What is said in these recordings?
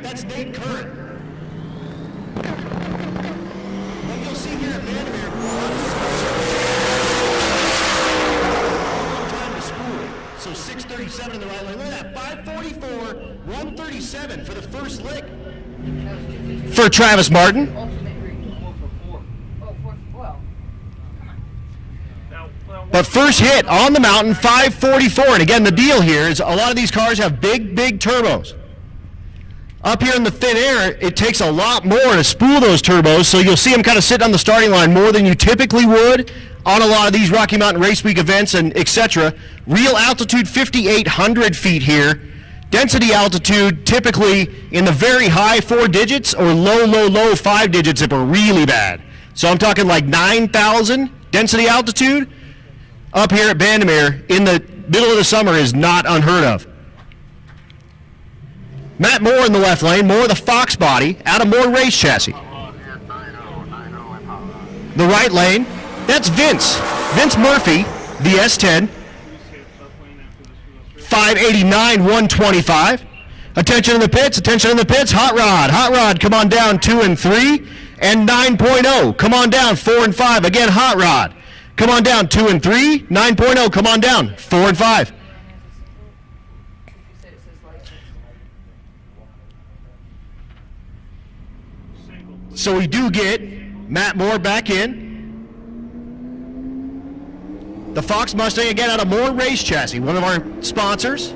That's Nate Curran. What you'll see here at Vandermeer, time to spool. So 637 in the right lane. Look at that, 544, 137 for the first lick. For Travis Martin. But first hit on the mountain, 544. And again, the deal here is a lot of these cars have big, big turbos. Up here in the thin air, it takes a lot more to spool those turbos, so you'll see them kind of sitting on the starting line more than you typically would on a lot of these Rocky Mountain Race Week events and etc. Real altitude 5,800 feet here. Density altitude typically in the very high 4 digits or low 5 digits if we're really bad. So I'm talking like 9,000 density altitude up here at Vandermeer in the middle of the summer is not unheard of. Matt Moore in the left lane, Moore the Fox body, out of Moore race chassis. The right lane, that's Vince Murphy, the S10. 589, 125. Attention in the pits, Hot Rod, come on down 2 and 3. And 9.0, come on down 4 and 5. Again, Hot Rod, come on down 2 and 3. 9.0, come on down 4 and 5. So we do get Matt Moore back in. The Fox Mustang, again, out of Moore Race Chassis, one of our sponsors.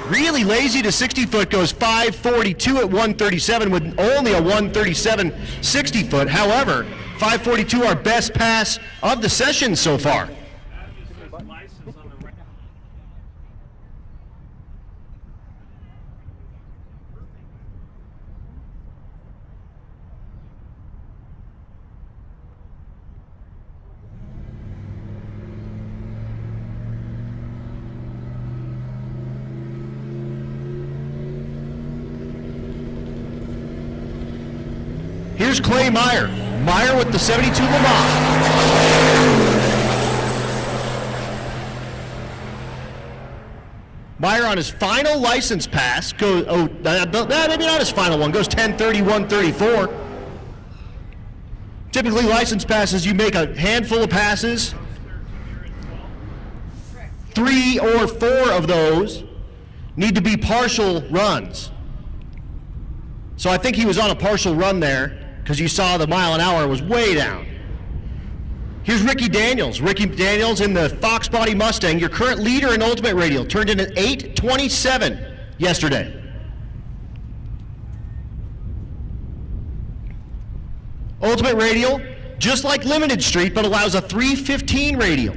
Really lazy to 60-foot, goes 542 at 137 with only a 137 60-foot. However, 542, our best pass of the session so far. Here's Clay Meyer. Meyer with the 72 Le Mans. Meyer on his final license pass goes, maybe not his final one, goes 10:30, 134. Typically license passes, you make a handful of passes. 3 or 4 of those need to be partial runs. So I think he was on a partial run there, because you saw the mile an hour was way down. Here's Ricky Daniels. Ricky Daniels in the Fox Body Mustang, your current leader in Ultimate Radial, turned in at 8:27 yesterday. Ultimate Radial, just like Limited Street, but allows a 3:15 radial.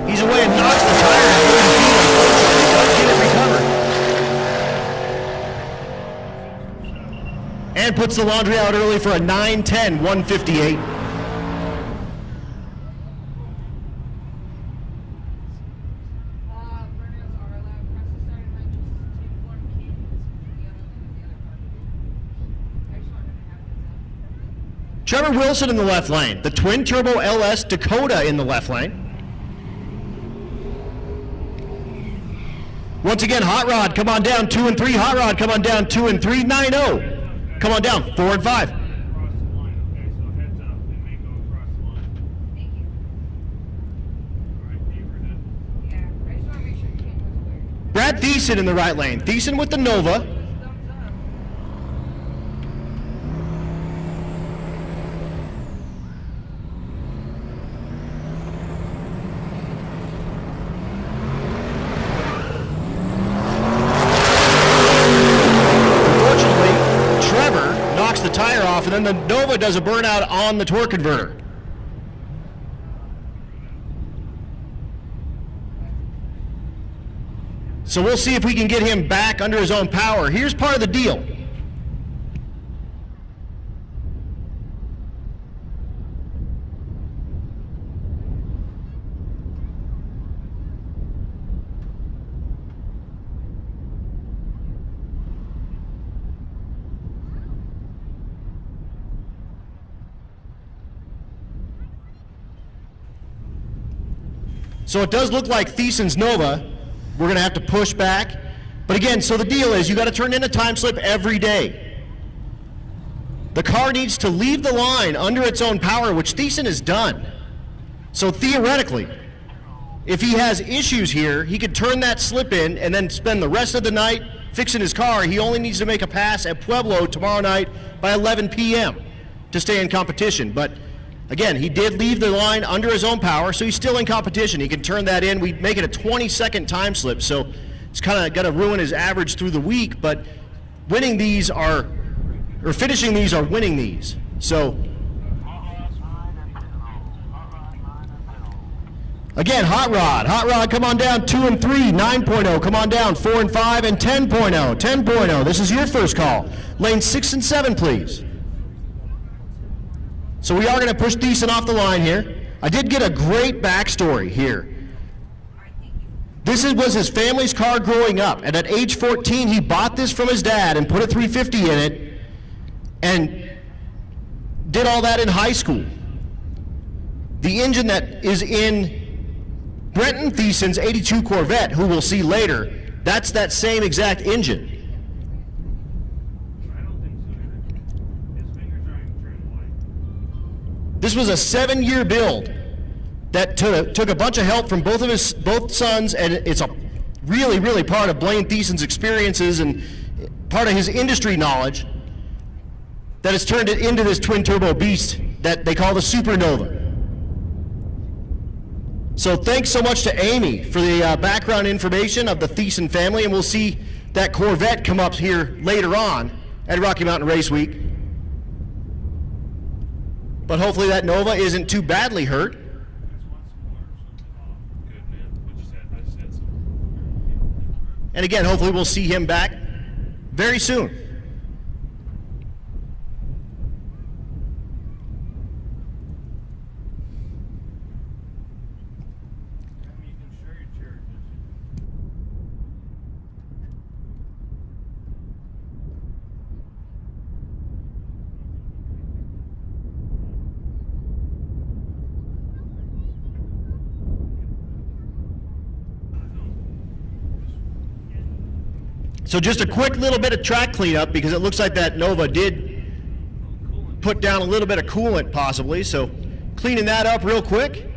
He's away and knocks the tire at 30 feet. Unfortunately, doesn't get it recovered. And puts the laundry out early for a 9:10, 158. Trevor Wilson in the left lane. The twin turbo LS Dakota in the left lane. Once again, Hot Rod, come on down 2 and 3. Hot Rod, come on down 2 and 3. 9-0. Come on down 4 and 5. Brad Thiessen in the right lane. Thiessen with the Nova. The tire off, and then the Nova does a burnout on the torque converter. So we'll see if we can get him back under his own power. Here's part of the deal. So it does look like Thiessen's Nova. We're going to have to push back. But again, so the deal is you got to turn in a time slip every day. The car needs to leave the line under its own power, which Thiessen has done. So theoretically, if he has issues here, he could turn that slip in and then spend the rest of the night fixing his car. He only needs to make a pass at Pueblo tomorrow night by 11 p.m. to stay in competition. But again, he did leave the line under his own power, so he's still in competition. He can turn that in. We make it a 20-second time slip, so it's kind of going to ruin his average through the week, but winning these are, or finishing these are winning these. So again, Hot Rod, come on down, 2 and 3, 9.0, come on down, 4 and 5, and 10.0, 10.0. This is your first call. Lane 6 and 7, please. So we are going to push Thiessen off the line here. I did get a great backstory here. This was his family's car growing up, and at age 14, he bought this from his dad and put a 350 in it, and did all that in high school. The engine that is in Brenton Thiessen's 82 Corvette, who we'll see later, that's that same exact engine. This was a 7-year build that took a bunch of help from both sons, and it's a really, really part of Blaine Thiessen's experiences and part of his industry knowledge that has turned it into this twin-turbo beast that they call the Supernova. So thanks so much to Amy for the background information of the Thiessen family, and we'll see that Corvette come up here later on at Rocky Mountain Race Week. But hopefully that Nova isn't too badly hurt. And again, hopefully we'll see him back very soon. So just a quick little bit of track cleanup, because it looks like that Nova did put down a little bit of coolant possibly, so cleaning that up real quick.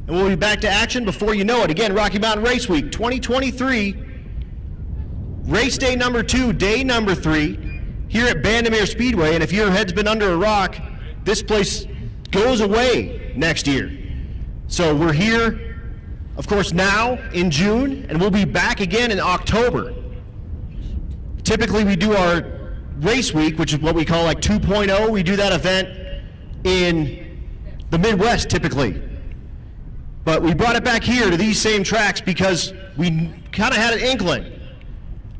And we'll be back to action before you know it. Again, Rocky Mountain Race Week 2023, race day number 2, day number 3, here at Bandimere Speedway. And if your head's been under a rock, this place goes away next year. So we're here, of course, now in June, and we'll be back again in October. Typically we do our race week, which is what we call like 2.0. We do that event in the Midwest typically. But we brought it back here to these same tracks because we kind of had an inkling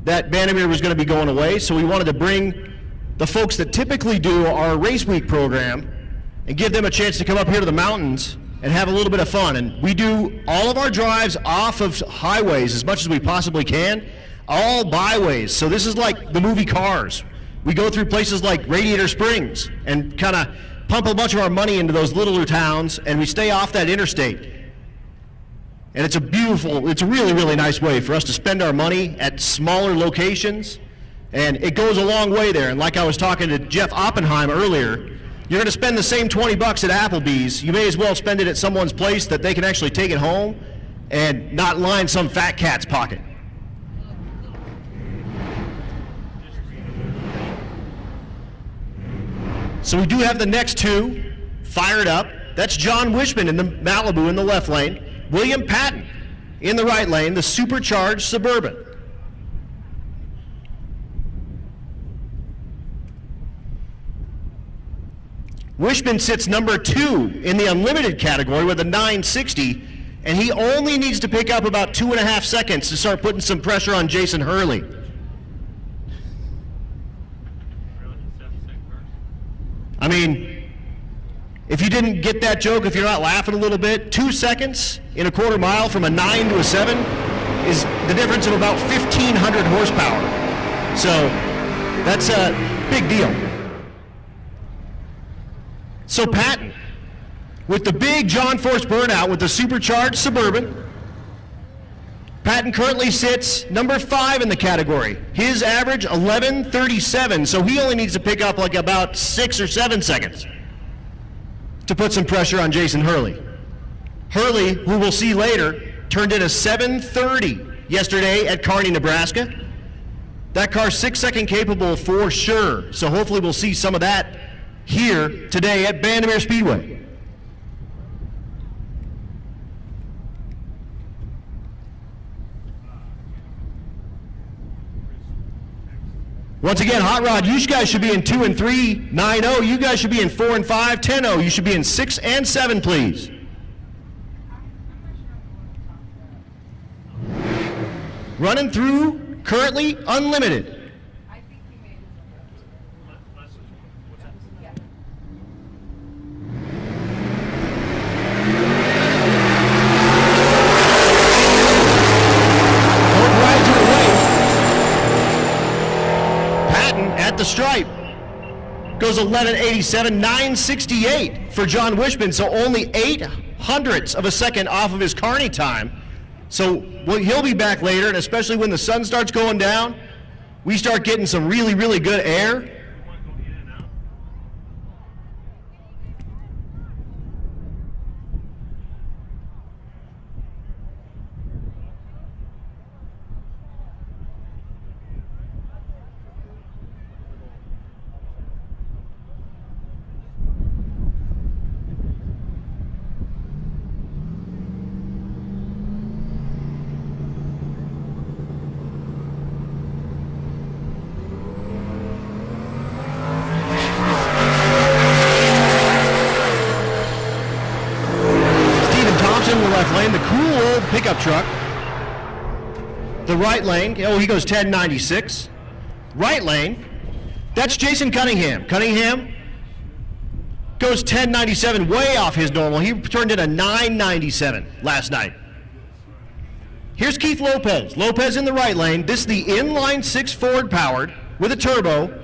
that Bandimere was going to be going away, so we wanted to bring the folks that typically do our race week program and give them a chance to come up here to the mountains and have a little bit of fun. And we do all of our drives off of highways as much as we possibly can, all byways. So this is like the movie Cars. We go through places like Radiator Springs and kind of pump a bunch of our money into those littler towns, and we stay off that interstate. And it's a really, really nice way for us to spend our money at smaller locations, and it goes a long way there. And like I was talking to Jeff Oppenheim earlier, you're going to spend the same 20 bucks at Applebee's. You may as well spend it at someone's place that they can actually take it home and not line some fat cat's pocket. So we do have the next two fired up. That's John Wishman in the Malibu in the left lane. William Patton in the right lane, the supercharged Suburban. Wishman sits number 2 in the unlimited category with a 960, and he only needs to pick up about 2.5 seconds to start putting some pressure on Jason Hurley. I mean, if you didn't get that joke, if you're not laughing a little bit, 2 seconds in a quarter mile from a 9 to a 7 is the difference of about 1,500 horsepower. So that's a big deal. So Patton, with the big John Force burnout with the supercharged Suburban. Patton currently sits number 5 in the category. His average 11:37, so he only needs to pick up like about 6 or 7 seconds to put some pressure on Jason Hurley. Hurley, who we'll see later, turned in a 7:30 yesterday at Kearney, Nebraska. That car's 6-second capable for sure, so hopefully we'll see some of that here today at Bandimere Speedway. Once again, Hot Rod, you guys should be in 2 and 3, 9-0. You guys should be in 4 and 5, 10-0. You should be in 6 and 7, please. Running through, currently unlimited. At the stripe goes 11:87, 9:68 for John Wishman, so only 0.08 of a second off of his Kearney time. So he'll be back later, and especially when the sun starts going down, we start getting some really, really good air. The cool old pickup truck. The right lane, oh, he goes 10.96. Right lane, that's Jason Cunningham. Cunningham goes 10.97, way off his normal. He turned in a 9.97 last night. Here's Keith Lopez. Lopez in the right lane. This is the inline 6 Ford powered with a turbo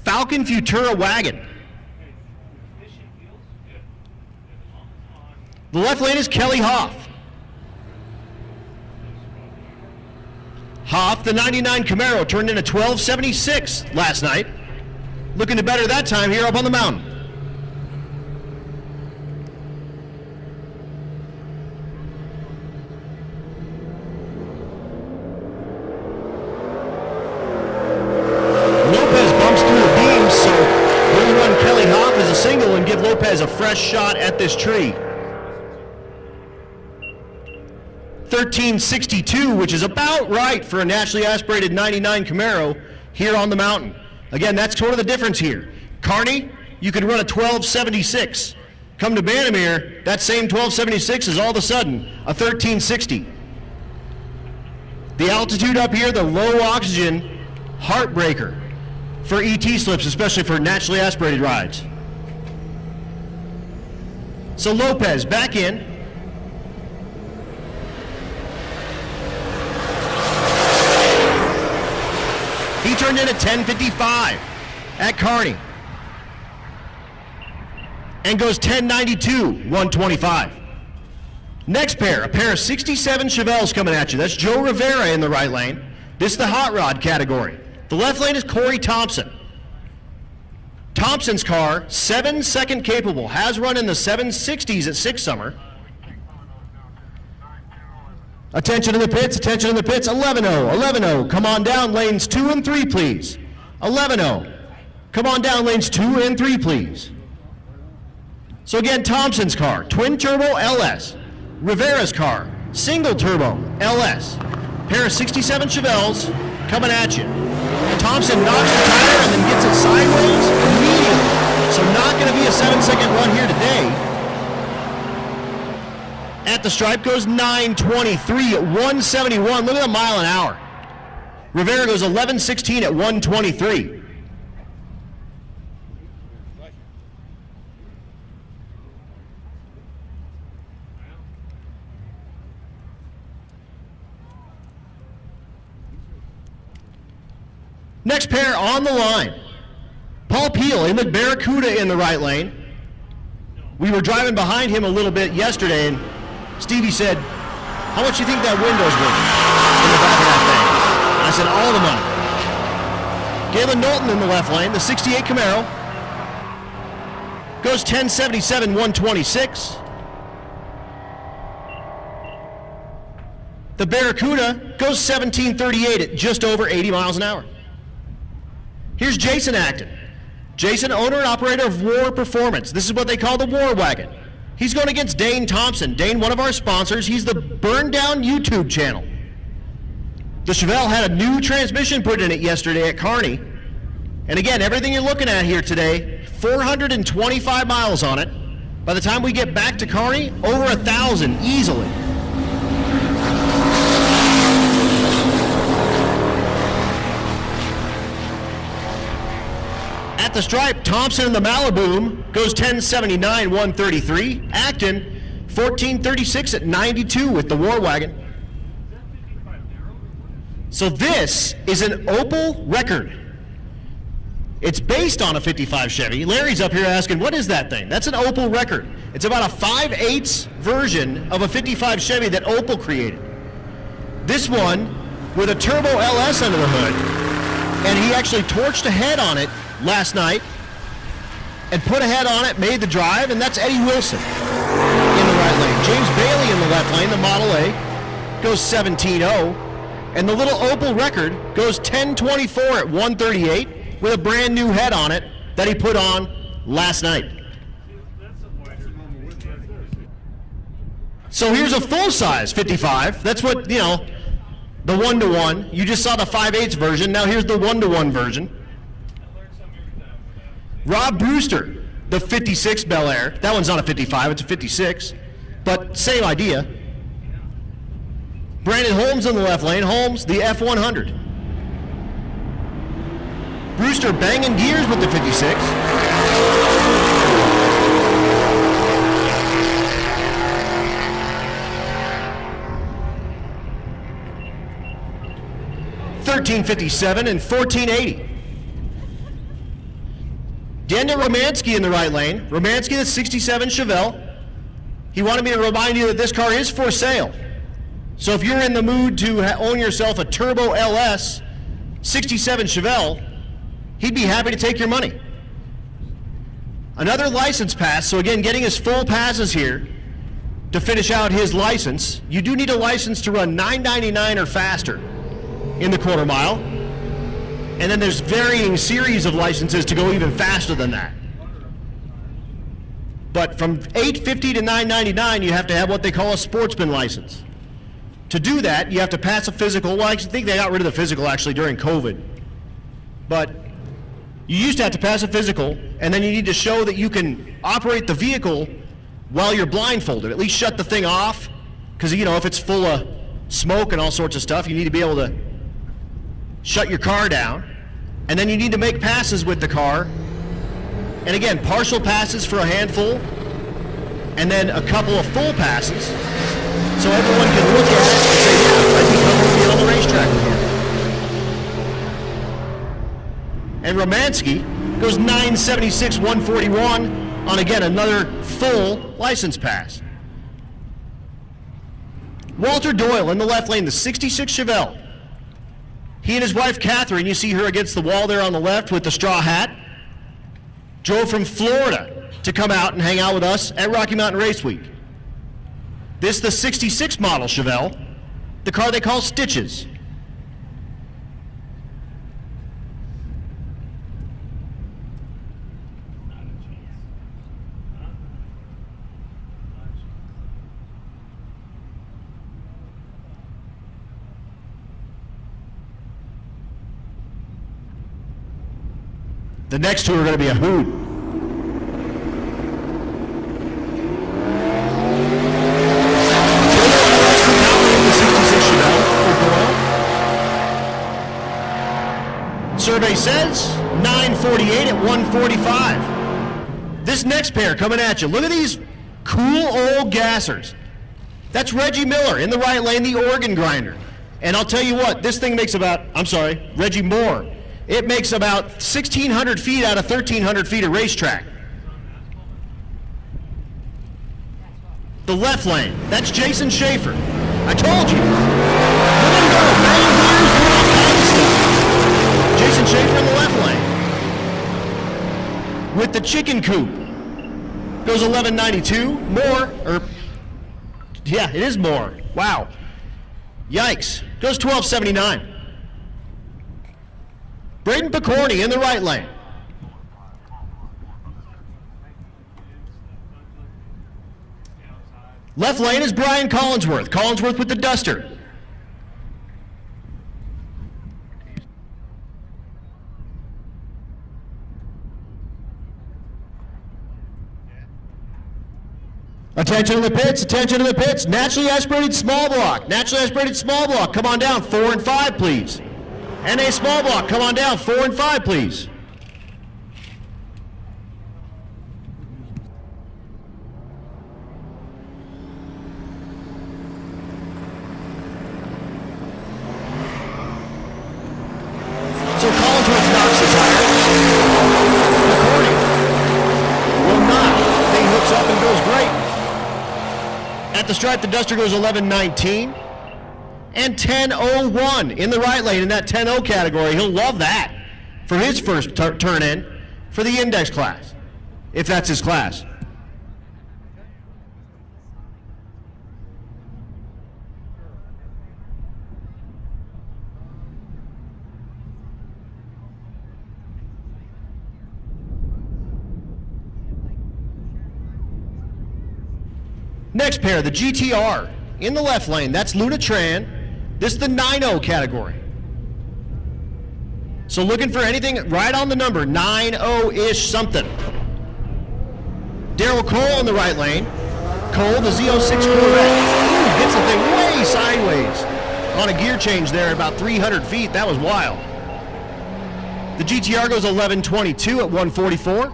Falcon Futura wagon. The left lane is Kelly Hoff. Hoff, the 99 Camaro, turned in a 12.76 last night. Looking to better that time here up on the mountain. Lopez bumps through the beams, so we'll run Kelly Hoff as a single and give Lopez a fresh shot at this tree. 13.62, which is about right for a naturally aspirated 99 Camaro here on the mountain. Again, that's sort of the difference here. Kearney, you could run a 12.76. Come to Bandimere, that same 12.76 is all of a sudden a 13.60. The altitude up here, the low oxygen, heartbreaker for ET slips, especially for naturally aspirated rides. So Lopez back in. He turned in a 10.55 at Kearney and goes 10.92, 125. Next pair, a pair of 67 Chevelles coming at you. That's Joe Rivera in the right lane. This is the hot rod category. The left lane is Corey Thompson. Thompson's car, 7-second capable, has run in the 760s at 6 Summer. Attention in the pits, 11-0, 11-0. Come on down, lanes 2 and 3, please. 11-0. Come on down, lanes 2 and 3, please. So again, Thompson's car, twin turbo LS. Rivera's car, single turbo LS. Pair of 67 Chevelles coming at you. Thompson knocks the tire and then gets it sideways immediately. So not going to be a 7-second run here today. At the stripe goes 9.23 at 171. Look at the mile an hour. Rivera goes 11.16 at 123. Next pair on the line. Paul Peel in the Barracuda in the right lane. We were driving behind him a little bit yesterday, and Stevie said, how much do you think that window's worth in the back of that thing? I said, all the money. Galen Knowlton in the left lane, the 68 Camaro. Goes 1077, 126. The Barracuda goes 1738 at just over 80 miles an hour. Here's Jason Acton. Jason, owner and operator of War Performance. This is what they call the War Wagon. He's going against Dane Thompson. Dane, one of our sponsors. He's the Burn Down YouTube channel. The Chevelle had a new transmission put in it yesterday at Kearney. And again, everything you're looking at here today, 425 miles on it. By the time we get back to Kearney, over 1,000 easily. At the stripe, Thompson in the Malibu goes 1079, 133. Acton, 1436 at 92 with the War Wagon. So this is an Opel record. It's based on a 55 Chevy. Larry's up here asking, what is that thing? That's an Opel record. It's about a 5/8 version of a 55 Chevy that Opel created. This one with a turbo LS under the hood, and he actually torched a head on it last night and put a head on it, made the drive, and that's Eddie Wilson in the right lane. James Bailey in the left lane, the Model A, goes 17.0. And the little Opel record goes 1024 at 138 with a brand new head on it that he put on last night. So here's a full-size 55. That's what, you know, the 1-to-1. You just saw the 5/8 version. Now here's the 1-to-1 version. Rob Brewster, the 56 Bel Air. That one's not a 55, it's a 56. But same idea. Brandon Holmes in the left lane. Holmes, the F100. Brewster banging gears with the 56. $13.57 and $14.80. Daniel Romansky in the right lane. Romansky, the 67 Chevelle. He wanted me to remind you that this car is for sale. So if you're in the mood to own yourself a turbo LS 67 Chevelle, he'd be happy to take your money. Another license pass, so again, getting his full passes here to finish out his license. You do need a license to run 999 or faster in the quarter mile. And then there's varying series of licenses to go even faster than that. But from 850 to 999, you have to have what they call a sportsman license. To do that, you have to pass a physical. Well, I think they got rid of the physical actually during COVID. But you used to have to pass a physical, and then you need to show that you can operate the vehicle while you're blindfolded. At least shut the thing off, because, you know, if it's full of smoke and all sorts of stuff, you need to be able to shut your car down. And then you need to make passes with the car. And again, partial passes for a handful, and then a couple of full passes. So everyone can look at it and say, yeah, I'd be comfortable being on the racetrack again. And Romansky goes 976, 141 on, again, another full license pass. Walter Doyle in the left lane, the 66 Chevelle. He and his wife, Catherine, you see her against the wall there on the left with the straw hat, drove from Florida to come out and hang out with us at Rocky Mountain Race Week. This is the 66 model Chevelle, the car they call Stitches. The next two are going to be a hoot. Survey says 948 at 145. This next pair coming at you. Look at these cool old gassers. That's Reggie Miller in the right lane, the organ grinder. And I'll tell you what, this thing makes about, Reggie Moore. It makes about 1,600 feet out of 1,300 feet of racetrack. The left lane, that's Jason Schaefer. I told you. Look at him go, banging gears, doing all kinds of stuff. Jason Schaefer in the left lane. With the chicken coop, goes 1192, more, or, yeah, it is more. Wow. Yikes, goes 1279. Braden Picorni in the right lane. Left lane is Brian Collinsworth. Collinsworth with the duster. Attention to the pits, attention to the pits. Naturally aspirated small block. Naturally aspirated small block. Come on down, 4 and 5, please. NA small block, come on down, 4 and 5, please. So Collinsworth knocks the tire. Recording will not. Thing hooks up and goes great. At the stripe, the duster goes 1119 and 1001 in the right lane in that 10-0 category. He'll love that for his first turn in for the index class, if that's his class. Next pair, the GTR in the left lane. That's Luna Tran. This is the 9-0 category. So looking for anything right on the number, 9-0-ish something. Daryl Cole in the right lane. Cole, the Z06 Corvette. Ooh, hits the thing way sideways on a gear change there about 300 feet. That was wild. The GTR goes 1122 at 144.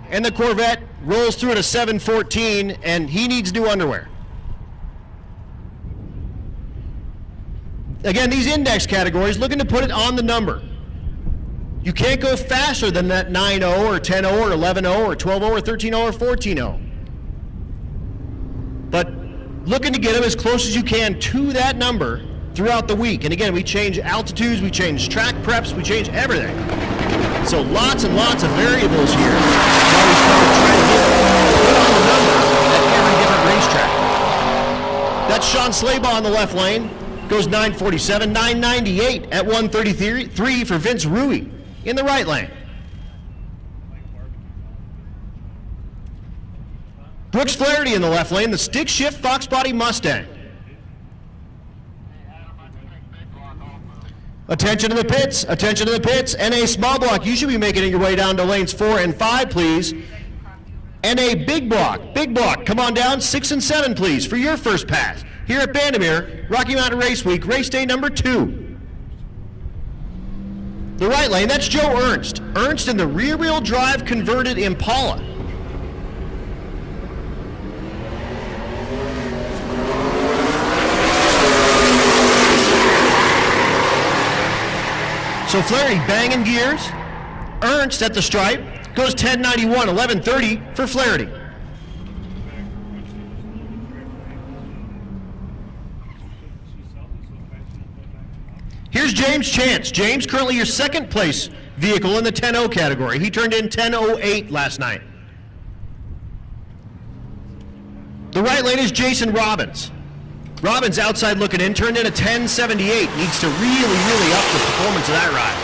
And the Corvette rolls through at a 714, and he needs new underwear. Again, these index categories, looking to put it on the number. You can't go faster than that 9-0 or 10-0 or 11-0 or 12-0 or 13-0 or 14-0. But looking to get them as close as you can to that number throughout the week. And again, we change altitudes, we change track preps, we change everything. So lots and lots of variables here. While we start trying to put on the number at every different racetrack. That's Sean Slaybaugh on the left lane. Goes 947, 998 at 133 for Vince Rui in the right lane. Brooks Flaherty in the left lane, the stick shift Fox Body Mustang. Attention to the pits, attention to the pits. NA small block, you should be making your way down to lanes 4 and 5, please. NA big block, come on down, 6 and 7, please, for your first pass. Here at Bandimere, Rocky Mountain Race Week, race day number 2. The right lane, that's Joe Ernst. Ernst in the rear-wheel drive converted Impala. So Flaherty banging gears. Ernst at the stripe goes 1091, 1130 for Flaherty. Here's James Chance. James, currently your second place vehicle in the 10-0 category. He turned in 10:08 last night. The right lane is Jason Robbins. Robbins outside looking in, turned in a 10:78. Needs to really up the performance of that ride.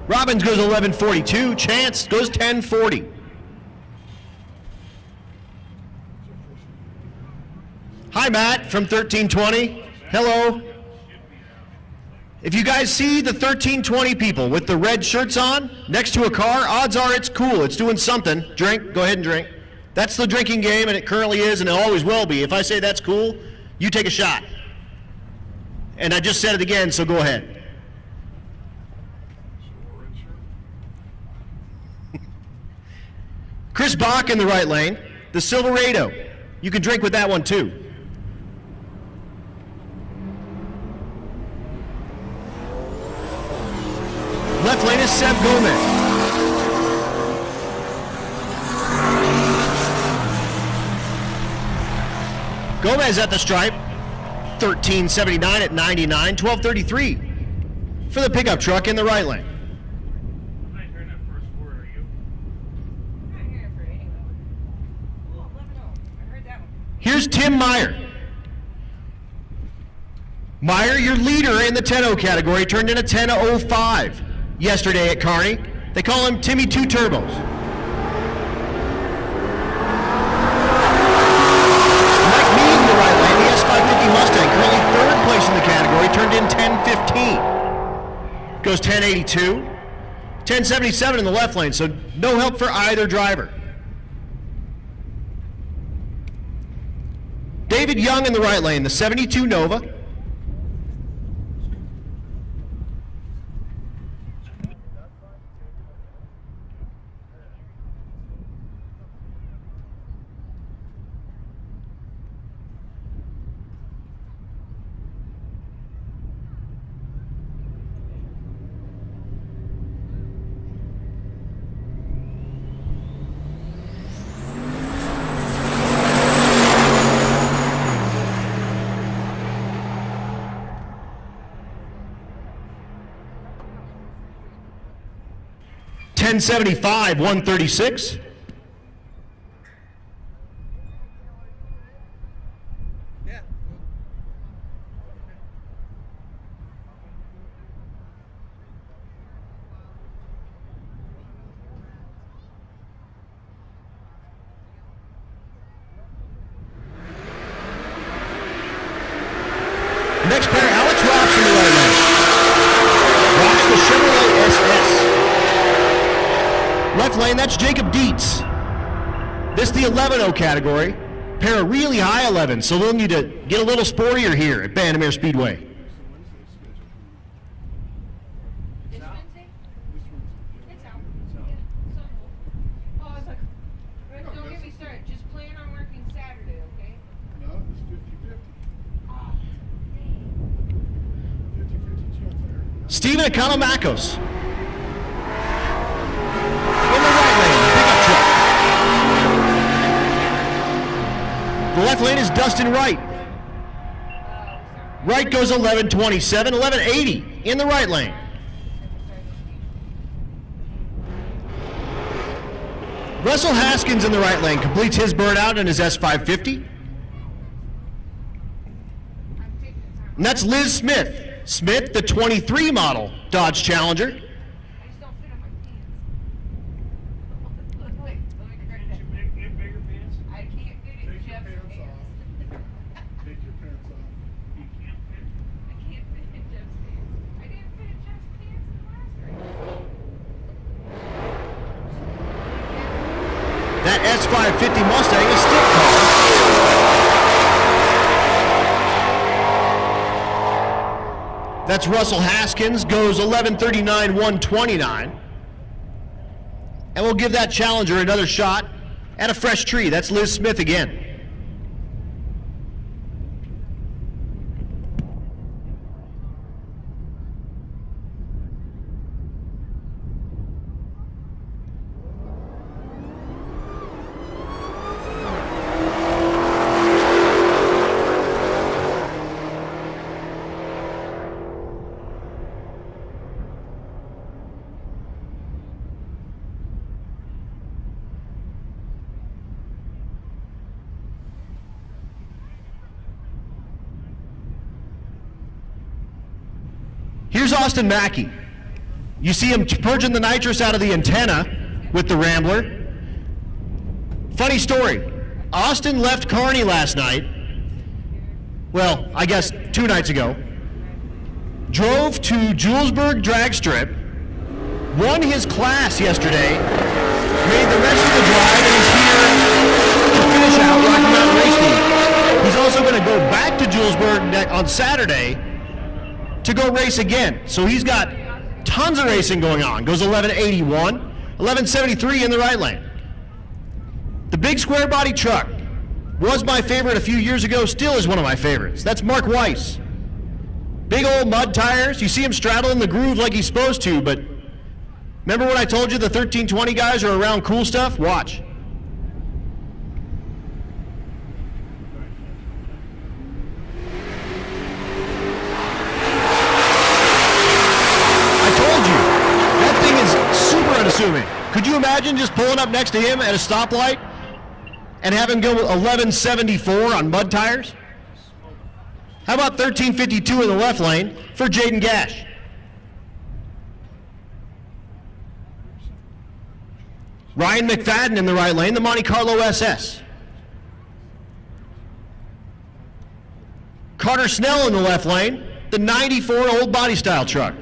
Robbins goes 11:42. Chance goes 10:40. Hi, Matt from 1320. Hello. If you guys see the 1320 people with the red shirts on next to a car, odds are it's cool. It's doing something. Drink. Go ahead and drink. That's the drinking game, and it currently is, and it always will be. If I say that's cool, you take a shot. And I just said it again, so go ahead. Chris Bach in the right lane, the Silverado. You can drink with that one too. Left lane is Seb Gomez. Gomez at the stripe. 1379 at 99. 1233 for the pickup truck in the right lane. I'm not hearing that first word, are you? I'm not hearing it for anyone. Oh, 11-0. I heard that one. Here's Tim Meyer. Meyer, your leader in the 10-0 category, turned in a 10.05 yesterday at Kearney. They call him Timmy Two Turbos. Mike Mead in the right lane, the S550 Mustang, currently third place in the category, turned in 10.15. Goes 10.82. 10.77 in the left lane, so no help for either driver. David Young in the right lane, the 72 Nova. $10.75, 136. Yeah. Next pair, Alex Rops in the right lane. Rops the Chevrolet SS. Left lane, that's Jacob Dietz. This is the 11-0 category. Pair of really high 11s, so they'll need to get a little sportier here at Bandamere Speedway. This Wednesday? It's out. Yeah. So, oh, I was like, Rick, don't get me started. Just plan on working Saturday, okay? No, it's 50-50. Oh, 50-50 chance there. Steven Economacos. In the right lane, pickup truck. The left lane is Dustin Wright. Wright goes 11.27, 11.80 in the right lane. Russell Haskins in the right lane completes his burnout in his S550. And that's Liz Smith. Smith, the 23 model Dodge Challenger. I just don't fit on my pants. Let me correct that. Get bigger pants? I can't fit in Take your Jeff's pants pants. off. Take your pants off. You can't fit. I can't fit in Jeff's pants. I didn't fit in Jeff's pants in the last race. That S550 Mustang is still called. That's Russell Haskins, goes 11.39, 129. And we'll give that challenger another shot at a fresh tree. That's Liz Smith again. Here's Austin Mackey. You see him purging the nitrous out of the antenna with the Rambler. Funny story. Austin left Kearney last night. Well, I guess 2 nights ago. Drove to Julesburg Drag Strip. Won his class yesterday. Made the rest of the drive and is here to finish out Rocky Mountain Race Week. He's also going to go back to Julesburg on Saturday to go race again. So he's got tons of racing going on. Goes 11.81, 11.73 in the right lane. The big square body truck was my favorite a few years ago, still is one of my favorites. That's Mark Weiss. Big old mud tires. You see him straddling the groove like he's supposed to, but Remember when I told you the 1320 guys are around cool stuff? Watch. I told you, that thing is super unassuming. Could you imagine just pulling up next to him at a stoplight and have him go 1174 on mud tires? How about 1352 in the left lane for Jaden Gash? Ryan McFadden in the right lane, the Monte Carlo SS. Carter Snell in the left lane, the 94 old body style truck.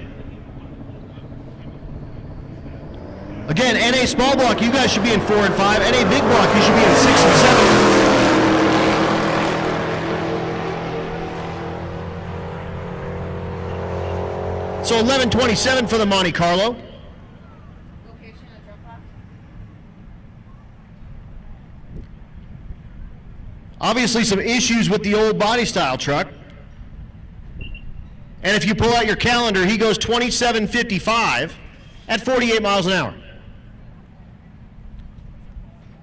Again, NA small block, you guys should be in 4 and 5. NA big block, you should be in 6 and 7. So 1127 for the Monte Carlo. Location of Dropbox? Obviously some issues with the old body style truck. And if you pull out your calendar, he goes 2755 at 48 miles an hour.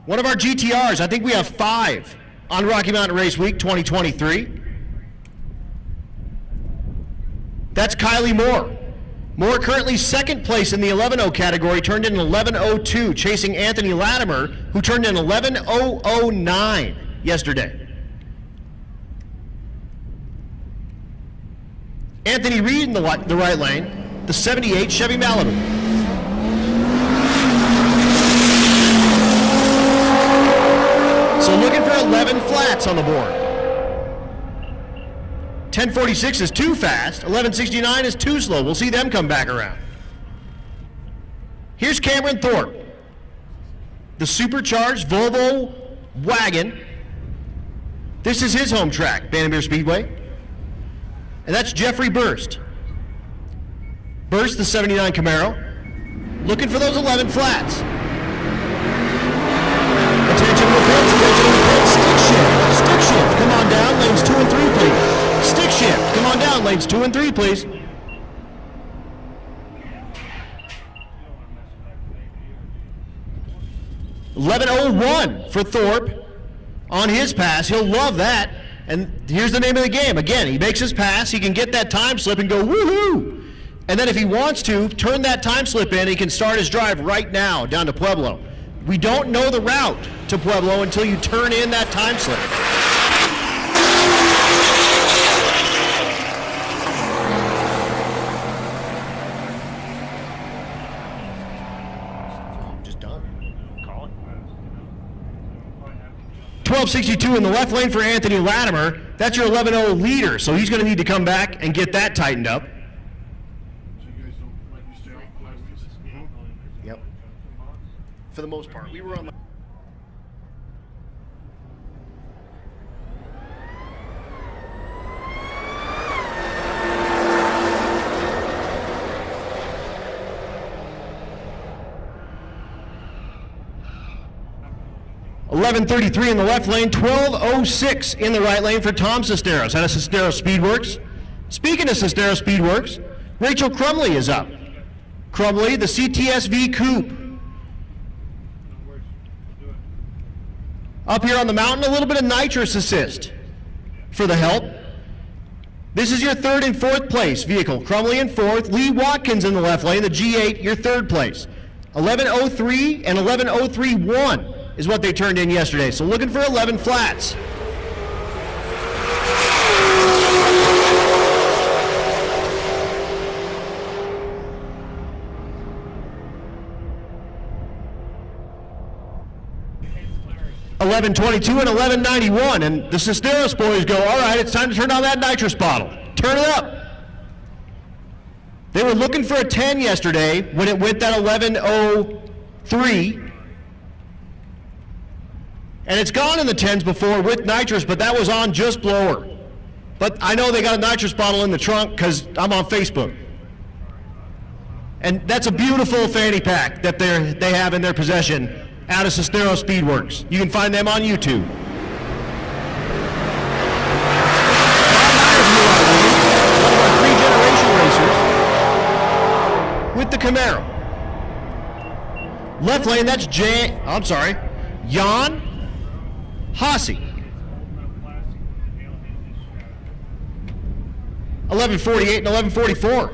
One of our GTRs, I think we have 5 on Rocky Mountain Race Week 2023. That's Kylie Moore. Moore currently second place in the 11.0 category, turned in 11.02, chasing Anthony Latimer, who turned in 11.009 yesterday. Anthony Reed in the right lane, the 78 Chevy Malibu. So looking for 11 flats on the board. 1046 is too fast. 1169 is too slow. We'll see them come back around. Here's Cameron Thorpe, the supercharged Volvo wagon. This is his home track, Vandermeer Speedway. And that's Jeffrey Burst. Burst, the 79 Camaro. Looking for those 11 flats. Attention with pits, attention with pits. Stick shift, come on down, lanes 2 and 3, please. Stick shift, come on down, lanes 2 and 3, please. 11:01 for Thorpe on his pass. He'll love that. And here's the name of the game. Again, he makes his pass, he can get that time slip and go woohoo. And then if he wants to, turn that time slip in, he can start his drive right now down to Pueblo. We don't know the route to Pueblo until you turn in that time slip. Just done. Call it. 1262 in the left lane for Anthony Latimer. That's your 11.0 leader, so he's going to need to come back and get that tightened up. So you guys don't like to stay on last week's? Yep. For the most part. We were on the... .1133 in the left lane, 12:06 in the right lane for Tom Sesteros out of Sesteros Speedworks. Speaking of Sesteros Speedworks, Rachel Crumley is up. Crumley, the CTSV Coupe. Up here on the mountain, a little bit of nitrous assist for the help. This is your 3rd and 4th place vehicle. Crumley in 4th, Lee Watkins in the left lane, the G8, your 3rd place. 11:03 and 11:031 is what they turned in yesterday. So looking for 11 flats. .1122 and 1191, and the Sesteros boys go, all right, it's time to turn on that nitrous bottle. Turn it up. They were looking for a 10 yesterday when it went that 11:03. And it's gone in the 10s before with nitrous, but that was on just blower. But I know they got a nitrous bottle in the trunk because I'm on Facebook. And that's a beautiful fanny pack that they have in their possession out of Sesteros Speedworks. You can find them on YouTube. One of our 3-generation racers with the Camaro. Left lane, that's I'm sorry, Jan Hossie. 1148 and 1144.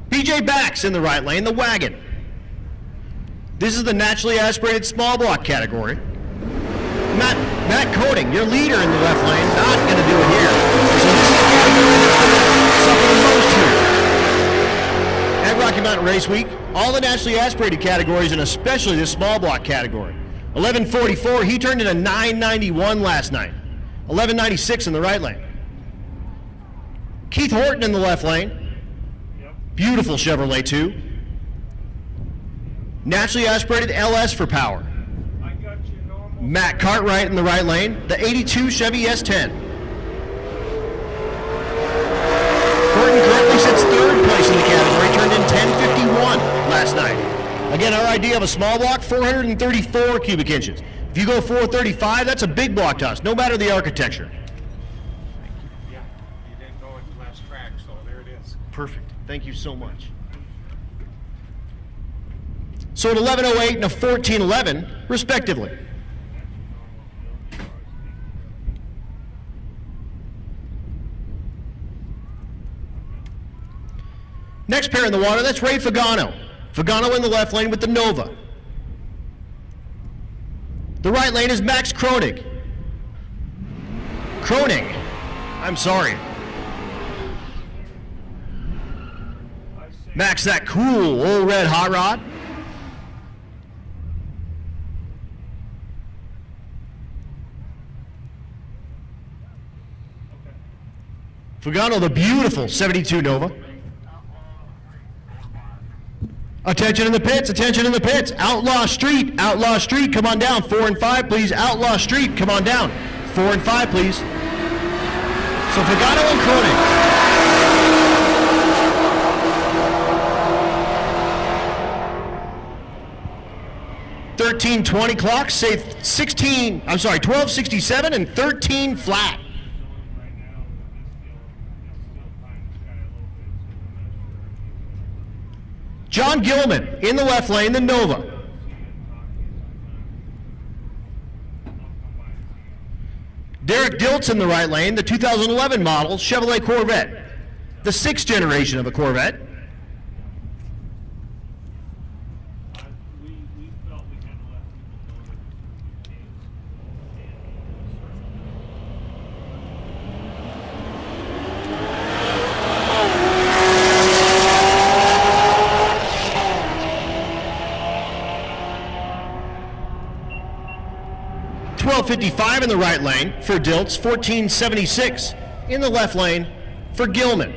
BJ Backs in the right lane, the wagon. This is the naturally aspirated small block category. Matt Coding, your leader in the left lane, not going to do it here. So this is the category that's going to suffer the most here. At Rocky Mountain Race Week, all the naturally aspirated categories, and especially this small block category. 1144, he turned in a 991 last night. 1196 in the right lane. Keith Horton in the left lane. Beautiful Chevrolet too. Naturally aspirated LS for power. Matt Cartwright in the right lane, the 82 Chevy S10. Horton currently sits third place in the category, turned in 1051 last night. Again, our idea of a small block, 434 cubic inches. If you go 435, that's a big block to us, no matter the architecture. Yeah, you didn't go into last track, so there it is. Perfect. Thank you so much. So an 1108 and a 1411, respectively. Next pair in the water, that's Ray Fagano. Fagano in the left lane with the Nova. The right lane is Max Kronig. I'm sorry. Max, that cool old red hot rod. Fagano, the beautiful 72 Nova. Attention in the pits, attention in the pits. Outlaw Street, come on down. 4 and 5, please. Outlaw Street, come on down. 4 and 5, please. So Fagano and Kronig. $13.20 clock, say 1267 and 13 flat. John Gilman in the left lane, the Nova. Derek Diltz in the right lane, the 2011 model Chevrolet Corvette, the 6th generation of a Corvette. We felt we had to let people know $12.55 in the right lane for Diltz, $14.76 in the left lane for Gilman.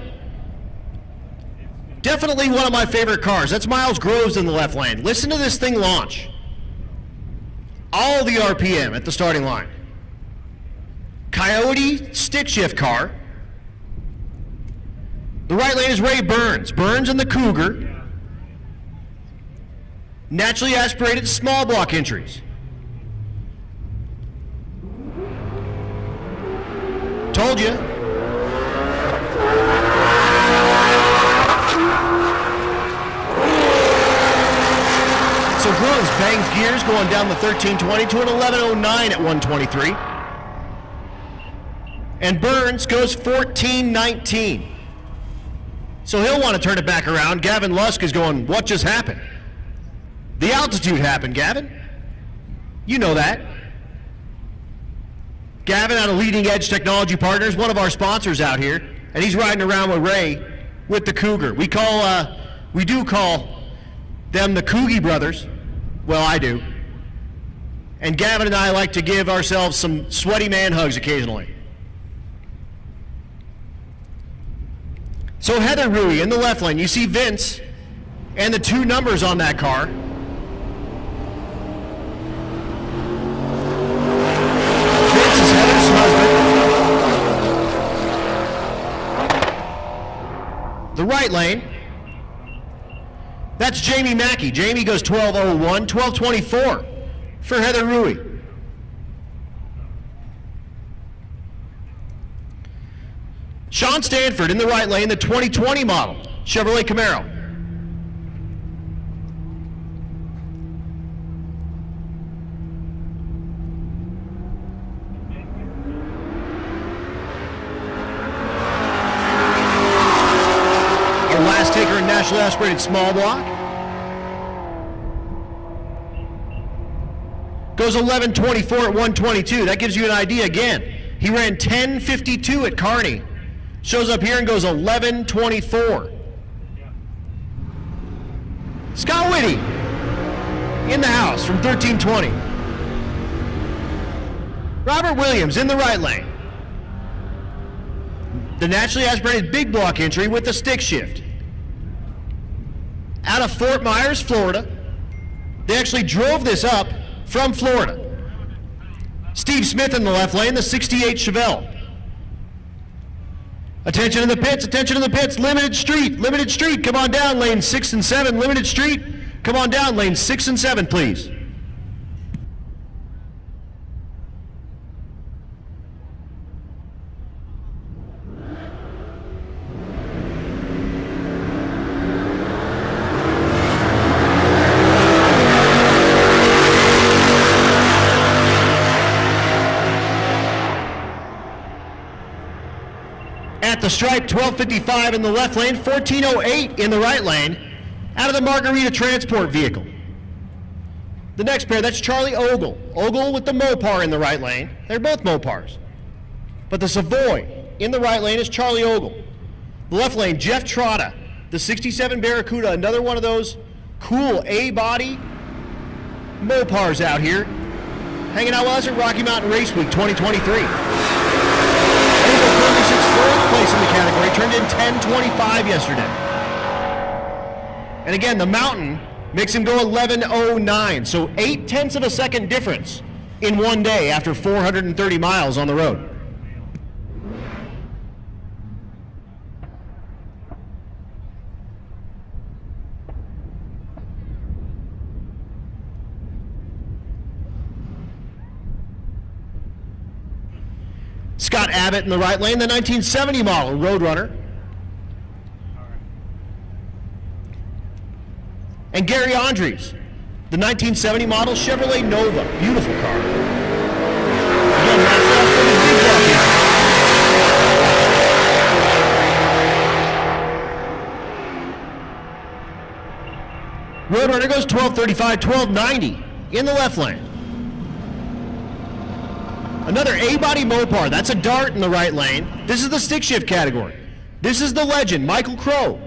Definitely one of my favorite cars. That's Miles Groves in the left lane. Listen to this thing launch. All the RPM at the starting line. Coyote stick shift car. The right lane is Ray Burns. Burns in the Cougar. Naturally aspirated small block entries. Told you. So Groves bangs gears going down the 1320 to an 1109 at 123. And Burns goes 1419. So he'll want to turn it back around. Gavin Lusk is going, what just happened? The altitude happened, Gavin. You know that. Gavin out of Leading Edge Technology Partners, one of our sponsors out here, and he's riding around with Ray with the Cougar. We do call them the Coogie Brothers. Well, I do. And Gavin and I like to give ourselves some sweaty man hugs occasionally. So Heather Rui in the left lane. You see Vince and the 2 numbers on that car. Vince is Heather's husband. The right lane. That's Jamie Mackey. Jamie goes 12:01, 12:24 for Heather Rui. Sean Stanford in the right lane, the 2020 model Chevrolet Camaro. Our last taker in Nationally Aspirated Small Block. Goes 11:24 at 122. That gives you an idea again. He ran 10:52 at Kearney. Shows up here and goes 11:24. Scott Whitty in the house from 1320. Robert Williams in the right lane. The naturally aspirated big block entry with the stick shift. Out of Fort Myers, Florida. They actually drove this up from Florida. Steve Smith in the left lane, the 68 Chevelle. Attention in the pits, attention in the pits. Limited street, come on down, lane 6 and 7. Limited street, come on down, lane 6 and 7, please. At the stripe, 12:55 in the left lane, 14:08 in the right lane, out of the Margarita transport vehicle. The next pair, that's Charlie Ogle. Ogle with the Mopar in the right lane. They're both Mopars. But the Savoy in the right lane is Charlie Ogle. The left lane, Jeff Trotta, the 67 Barracuda, another one of those cool A-body Mopars out here, hanging out with us at Rocky Mountain Race Week 2023. Fourth place in the category, turned in 10:25 yesterday. And again, the Mountain makes him go 11:09, so 0.8 of a second difference in one day after 430 miles on the road. Scott Abbott in the right lane, the 1970 model Roadrunner. And Gary Andres, the 1970 model Chevrolet Nova. Beautiful car. Again, Roadrunner goes 12:35, 12:90 in the left lane. Another A-body Mopar, that's a Dart in the right lane. This is the stick shift category. This is the legend, Michael Crow.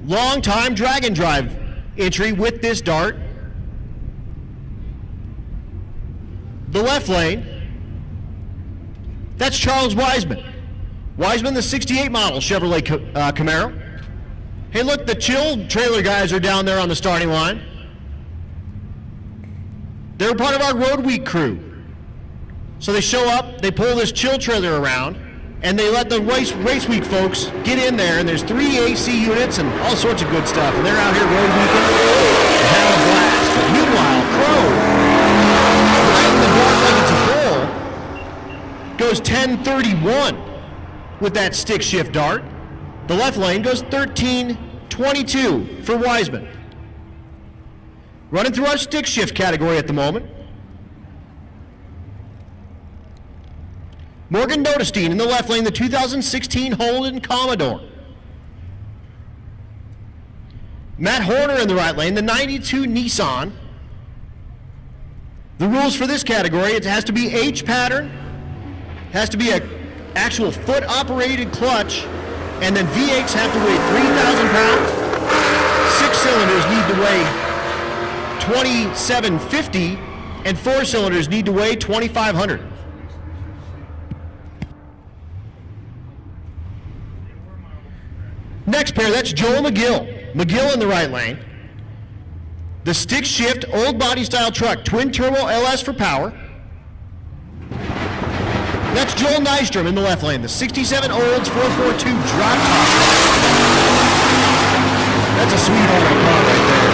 Long-time drag and drive entry with this Dart. The left lane, that's Charles Wiseman. Wiseman, the 68 model Chevrolet Camaro. Hey look, the Chill trailer guys are down there on the starting line. They're part of our Road Week crew. So they show up, they pull this Chill trailer around, and they let the race week folks get in there, and there's 3 AC units and all sorts of good stuff, and they're out here road weekend, having a blast. But meanwhile, Crow, riding the block like it's a bull, goes 10:31 with that stick shift Dart. The left lane goes 13:22 for Wiseman. Running through our stick shift category at the moment. Morgan Notestein in the left lane, the 2016 Holden Commodore. Matt Horner in the right lane, the 92 Nissan. The rules for this category, it has to be H pattern, has to be an actual foot operated clutch, and then V8s have to weigh 3,000 pounds. 6 cylinders need to weigh 2,750, and 4 cylinders need to weigh 2,500. Next pair, that's Joel McGill. McGill in the right lane. The stick shift, old body style truck, twin turbo LS for power. That's Joel Nystrom in the left lane, the 67 Olds 442 drop top. That's a sweetheart car right there.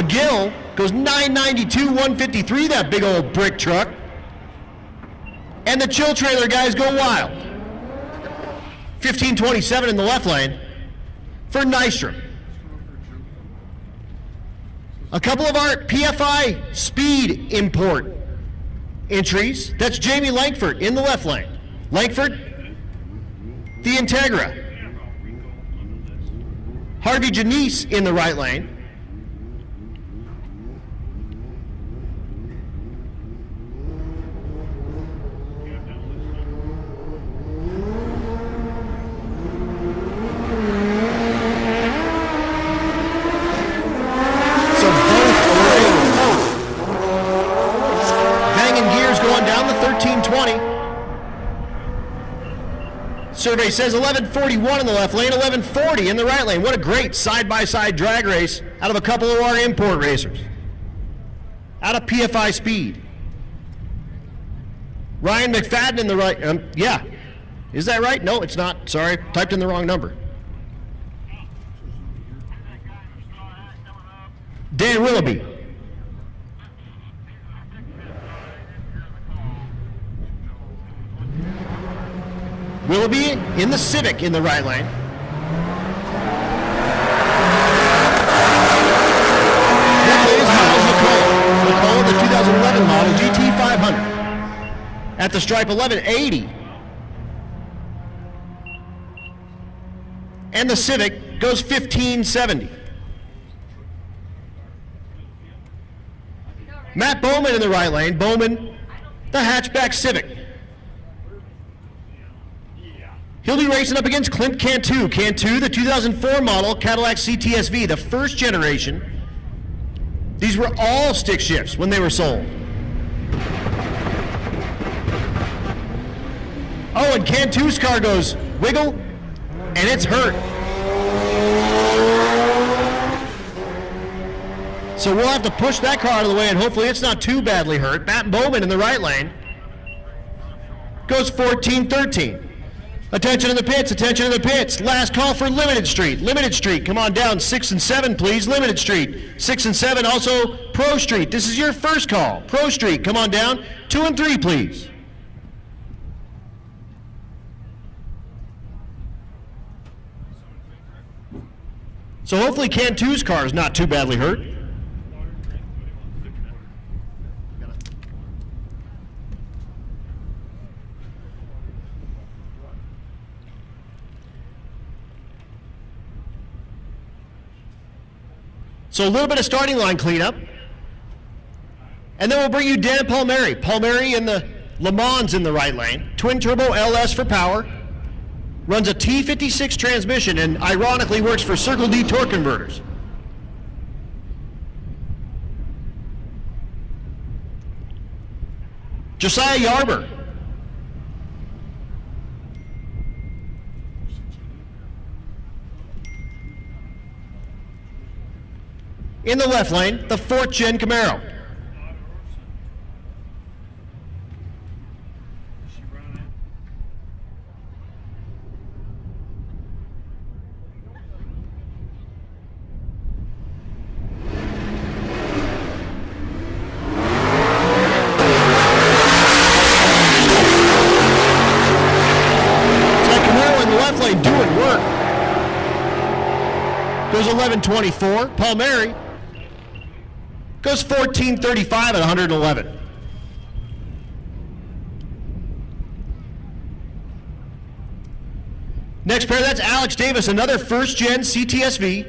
McGill goes 992, 153, that big old brick truck. And the Chill trailer guys go wild. 1527 in the left lane for Nystrom. A couple of our PFI speed import entries. That's Jamie Langford in the left lane. Langford, the Integra. Harvey Janice in the right lane. So both banging gears going down the 1320. Survey says 11:41 in the left lane, 11:40 in the right lane. What a great side-by-side drag race out of a couple of our import racers. Out of PFI Speed. Ryan McFadden in the right, yeah. Is that right? No, it's not. Sorry, typed in the wrong number. Dan Willoughby. Willoughby in the Civic in the right lane. That is Miles McCullough, the 2011 model GT500. At the stripe, 1180. And the Civic goes 1570. Matt Bowman in the right lane. Bowman, the hatchback Civic. He'll be racing up against Clint Cantu. Cantu, the 2004 model Cadillac CTS-V, the first generation. These were all stick shifts when they were sold. Oh, and Cantu's car goes wiggle, and it's hurt. So we'll have to push that car out of the way, and hopefully it's not too badly hurt. Matt Bowman in the right lane goes 14-13. Attention in the pits, attention in the pits. Last call for Limited Street. Limited Street, come on down, 6 and 7, please. Limited Street, 6 and 7. Also, Pro Street, this is your first call. Pro Street, come on down, 2 and 3, please. So hopefully Cantu's car is not too badly hurt. So a little bit of starting line cleanup. And then we'll bring you Dan Palmieri. Palmieri in the Le Mans in the right lane. Twin turbo LS for power. Runs a T56 transmission and ironically works for Circle D torque converters. Josiah Yarber. In the left lane, the 4th gen Camaro. Doing work. Goes 11:24. Palmieri goes 14:35 at 111. Next pair, that's Alex Davis, another first-gen CTS-V.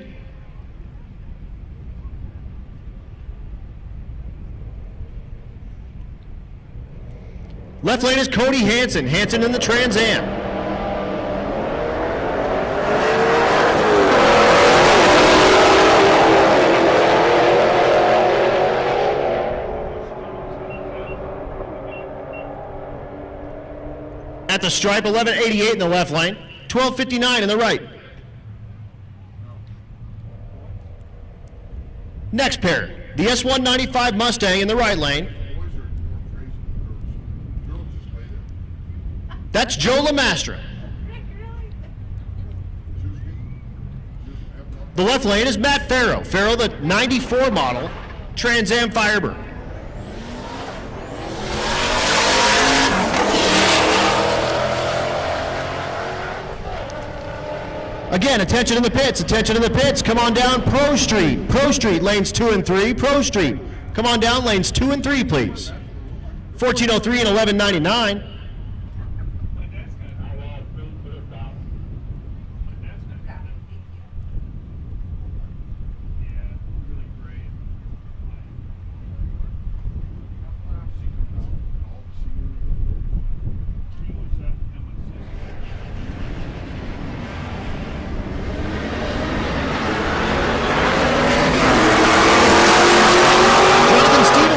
Left lane is Cody Hansen. Hansen in the Trans Am. At the stripe, 1188 in the left lane, 1259 in the right. Next pair, the S195 Mustang in the right lane. That's Joe Lamastra. The left lane is Matt Farrow. Farrow, the 94 model Trans Am Firebird. Again, attention in the pits, attention in the pits. Come on down Pro Street. Pro Street, lanes 2 and 3. Pro Street. Come on down lanes 2 and 3, please. 1403 and 1199.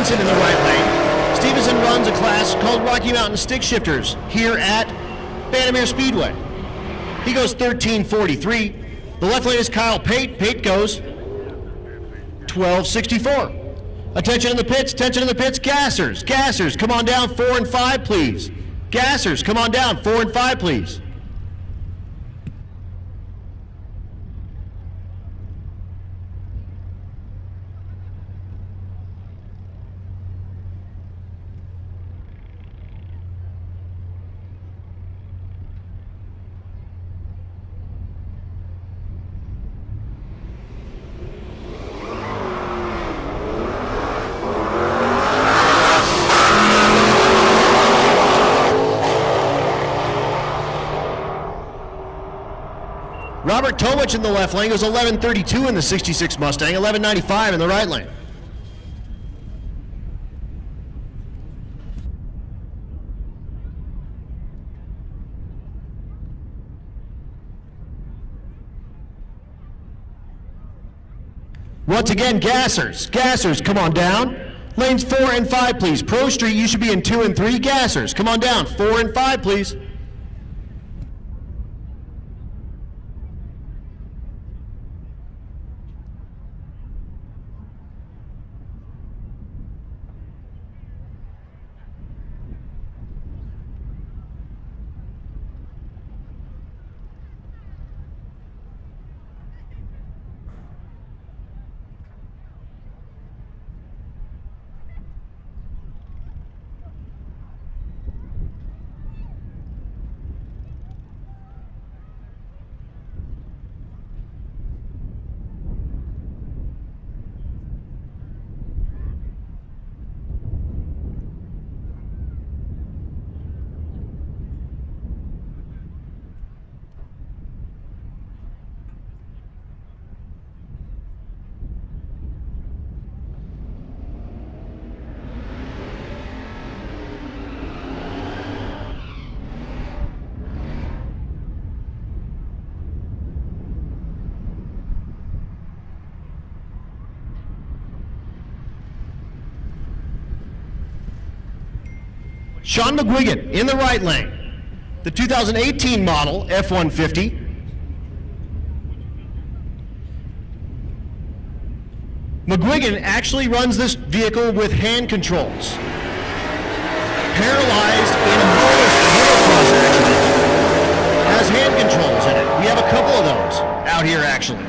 In the right lane. Stevenson runs a class called Rocky Mountain Stick Shifters here at Vandermeer Speedway. He goes 13:43. The left lane is Kyle Pate. Pate goes 12:64. Attention in the pits, attention in the pits. Gassers, Gassers, come on down 4 and 5, please. Gassers, come on down 4 and 5, please. Robert Tomich in the left lane goes 11:32 in the 66 Mustang, 11:95 in the right lane. Once again, Gassers, Gassers, come on down. Lanes 4 and 5, please. Pro Street, you should be in 2 and 3. Gassers, come on down. 4 and 5, please. Sean McGuigan in the right lane. The 2018 model F-150. McGuigan actually runs this vehicle with hand controls. Paralyzed in a motocross accident. Has hand controls in it. We have a couple of those out here actually.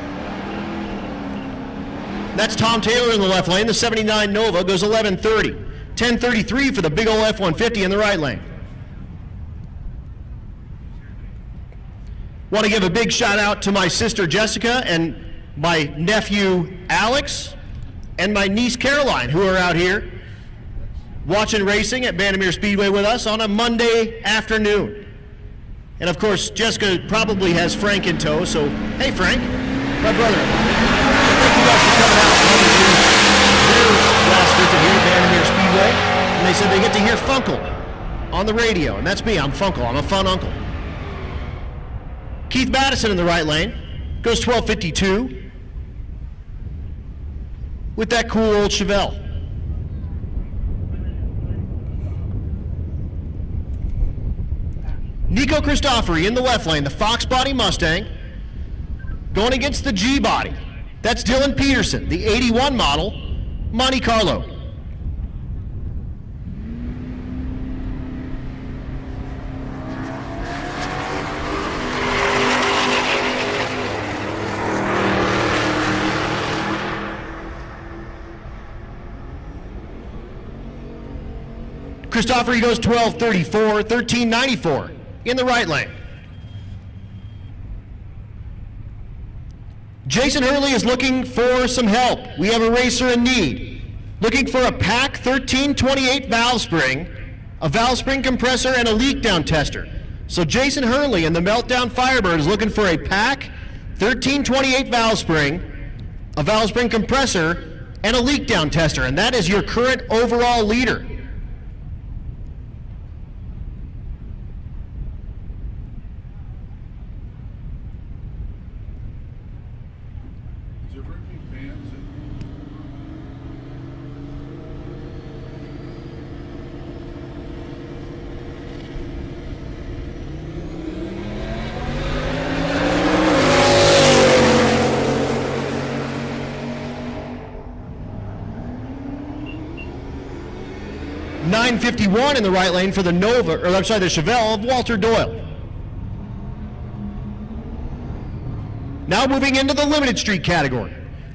That's Tom Taylor in the left lane. The 79 Nova goes 11:30. 10:33 for the big old F-150 in the right lane. Want to give a big shout out to my sister Jessica and my nephew Alex and my niece Caroline, who are out here watching racing at Vandermeer Speedway with us on a Monday afternoon. And of course, Jessica probably has Frank in tow, so hey Frank, my brother. Thank you guys for coming out and last visit here at Vandermeer Speedway, and they said they get to hear Funkle on the radio, and that's me, I'm Funkle, I'm a fun uncle. Keith Madison in the right lane, goes 12:52 with that cool old Chevelle. Nico Christofori in the left lane, the Fox Body Mustang, going against the G Body. That's Dylan Peterson, the 81 model, Monte Carlo. Christofori goes 12:34, 13:94 in the right lane. Jason Hurley is looking for some help. We have a racer in need. Looking for a PAC 1328 valve spring, a valve spring compressor, and a leak down tester. So Jason Hurley and the Meltdown Firebird is looking for a PAC 1328 valve spring, a valve spring compressor, and a leak down tester. And that is your current overall leader. Is there very many fans in? .951 in the right lane for the Nova, or I'm sorry, the Chevelle of Walter Doyle. Now moving into the limited street category.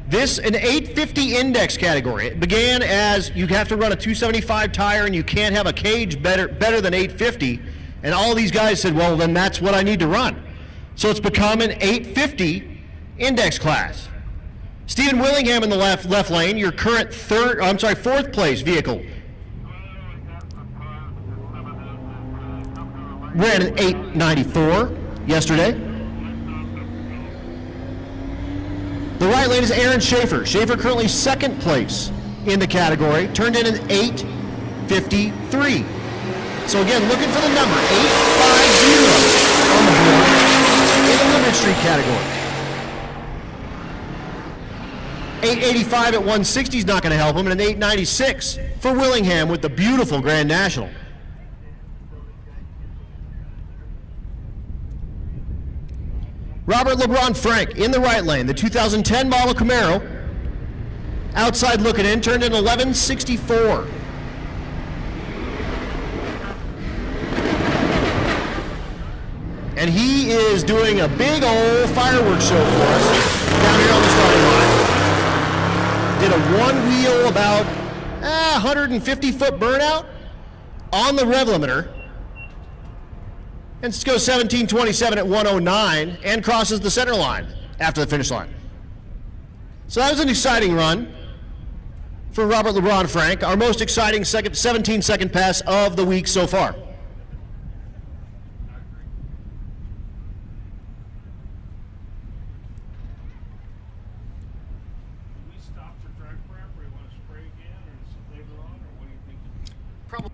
This an 850 index category. It began as you have to run a 275 tire and you can't have a cage better than 850. And all these guys said, well, then that's what I need to run. So it's become an 850 index class. Stephen Willingham in the left lane, your current fourth place vehicle. Ran an 894 yesterday. The right lane is Aaron Schaefer. Schaefer currently second place in the category, turned in an 853. So again, looking for the number 850 on the board in the limited street category. 885 at 160 is not going to help him, and an 896 for Willingham with the beautiful Grand National. Robert LeBron Frank in the right lane, the 2010 model Camaro. Outside looking in, turned in 1164. And he is doing a big old fireworks show for us down here on the starting line. Did a one wheel about 150 foot burnout on the rev limiter. And goes 17:27 at 109 and crosses the center line after the finish line. So that was an exciting run for Robert LeBron Frank, our most exciting 17-second pass of the week so far. Do we stop for drag prep, or you want to spray again, or is it later on, or what do you think? Probably.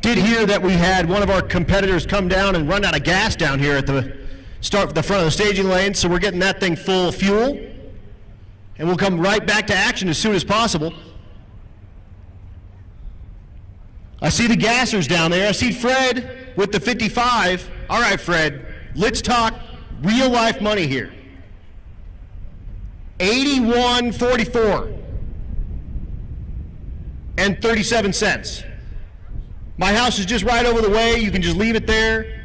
Did hear that we had one of our competitors come down and run out of gas down here at the front of the staging lane, so we're getting that thing full of fuel, and we'll come right back to action as soon as possible. I see the gassers down there. I see Fred with the 55. All right, Fred, let's talk real life money here. 81.44 and 37 cents. My house is just right over the way. You can just leave it there.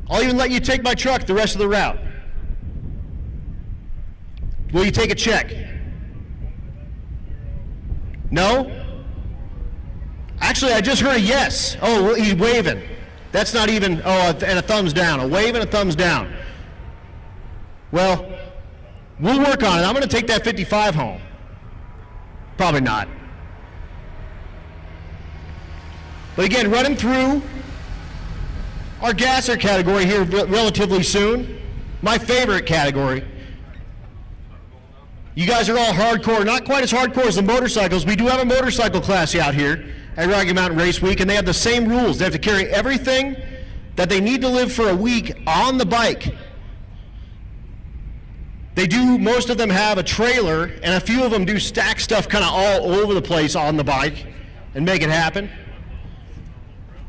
I'll even let you take my truck the rest of the route. Will you take a check? No? Actually, I just heard a yes. Oh, he's waving. That's not even, and a thumbs down. A wave and a thumbs down. Well, we'll work on it. I'm going to take that 55 home. Probably not. But again, running through our gasser category here relatively soon. My favorite category. You guys are all hardcore, not quite as hardcore as the motorcycles. We do have a motorcycle class out here at Rocky Mountain Race Week, and they have the same rules. They have to carry everything that they need to live for a week on the bike. Most of them have a trailer, and a few of them do stack stuff kind of all over the place on the bike and make it happen.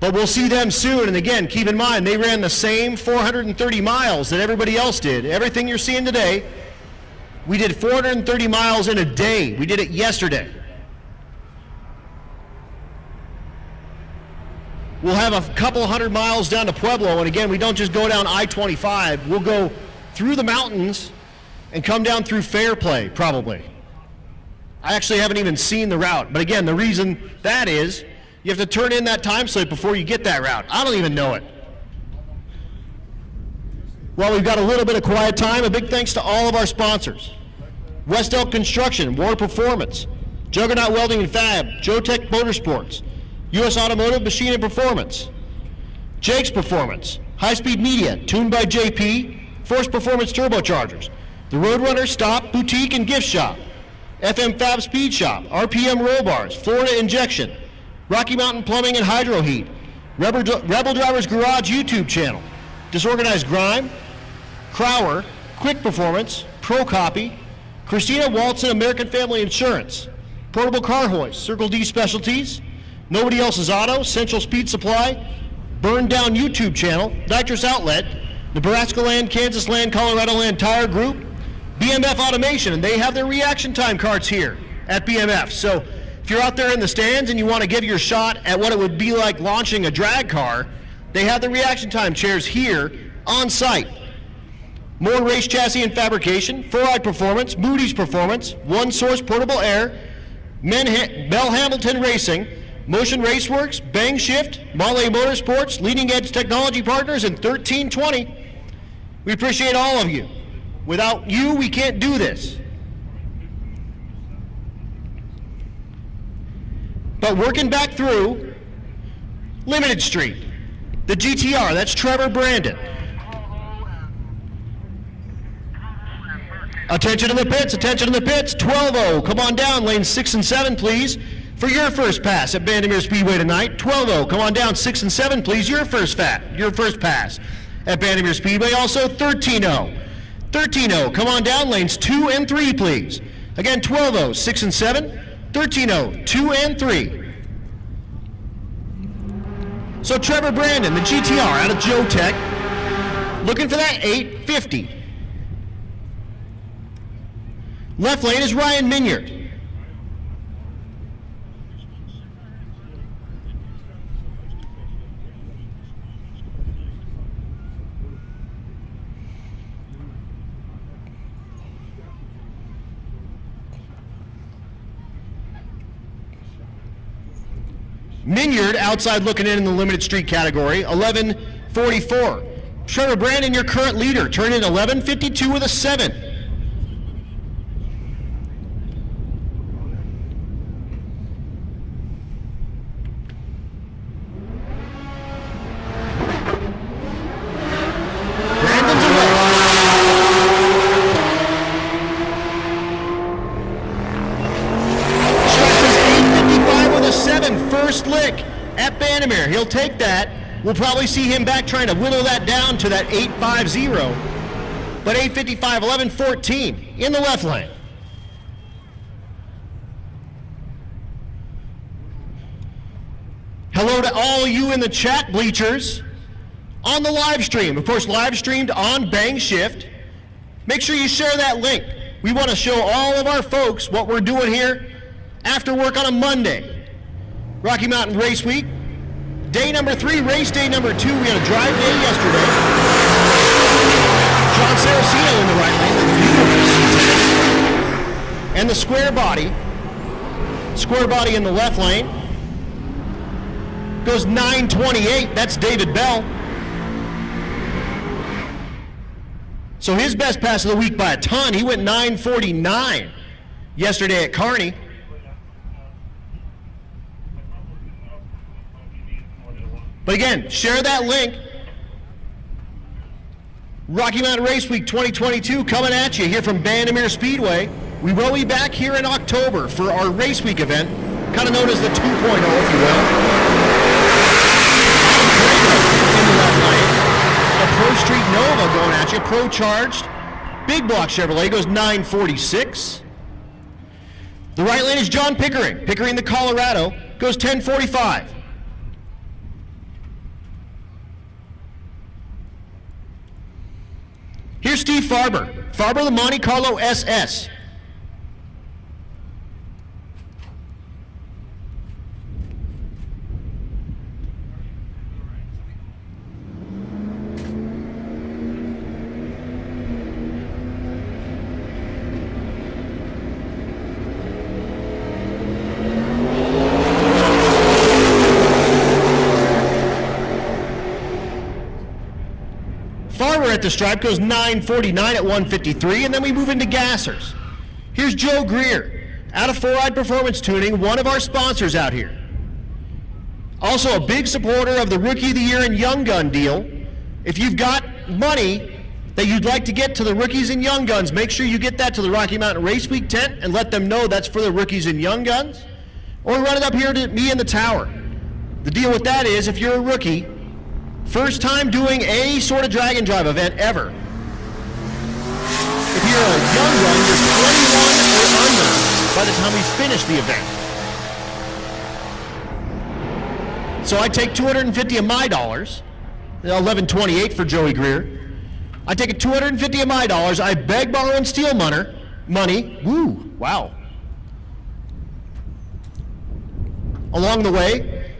But we'll see them soon, and again, keep in mind, they ran the same 430 miles that everybody else did. Everything you're seeing today, we did 430 miles in a day. We did it yesterday. We'll have a couple 100 miles down to Pueblo, and again, we don't just go down I-25. We'll go through the mountains and come down through Fairplay, probably. I actually haven't even seen the route, but again, the reason that is, you have to turn in that time slip before you get that route. I don't even know it. Well, we've got a little bit of quiet time. A big thanks to all of our sponsors. West Elk Construction, War Performance, Juggernaut Welding and Fab, Joe-Tech Motorsports, U.S. Automotive Machine and Performance, Jake's Performance, High Speed Media, tuned by JP, Force Performance Turbochargers, the Roadrunner Stop Boutique and Gift Shop, FM Fab Speed Shop, RPM Roll Bars, Florida Injection, Rocky Mountain Plumbing and Hydro Heat, Rebel Drivers Garage YouTube channel, Disorganized Grime, Crower, Quick Performance, Pro Copy, Christina Walton American Family Insurance, Portable Car Hoist, Circle D Specialties, Nobody Else's Auto, Central Speed Supply, Burn Down YouTube channel, Nitrous Outlet, Nebraska Land, Kansas Land, Colorado Land Tire Group, BMF Automation, and they have their reaction time cards here at BMF. So if you're out there in the stands and you want to give your shot at what it would be like launching a drag car, they have the reaction time chairs here on site. More Race Chassis and Fabrication, 4i Performance, Moody's Performance, One Source Portable Air, Bell Hamilton Racing, Motion Raceworks, Bang Shift, Mahle Motorsports, Leading Edge Technology Partners, and 1320. We appreciate all of you. Without you, we can't do this. But working back through Limited Street, the GTR, that's Trevor Brandon. Attention in the pits, 12-0. Come on down, lanes 6 and 7, please, for your first pass at Bandimere Speedway tonight. 12-0, come on down, 6 and 7, please, your first pass at Bandimere Speedway. Also 13-0. 13-0, come on down, lanes 2 and 3, please. Again, 12-0, 6 and 7, 13-0, 2 and 3. So Trevor Brandon, the GTR out of Joe-Tech, looking for that 850. Left lane is Ryan Minyard. Minyard outside looking in the limited street category, 11:44. Trevor Brandon, your current leader, turned in 11:52 with a 7. Brandon's away. Stretches 8:55 with a 7, first lick at Bandimere. He'll take that. We'll probably see him back trying to whittle that down to that 8:50. But 8:55, 11:14 in the left lane. Hello to all you in the chat bleachers on the live stream. Of course, live streamed on Bang Shift. Make sure you share that link. We want to show all of our folks what we're doing here after work on a Monday. Rocky Mountain Race Week. Day number 3, race day number 2. We had a drive day yesterday. John Saraceno in the right lane, beautiful C10. And the square body in the left lane. Goes 9:28, that's David Bell. So his best pass of the week by a ton, he went 9:49 yesterday at Kearney. But again, share that link. Rocky Mountain Race Week 2022 coming at you here from Bandimere Speedway. We will be back here in October for our Race Week event, kind of known as the 2.0, if you will. In the left lane. A Pro Street Nova going at you, Pro Charged. Big Block Chevrolet goes 9:46. The right lane is John Pickering. Pickering the Colorado goes 10:45. Here's Steve Farber. Farber, the Monte Carlo SS. at the stripe goes 949 at 153, and then we move into gassers. Here's Joe Greer, out of 4-Eyed Performance Tuning, one of our sponsors out here. Also a big supporter of the Rookie of the Year and Young Gun deal. If you've got money that you'd like to get to the Rookies and Young Guns, make sure you get that to the Rocky Mountain Race Week tent and let them know that's for the Rookies and Young Guns. Or run it up here to me in the tower. The deal with that is, if you're a rookie, first time doing any sort of drag and drive event ever, if you're a young gun, you're 21 or under by the time we finish the event. So I take 250 of my dollars, 1128 for Joey Greer. I take 250 of my dollars, I beg, borrow, and steal money, woo, wow. Along the way,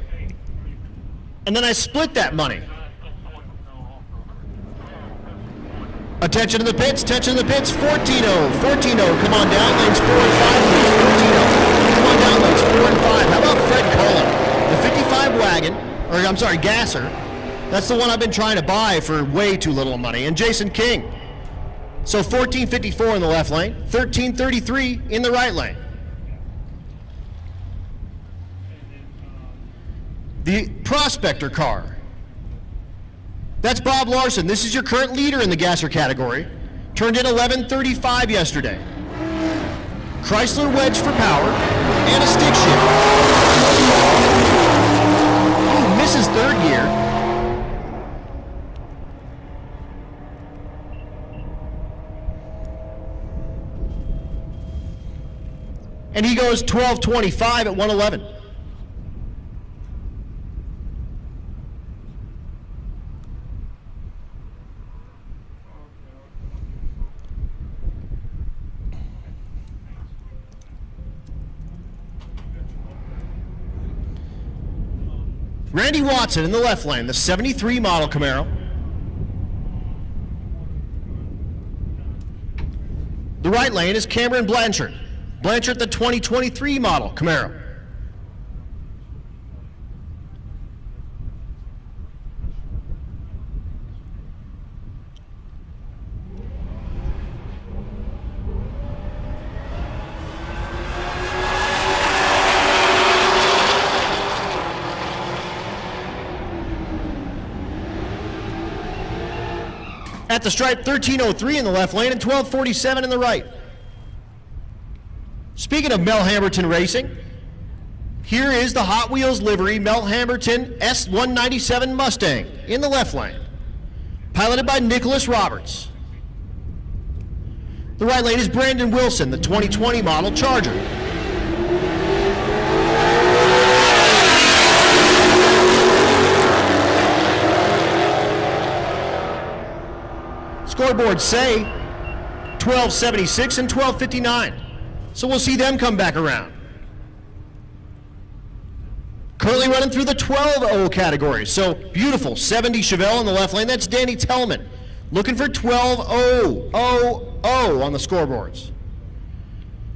and then I split that money. Attention to the pits, 14-0, come on down, lanes 4 and 5, please, 14-0, come on down, lanes 4 and 5. How about Fred Cullen, the 55 wagon, or I'm sorry, gasser, that's the one I've been trying to buy for way too little money, and Jason King. So 1454 in the left lane, 1333 in the right lane. The Prospector car. That's Bob Larson. This is your current leader in the gasser category. Turned in 1135 yesterday. Chrysler wedge for power and a stick shift. Oh, misses third gear. And he goes 1225 at 111. Randy Watson in the left lane, the 73 model Camaro. The right lane is Cameron Blanchard. Blanchard, the 2023 model Camaro. At the stripe, 1303 in the left lane and 1247 in the right. Speaking of Mel Hamberton Racing, here is the Hot Wheels livery Mel Hamberton S197 Mustang in the left lane, piloted by Nicholas Roberts. The right lane is Brandon Wilson, the 2020 model Charger. Scoreboards say 1276 and 1259. So we'll see them come back around. Currently running through the 12-0 category. So beautiful, 70 Chevelle in the left lane. That's Danny Tellman. Looking for 12-0, 0-0 on the scoreboards.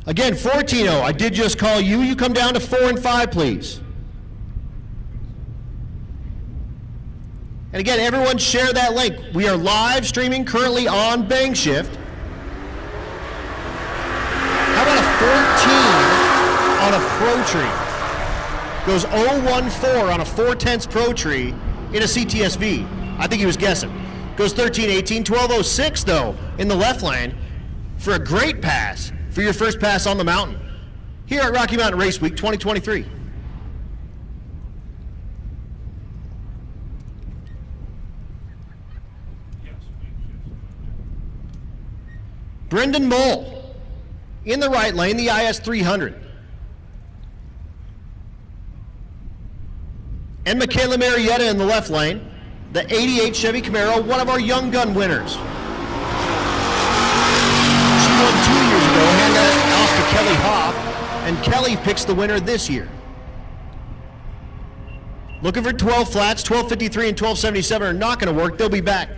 Again, 14-0. I did just call you. You come down to 4 and 5, please. And again, everyone share that link. We are live streaming currently on Bang Shift. How about a 14 on a Pro Tree? Goes 014 on a 4/10 Pro Tree in a CTSV. I think he was guessing. Goes 1318, 1206 though in the left lane for a great pass for your first pass on the mountain here at Rocky Mountain Race Week 2023. Brendan Moll in the right lane, the IS 300. And Michaela Marietta in the left lane, the 88 Chevy Camaro, one of our Young Gun winners. She won 2 years ago, handed it off to Kelly Hoff, and Kelly picks the winner this year. Looking for 12 flats, 1253 and 1277 are not going to work. They'll be back.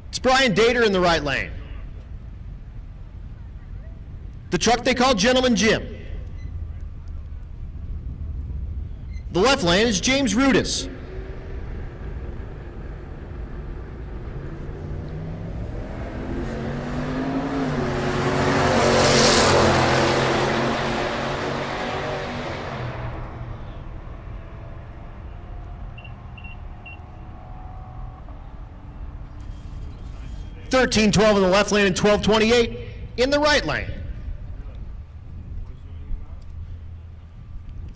It's Brian Dater in the right lane. The truck they call Gentleman Jim. The left lane is James Rudis. 13-12 in the left lane and 12-28 in the right lane.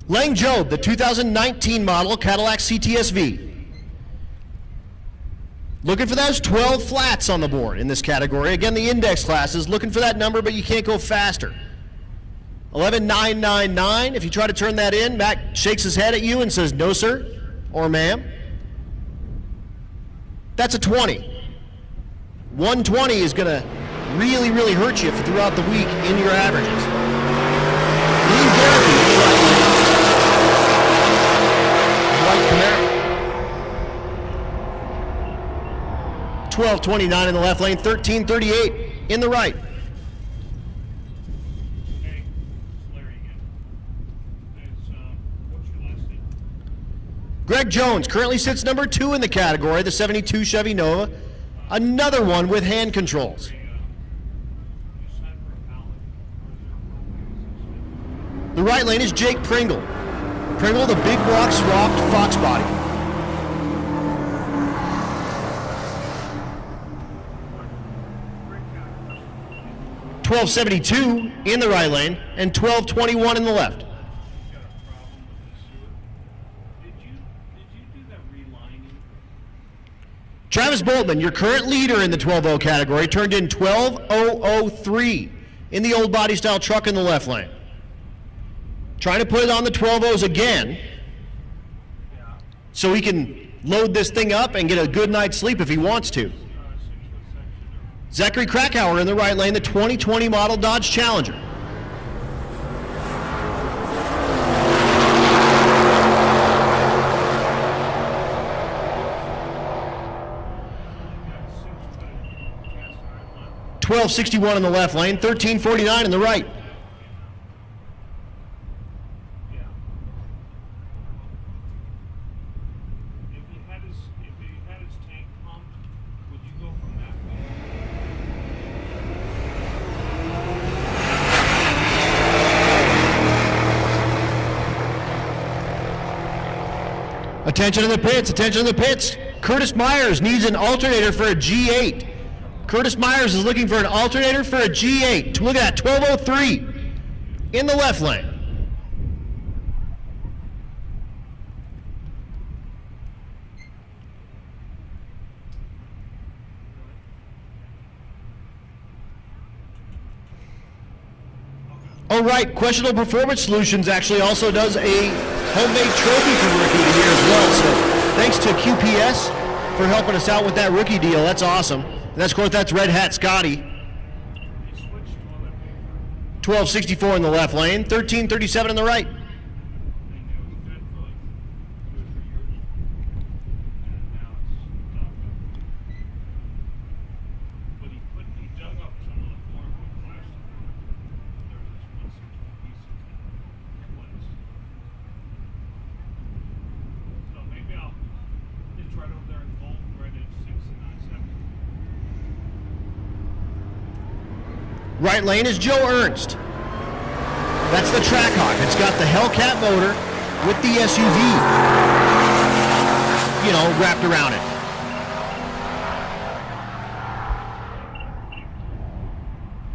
Lang Job, the 2019 model Cadillac CTS-V. Looking for those 12 flats on the board in this category. Again, the index class is looking for that number, but you can't go faster. 11,999. If you try to turn that in, Mac shakes his head at you and says, no, sir, or ma'am. That's a 20. 120 is going to really, really hurt you throughout the week in your averages. Lean Garrity, white Camaro. 12-29 in the left lane, 13-38 in the right. Hey, it's Larry again. What's your last name? Greg Jones currently sits number 2 in the category, the 72 Chevy Nova. Another one with hand controls. You signed for a pallet? Or is there a The right lane is Jake Pringle. Pringle, the big block swapped Fox body. 1272 in the right lane and 1221 in the left. got a problem with the sewer? Did you do that relining? Travis Boltman, your current leader in the 12.0 category, turned in 12.003 in the old body style truck in the left lane. Trying to put it on the 12.0s again Yeah. so he can load this thing up and get a good night's sleep if he wants to. 6-foot section or Zachary Krakauer in the right lane, the 2020 model Dodge Challenger. got 6-foot cast iron left? 1261 in the left lane, 1349 in the right. Yeah. If he had his tank pumped, would you go from that way? Attention in the pits, attention in the pits. Curtis Myers needs an alternator for a G8. Curtis Myers is looking for an alternator for a G8. Look at that, 1203 in the left lane. Oh, right, Questionable Performance Solutions actually also does a homemade trophy for Rookie of the Year as well. So thanks to QPS for helping us out with that rookie deal. That's awesome. And that's, of course, that's Red Hat Scotty. He switched toilet paper. 1264 in the left lane, 1337 in the right. And it was good for like 2 or 3 years. And now it's stopped. But he dug up some of the form with plastic. There was this 1/16 piece of twice. So maybe it's right over there in gold, right at 697. Right lane is Joe Ernst. That's the Trackhawk. It's got the Hellcat motor with the SUV, wrapped around it.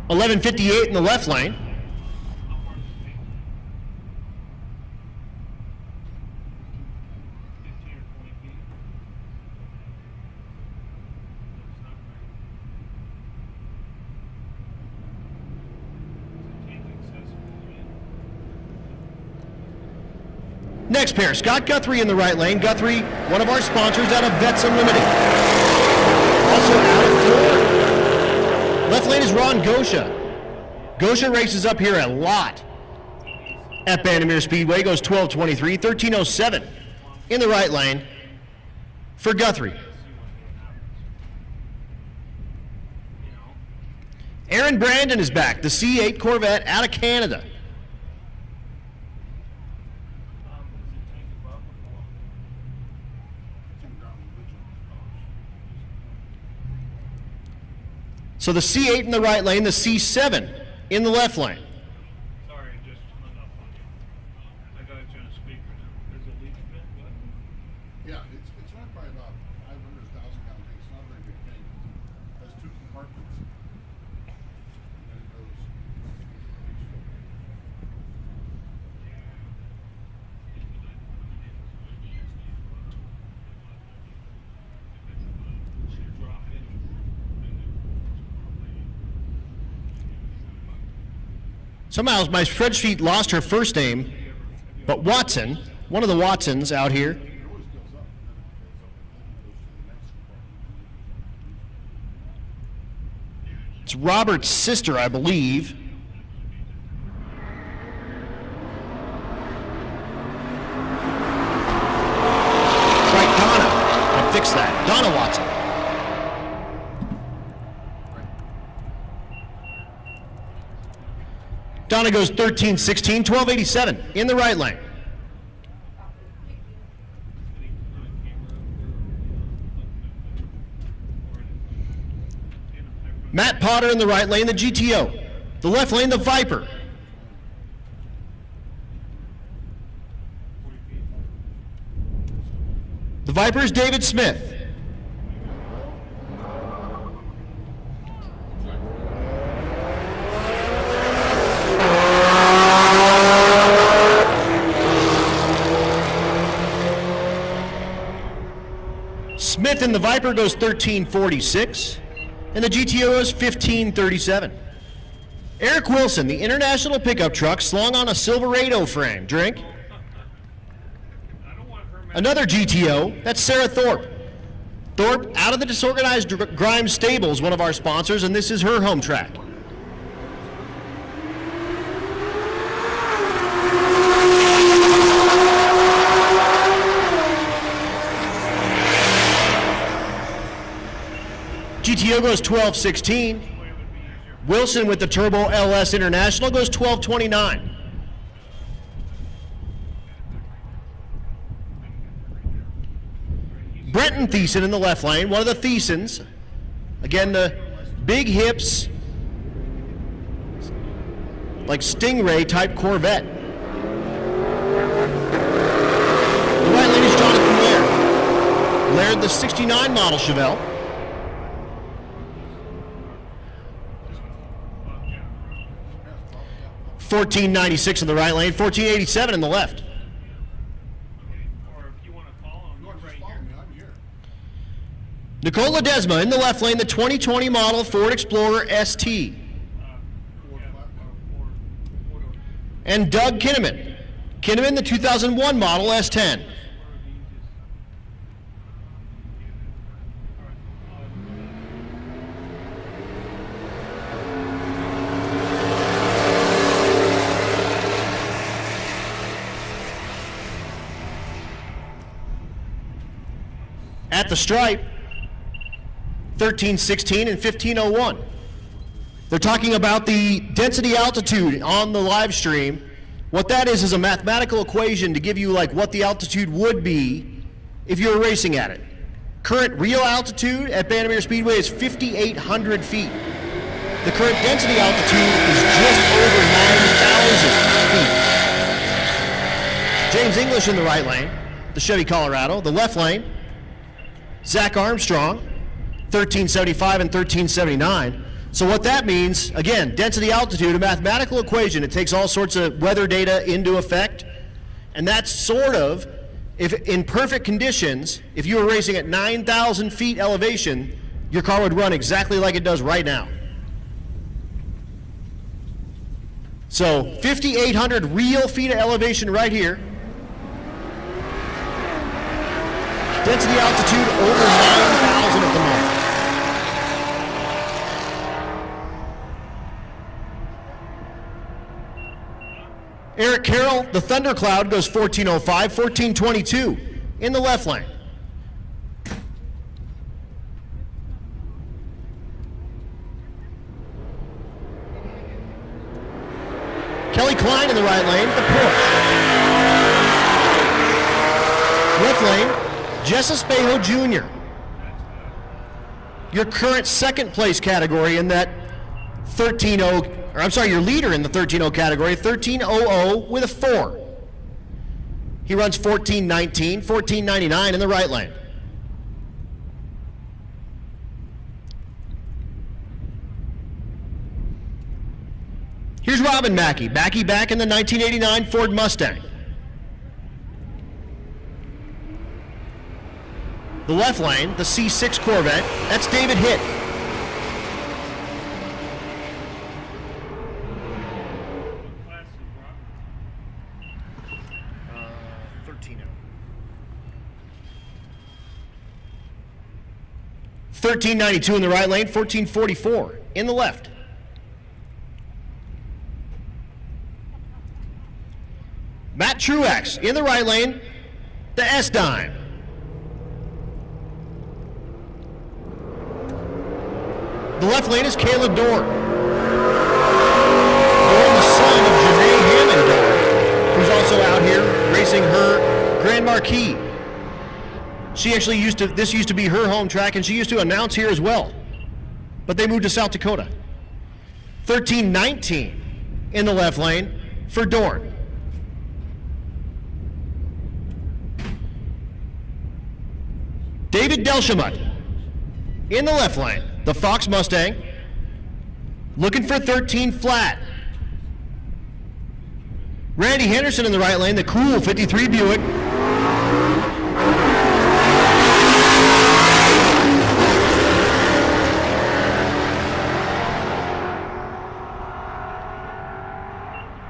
$11.58 in the left lane. How far does it take? 15 or 20 feet? That's not very. Is the tank accessible yet? Next pair, Scott Guthrie in the right lane. Guthrie, one of our sponsors out of Vets Unlimited. Also out of Florida. Left lane is Ron Gosha. Gosha races up here a lot at Bandimere Speedway. Goes 12:23, 13:07 in the right lane for Guthrie. See what happens. You know? Aaron Brandon is back, the C8 Corvette out of Canada. Is the tank above or below? It's in ground religion. So the C8 in the right lane, the C7 in the left lane. Sorry, I just hung up on you. I got you on a speaker now. There's a leak bit, what? Yeah, it's not probably about 500,000 gallon tank. It's not a very big tank. has two compartments. And it goes. Somehow my spreadsheet lost her first name, but Watson, one of the Watsons out here, It always goes up, and then it goes up, and then it goes to the next compartment. it's Robert's sister, I believe. Right, Donna. I fixed that. Donna Watson. Donna goes 13, 16, 1287 in the right lane. Matt Potter in the right lane, the GTO. The left lane, the Viper. The Viper is David Smith. Smith in the Viper goes 1346, and the GTO is 1537. Eric Wilson, the international pickup truck slung on a Silverado frame. Drink. I don't want her mad. Another GTO, that's Sarah Thorpe. Thorpe, out of the Disorganized Grime Stables, one of our sponsors, and this is her home track. GTO goes 1216. Wilson with the Turbo LS International goes 1229. Brenton Thiessen in the left lane, one of the Thiessens. Again, the big hips, like Stingray type Corvette. The right lane is Jonathan Laird. Laird, the 69 model Chevelle. 1496 in the right lane, 1487 in the left. Or if you want to follow him, You want he's to right just follow here. me, I'm here. Nicole Ledesma in the left lane, the 2020 model Ford Explorer ST. And Doug Kinnaman. Kinnaman, the 2001 model S10. At the stripe, 1316 and 1501. They're talking about the density altitude on the live stream. What that is a mathematical equation to give you like what the altitude would be if you were racing at it. Current real altitude at Bandimere Speedway is 5,800 feet. The current density altitude is just over 9,000 feet. James English in the right lane, the Chevy Colorado. The left lane, Zach Armstrong, 1375 and 1379. So what that means, again, density altitude, a mathematical equation. It takes all sorts of weather data into effect. And that's sort of, if in perfect conditions, if you were racing at 9,000 feet elevation, your car would run exactly like it does right now. So 5,800 real feet of elevation right here. Density altitude over 9,000 at the moment. Eric Carroll, the Thundercloud, goes 1405, 1422 in the left lane. Kelly Klein in the right lane, the Porsche. Left lane, Jessa Spejo Jr. Your current second place category in that 13-0, or I'm sorry, your leader in the 13-0 category, 13-0-0 with a 4. He runs 14-19, 14-99 in the right lane. Here's Robin Mackey. Mackey back in the 1989 Ford Mustang. The left lane, the C6 Corvette. That's David Hitt. What class is Robert? 13. 1392 in the right lane, 1444 in the left. Matt Truex in the right lane, the S-Dime. The left lane is Caleb Dorn. Dorn, the son of Janae Hammond Dorn, who's also out here racing her Grand Marquis. She actually this used to be her home track, and she used to announce here as well. But they moved to South Dakota. 1319 in the left lane for Dorn. David Delchamut in the left lane, the Fox Mustang, looking for 13 flat. Randy Henderson in the right lane, the cool 53 Buick.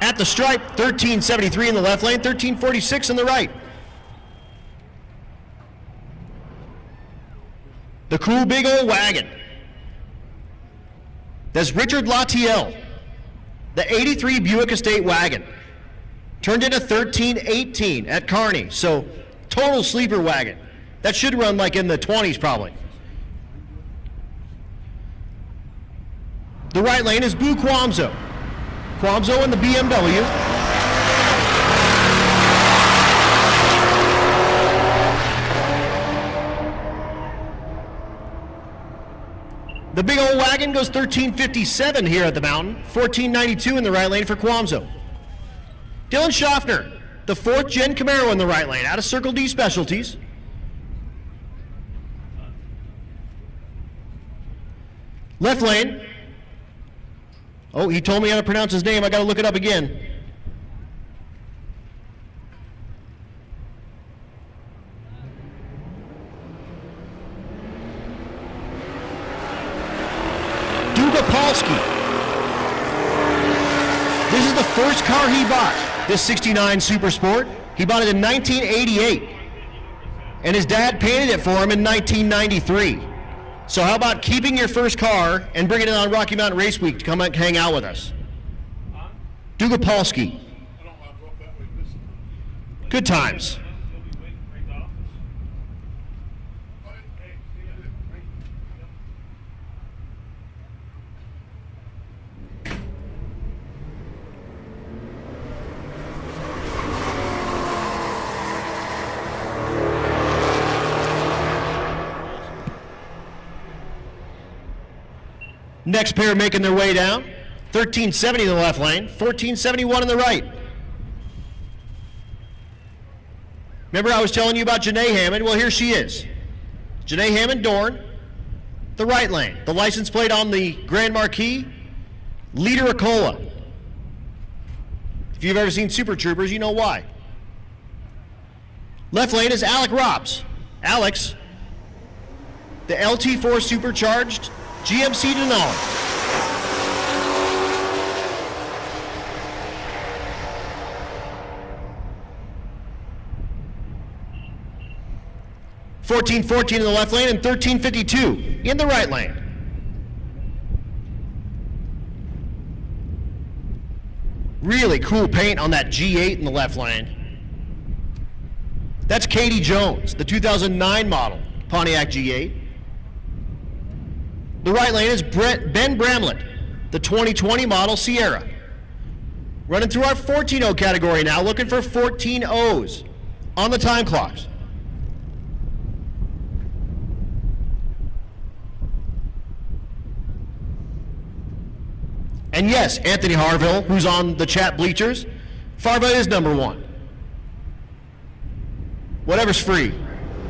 At the stripe, 1373 in the left lane, 1346 in the right. The cool big old wagon. That's Richard Latiel, the 83 Buick Estate wagon. Turned into 1318 at Kearney, so total sleeper wagon. That should run like in the 20s probably. The right lane is Boo Quamzo. Quamzo in the BMW. The big old wagon goes 1357 here at the mountain, 1492 in the right lane for Quamzo. Dylan Schaffner, the 4th gen Camaro in the right lane, out of Circle D Specialties. Left lane. Oh, he told me how to pronounce his name. I got to look it up again. Dugapolsky. This is the first car he bought, this 69 Super Sport. He bought it in 1988, and his dad painted it for him in 1993. So how about keeping your first car and bringing it on Rocky Mountain Race Week to come and hang out with us? Dugapolsky. I don't want to drop that way this time. Good times. He'll be waiting for his office. Hey, see ya. Next pair making their way down. 1370 in the left lane, 1471 in the right. Remember I was telling you about Janae Hammond? Well, here she is. Janae Hammond Dorn, the right lane. The license plate on the Grand Marquis, Leader Acola. If you've ever seen Super Troopers, you know why. Left lane is Alec Robs. Alex, the LT4 supercharged GMC Denali. $14.14 in the left lane and $13.52 in the right lane. Really cool paint on that G8 in the left lane. That's Katie Jones, the 2009 model Pontiac G8. The right lane is Ben Bramlett, the 2020 model Sierra. Running through our 14.0 category now, looking for 14.0s on the time clocks. And yes, Anthony Harville, who's on the chat bleachers, Farva is number one. Whatever's free.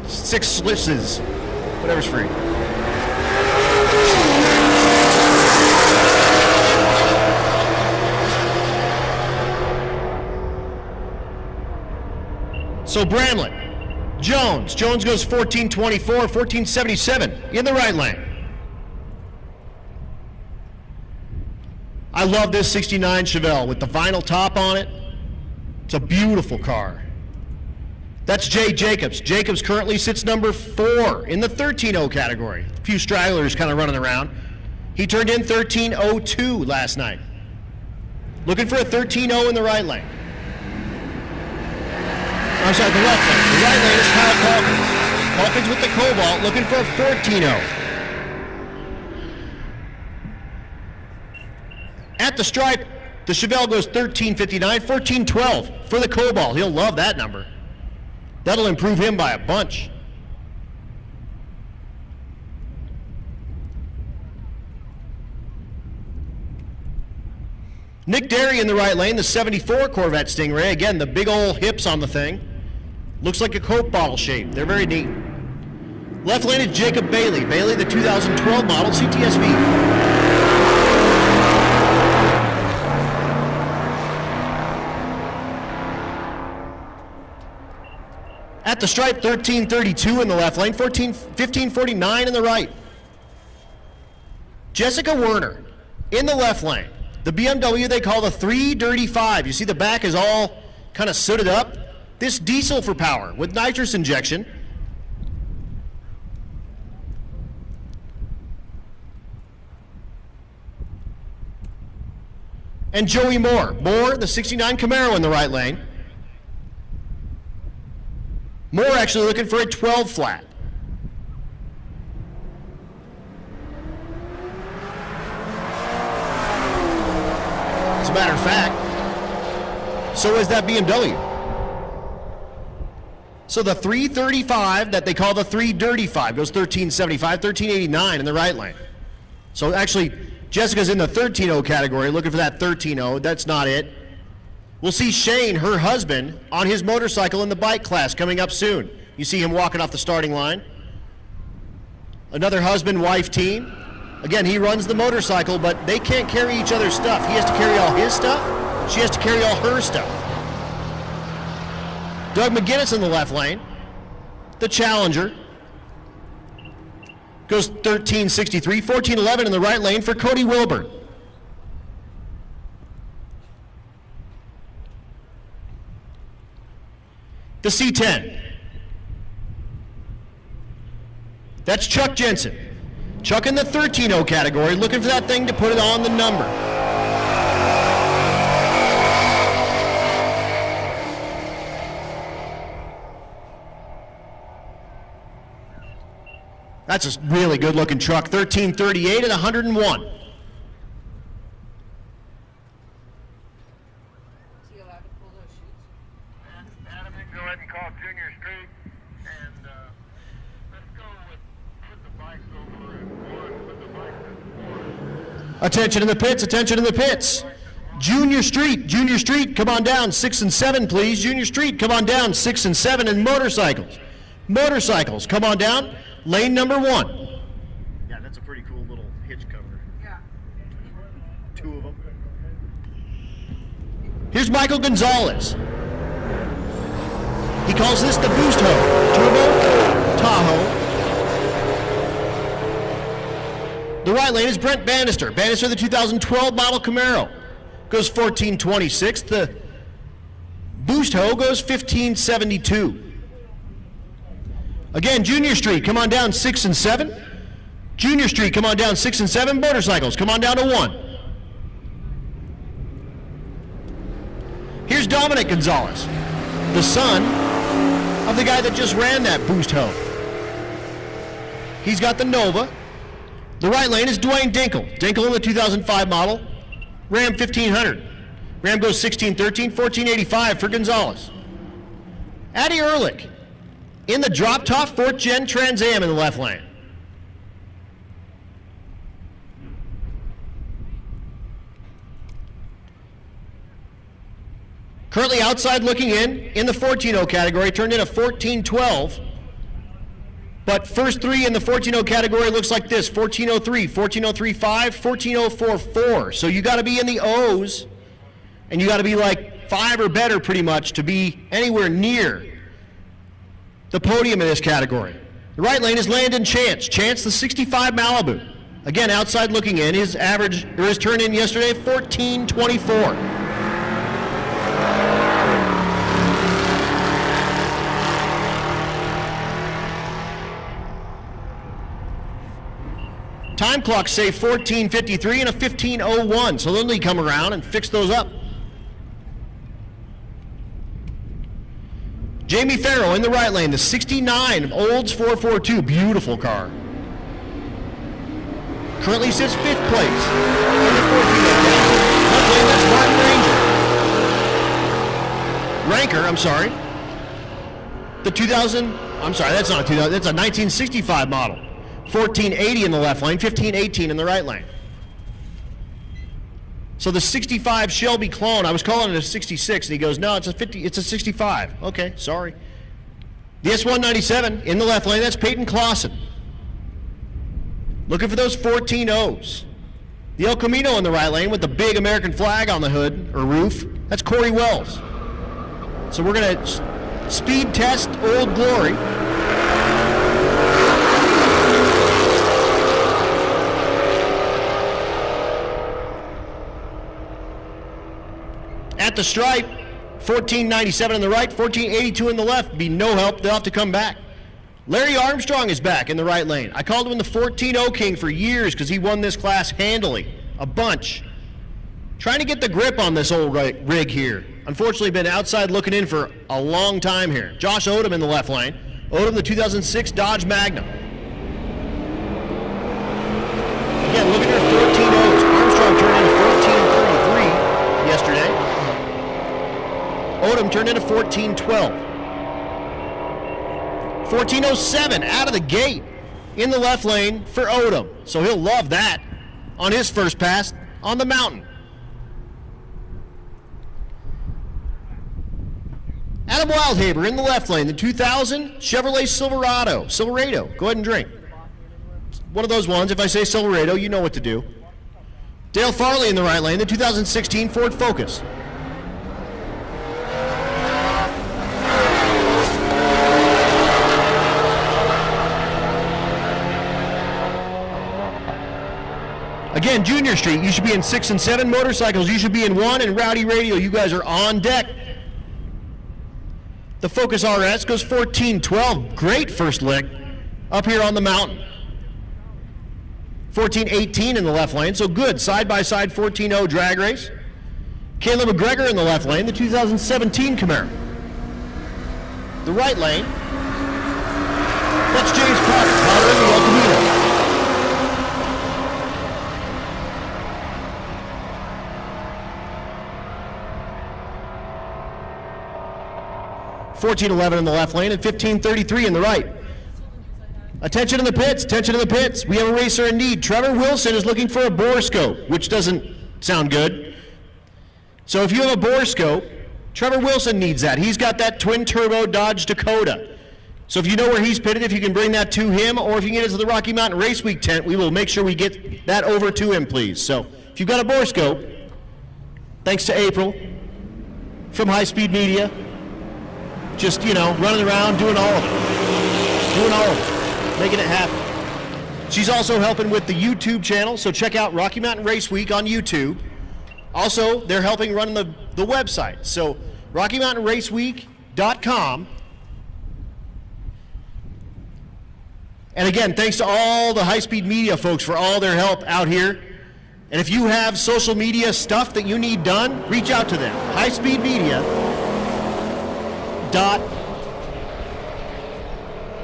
6 slisses. Whatever's free. So Bramlett, Jones goes 1424, 1477 in the right lane. I love this 69 Chevelle with the vinyl top on it. It's a beautiful car. That's Jay Jacobs. Jacobs currently sits number 4 in the 13.0 category. A few stragglers kind of running around. He turned in 13.02 last night. Looking for a 13.0 in the right lane. I'm sorry, the left lane. The right lane is Kyle Calkins. Calkins with the Cobalt, looking for a 14.0. At the stripe, the Chevelle goes 13.59, 14.12 for the Cobalt. He'll love that number. That'll improve him by a bunch. Nick Derry in the right lane, the 74 Corvette Stingray. Again, the big old hips on the thing. Looks like a Coke bottle shape. They're very neat. Left lane is Jacob Bailey. Bailey, the 2012 model CTSV. At the stripe, 13.32 in the left lane, 15.49 in the right. Jessica Werner in the left lane. The BMW they call the 3 Dirty 5. You see the back is all kind of sooted up. This diesel for power with nitrous injection. And Joey Moore. Moore, the 69 Camaro in the right lane. Moore actually looking for a 12 flat. As a matter of fact, so is that BMW. So the 335 that they call the 3 Dirty 5 goes 1375, 1389 in the right lane. So actually, Jessica's in the 13.0 category looking for that 13.0. That's not it. We'll see Shane, her husband, on his motorcycle in the bike class coming up soon. You see him walking off the starting line. Another husband-wife team. Again, he runs the motorcycle, but they can't carry each other's stuff. He has to carry all his stuff. She has to carry all her stuff. Doug McGinnis in the left lane. The Challenger. Goes 1363, 1411 in the right lane for Cody Wilburn. The C10. That's Chuck Jensen. Chuck in the 13.0 category, looking for that thing to put it on the number. That's a really good looking truck, 1338 at 101. Is he allowed to pull those chutes? Adam, you can go ahead and call Junior Street, and let's go with the bikes over at 1, put the bikes at 4. Attention in the pits, attention in the pits. Junior Street, come on down, 6 and 7, please. Junior Street, come on down, 6 and 7, and motorcycles, come on down. Lane number 1. Yeah, that's a pretty cool little hitch cover. Yeah. 2 of them. Here's Michael Gonzalez. He calls this the Boost Ho. Turbo Tahoe. The right lane is Brent Bannister. Bannister, the 2012 model Camaro. Goes 1426. The Boost Ho goes 1572. Again, Junior Street, come on down 6 and 7. Junior Street, come on down 6 and 7. Motorcycles, come on down to 1. Here's Dominic Gonzalez, the son of the guy that just ran that Boost Ho. He's got the Nova. The right lane is Dwayne Dinkle. Dinkle in the 2005 model, Ram 1500. Ram goes 1613, 1485 for Gonzalez. Addy Ehrlich in the drop-top 4th Gen Trans Am in the left lane. Currently outside looking in the 14.0 category, turned in a 14.12. But first 3 in the 14.0 category looks like this: 14.03, 14.035, 14.044. So you got to be in the O's, and you got to be like 5 or better pretty much to be anywhere near the podium in this category. The right lane is Landon Chance. Chance, the 65 Malibu. Again, outside looking in, his average, or his turn in yesterday, 14:24. Time clocks say 14:53 and a 15:01, so they'll need to come around and fix those up. Jamie Farrow in the right lane, the 69 Olds 442, beautiful car. Currently sits 5th place in the 14 Left lane, that's Martin Ranker, I'm sorry. The 2000, I'm sorry, that's not a 2000, that's a 1965 model. 1480 in the left lane, 1518 in the right lane. So the 65 Shelby clone, I was calling it a 66, and he goes, no, it's a 65. Okay, sorry. The S197 in the left lane, that's Peyton Clausen. Looking for those 14 O's. The El Camino in the right lane with the big American flag on the hood, or roof, that's Corey Wells. So we're gonna speed test Old Glory. At the stripe, 1497 in the right, 1482 in the left. Be no help, they'll have to come back. Larry Armstrong is back in the right lane. I called him the 14-0 King for years because he won this class handily, a bunch. Trying to get the grip on this old rig here. Unfortunately, been outside looking in for a long time here. Josh Odom in the left lane. Odom, the 2006 Dodge Magnum. Again, look at your 14-0s. Armstrong turned into 1433 yesterday. Odom turned into 1412. 1407 out of the gate in the left lane for Odom. So he'll love that on his first pass on the mountain. Adam Wildhaber in the left lane, the 2000 Chevrolet Silverado. Go ahead and drink. One of those ones, if I say Silverado, you know what to do. Dale Farley in the right lane, the 2016 Ford Focus. Again, Junior Street, you should be in 6 and 7. Motorcycles, you should be in 1. And Rowdy Radio, you guys are on deck. The Focus RS goes 1412. Great first lick up here on the mountain. 1418 in the left lane, so good side-by-side 14-0 drag race. Caleb McGregor in the left lane, the 2017 Camaro. The right lane, that's James Potter in the El Camino. 1411 in the left lane and 1533 in the right. Attention in the pits, attention in the pits. We have a racer in need. Trevor Wilson is looking for a bore scope, which doesn't sound good. So if you have a bore scope, Trevor Wilson needs that. He's got that twin turbo Dodge Dakota. So if you know where he's pitted, if you can bring that to him, or if you can get it to the Rocky Mountain Race Week tent, we will make sure we get that over to him, please. So if you've got a bore scope, thanks to April from High Speed Media, just, you know, running around doing all of it, making it happen. She's also helping with the YouTube channel, so check out Rocky Mountain Race Week on YouTube. Also, they're helping run the website, so RockyMountainRaceweek.com. And again, thanks to all the High Speed Media folks for all their help out here. And if you have social media stuff that you need done, reach out to them.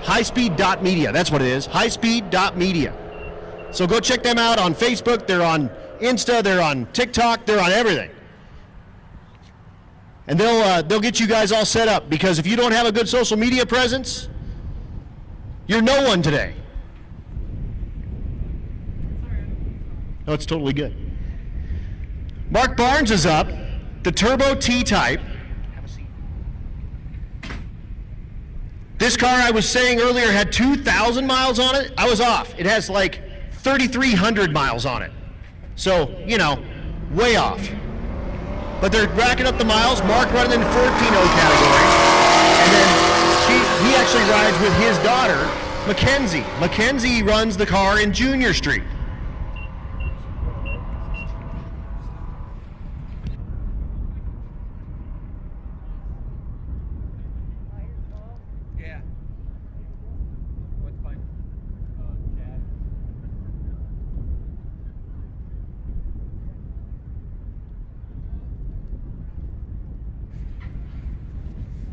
Highspeed.media, that's what it is, highspeed.media. So go check them out on Facebook, they're on Insta, they're on TikTok, they're on everything. And they'll get you guys all set up, because if you don't have a good social media presence, you're no one today. No, it's totally good. Mark Barnes is up, the Turbo T-Type. This car, I was saying earlier, had 2,000 miles on it. I was off. It has like 3,300 miles on it. So, you know, way off. But they're racking up the miles. Mark running in 14-0 category. And then he actually actually rides with his daughter, Mackenzie. Mackenzie runs the car in Junior Street. Yeah. What's fine? Chad.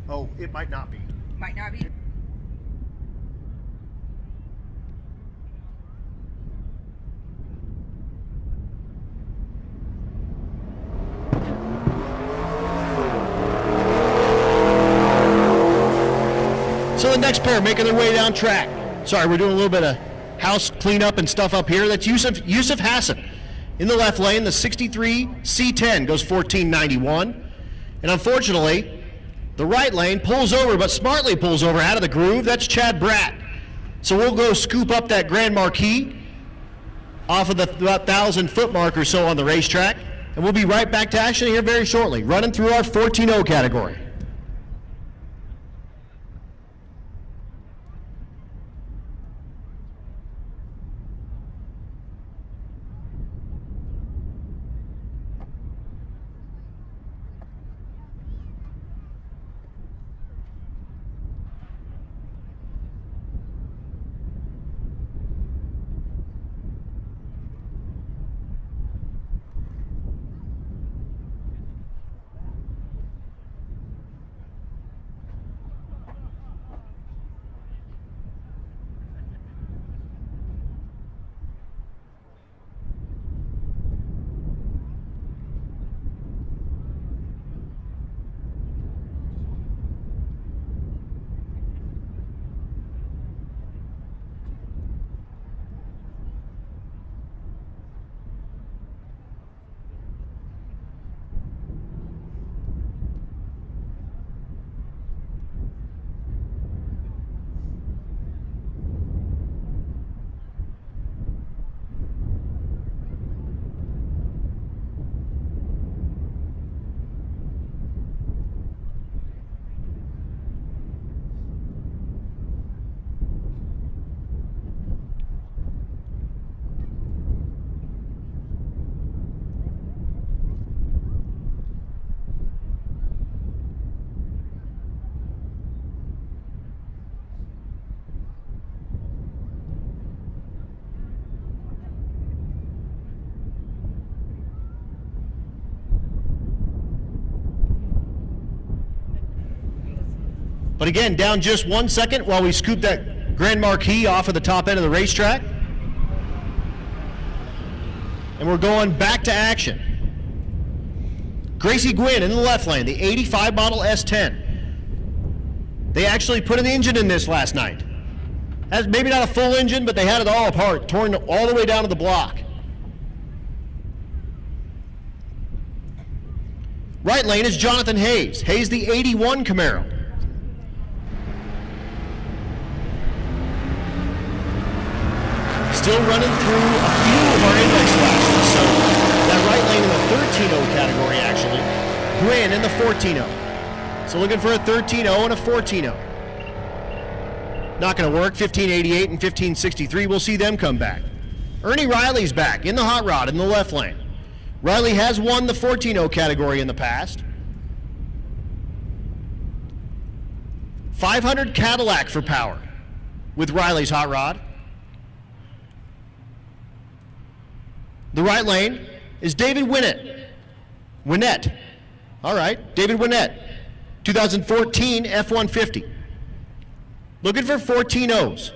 Oh, it might not be. Might not be. So the next pair making their way down track. Sorry, we're doing a little bit of house cleanup and stuff up here. That's Yusuf Hassan. In the left lane, the 63 C10 goes 1491. And unfortunately, the right lane pulls over, but smartly pulls over out of the groove. That's Chad Bratt. So we'll go scoop up that Grand Marquis off of the about 1,000-foot mark or so on the racetrack. And we'll be right back to action here very shortly, running through our 14-0 category. But again, down just 1 second while we scoop that Grand Marquis off of the top end of the racetrack. And we're going back to action. Gracie Gwynn in the left lane, the 85 model S10. They actually put an engine in this last night. Has maybe not a full engine, but they had it all apart, torn all the way down to the block. Right lane is Jonathan Hayes. Hayes, the 81 Camaro. Still running through a few of our index classes. So that right lane in the 13-0 category, actually. Gwynn in the 14-0. So looking for a 13-0 and a 14-0. Not going to work. 1588 and 1563. We'll see them come back. Ernie Riley's back in the hot rod in the left lane. Riley has won the 14-0 category in the past. 500 Cadillac for power with Riley's hot rod. The right lane is David Winnett. Winnett. All right, David Winnett. 2014 F-150. Looking for 14-0s.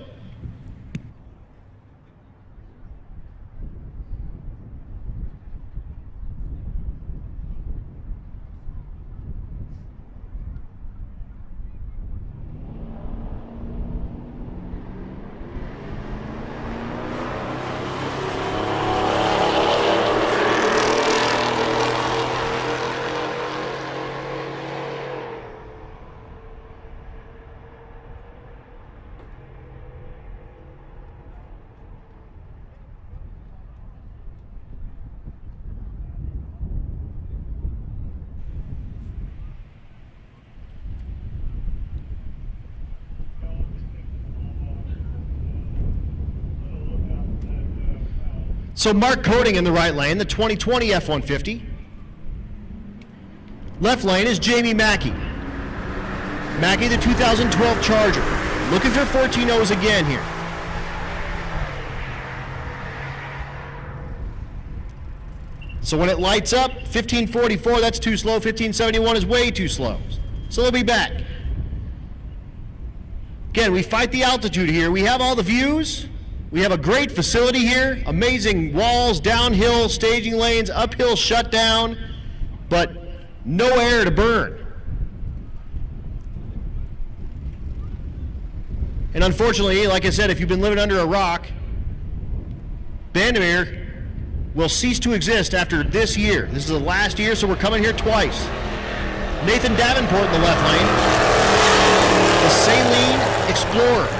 So Mark Coding in the right lane, the 2020 F-150. Left lane is Jamie Mackey. Mackey, the 2012 Charger. Looking for 14.0s again here. So when it lights up, 1544, that's too slow. 1571 is way too slow. So they'll be back. Again, we fight the altitude here. We have all the views. We have a great facility here. Amazing walls, downhill staging lanes, uphill shutdown, but no air to burn. And unfortunately, like I said, if you've been living under a rock, Bandimere will cease to exist after this year. This is the last year, so we're coming here twice. Nathan Davenport in the left lane. The Saline Explorer.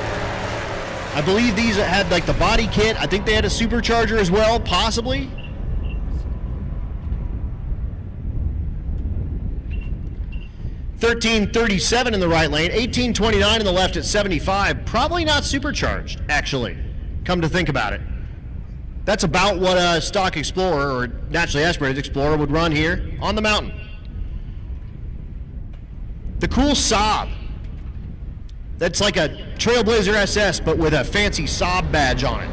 I believe these had like the body kit. I think they had a supercharger as well, possibly. $13.37 in the right lane, $18.29 in the left at 75. Probably not supercharged, actually, come to think about it. That's about what a stock Explorer or naturally aspirated Explorer would run here on the mountain. The cool Saab. That's like a Trailblazer SS, but with a fancy Saab badge on it.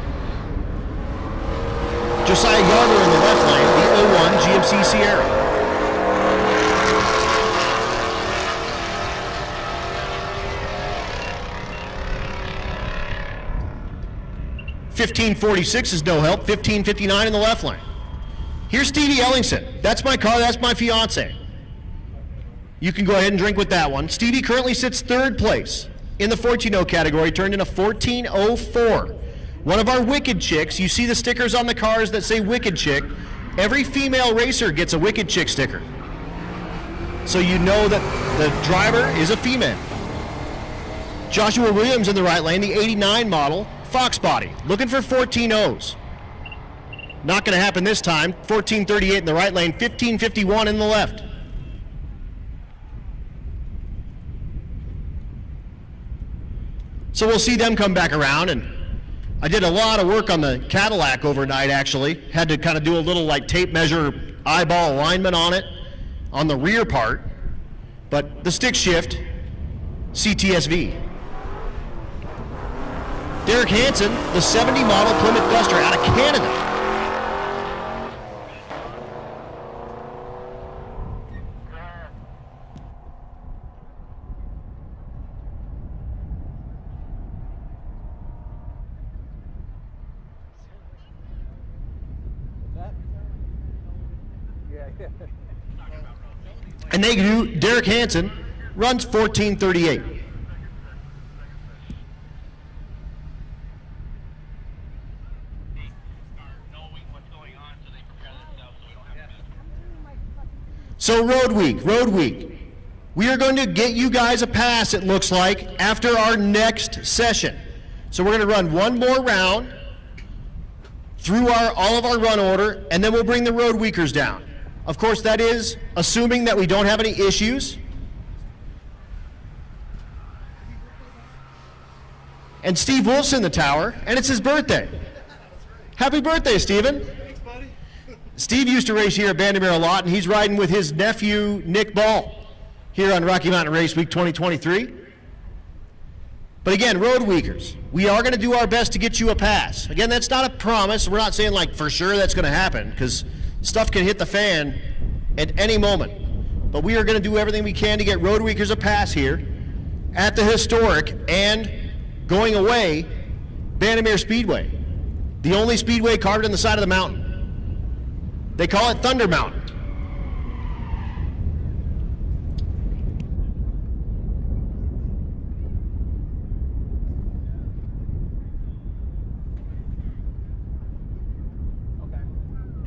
Josiah Yarber in the left lane, the 01 GMC Sierra. $15.46 is no help. $15.59 in the left lane. Here's Stevie Ellingson. That's my car. That's my fiance. You can go ahead and drink with that one. Stevie currently sits third place in the 14.0 category, turned in a 14.04. One of our Wicked Chicks. You see the stickers on the cars that say Wicked Chick. Every female racer gets a Wicked Chick sticker. So you know that the driver is a female. Joshua Williams in the right lane, the 89 model. Fox body, looking for 14.0s. Not going to happen this time. 14.38 in the right lane, 15.51 in the left. So we'll see them come back around, and I did a lot of work on the Cadillac overnight, actually. Had to kind of do a little like tape measure eyeball alignment on it, on the rear part. But the stick shift, CTSV. Derek Hansen, the 70 model Plymouth Duster out of Canada. And they do, Derek Hansen runs 14.38. So Road Week. We are going to get you guys a pass, it looks like, after our next session. So we're going to run one more round through all of our run order, and then we'll bring the Road Weekers down. Of course, that is assuming that we don't have any issues. And Steve Wolf's in the tower, and it's his birthday. Happy birthday, Steven. Steve used to race here at Bandimere a lot, and he's riding with his nephew, Nick Ball, here on Rocky Mountain Race Week 2023. But again, Road Weekers, we are going to do our best to get you a pass. Again, that's not a promise. We're not saying like for sure that's going to happen, because stuff can hit the fan at any moment. But we are going to do everything we can to get Road Weekers a pass here at the historic and going away Bandimere Speedway, the only speedway carved in the side of the mountain. They call it Thunder Mountain.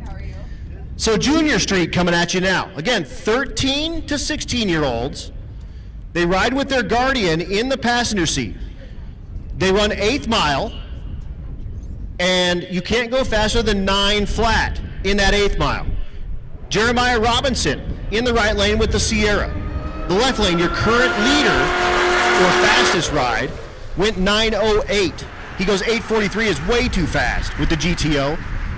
How are you? So Junior Street coming at you now. Again, 13 to 16-year-olds. They ride with their guardian in the passenger seat. They run 8th mile, and you can't go faster than 9 flat in that 8th mile. Jeremiah Robinson in the right lane with the Sierra. The left lane, your current leader for fastest ride, went 9:08. He goes 8:43 is way too fast with the GTO.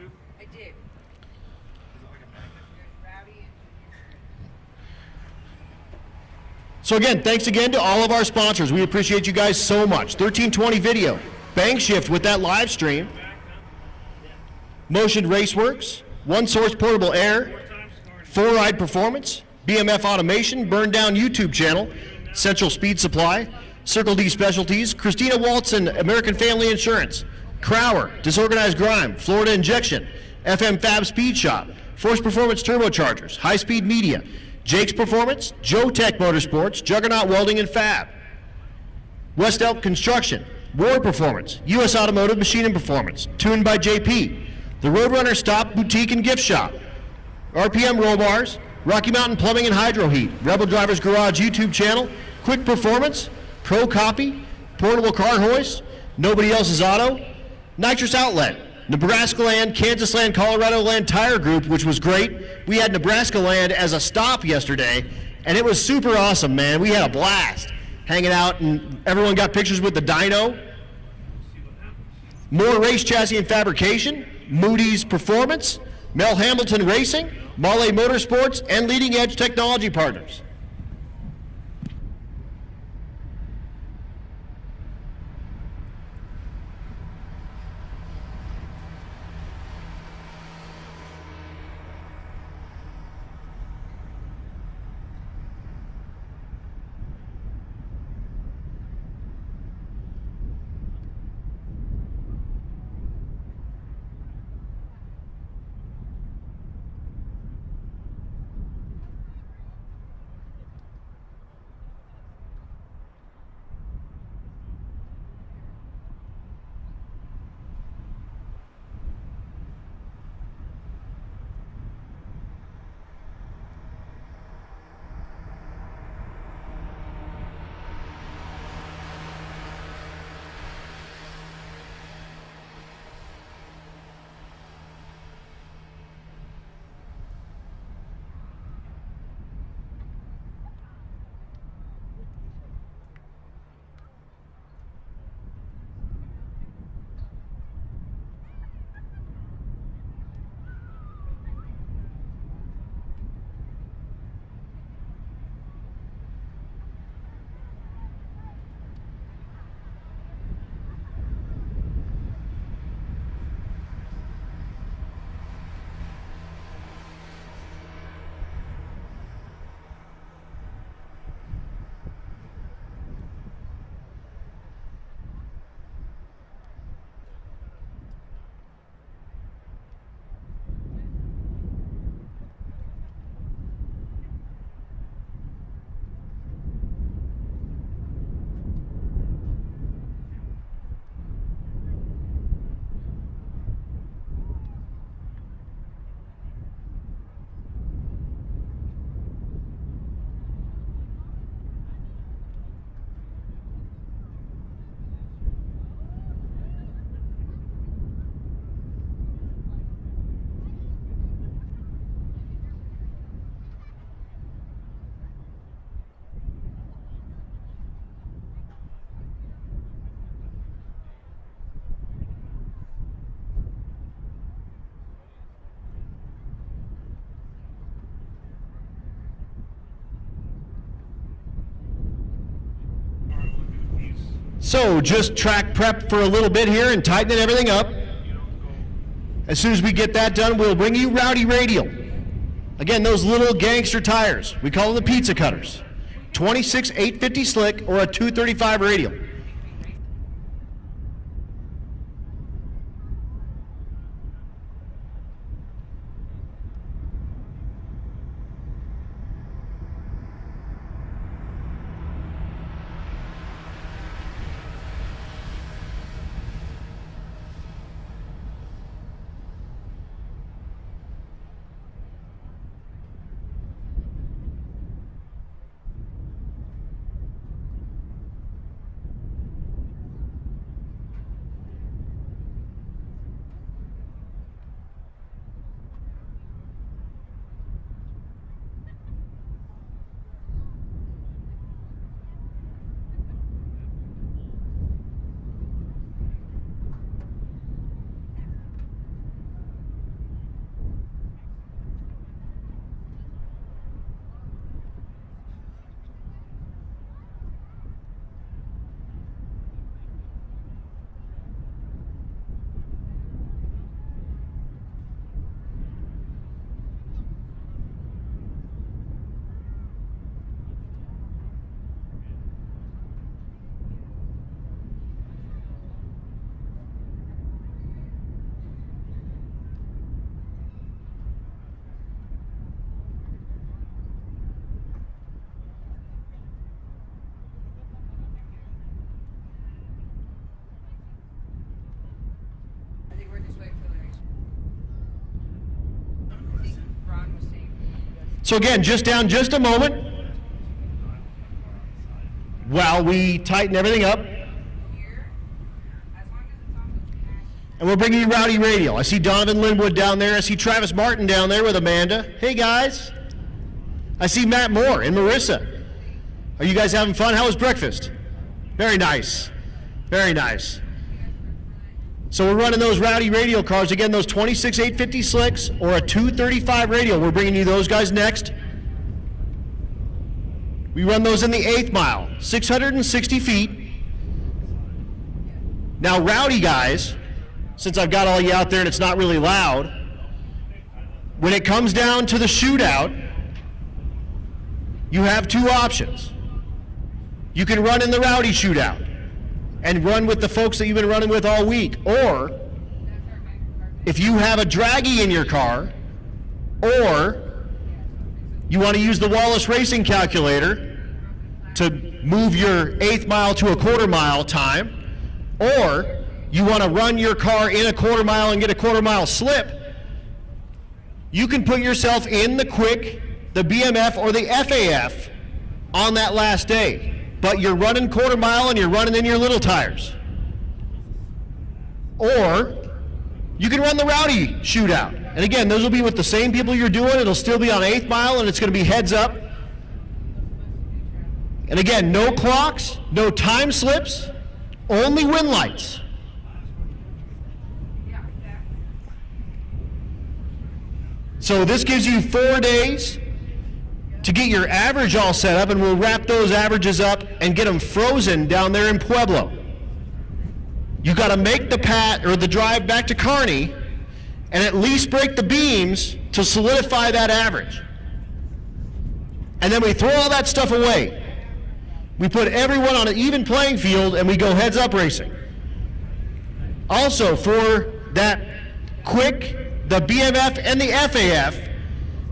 too? I did. Is it like a magnet? There's Rowdy and So again, thanks again to all of our sponsors. We appreciate you guys so much. 1320 Video, Bank Shift with that live stream, Motion Raceworks, One Source Portable Air, 4Ride Performance, BMF Automation, Burn Down YouTube channel, Central Speed Supply, Circle D Specialties, Christina Walton, American Family Insurance, Crower, Disorganized Grime, Florida Injection, FM Fab Speed Shop, Force Performance Turbochargers, High Speed Media, Jake's Performance, Joe Tech Motorsports, Juggernaut Welding and Fab, West Elk Construction, War Performance, U.S. Automotive Machine and Performance, Tuned by JP, the Roadrunner Stop Boutique and Gift Shop, RPM Roll Bars, Rocky Mountain Plumbing and Hydro Heat, Rebel Drivers Garage YouTube channel, Quick Performance, Pro Copy, Portable Car Hoist, Nobody Else's Auto, Nitrous Outlet, Nebraska Land, Kansas Land, Colorado Land Tire Group, which was great. We had Nebraska Land as a stop yesterday, and it was super awesome, man. We had a blast hanging out, and everyone got pictures with the dyno. More Race Chassis and Fabrication, Moody's Performance, Mel Hamilton Racing, Mahle Motorsports, and Leading Edge Technology Partners. So just track prep for a little bit here and tightening everything up. As soon as we get that done, we'll bring you Rowdy Radial. Again, those little gangster tires, we call them the pizza cutters. 26 850 slick or a 235 radial. So again, just down just a moment while we tighten everything up. And we're bringing you Rowdy Radial. I see Donovan Linwood down there. I see Travis Martin down there with Amanda. Hey, guys. I see Matt Moore and Marissa. Are you guys having fun? How was breakfast? Very nice. Very nice. So we're running those Rowdy Radial cars. Again, those 26 850 slicks or a 235 Radial. We're bringing you those guys next. We run those in the 8th mile, 660 feet. Now, Rowdy guys, since I've got all you out there and it's not really loud, when it comes down to the shootout, you have two options. You can run in the Rowdy shootout and run with the folks that you've been running with all week. Or, if you have a draggy in your car, or you want to use the Wallace Racing calculator to move your 8th mile to a quarter mile time, or you want to run your car in a quarter mile and get a quarter mile slip, you can put yourself in the quick, the BMF, or the FAF on that last day. But you're running quarter mile and you're running in your little tires. Or you can run the Rowdy shootout. And again, those will be with the same people you're doing. It'll still be on 8th mile and it's going to be heads up. And again, no clocks, no time slips, only wind lights. So this gives you 4 days to get your average all set up, and we'll wrap those averages up and get them frozen down there in Pueblo. You got to make the drive back to Kearney and at least break the beams to solidify that average. And then we throw all that stuff away. We put everyone on an even playing field and we go heads up racing. Also, for that quick, the BMF and the FAF,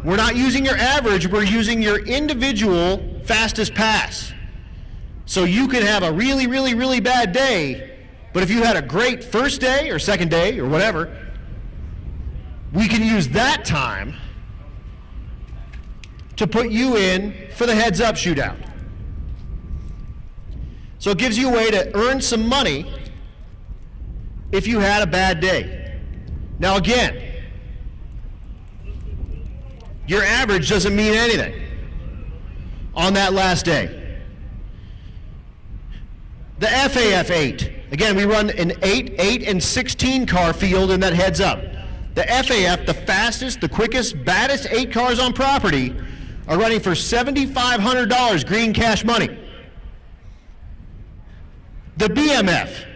we're not using your average, we're using your individual fastest pass. So you can have a really, really, really bad day, but if you had a great first day or second day or whatever, we can use that time to put you in for the heads up shootout. So it gives you a way to earn some money if you had a bad day. Now again, your average doesn't mean anything on that last day. The FAF 8, again, we run an 8, 8, and 16 car field in that heads up. The FAF, the fastest, the quickest, baddest 8 cars on property, are running for $7,500 green cash money. The BMF,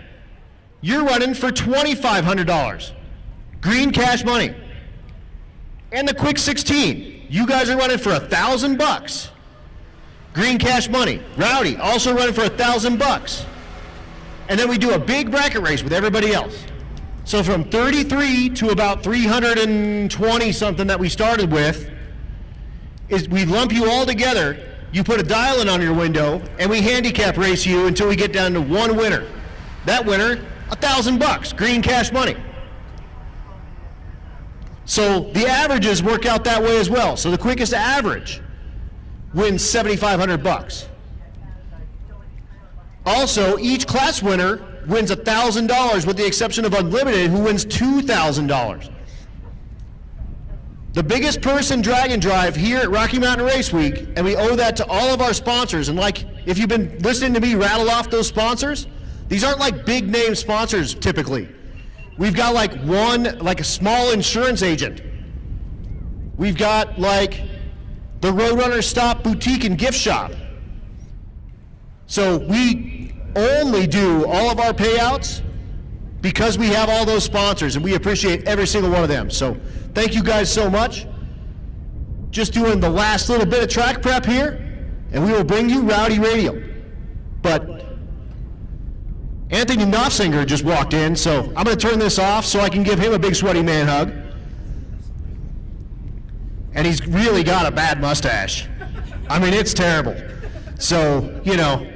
you're running for $2,500 green cash money. And the quick 16, you guys are running for $1,000 green cash money. Rowdy also running for $1,000. And then we do a big bracket race with everybody else. So from 33 to about 320 something that we started with, is we lump you all together. You put a dial in on your window, and we handicap race you until we get down to one winner. That winner, $1,000 green cash money. So the averages work out that way as well. So the quickest average wins $7,500. Also, each class winner wins $1,000 with the exception of Unlimited, who wins $2,000. The biggest purse in Drag and Drive here at Rocky Mountain Race Week, and we owe that to all of our sponsors. And like, if you've been listening to me rattle off those sponsors, these aren't like big name sponsors typically. We've got like a small insurance agent. We've got like the Roadrunner Stop Boutique and Gift Shop. So we only do all of our payouts because we have all those sponsors, and we appreciate every single one of them. So thank you guys so much. Just doing the last little bit of track prep here, and we will bring you Rowdy Radial. But Anthony Knopfsinger just walked in, so I'm going to turn this off so I can give him a big sweaty man hug. And he's really got a bad mustache. I mean, it's terrible. So, you know.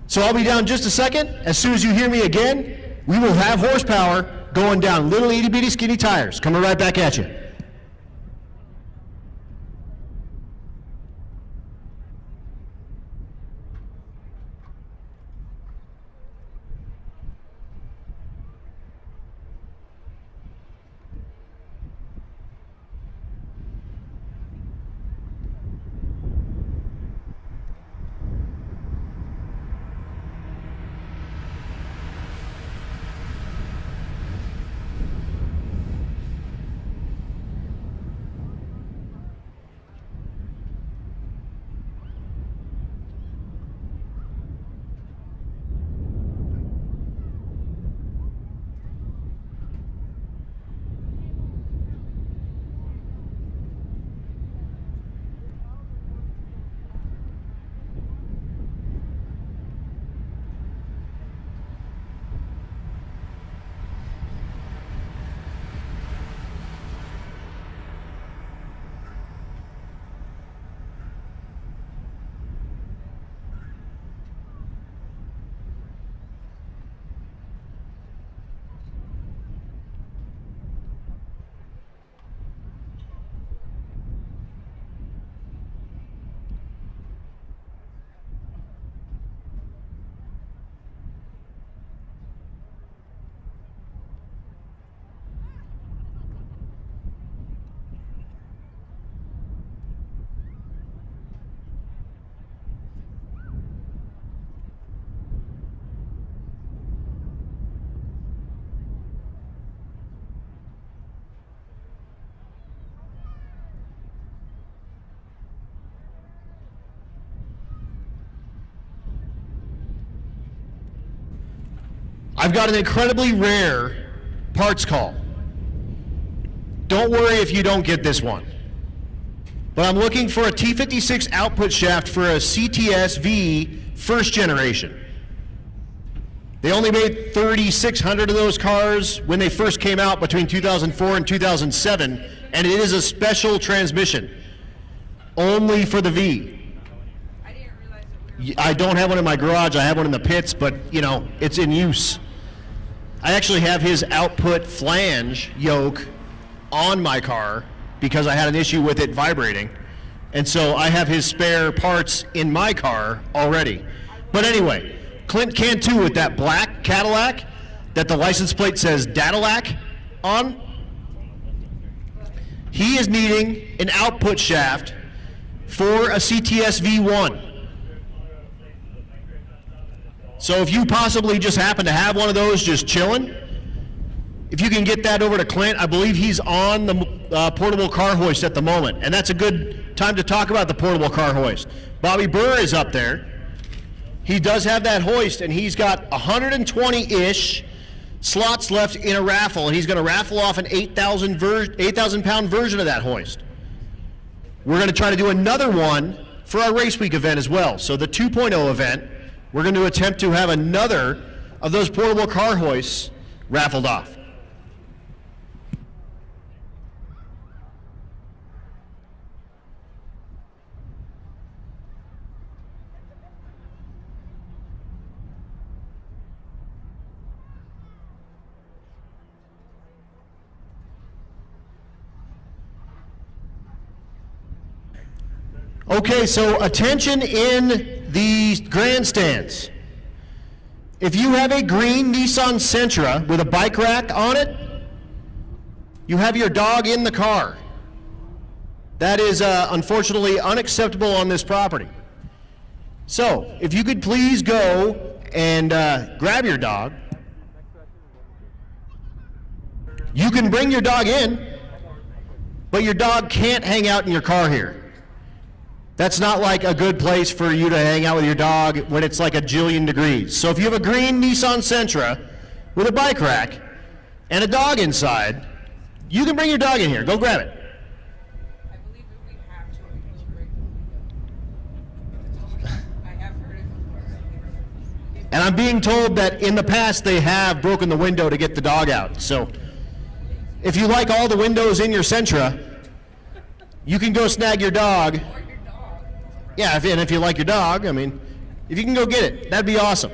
So I'll be down just a second. As soon as you hear me again, we will have horsepower going down little itty bitty skinny tires. Coming right back at you. I've got an incredibly rare parts call. Don't worry if you don't get this one. But I'm looking for a T56 output shaft for a CTS V first generation. They only made 3,600 of those cars when they first came out between 2004 and 2007, and it is a special transmission, only for the V. I didn't realize that we were. I don't have one in my garage, I have one in the pits, but you know, it's in use. I actually have his output flange yoke on my car because I had an issue with it vibrating. And so I have his spare parts in my car already. But anyway, Clint can too with that black Cadillac that the license plate says Dadillac on. He is needing an output shaft for a CTS V1. So if you possibly just happen to have one of those just chilling, if you can get that over to Clint, I believe he's on the portable car hoist at the moment, and that's a good time to talk about the portable car hoist. Bobby Burr is up there. He does have that hoist, and he's got 120-ish slots left in a raffle, and he's going to raffle off an 8,000-pound version of that hoist. We're going to try to do another one for our race week event as well. So the 2.0 event, we're going to attempt to have another of those portable car hoists raffled off. Okay, so attention in the grandstands. If you have a green Nissan Sentra with a bike rack on it, you have your dog in the car. That is unfortunately unacceptable on this property. So, if you could please go and grab your dog. You can bring your dog in, but your dog can't hang out in your car here. That's not like a good place for you to hang out with your dog when it's like a jillion degrees. So if you have a green Nissan Sentra with a bike rack and a dog inside, you can bring your dog in here. Go grab it. I believe if we have to, we will break the window. I have heard it before. And I'm being told that in the past they have broken the window to get the dog out. So if you like all the windows in your Sentra, you can go snag your dog. Or your dog. Yeah, and if you like your dog, I mean, if you can go get it, that'd be awesome.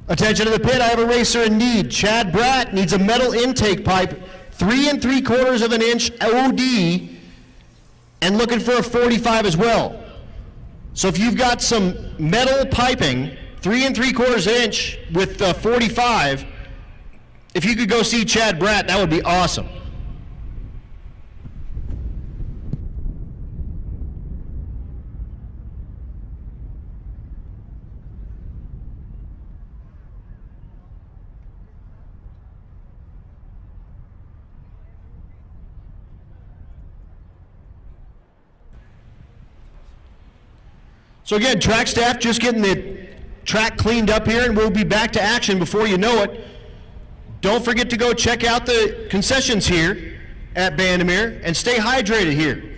Attention to the pit, I have a racer in need. Chad Bratt needs a metal intake pipe, 3 3/4 of an inch OD, and looking for a 45 as well. So if you've got some metal piping, 3 3/4 inch with 45, if you could go see Chad Bratt, that would be awesome. So again, track staff just getting the track cleaned up here, and we'll be back to action before you know it. Don't forget to go check out the concessions here at Bandimere and stay hydrated here.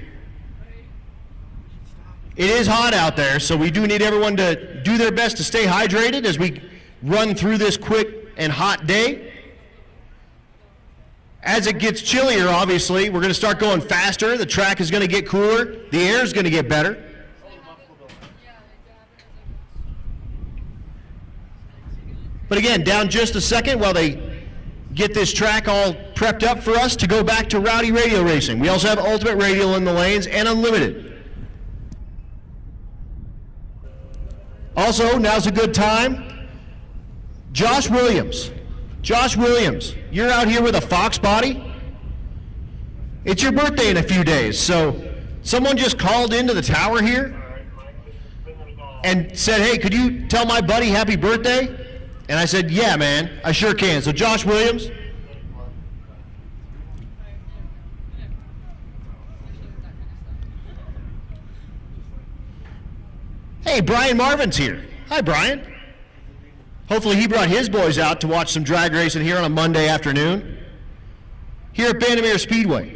It is hot out there, so we do need everyone to do their best to stay hydrated as we run through this quick and hot day. As it gets chillier, obviously, we're going to start going faster. The track is going to get cooler. The air is going to get better. But again, down just a second while they get this track all prepped up for us to go back to Rowdy radial racing. We also have ultimate radial in the lanes and unlimited. Also, now's a good time. Josh Williams, you're out here with a Fox body. It's your birthday in a few days, so someone just called into the tower here and said, hey, could you tell my buddy happy birthday? And I said, yeah, man, I sure can. So Josh Williams. Hey, Brian Marvin's here. Hi, Brian. Hopefully he brought his boys out to watch some drag racing here on a Monday afternoon here at Bandimere Speedway.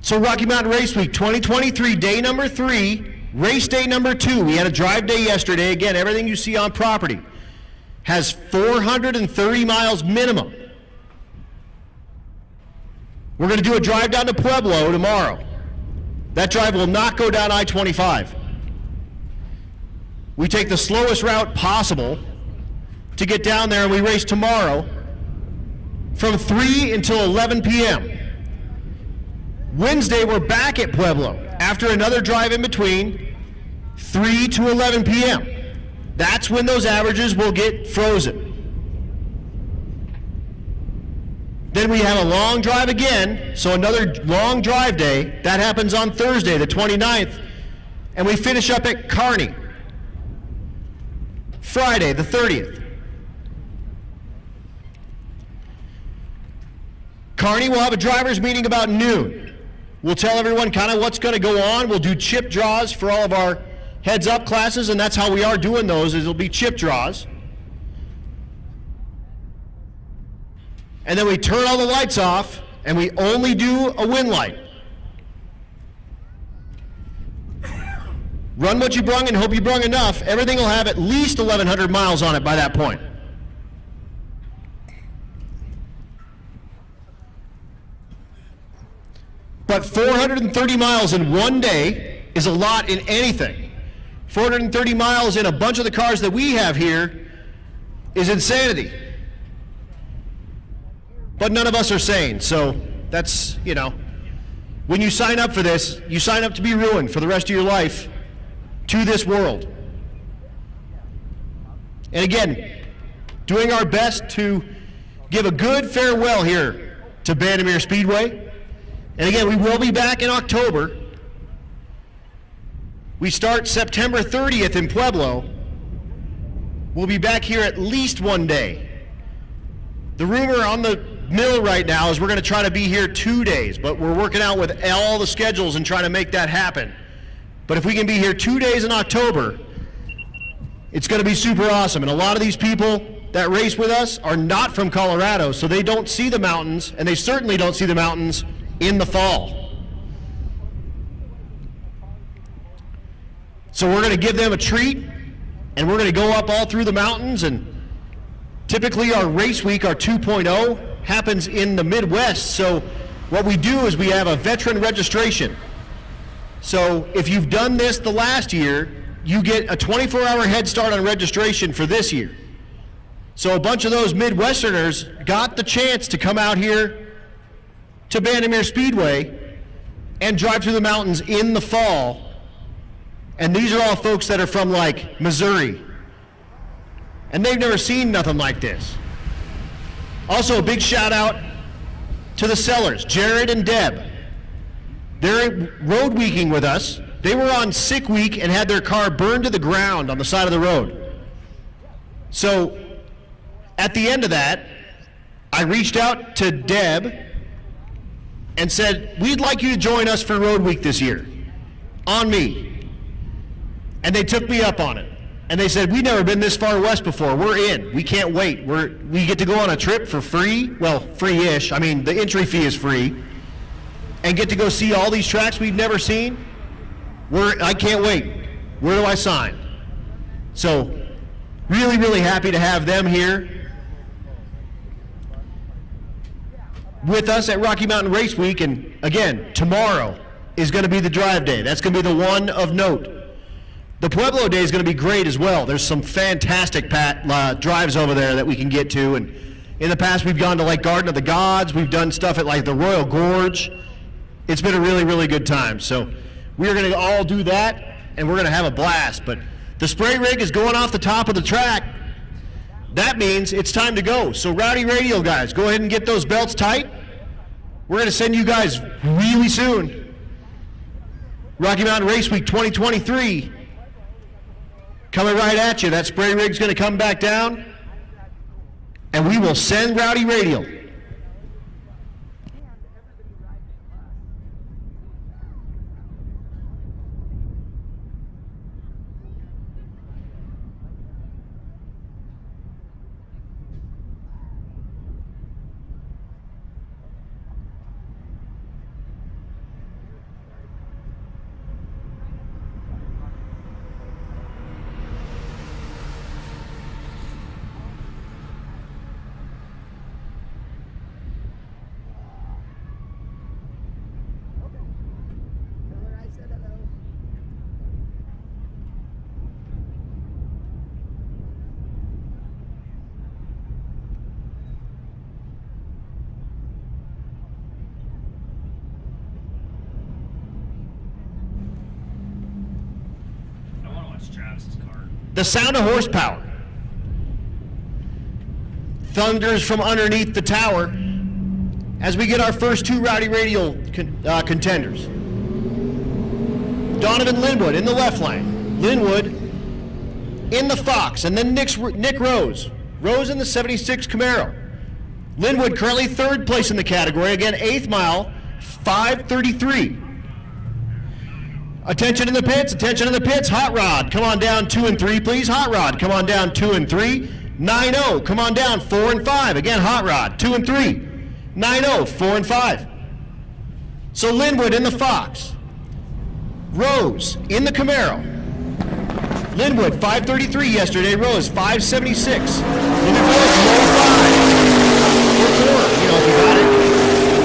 So Rocky Mountain Race Week 2023, day number 3, race day number 2. We had a drive day yesterday. Again, everything you see on property has 430 miles minimum. We're going to do a drive down to Pueblo tomorrow. That drive will not go down I-25. We take the slowest route possible to get down there, and we race tomorrow from 3 until 11 p.m. Wednesday, we're back at Pueblo after another drive in between, 3 to 11 p.m. That's when those averages will get frozen. Then we have a long drive again, so another long drive day. That happens on Thursday, the 29th, and we finish up at Kearney, Friday, the 30th. Kearney will have a driver's meeting about noon. We'll tell everyone kind of what's going to go on. We'll do chip draws for all of our heads-up classes, and that's how we are doing those, is it'll be chip draws. And then we turn all the lights off, and we only do a win light. Run what you brung and hope you brung enough. Everything will have at least 1,100 miles on it by that point. But 430 miles in one day is a lot in anything. 430 miles in a bunch of the cars that we have here is insanity. But none of us are sane, so that's, you know, when you sign up for this, you sign up to be ruined for the rest of your life to this world. And again, doing our best to give a good farewell here to Bandimere Speedway. And again, we will be back in October. We start September 30th in Pueblo. We'll be back here at least one day. The rumor on the mill right now is we're going to try to be here 2 days, but we're working out with all the schedules and trying to make that happen. But if we can be here 2 days in October, it's going to be super awesome. And a lot of these people that race with us are not from Colorado, so they don't see the mountains, and they certainly don't see the mountains in the fall. So we're going to give them a treat, and we're going to go up all through the mountains, and typically our race week, our 2.0, happens in the Midwest. So what we do is we have a veteran registration. So if you've done this the last year, you get a 24-hour head start on registration for this year. So a bunch of those Midwesterners got the chance to come out here to Bandimere Speedway and drive through the mountains in the fall. And these are all folks that are from like Missouri. And they've never seen nothing like this. Also a big shout out to the sellers, Jared and Deb. They're road weeking with us They were on sick week and had their car burned to the ground on the side of the road. So at the end of that, I reached out to Deb and said, we'd like you to join us for Road Week this year, on me. And they took me up on it. And they said, we've never been this far west before. We're in. We can't wait. We get to go on a trip for free. Well, free-ish. I mean, the entry fee is free. And get to go see all these tracks we've never seen. I can't wait. Where do I sign? So, really, really happy to have them here with us at Rocky Mountain Race Week. And again, tomorrow is going to be the drive day. That's going to be the one of note. The Pueblo Day is going to be great as well. There's some fantastic drives over there that we can get to. And in the past, we've gone to like Garden of the Gods. We've done stuff at like the Royal Gorge. It's been a really, really good time. So we're going to all do that, and we're going to have a blast. But the spray rig is going off the top of the track. That means it's time to go. So Rowdy Radial guys, go ahead and get those belts tight. We're going to send you guys really soon. Rocky Mountain Race Week 2023. Coming right at you. That spray rig's going to come back down, and we will send Rowdy Radial. Travis's car. The sound of horsepower thunders from underneath the tower as we get our first two Rowdy Radial contenders. Donovan Linwood in the left lane. Linwood in the Fox, and then Nick Rose. Rose in the 76 Camaro. Linwood currently third place in the category. Again, 8th mile, 5:33. Attention in the pits, attention in the pits. Hot Rod, come on down 2 and 3, please. Hot Rod, come on down 2 and 3. 9-0, come on down 4 and 5. Again, Hot Rod, 2 and 3. 9-0, 4 and 5. So Linwood in the Fox. Rose in the Camaro. Linwood, 5:33 yesterday. Rose, 5:76. Looking for a low 5. You know, if you got it.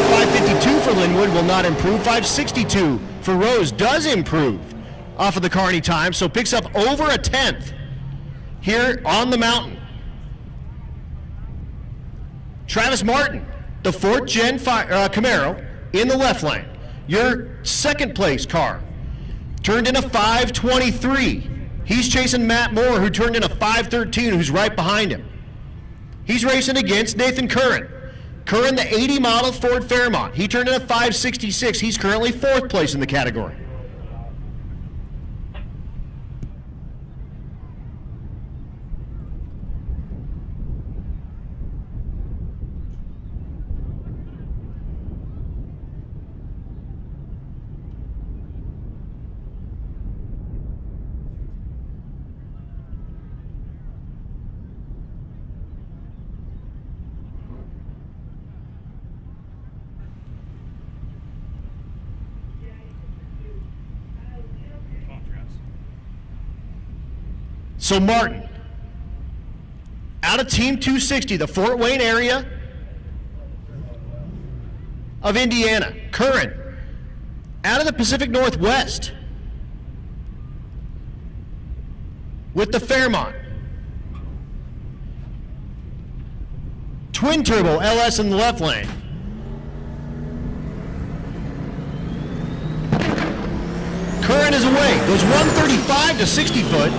5:52 for Linwood will not improve. 5:62 for Rose does improve off of the Kearney time, so picks up over a 10th here on the mountain. Travis Martin, the 4th Gen Camaro in the left lane. Your second place car turned in a 5:23. He's chasing Matt Moore, who turned in a 5:13, who's right behind him. He's racing against Nathan Curran. Curran, the 80 model Ford Fairmont. He turned in a 5:66. He's currently 4th place in the category. So Martin, out of Team 260, the Fort Wayne area of Indiana. Curran, out of the Pacific Northwest with the Fairmont. Twin turbo LS in the left lane. Curran is away, goes 135 to 60 foot.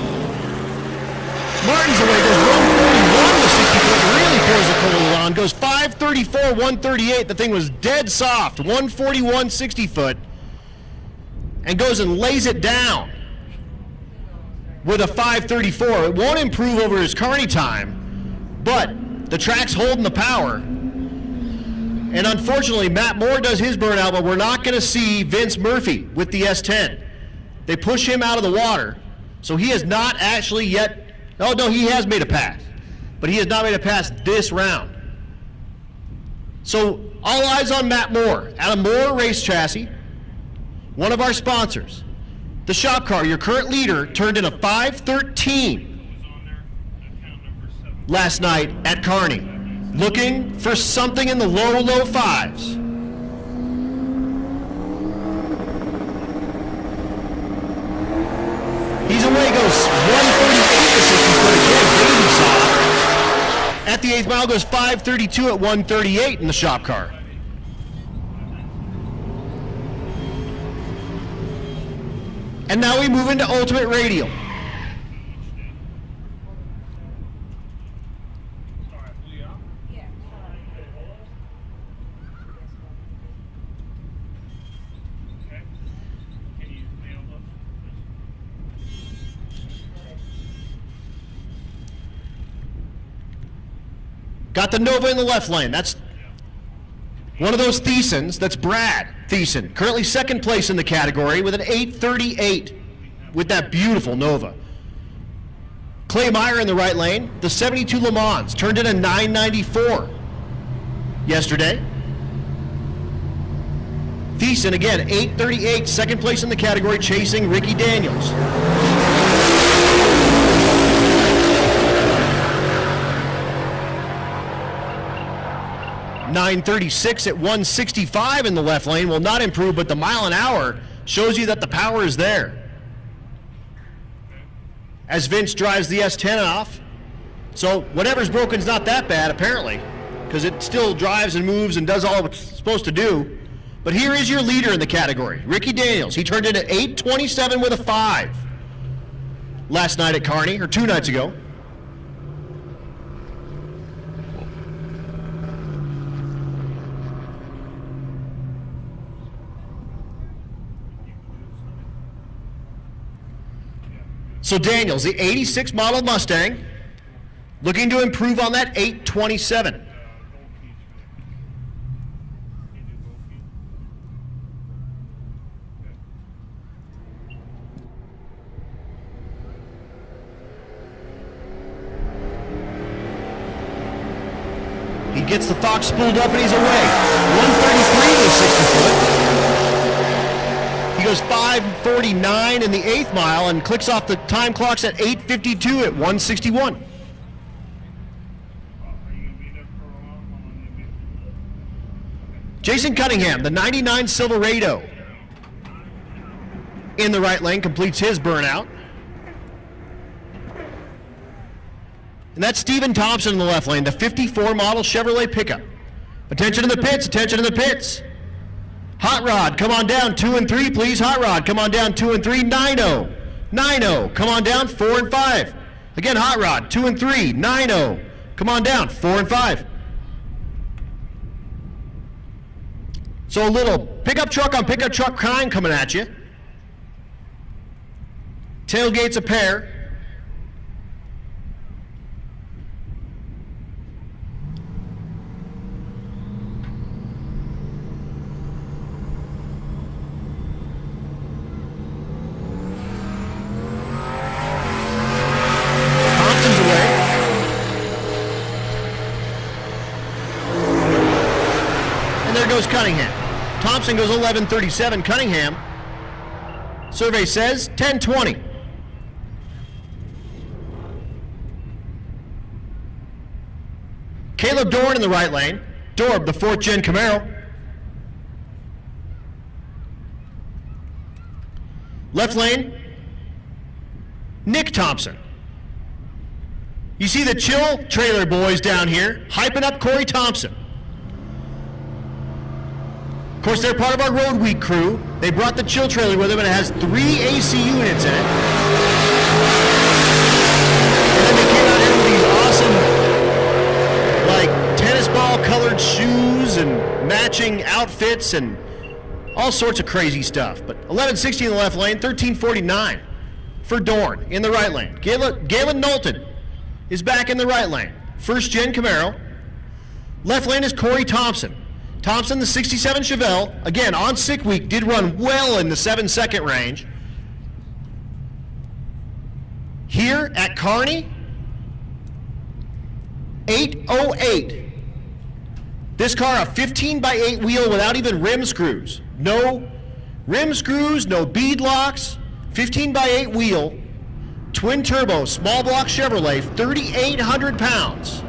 Martin's away, goes 141 to 60 foot, really pours the coal on, goes 534, 138. The thing was dead soft, 141, 60 foot. and goes and lays it down with a 5:34. It won't improve over his Kearney time, but the track's holding the power. And unfortunately, Matt Moore does his burnout, but we're not going to see Vince Murphy with the S10. They push him out of the water, so he has not actually yet, oh no, he has made a pass, but he has not made a pass this round. So all eyes on Matt Moore at a Moore race chassis, one of our sponsors. The shop car, your current leader, turned in a 5:13 last night at Kearney, looking for something in the low fives. He's away, goes 138 to 60 foot again, baby saw. At the 8th mile, goes 5:32 at 138 in the shop car. And now we move into ultimate radial. Yeah. Got the Nova in the left lane. That's one of those Thiessens. That's Brad Thiessen, currently second place in the category with an 8:38 with that beautiful Nova. Clay Meyer in the right lane. The 72 Le Mans turned in a 9:94 yesterday. Thiessen, again, 8:38, second place in the category, chasing Ricky Daniels. .936 at 165 in the left lane will not improve, but the mile an hour shows you that the power is there. As Vince drives the S10 off. So whatever's broken is not that bad, apparently, because it still drives and moves and does all it's supposed to do. But here is your leader in the category, Ricky Daniels. He turned in at 8:27 with a 5 last night at Kearney, or 2 nights ago. So Daniels, the 86 model Mustang, looking to improve on that 8:27. He gets the Fox spooled up and he's away. 133 with 60 foot. He goes 5:49 in the 8th mile and clicks off the time clocks at 8:52 at 161. Jason Cunningham, the 99 Silverado, in the right lane, completes his burnout. And that's Steven Thompson in the left lane, the 54 model Chevrolet pickup. Attention in the pits, attention in the pits. Hot Rod, come on down, 2 and 3, please. Hot Rod, come on down, 2 and 3, 9-0. 9-0, come on down, 4 and 5. Again, Hot Rod, 2 and 3, 9-0. Come on down, 4 and 5. So a little pickup truck on pickup truck crime coming at you. Tailgate's a pair. Cunningham. Thompson goes 11:37. Cunningham, survey says 10:20. Caleb Dorn in the right lane. Dorb, the 4th gen Camaro. Left lane, Nick Thompson. You see the Chill Trailer boys down here hyping up Corey Thompson. Of course, they're part of our Road Week crew. They brought the Chill Trailer with them, and it has 3 AC units in it. And then they came out here with these awesome, like, tennis ball colored shoes and matching outfits and All sorts of crazy stuff. But 1160 in the left lane, 1349 for Dorn in the right lane. Galen Knowlton is back in the right lane. First gen Camaro. Left lane is Corey Thompson. Thompson, the 67 Chevelle, again on sick week, did run well in the 7-second range. Here at Kearney, 808. This car, a 15x8 wheel without even rim screws. No rim screws, no bead locks, 15x8 wheel, twin turbo, small block Chevrolet, 3,800 pounds.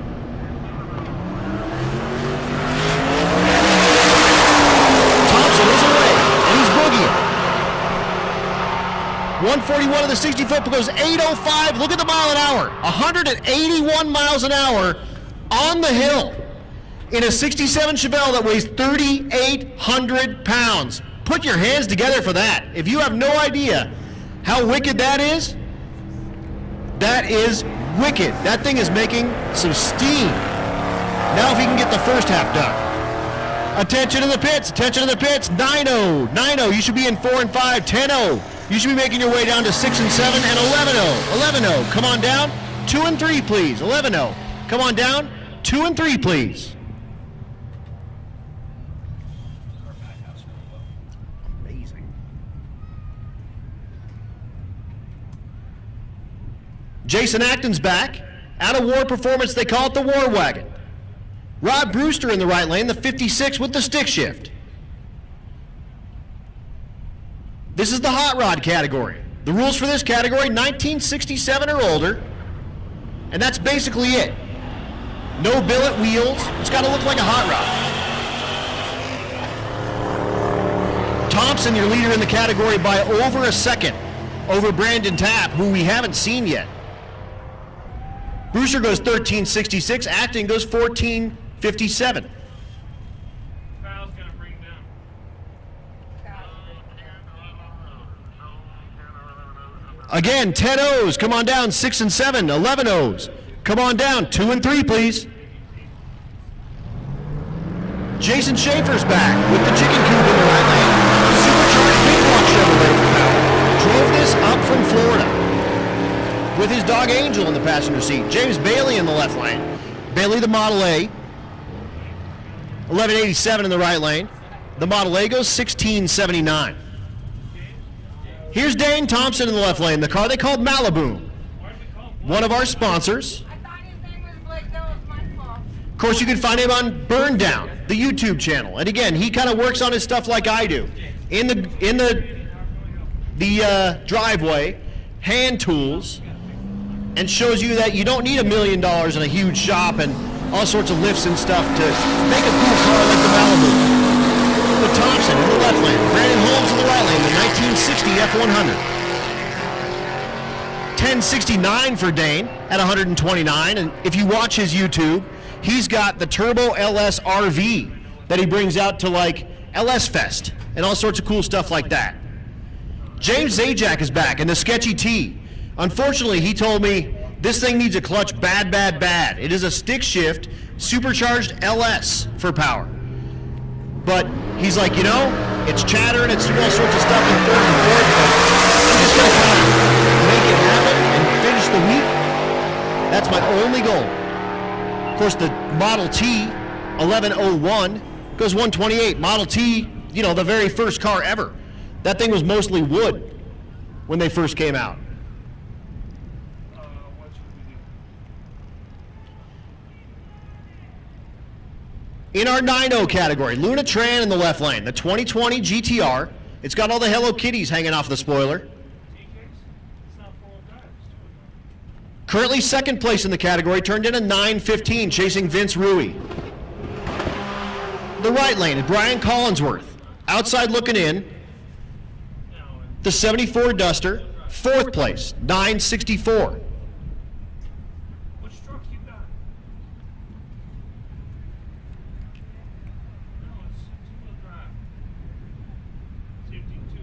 Thompson is away, and he's boogieing. 141 of the 60-foot goes 805. Look at the mile an hour. 181 miles an hour on the hill in a 67 Chevelle that weighs 3,800 pounds. Put your hands together for that. If you have no idea how wicked that is wicked. That thing is making some steam. Now if he can get the first half done. Attention to the pits, 9-0, 9-0, you should be in 4 and 5, 10-0. You should be making your way down to 6 and 7 and 11-0, 11-0. Come on down, 2 and 3 please, 11-0. Come on down, 2 and 3 please. Amazing. Jason Acton's back. Out of war performance, they call it the War Wagon. Rod Brewster in the right lane, the 56 with the stick shift. This is the hot rod category. The rules for this category, 1967 or older, and that's basically it. No billet wheels. It's got to look like a hot rod. Thompson, your leader in the category by over a second over Brandon Tapp, who we haven't seen yet. Brewster goes 1366, Acton goes 1457. Kyle's gonna bring down. 'Again, 10 O's, come on down, 6 and 7, 11 O's. Come on down, 2 and 3, please. Jason Schaefer's back with the chicken coop in the right lane. Supercharged big block Chevrolet for power. Drove this up from Florida with his dog Angel in the passenger seat. James Bailey in the left lane. Bailey, the Model A. 1187 in the right lane. The Model A goes 1679. Here's Dane Thompson in the left lane, the car they called Malibu. One of our sponsors. I thought his name was Blake. That was my fault. Of course, you can find him on Burn Down, the YouTube channel. And again, he kind of works on his stuff like I do. In the driveway, hand tools, and shows you that you don't need $1 million in a huge shop and all sorts of lifts and stuff to make a cool car like the Malibu. With Thompson in the left lane, Brandon Holmes in the right lane, the 1960 F100. 1069 for Dane at 129, and if you watch his YouTube, he's got the Turbo LS RV that he brings out to like LS Fest and all sorts of cool stuff like that. James Zajac is back in the Sketchy T. Unfortunately, he told me this thing needs a clutch bad, bad, bad. It is a stick shift, supercharged LS for power. But he's like, you know, it's chatter and it's doing all sorts of stuff in third and fourth, but I'm just going to kind of make it happen and finish the week. That's my only goal. Of course, the Model T 1101 goes 128. Model T, you know, the very first car ever. That thing was mostly wood when they first came out. What should we do? In our 9.0 category, Luna Tran in the left lane, the 2020 GTR. It's got all the Hello Kitties hanging off the spoiler. DKs? It's not 4-wheel drive. It's 2-wheel drive. Currently second place in the category, turned in a 9:15, chasing Vince Rui. The right lane is Brian Collinsworth. Outside looking in, the 74 Duster, fourth place, 964. Which truck you got? No, it's 2-wheel drive. Safety 2.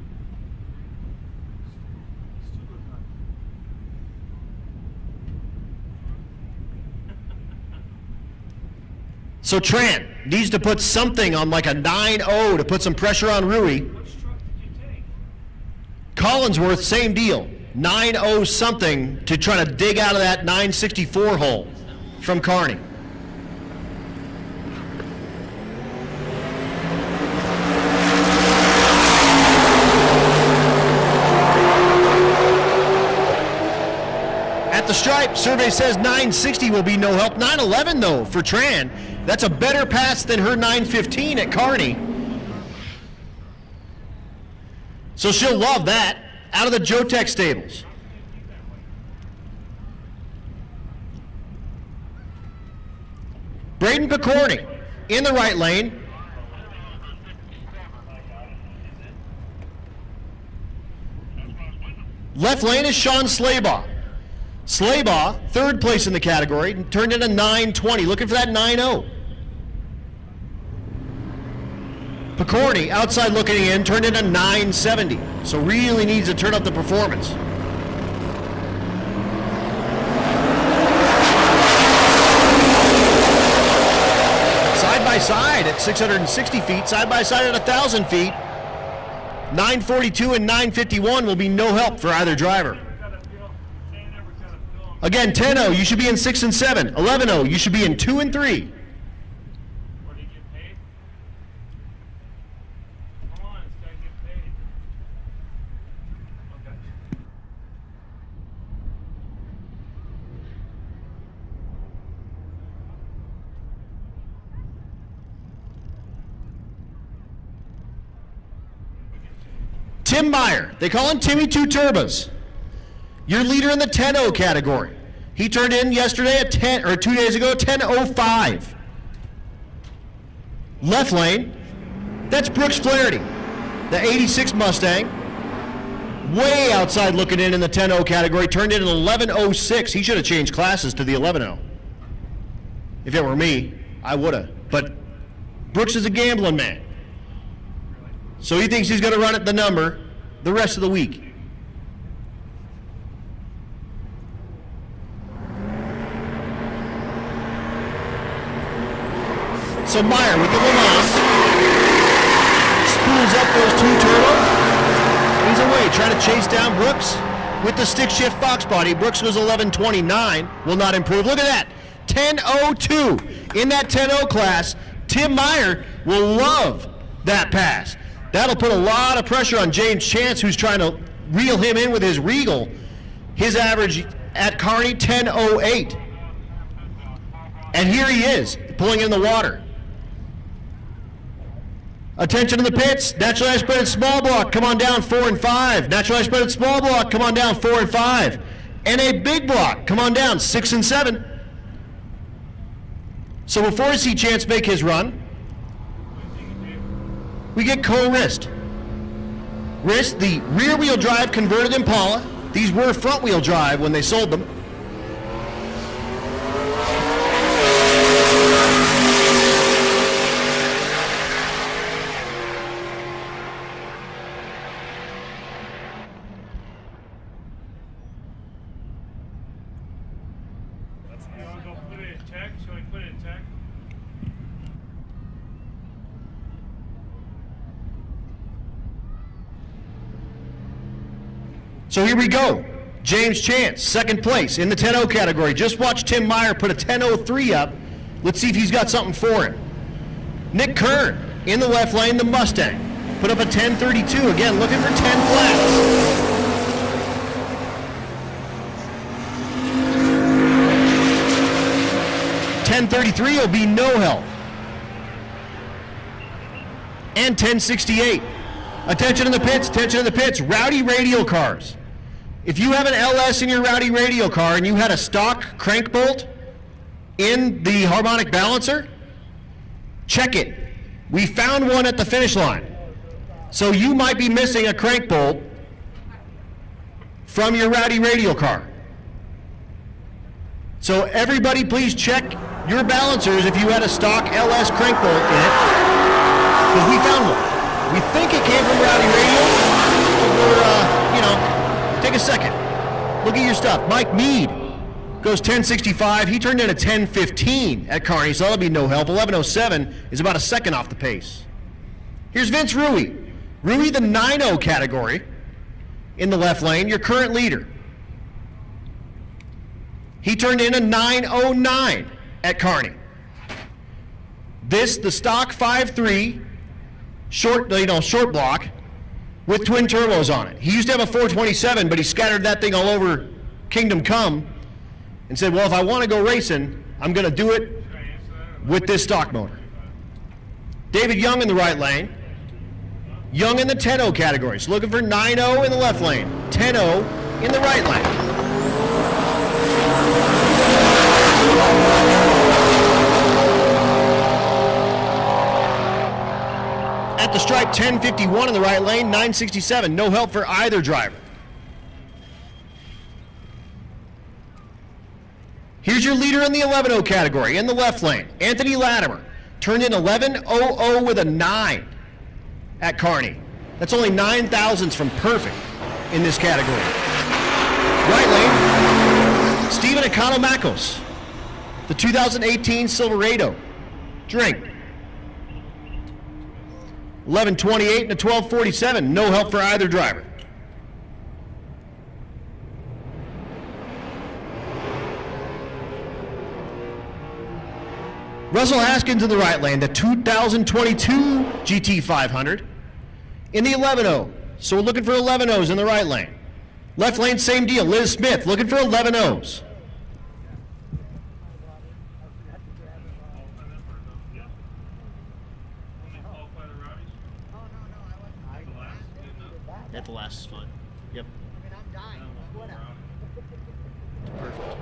It's 2-wheel drive. So Tran needs to put something on like a 9.0 to put some pressure on Rui. Which Collinsworth, same deal. 9-0 something to try to dig out of that 964 hole from Kearney. At the stripe, survey says 960 will be no help. 911 though for Tran. That's a better pass than her 915 at Kearney. So she'll love that out of the Jotech stables. Braden Picorni in the right lane. Left lane is Sean Slaybaugh. Slaybaugh, third place in the category, turned in a 920, looking for that 9-0. Picorni, outside looking in, turned in a 970, so really needs to turn up the performance. Side by side at 660 feet, side by side at 1,000 feet. 942 and 951 will be no help for either driver. Again, 10-0, you should be in 6 and 7. 11-0, you should be in 2 and 3. What do you get paid? Come on, it's gotta get paid. Okay. Tim Meyer, they call him Timmy Two Turbos. Your leader in the 10-0 category. He turned in yesterday at 10, or 2 days ago, 10:05. Left lane, that's Brooks Flaherty, the 86 Mustang. Way outside looking in the 10-0 category, turned in an 11:06. He should have changed classes to the 11-0. If it were me, I would have. But Brooks is a gambling man. So he thinks he's going to run at the number the rest of the week. So Meyer with the Le Mans spools up those two turbos. He's away, trying to chase down Brooks with the stick shift Fox body. Brooks goes 11:29, will not improve. Look at that, 10:02 in that 10-0 class. Tim Meyer will love that pass. That'll put a lot of pressure on James Chance, who's trying to reel him in with his Regal. His average at Kearney, 10:08. And here he is, pulling in the water. Attention to the pits. Natural ice spread small block, come on down 4 and 5. Natural ice spread small block, come on down 4 and 5. And a big block, come on down 6 and 7. So before we see Chance make his run, we get Cole Rist. Rist, the rear wheel drive converted Impala. These were front wheel drive when they sold them. You wanna go put it in tech? Shall we put it in tech? So here we go. James Chance, second place in the 10-0 category. Just watch Tim Meyer put a 10:03 up. Let's see if he's got something for him. Nick Kern in the left lane, the Mustang. Put up a 10:32. Again, looking for 10 flats. 10:33 will be no help. And 10:68. Attention to the pits, attention to the pits. Rowdy radial cars. If you have an LS in your Rowdy radial car and you had a stock crank bolt in the harmonic balancer, check it. We found one at the finish line. So you might be missing a crank bolt from your Rowdy radial car. So everybody please check your balancers if you had a stock LS crank bolt in it, because we found one. We think it came from Rowdy Radial, but we're, take a second. Look at your stuff. Mike Mead goes 10:65. He turned in a 10:15 at Kearney, so that'll be no help. 11:07 is about a second off the pace. Here's Vince Rui. Rui, the 9-0 category. in the left lane, your current leader. He turned in a 909 at Kearney. This, the stock 5.3 short block with twin turbos on it. He used to have a 427, but he scattered that thing all over Kingdom Come and said, well, if I want to go racing, I'm going to do it with this stock motor. David Young in the right lane. Young in the 10-0 category. So looking for 9-0 in the left lane, 10-0 in the right lane. At the stripe, 1051 in the right lane, 967. No help for either driver. Here's your leader in the 11-0 category in the left lane, Anthony Latimer. Turned in 11.00 with a 9 at Kearney. That's only 9 thousandths from perfect in this category. Right lane, Stephen Economacos, the 2018 Silverado. Drink. 11.28 and a 12.47. No help for either driver. Russell Haskins in the right lane, the 2022 GT500 in the 11.0. So we're looking for 11.0s in the right lane. Left lane, same deal. Liz Smith looking for 11.0s. At the last is fun. Yep. Perfect.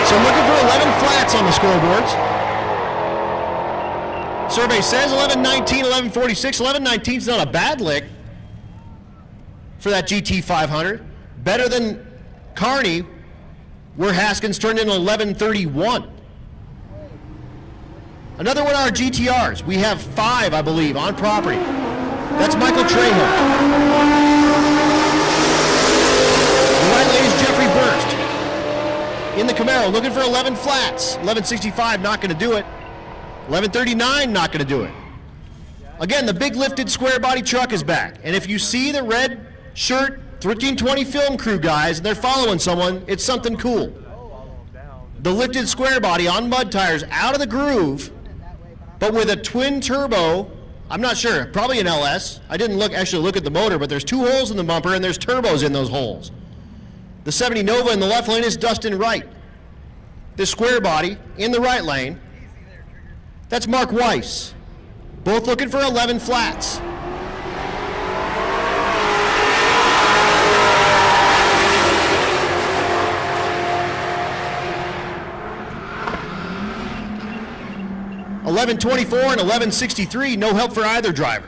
So I'm looking for 11 flats on the scoreboards. Survey says 11.19, 11.46. 11.19 is not a bad lick for that GT500. Better than Kearney, where Haskins turned in 11.31. Another one of our GTRs. We have 5, I believe, on property. That's Michael Trejo. The right lane is Jeffrey Burst. In the Camaro, looking for 11 flats. 11.65, not going to do it. 11.39, not going to do it. Again, the big lifted square body truck is back. And if you see the red shirt 1320 film crew guys, and they're following someone, it's something cool. The lifted square body on mud tires out of the groove, but with a twin turbo. I'm not sure, probably an LS. I didn't actually look at the motor, but there's 2 holes in the bumper and there's turbos in those holes. The 70 Nova in the left lane is Dustin Wright. This square body in the right lane, that's Mark Weiss. Both looking for 11 flats. $11.24 and $11.63, no help for either driver.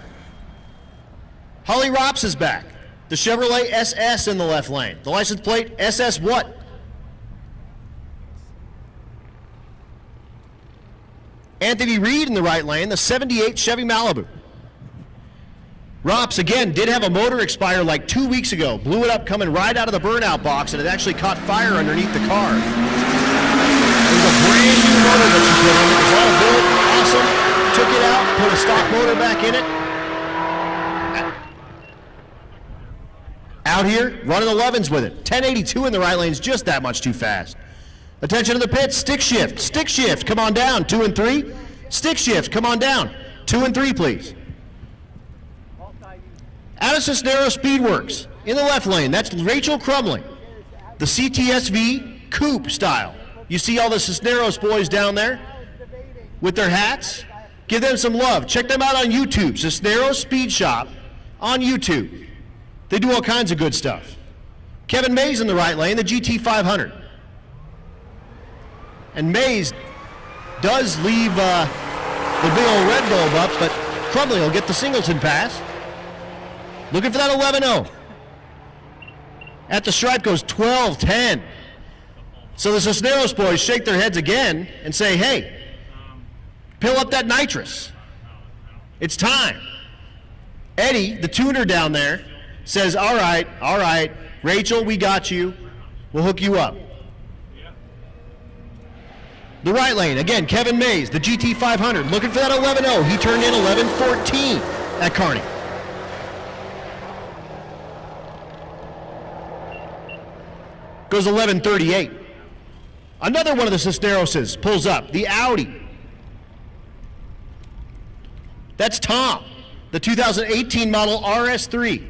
Holly Rops is back. The Chevrolet SS in the left lane. The license plate, SS what? Anthony Reed in the right lane, the 78 Chevy Malibu. Rops, again, did have a motor expire like 2 weeks ago. Blew it up coming right out of the burnout box, and it actually caught fire underneath the car. It was a brand new motor that she put in. It was all built, awesome. Took it out, put a stock motor back in it. Out here, running 11s with it. 1082 in the right lane is just that much too fast. Attention to the pits, stick shift, come on down, 2 and 3. Stick shift, come on down, 2 and 3, please. Out of Cisneros Speedworks, in the left lane, that's Rachel Crumley. The CTSV coupe style. You see all the Cisneros boys down there with their hats? Give them some love. Check them out on YouTube, Cisneros Speed Shop on YouTube. They do all kinds of good stuff. Kevin Mays in the right lane, the GT500. And Mays does leave the big old red bulb up, but Crumley will get the Singleton pass. Looking for that 11-0. At the stripe goes 12-10. So the Cisneros boys shake their heads again and say, hey, fill up that nitrous. It's time. Eddie, the tuner down there, says, all right, Rachel, we got you. We'll hook you up. The right lane, again, Kevin Mays, the GT500, looking for that 11.0. He turned in 11.14 at Kearney. Goes 11.38. Another one of the Cisneroses pulls up, the Audi. That's Tom, the 2018 model RS3.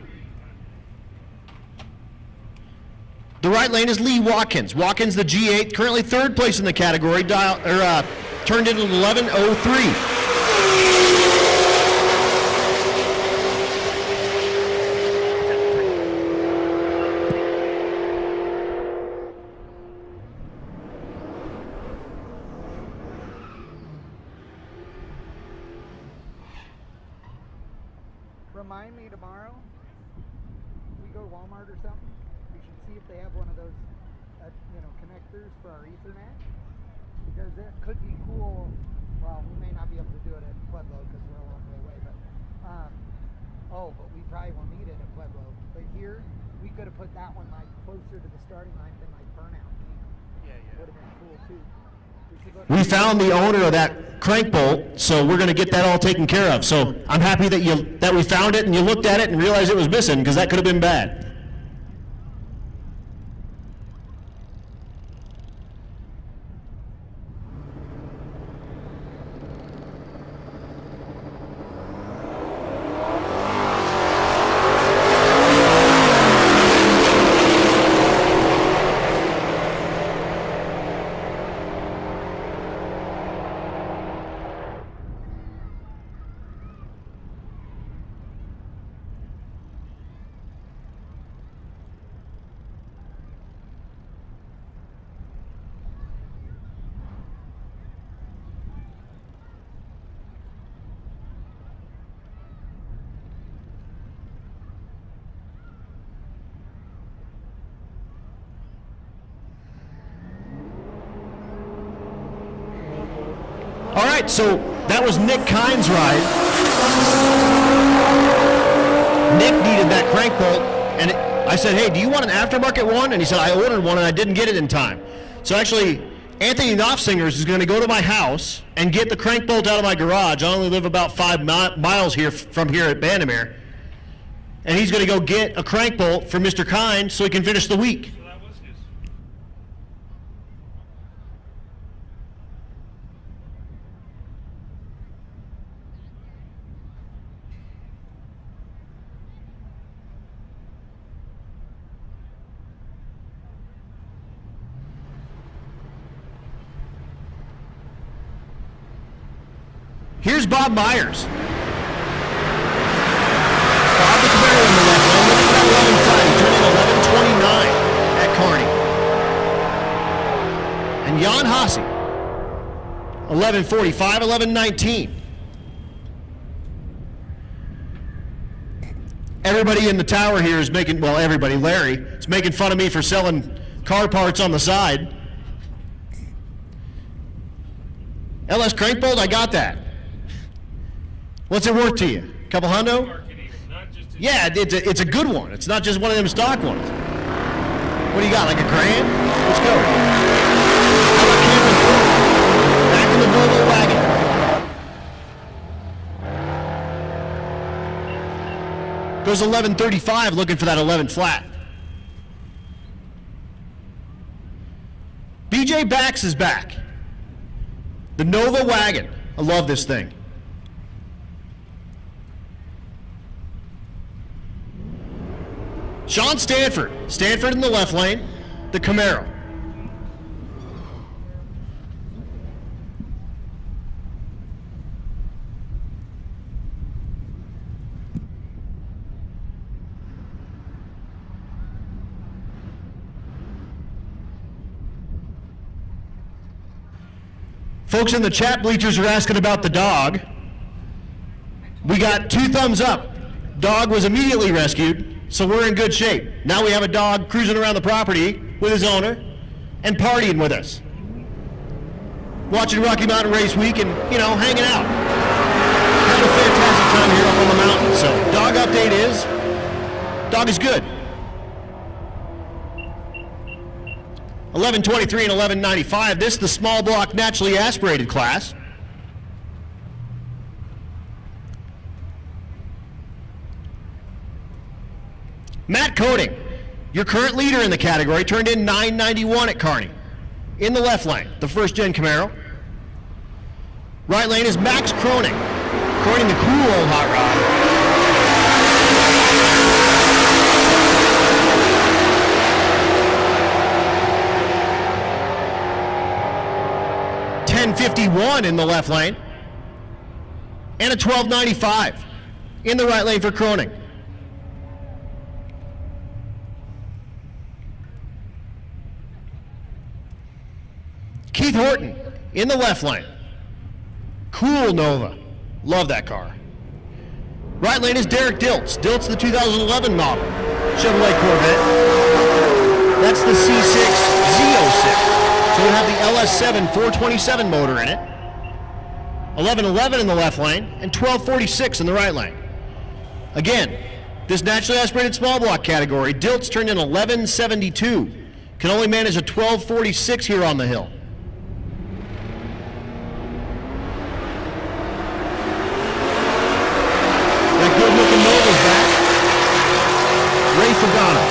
The right lane is Lee Watkins. Watkins, the G8, currently third place in the category, turned in 11.03. Remind me tomorrow, we go to Walmart or something, we should see if they have one of those, connectors for our Ethernet, because it could be cool. Well, we may not be able to do it at Pueblo because we're a long way away, but but we probably will need it at Pueblo. But here, we could have put that one like closer to the starting line than like Burnout. Yeah. Would have been cool too. We found the owner of that crank bolt, so we're going to get that all taken care of. So I'm happy that we found it and you looked at it and realized it was missing, because that could have been bad. All right, so that was Nick Kine's ride. Nick needed that crank bolt, and I said, hey, do you want an aftermarket one? And he said, I ordered one and I didn't get it in time. So actually, Anthony Knopfsingers is going to go to my house and get the crank bolt out of my garage. I only live about 5 miles from here at Bandamere. And he's going to go get a crank bolt for Mr. Kine so he can finish the week. So that was his. Here's Bob Myers. Bob the Camaro in the left lane, looking for that 11 flat. He turned in 11.29 at Kearney. And Jan Hasse, 11.45, 11.19. Everybody in the tower here is making, well, everybody, Larry, is making fun of me for selling car parts on the side. LS crank bolt, I got that. What's it worth to you? A couple hundo? Yeah, it's a good one. It's not just one of them stock ones. What do you got, like $1,000? Let's go. How about Cameron Ford? Back in the Volvo wagon. Goes 11.35, looking for that 11 flat. BJ Bax is back. The Nova wagon. I love this thing. Sean Stanford. Stanford in the left lane. The Camaro. Folks in the chat bleachers are asking about the dog. We got 2 thumbs up. Dog was immediately rescued. So we're in good shape. Now we have a dog cruising around the property with his owner and partying with us. Watching Rocky Mountain Race Week and, hanging out. Having a fantastic time here up on the mountain. So dog update is, dog is good. 1123 and 1195. This is the small block naturally aspirated class. Matt Coding, your current leader in the category, turned in 991 at Kearney. In the left lane, the first gen Camaro. Right lane is Max Croning, Croning the cool old hot rod. $10.51 in the left lane, and a $12.95 in the right lane for Croning. Keith Horton in the left lane. Cool Nova. Love that car. Right lane is Derek Diltz. Diltz, the 2011 model Chevrolet Corvette. That's the C6 Z06. So we have the LS7 427 motor in it. 1111 in the left lane and 1246 in the right lane. Again, this naturally aspirated small block category, Diltz turned in 1172. Can only manage a 1246 here on the hill. That good looking Nova's back. Ray Fagano.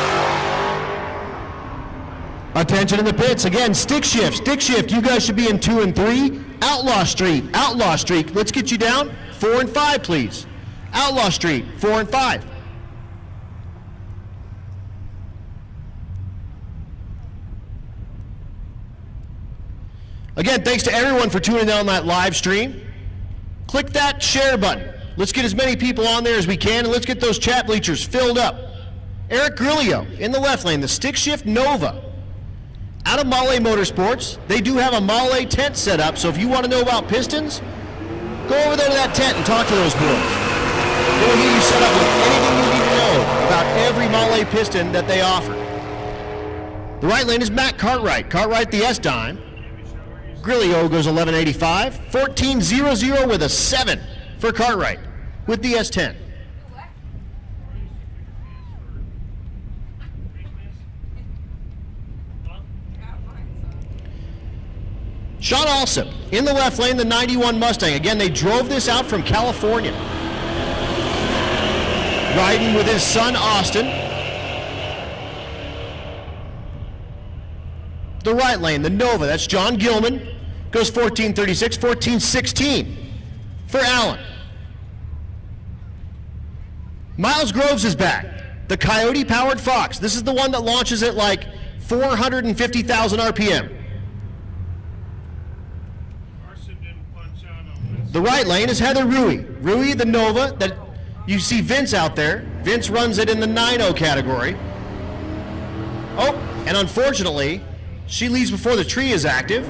Attention in the pits. Again, stick shift. Stick shift. You guys should be in 2 and 3. Outlaw Street. Outlaw Street. Let's get you down. 4 and 5, please. Outlaw Street. 4 and 5. Again, thanks to everyone for tuning in on that live stream. Click that share button. Let's get as many people on there as we can, and let's get those chat bleachers filled up. Eric Grillo in the left lane, the stick shift Nova. Out of Mahle Motorsports, they do have a Mahle tent set up, so if you want to know about pistons, go over there to that tent and talk to those boys. They will get you set up with anything you need to know about every Mahle piston that they offer. The right lane is Matt Cartwright. Cartwright, the S-Dime. Grillo goes 1185. 1400 with a 7 for Cartwright with the S10. Sean Alsop in the left lane, the 91 Mustang. Again, they drove this out from California. Riding with his son, Austin. The right lane, the Nova, that's John Gilman. Goes 1436, 1416 for Allen. Miles Groves is back. The Coyote-powered Fox. This is the one that launches at like 450,000 RPM. The right lane is Heather Rui. Rui, the Nova, that you see Vince out there. Vince runs it in the 9.0 category. Oh, and unfortunately, she leaves before the tree is active.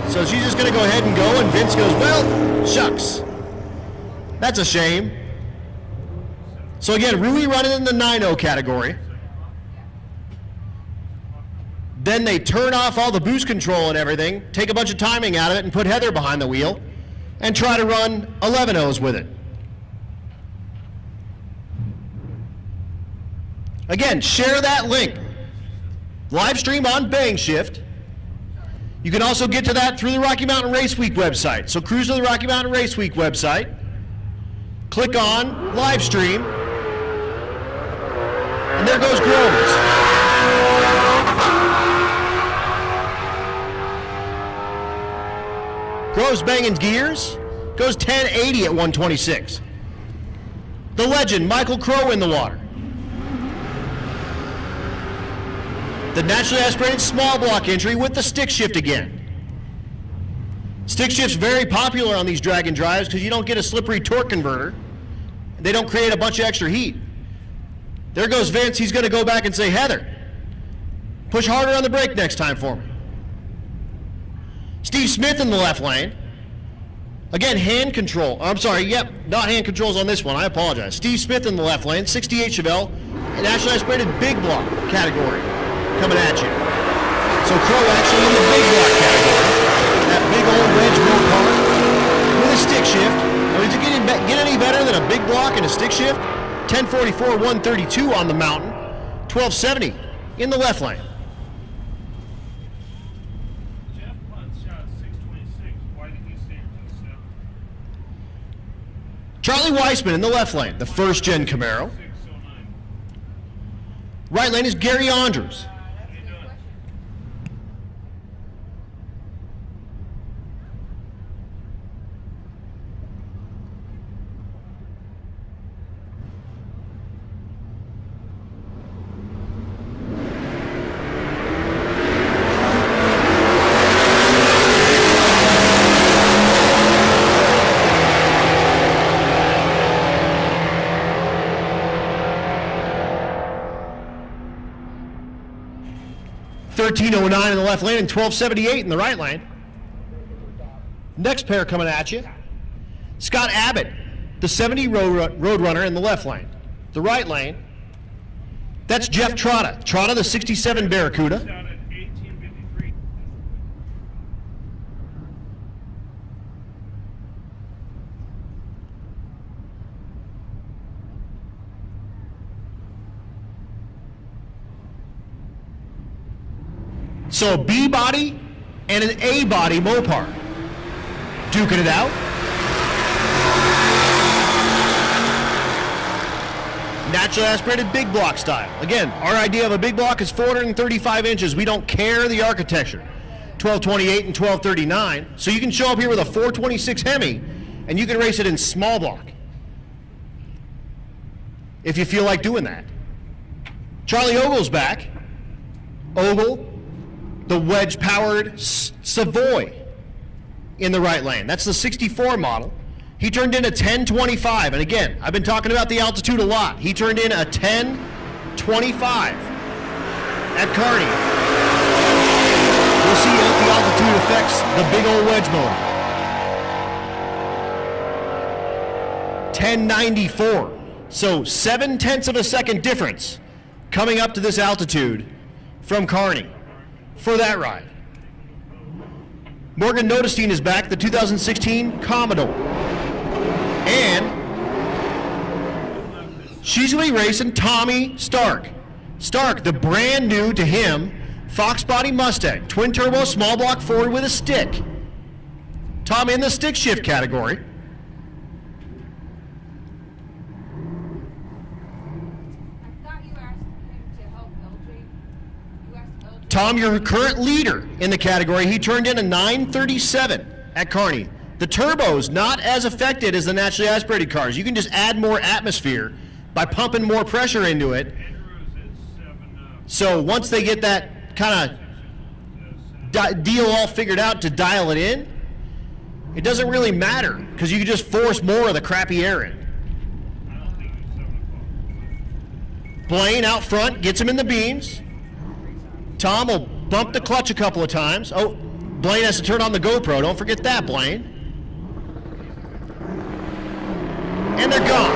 So she's just going to go ahead and go, and Vince goes, well, shucks. That's a shame. So again, Rui running in the 9.0 category. Then they turn off all the boost control and everything, take a bunch of timing out of it, and put Heather behind the wheel, and try to run 11.0s with it. Again, share that link. Live stream on Bang Shift. You can also get to that through the Rocky Mountain Race Week website. So cruise to the Rocky Mountain Race Week website, click on live stream, and there goes Groves. Groves banging gears, goes 1080 at 126. The legend, Michael Crow in the water. The naturally aspirated small block entry with the stick shift again. Stick shift's very popular on these drag and drives because you don't get a slippery torque converter. They don't create a bunch of extra heat. There goes Vince. He's going to go back and say, Heather, push harder on the brake next time for me. Steve Smith in the left lane. Again, hand control. I'm sorry, yep, not hand controls on this one. I apologize. Steve Smith in the left lane, 68 Chevelle, naturally aspirated big block category coming at you. So Crow actually in the big block category. That big old wedge wheel car with a stick shift. I mean, does it get any better than a big block and a stick shift? 1044, 132 on the mountain, 1270 in the left lane. Charlie Weissman in the left lane, the first gen Camaro. 609. Right lane is Gary Andrews. That's a good question. 1309 in the left lane and 1278 in the right lane. Next pair coming at you. Scott Abbott, the 70 Roadrunner in the left lane. The right lane, that's Jeff Trotta. Trotta, the 67 Barracuda. Down at 1853. So a B body and an A body Mopar. Duking it out. Naturally aspirated big block style. Again, our idea of a big block is 435 inches. We don't care the architecture. 1228 and 1239. So you can show up here with a 426 Hemi and you can race it in small block if you feel like doing that. Charlie Ogle's back. Ogle, the wedge-powered Savoy in the right lane. That's the 64 model. He turned in a 1025, and again, I've been talking about the altitude a lot. He turned in a 1025 at Kearney. We'll see if the altitude affects the big old wedge motor. 1094, so 0.7 of a second difference coming up to this altitude from Kearney for that ride. Morgan Notestein is back, the 2016 Commodore. And she's going to be racing Tommy Stark. Stark, the brand new to him Fox Body Mustang, twin turbo, small block Ford with a stick. Tom in the stick shift category. I thought you asked him to help LJ. You asked LJ. Tom, your current leader in the category, he turned in a 937 at Kearney. The turbo's not as affected as the naturally aspirated cars. You can just add more atmosphere by pumping more pressure into it. Andrews is 7. So once they get that kind of deal all figured out to dial it in, it doesn't really matter because you can just force more of the crappy air in. I don't think he's 7 o'clock. Blaine out front gets him in the beams. Tom will bump the clutch a couple of times. Oh, Blaine has to turn on the GoPro. Don't forget that, Blaine. And they're gone.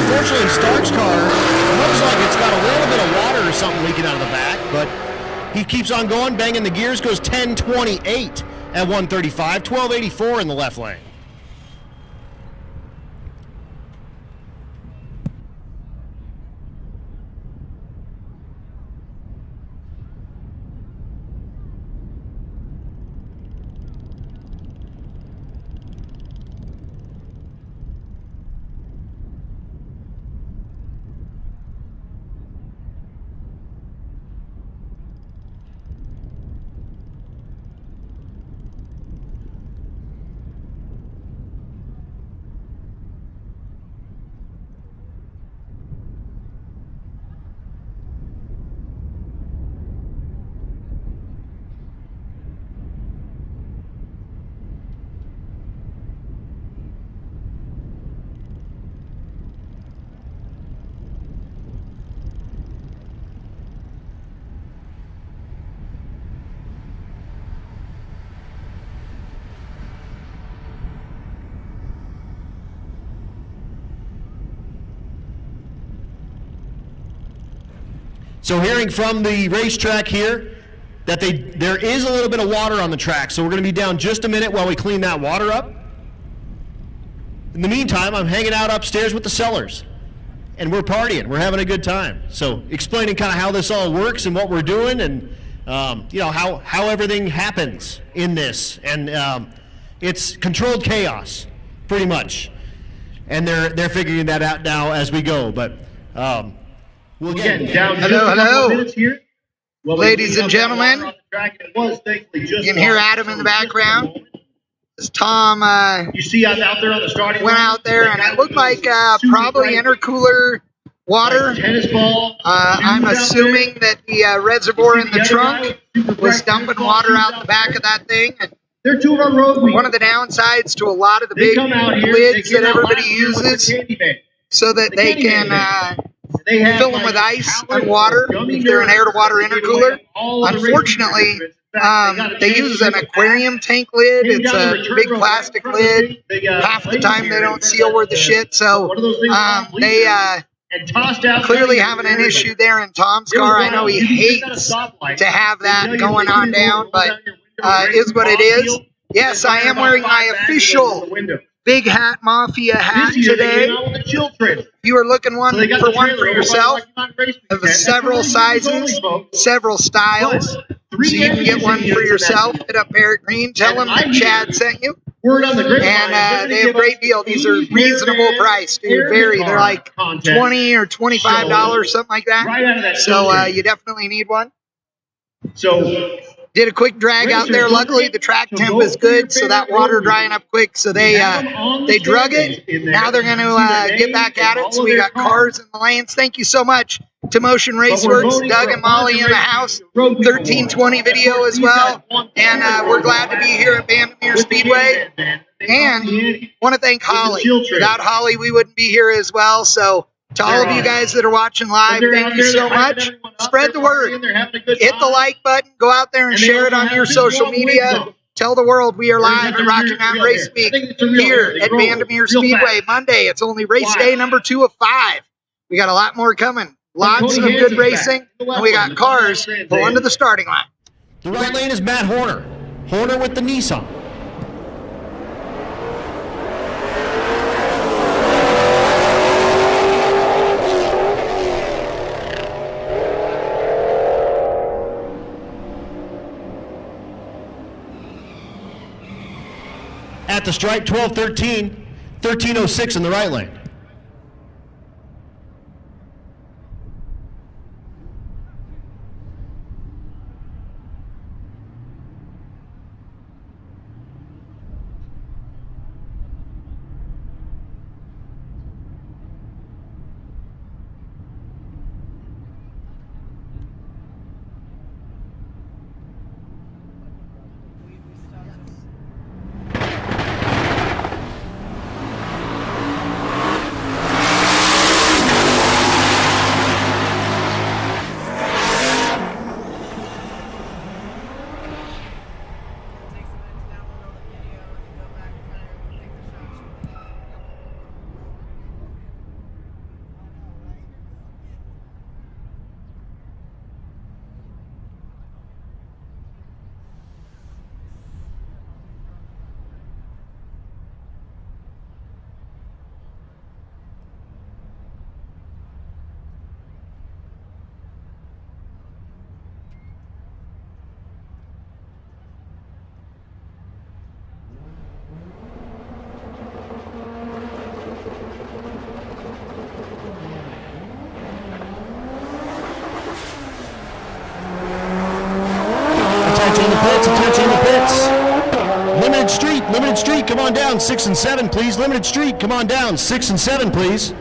Unfortunately, Stark's car looks like it's got a little bit of water or something leaking out of the back, but he keeps on going, banging the gears, goes 1028 at 135, 1284 in the left lane. So hearing from the racetrack here that there is a little bit of water on the track, so we're going to be down just a minute while we clean that water up. In the meantime, I'm hanging out upstairs with the sellers, and we're partying. We're having a good time. So explaining kind of how this all works and what we're doing, and you know how everything happens in this, and It's controlled chaos, pretty much. And they're figuring that out now as we go. But we'll get down just Hello, a couple hello. of minutes here. Well, Ladies and gentlemen, you can hear Adam in the background. As Tom You see us out there on the starting went line? out there, and it looked like probably intercooler water. Tennis ball. I'm dudes out assuming there. that the reservoir You in see the other trunk guy with super was bright dumping tennis water balls out the out back there. of that thing. And They're two of our road one of the downsides to a lot of the They big come out here. lids they that came out everybody last year with the uses candy man. so that The they candy can man. They had fill them with like ice pallets and water of gummy if they're an nerds air-to-water that they gave intercooler. away all of the Unfortunately, racing participants. In fact, got a they chance use to an make a aquarium tank lid. Came It's down the a return big row plastic right in front of lid. the Half the lazy time they area in don't front of seal worth the shit. So one of those things called they bleachers, and tossed out clearly gummy having an everybody. issue there in Tom's It was car. I wild. know he You can sit at a hates stoplight, to have they tell that you going they on can down, roll but down your window, is what it raise the is. ball Yes, field, I and am about wearing 5 my bags of those in official the window. Big Hat Mafia hat This year they today. came out with a chill trailer. If you are looking So they got for the one trailer for over by yourself, Rocky Mountain Race of Weekend. That's several for ladies only, sizes, folks. several styles, But so 3 you can get one air for conditioning yourself. units in Hit up Eric Green, tell And him that I Chad hear sent you. Word on the grapevine. And they're gonna they have give great us deal. These are the reasonable Airman price, dude. Air They're Guitar like contest. $20 or $25, something like that. Right out of that So filter. you definitely need one. So Did a quick drag out there. Luckily, the track temp is good, so that water drying up quick. So they drug it. Now they're going to get back at it. So we got cars in the lanes. Thank you so much to Motion Raceworks, Doug and Molly in the house. 1320 video as well. And we're glad to be here at Vandermeer Speedway. And want to thank Holly. Without Holly, we wouldn't be here as well. So to all of you guys that are watching live, thank you so much. Spread the word. Hit the like button. Go out there and share it on your social media. Tell the world we are live at Rocky Mountain Race Week here at Vandermeer Speedway. Monday, it's only race day number 2 of 5. We got a lot more coming. Lots of good racing. And we got cars pulling to the starting line. The right lane is Matt Horner. Horner with the Nissan. At the stripe, 12-13, 1306 in the right lane. Attention the pits, attention the pits. Limited street, come on down, 6 and 7, please. Limited street, come on down, 6 and 7, please.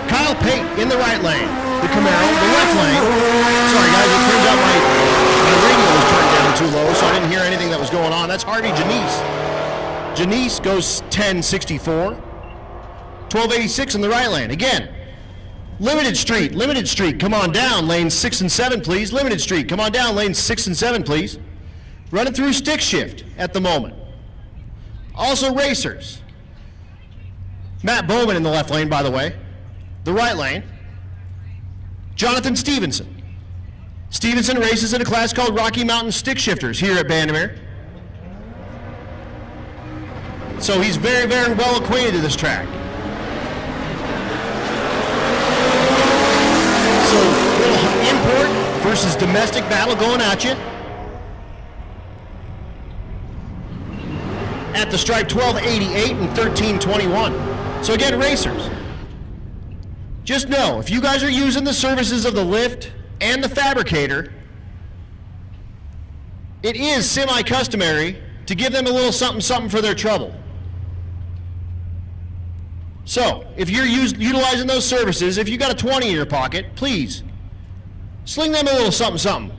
Kyle Pate in the right lane. The Camaro, the left lane. Sorry guys, it turns out my radio was turned down too low, so I didn't hear anything that was going on. That's Harvey Janice. Janice goes 1064. 1286 in the right lane. Again, limited street, come on down, lanes 6 and 7, please. Limited street, come on down, lanes 6 and 7, please. Running through stick shift at the moment. Also racers. Matt Bowman in the left lane, by the way. The right lane. Jonathan Stevenson. Stevenson races in a class called Rocky Mountain Stick Shifters here at Bandimere. So he's very, very well acquainted to this track. So little import versus domestic battle going at you. At the stripe, 1288 and 1321. So again, racers, just know if you guys are using the services of the lift and the fabricator, it is semi-customary to give them a little something for their trouble. So if you're utilizing those services, if you got a 20 in your pocket, please sling them a little something.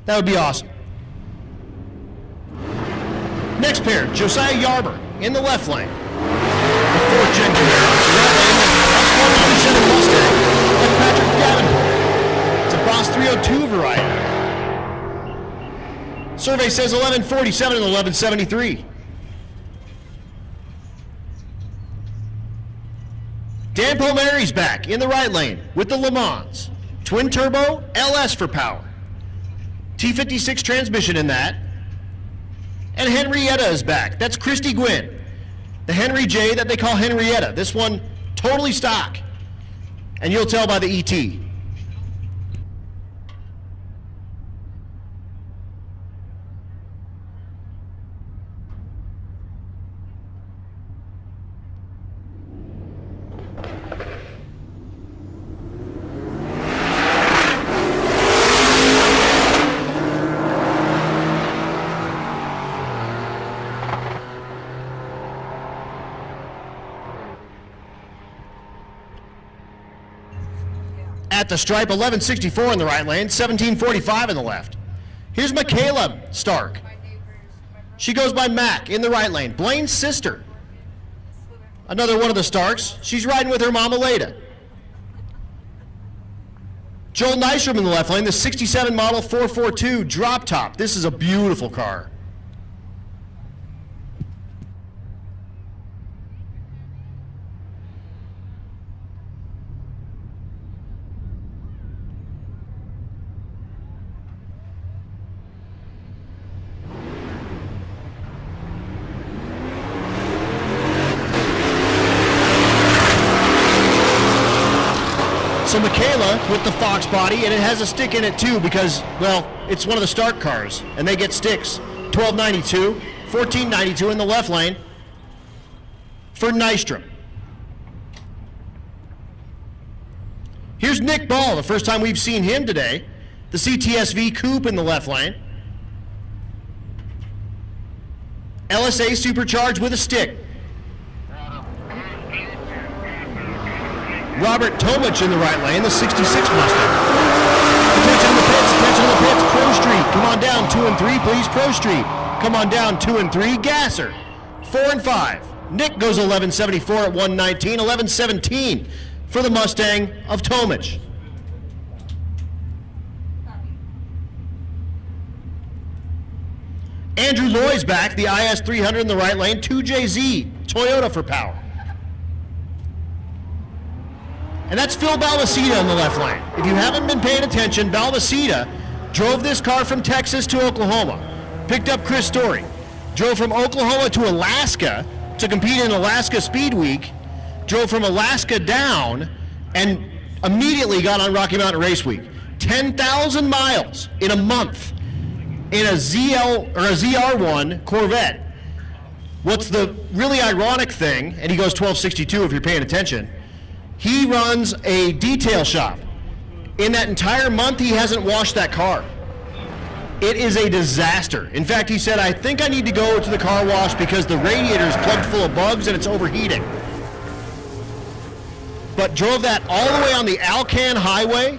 That would be awesome. Next pair, Josiah Yarber in the left lane. The fourth gen Camaro, right lane, Mustang. That's Patrick Davenport. It's a Boss 302 variety. Survey says 1147 and 1173. Dan Palmieri's back in the right lane with the Le Mans. Twin turbo, LS for power. T56 transmission in that. And Henrietta is back. That's Christy Gwynn. The Henry J that they call Henrietta. This one, totally stock. And you'll tell by the ET. At the stripe, 1164 in the right lane, 1745 in the left. Here's Michaela Stark. She goes by Mac in the right lane. Blaine's sister. Another one of the Starks. She's riding with her mama Leda. Joel Nystrom in the left lane, the 67 model 442 drop top. This is a beautiful car. So Michaela with the Fox body, and it has a stick in it too because, well, it's one of the Stark cars, and they get sticks. 1292, 1492 in the left lane for Nystrom. Here's Nick Ball, the first time we've seen him today. The CTSV Coupe in the left lane. LSA supercharged with a stick. Robert Tomich in the right lane, the 66 Mustang. Attention to the pits, Pro Street. Come on down, 2 and 3, please, Pro Street. Come on down, 2 and 3, Gasser. 4 and 5. Nick goes 1174 at 119, 1117 for the Mustang of Tomich. Andrew Loy's back, the IS 300 in the right lane, 2JZ, Toyota for power. And that's Phil Balmaceda in the left lane. If you haven't been paying attention, Balmaceda drove this car from Texas to Oklahoma, picked up Chris Story, drove from Oklahoma to Alaska to compete in Alaska Speed Week, drove from Alaska down, and immediately got on Rocky Mountain Race Week. 10,000 miles in a month in a ZR1 Corvette. What's the really ironic thing, and he goes 1262 if you're paying attention, he runs a detail shop. In that entire month, he hasn't washed that car. It is a disaster. In fact, he said, I think I need to go to the car wash because the radiator is plugged full of bugs and it's overheating. But drove that all the way on the Alcan Highway,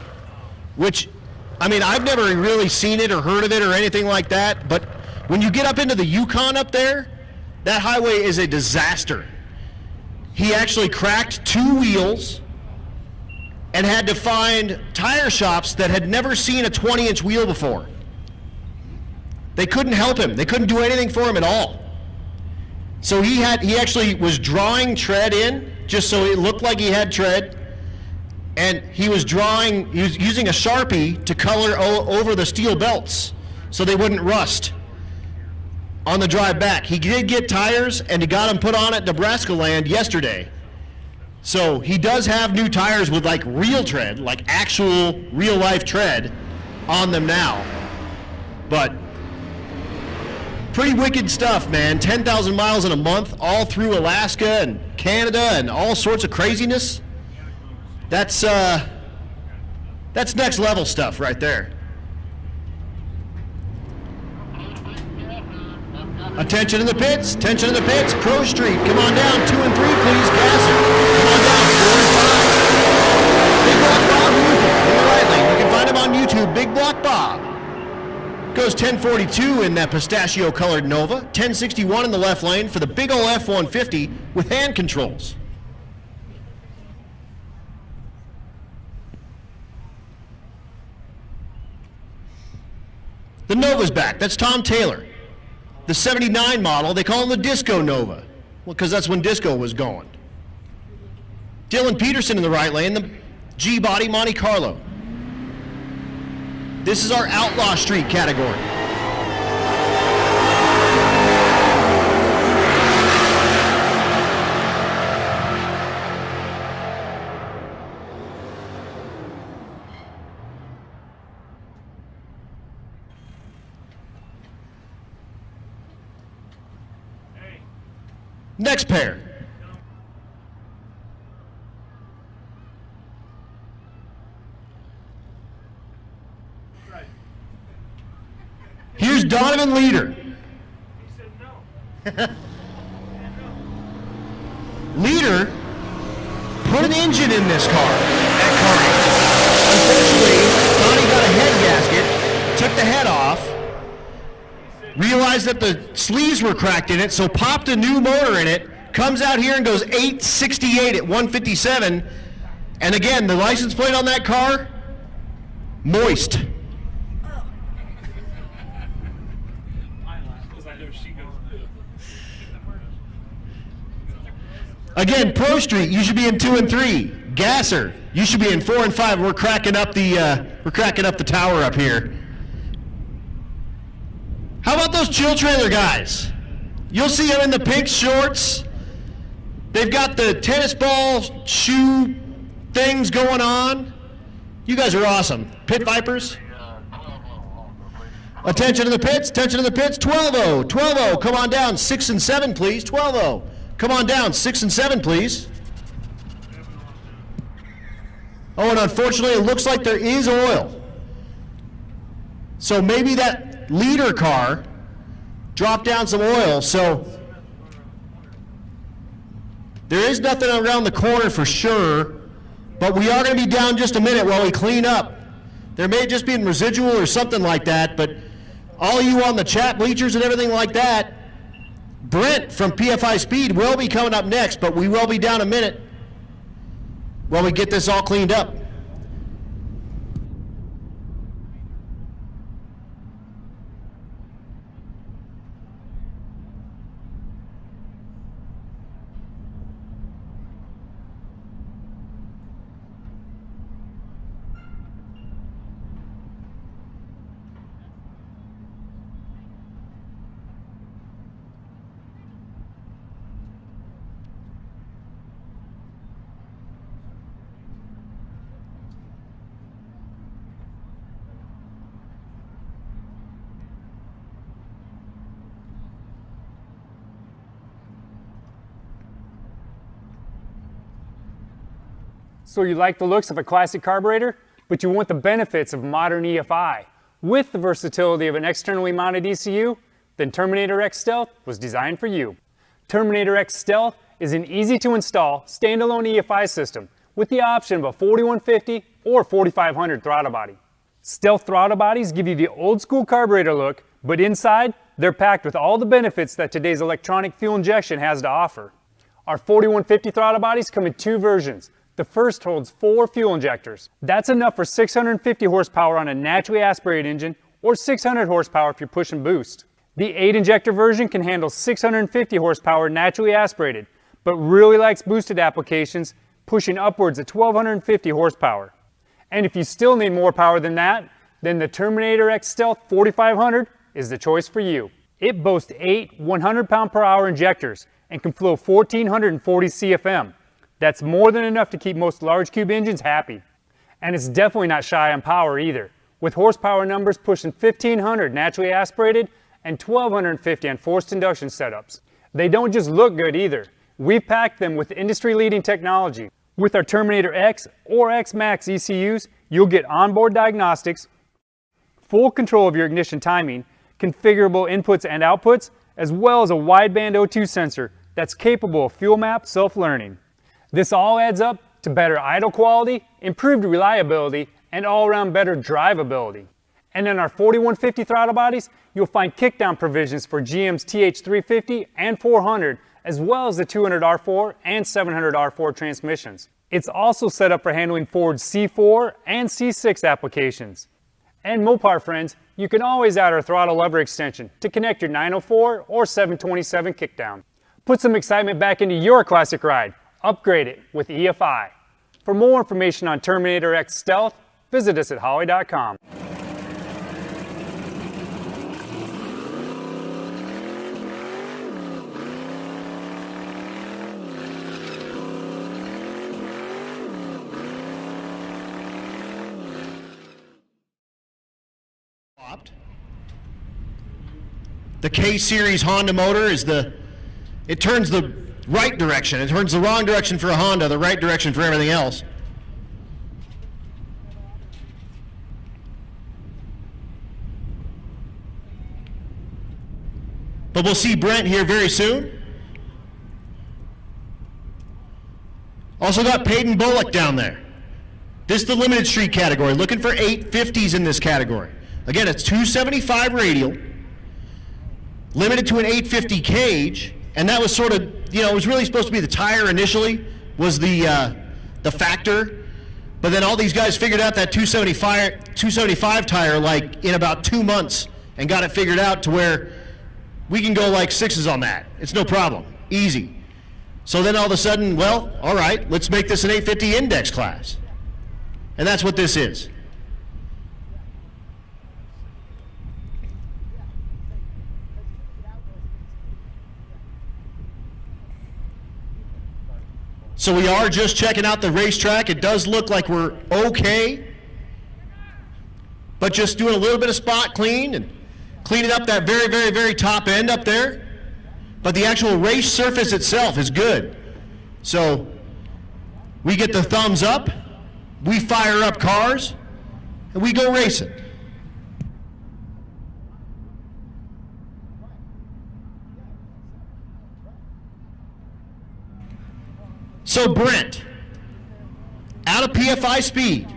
which, I mean, I've never really seen it or heard of it or anything like that, but when you get up into the Yukon up there, that highway is a disaster. He actually cracked 2 wheels and had to find tire shops that had never seen a 20-inch wheel before. They couldn't help him. They couldn't do anything for him at all. So he actually was drawing tread in just so it looked like he had tread, And he was using a Sharpie to color over the steel belts so they wouldn't rust on the drive back. He did get tires, and he got them put on at Nebraska land yesterday. So he does have new tires with like real tread, like actual real life tread on them now. But pretty wicked stuff, man. 10,000 miles in a month, all through Alaska and Canada and all sorts of craziness. That's next level stuff right there. Attention in the pits, attention in the pits. Pro Street, come on down, 2 and 3, please. Gasser, come on down, 4 and 5. Big Block Bob Luther in the right lane. You can find him on YouTube, Big Block Bob. Goes 1042 in that pistachio-colored Nova, 1061 in the left lane for the big ol' F-150 with hand controls. The Nova's back. That's Tom Taylor. The 79 model, they call him the Disco Nova. Well, because that's when disco was going. Dylan Peterson in the right lane, the G-Body Monte Carlo. This is our Outlaw Street category. Next pair. Here's Donovan Leader. He said no. Leader put an engine in this car at Carney. Unfortunately, thought he got a head gasket, took the head off, realized that the sleeves were cracked in it, so popped a new motor in it, comes out here and goes 868 at 157, and again, the license plate on that car, moist. Again, Pro Street, you should be in 2 and 3. Gasser, you should be in 4 and 5. We're cracking up the tower up here. How about those chill trailer guys? You'll see them in the pink shorts. They've got the tennis ball shoe things going on. You guys are awesome. Pit Vipers. Attention to the pits, attention to the pits. 12-0, 12-0, come on down. 6 and 7, please. 12-0, come on down. 6 and 7, please. Oh, and unfortunately, it looks like there is oil. So maybe that leader car dropped down some oil. So there is nothing around the corner for sure, but we are going to be down just a minute while we clean up. There may just be a residual or something like that, but all you on the chat bleachers and everything like that, Brent from PFI Speed will be coming up next, but we will be down a minute while we get this all cleaned up. So you like the looks of a classic carburetor, but you want the benefits of modern EFI with the versatility of an externally mounted ECU? Then Terminator X Stealth was designed for you. Terminator X Stealth is an easy-to-install standalone EFI system with the option of a 4150 or 4500 throttle body. Stealth throttle bodies give you the old-school carburetor look, but inside, they're packed with all the benefits that today's electronic fuel injection has to offer. Our 4150 throttle bodies come in 2 versions. The first holds 4 fuel injectors. That's enough for 650 horsepower on a naturally aspirated engine or 600 horsepower if you're pushing boost. The 8 injector version can handle 650 horsepower naturally aspirated, but really likes boosted applications, pushing upwards at 1,250 horsepower. And if you still need more power than that, then the Terminator X Stealth 4500 is the choice for you. It boasts 8 100-pound-per-hour injectors and can flow 1,440 CFM. That's more than enough to keep most large cube engines happy. And it's definitely not shy on power either, with horsepower numbers pushing 1,500 naturally aspirated and 1,250 on forced induction setups. They don't just look good either. We've packed them with industry-leading technology. With our Terminator X or X Max ECUs, you'll get onboard diagnostics, full control of your ignition timing, configurable inputs and outputs, as well as a wideband O2 sensor that's capable of fuel map self-learning. This all adds up to better idle quality, improved reliability, and all-around better drivability. And in our 4150 throttle bodies, you'll find kickdown provisions for GM's TH350 and 400, as well as the 200R4 and 700R4 transmissions. It's also set up for handling Ford's C4 and C6 applications. And Mopar friends, you can always add our throttle lever extension to connect your 904 or 727 kickdown. Put some excitement back into your classic ride. Upgrade it with EFI. For more information on Terminator X Stealth, visit us at Holley.com. The K-Series Honda motor is it turns the right direction. It turns the wrong direction for a Honda, the right direction for everything else. But we'll see Brent here very soon. Also got Peyton Bullock down there. This is the limited street category, looking for 850s in this category. Again, it's 275 radial, limited to an 850 cage, and that was sort of, it was really supposed to be the tire initially, was the factor, but then all these guys figured out that 275 tire like in about 2 months and got it figured out to where we can go like 6s on that. It's no problem, easy. So then all of a sudden, well, all right, let's make this an 850 index class. And that's what this is. So we are just checking out the racetrack. It does look like we're okay, but just doing a little bit of spot clean and cleaning up that very, very, very top end up there. But the actual race surface itself is good. So we get the thumbs up, we fire up cars, and we go racing. So Brent, out of PFI speed,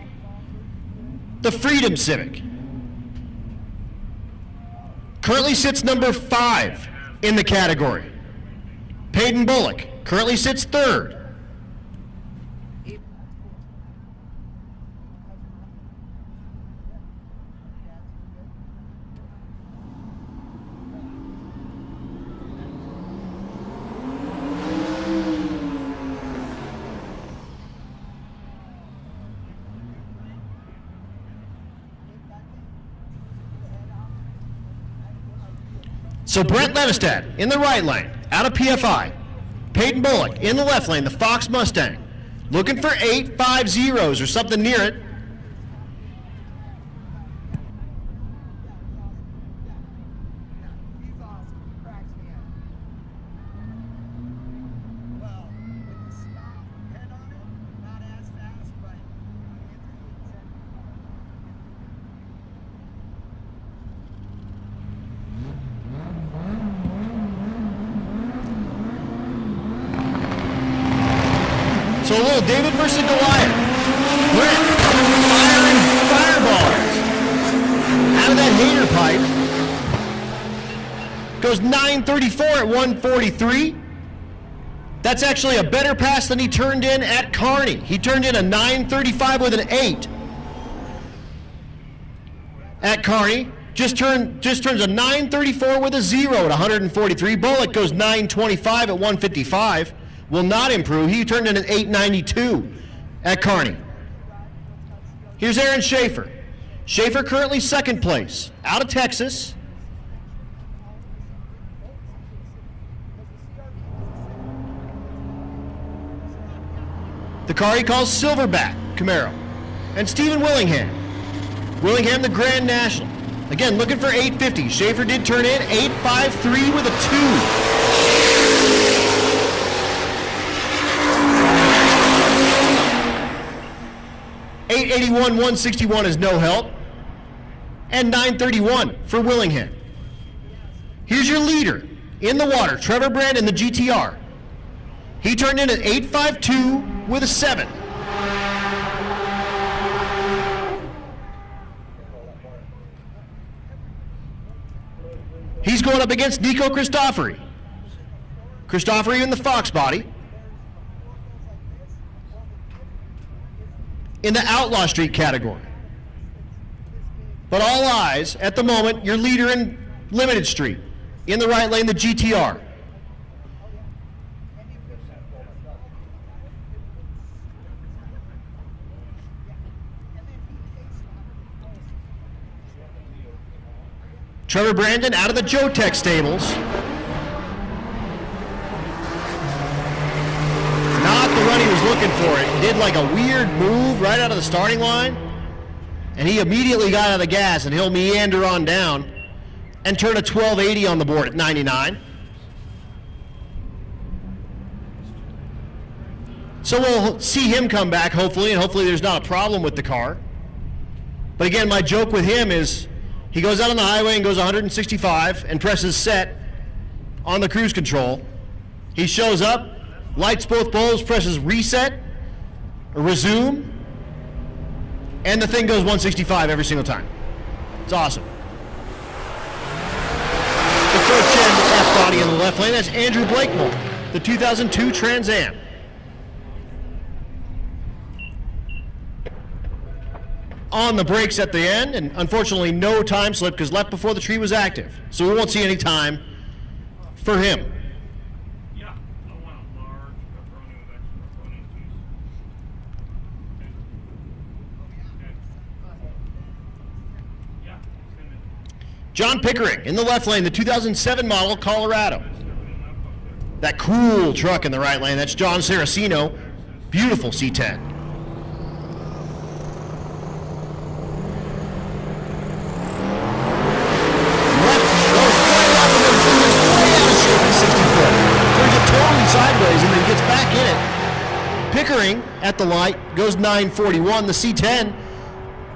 the Freedom Civic, currently sits number 5 in the category. Peyton Bullock currently sits 3rd. So Brent Levestad in the right lane, out of PFI. Peyton Bullock in the left lane, the Fox Mustang. Looking for 850s or something near it. He's awesome. He cracks me up. Well, with the stock head on it, not as fast, but So a little David versus Goliath. Brent firing fireballs out of that hater pipe. Goes 934 at 143. That's actually a better pass than he turned in at Kearney. He turned in a 935 with an 8 at Kearney. Just turns a 934 with a 0 at 143. Bullock goes 925 at 155. will not improve. He turned in an 892 at Kearney. Here's Aaron Schaefer. Schaefer currently second place, out of Texas. The car he calls Silverback Camaro. And Stephen Willingham. Willingham, the Grand National. Again, looking for 850. Schaefer did turn in 853 with a 2. 881, 161 is no help. And 931 for Willingham. Here's your leader in the water, Trevor Brand in the GTR. He turned in an 852 with a 7. He's going up against Nico Cristofori. Cristofori in the Fox body. In the Outlaw Street category. But all eyes, at the moment, your leader in Limited Street. In the right lane, the GTR. Trevor Brandon out of the Jotech stables. Not the run he was looking for. It did like a weird move right out of the starting line. And he immediately got out of the gas, and he'll meander on down and turn a 1280 on the board at 99. So we'll see him come back, hopefully, and hopefully there's not a problem with the car. But again, my joke with him is he goes out on the highway and goes 165 and presses set on the cruise control. He shows up, lights both bulbs, presses reset, or resume, and the thing goes 165 every single time. It's awesome. The third gen F-body in the left lane, that's Andrew Blakemore, the 2002 Trans Am. On the brakes at the end, and unfortunately no time slip because left before the tree was active. So we won't see any time for him. Yeah, I want a large pepperoni with extra pepperoni and cheese. Okay. Yeah, it's gonna John Pickering in the left lane, the 2007 model Colorado. That cool truck in the right lane, that's John Saraceno. Beautiful C10. Sideways and then gets back in it. Pickering at the light goes 941. The C10,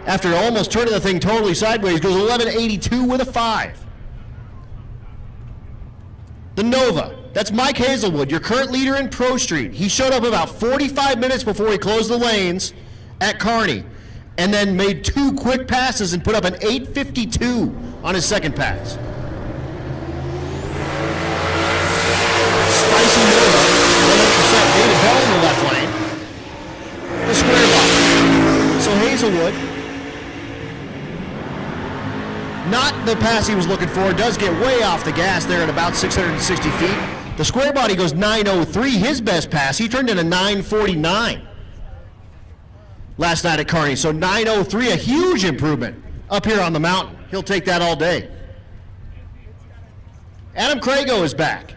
after almost turning the thing totally sideways, goes 1182 with a 5. The Nova, that's Mike Hazelwood, your current leader in Pro Street. He showed up about 45 minutes before he closed the lanes at Kearney and then made 2 quick passes and put up an 852 on his second pass. Spicy Nova, 100% David Bell in the left lane. The square box. So Hazelwood, not the pass he was looking for, does get way off the gas there at about 660 feet. The square body goes 903, his best pass. He turned in a 949 last night at Kearney. So 903, a huge improvement up here on the mountain. He'll take that all day. Adam Crago is back.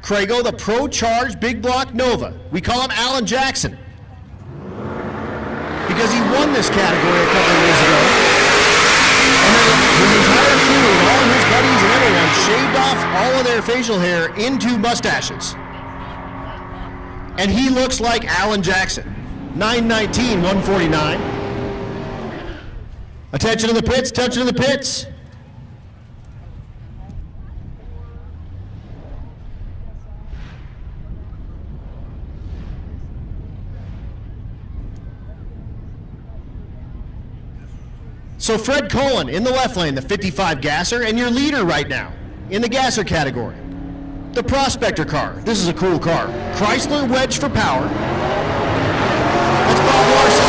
Crago, the Pro Charge Big Block Nova. We call him Alan Jackson because he won this category a couple of years ago. And then his entire crew, all his buddies and everyone, shaved off all of their facial hair into mustaches. And he looks like Alan Jackson. 919, 149. Attention to the pits, attention to the pits. So Fred Cullen in the left lane, the 55 gasser, and your leader right now in the gasser category. The Prospector car. This is a cool car. Chrysler Wedge for power. That's Bob Larson.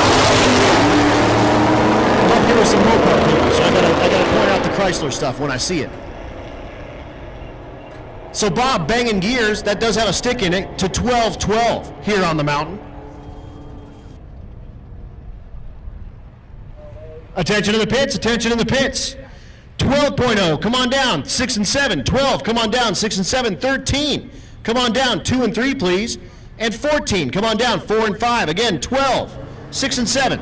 I'm up here with some Mopar people, so I gotta point out the Chrysler stuff when I see it. So So Bob, banging gears, that does have a stick in it, to 12-12 here on the mountain. Attention in the pits, attention in the pits. 12.0, come on down, 6 and 7. 12, come on down, 6 and 7. 13, come on down, 2 and 3, please. And 14, come on down, 4 and 5. Again, 12, 6 and 7.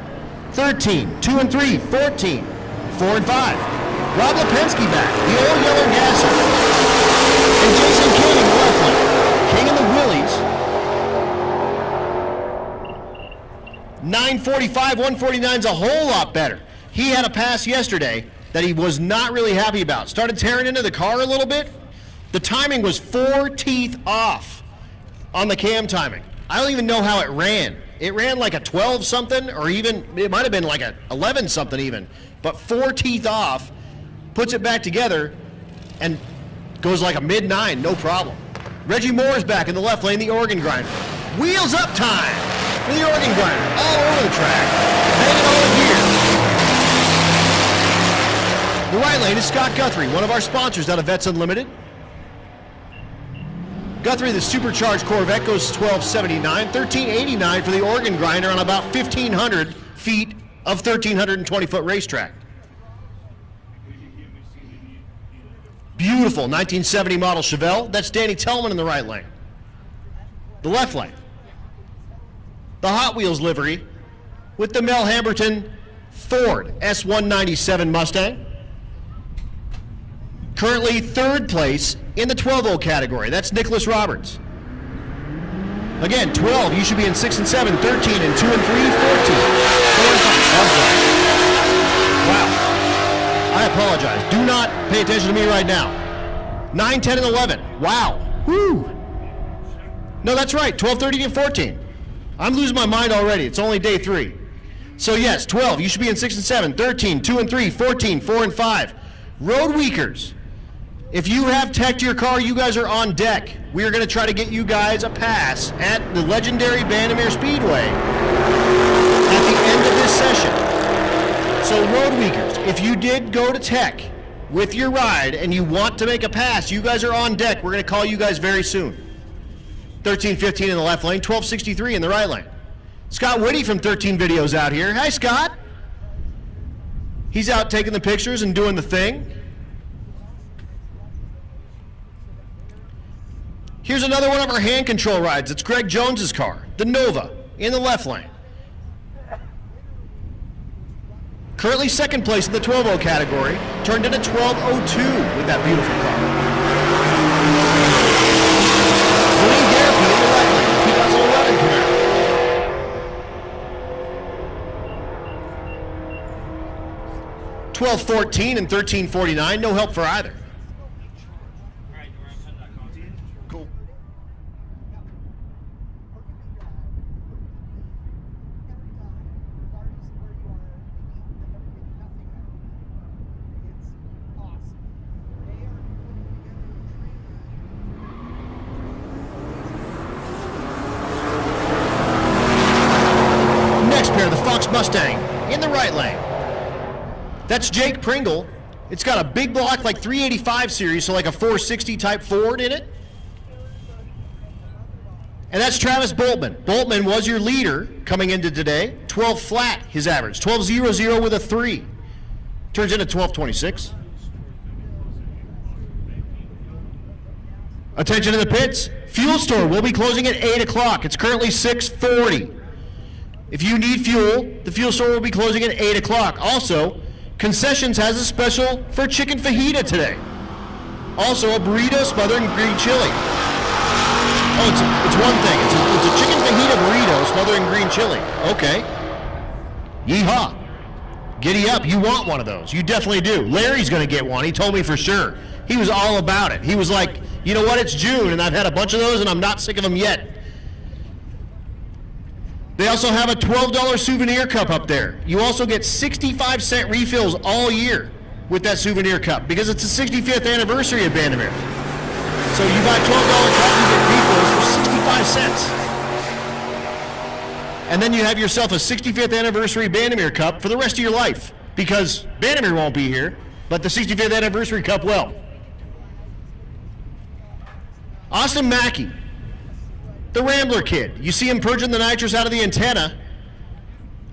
13, 2 and 3, 14, 4 and 5. Rob Lipinski back, the old yellow gasser. And Jason King in the left lane. King in the Willies. 945, 149 is a whole lot better. He had a pass yesterday that he was not really happy about. Started tearing into the car a little bit. The timing was 4 teeth off on the cam timing. I don't even know how it ran. It ran like a 12 something, or even, it might have been like a 11 something even. But 4 teeth off, puts it back together, and goes like a mid-9, no problem. Reggie Moore's back in the left lane, the organ grinder. Wheels up time for the organ grinder, all over the track, banging all the gear. The right lane is Scott Guthrie, one of our sponsors out of Vets Unlimited. Guthrie, the supercharged Corvette, goes 1279, 1389 for the organ grinder on about 1,500 feet of 1,320-foot racetrack. Beautiful 1970 model Chevelle. That's Danny Tellman in the right lane. The left lane, the Hot Wheels livery with the Mel Hamberton Ford S197 Mustang. Currently third place in the 12-0 category. That's Nicholas Roberts. Again, 12, you should be in 6 and 7, 13 and 2 and 3, 14. 4 and 5. Wow. I apologize. Do not pay attention to me right now. 9, 10, and 11. Wow. Woo. No, that's right. 12, 13, and 14. I'm losing my mind already. It's only day 3. So yes, 12, you should be in 6 and 7, 13, 2 and 3, 14, 4 and 5. Road Weekers. If you have teched your car, you guys are on deck. We are going to try to get you guys a pass at the legendary Bandimere Speedway at the end of this session. So Road Weekers, if you did go to tech with your ride and you want to make a pass, you guys are on deck. We're going to call you guys very soon. 1315 in the left lane, 1263 in the right lane. Scott Whitty from 13 Videos out here. Hi, Scott. He's out taking the pictures and doing the thing. Here's another one of our hand control rides. It's Greg Jones's car, the Nova, in the left lane. Currently second place in the 12-0 category, turned into 12:02 with that beautiful car. William Garrity in the left lane, 2011 Camaro. 12:14 and 13:49, no help for either. Cool. Next pair, the Fox Mustang in the right lane. That's Jake Pringle. It's got a big block, like 385 series, so like a 460 type Ford in it. And that's Travis Boltman. Boltman was your leader coming into today. 12 flat, his average. 12.00 with a 3. Turns into 12.26. Attention to the pits. Fuel store will be closing at 8 o'clock. It's currently 6:40. If you need fuel, the fuel store will be closing at 8 o'clock. Also, Concessions has a special for chicken fajita today. Also, a burrito smothered in green chili. Oh, it's one thing. It's a chicken fajita burrito smothered in green chili. Okay. Yeehaw. Giddy up. You want one of those. You definitely do. Larry's going to get one. He told me for sure. He was all about it. He was like, you know what? It's June, and I've had a bunch of those, and I'm not sick of them yet. They also have a $12 souvenir cup up there. You also get 65-cent refills all year with that souvenir cup because it's the 65th anniversary of Bandimere. So you buy $12 cup, you get refills for 65 cents. And then you have yourself a 65th anniversary Bandimere cup for the rest of your life because Bandimere won't be here, but the 65th anniversary cup will. Austin Mackey, the Rambler kid. You see him purging the nitrous out of the antenna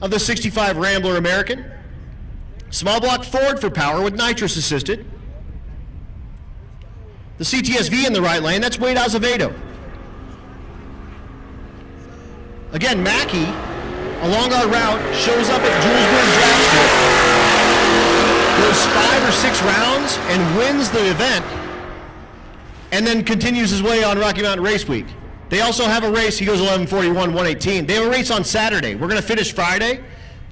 of the 65 Rambler American. Small block Ford for power with nitrous assisted. The CTSV in the right lane, that's Wade Azevedo. Again, Mackey, along our route, shows up at Julesburg Drag Strip, goes 5 or 6 rounds and wins the event, and then continues his way on Rocky Mountain Race Week. They also have a race, he goes 11:41, 118. They have a race on Saturday. We're gonna finish Friday.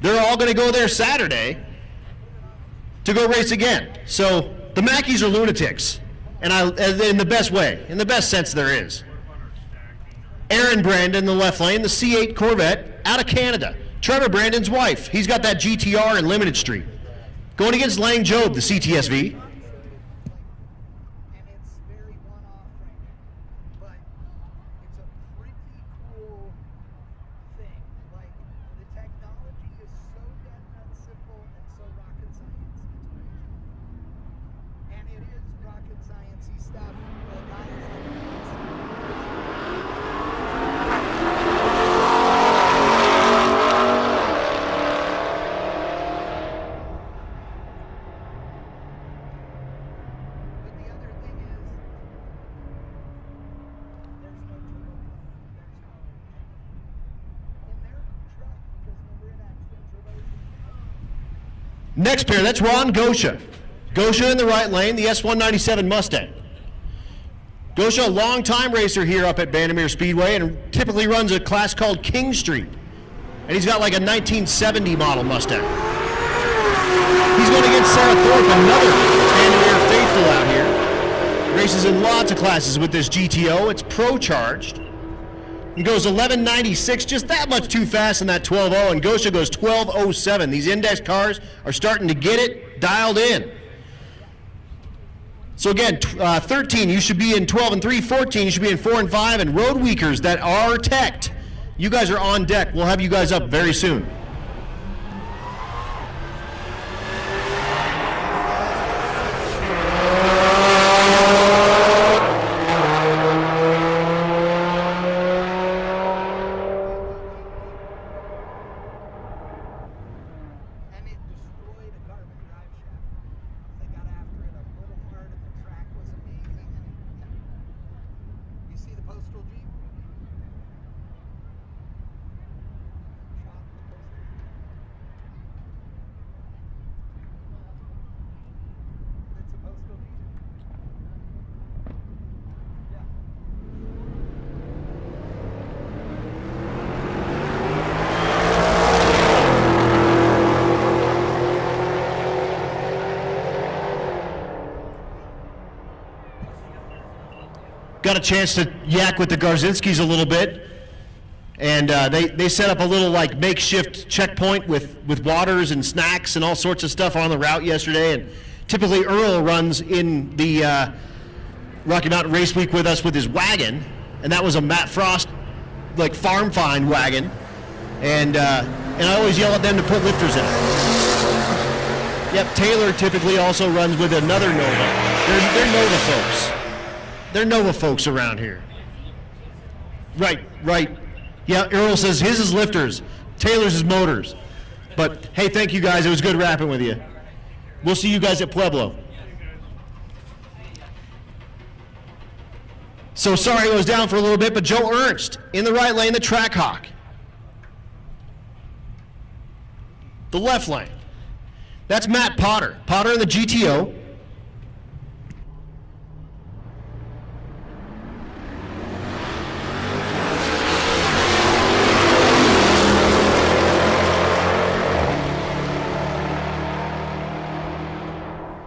They're all gonna go there Saturday to go race again. So the Mackeys are lunatics, and in the best way, in the best sense there is. Aaron Brandon in the left lane, the C8 Corvette out of Canada. Trevor Brandon's wife. He's got that GTR in Limited Street. Going against Lang Job, the CTSV. And it's very one-off right now, but it's a pretty cool thing. Like, the technology is so dead nuts simple and so rocket science, it's crazy. And it is rocket sciencey stuff, but not as But the other thing is, there's no turbo pump, there's no in their truck, because remember it had twin turbos. Next pair, that's Ron Gosha. Gosha in the right lane, the S197 Mustang. Gosha, a long-time racer here up at Bandimere Speedway, and typically runs a class called King Street. And he's got like a 1970 model Mustang. He's going against Sarah Thorpe, another Bandimere faithful out here. Races in lots of classes with this GTO. It's pro-charged. And goes 1196, just that much too fast in that 12.0, and Gosha goes 12.07. These index cars are starting to get it dialed in. So again, 13, you should be in 12 and 3, 14, you should be in 4 and 5, and road weakers that are teched, you guys are on deck. We'll have you guys up very soon. And it destroyed a carbon drive shaft. They got after it a little hard, and the track was amazing. And you see the postal Jeep? Shot the postal Jeep. It's a postal Jeep. Yeah. Got a chance to yak with the Garzinskis a little bit, and they set up a little like makeshift checkpoint with waters and snacks and all sorts of stuff on the route yesterday. And typically Earl runs in the Rocky Mountain Race Week with us with his wagon, and that was a Matt Frost like farm find wagon, and I always yell at them to put lifters in it. Yep, Taylor typically also runs with another Nova. They're Nova folks. They're Nova folks around here. Right. Yeah, Earl says his is lifters, Taylor's is motors. But hey, thank you guys. It was good rapping with you. We'll see you guys at Pueblo. So sorry it was down for a little bit, but Joe Ernst in the right lane, the Track Hawk. The left lane, that's Matt Potter. Potter in the GTO.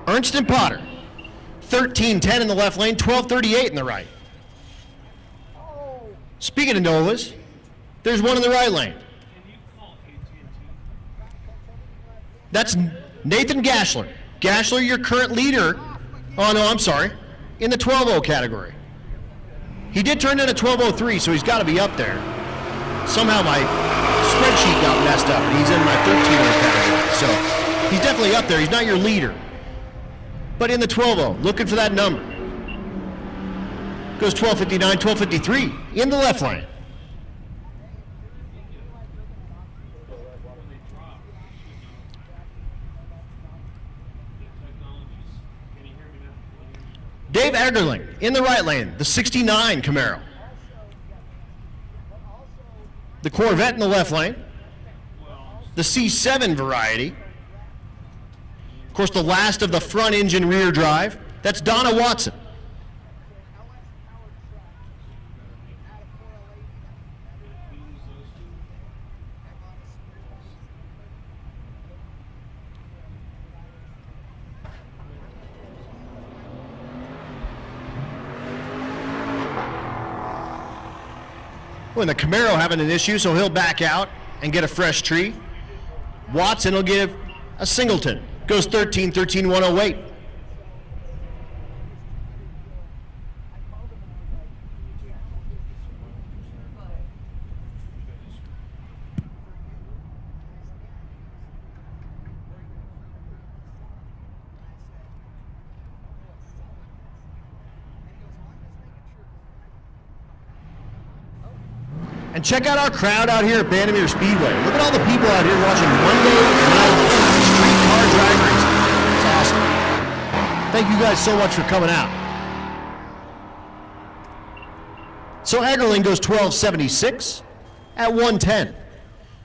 Ernst and Potter, 13:10 in the left lane, 12:38 in the right. Speaking of Novas, there's one in the right lane. That's Nathan Gashler. Gashler, your current leader. Oh no, I'm sorry, in the 12.0 category. He did turn in a 12.03, so he's got to be up there. Somehow my spreadsheet got messed up, and he's in my 13.0 category. So he's definitely up there. He's not your leader, but in the 12.0, looking for that number. Goes 12:59, 12:53 in the left lane. Dave Eggerling in the right lane, the 69 Camaro. The Corvette in the left lane. The C7 variety. Of course, the last of the front engine rear drive. That's Donna Watson. When the Camaro having an issue, so he'll back out and get a fresh tree. Watson will give a singleton. Goes 13, 13, 108. And check out our crowd out here at Bandimere Speedway. Look at all the people out here watching Monday night street car drag racing. It's awesome. Thank you guys so much for coming out. So Eggerling goes 12:76 at 110.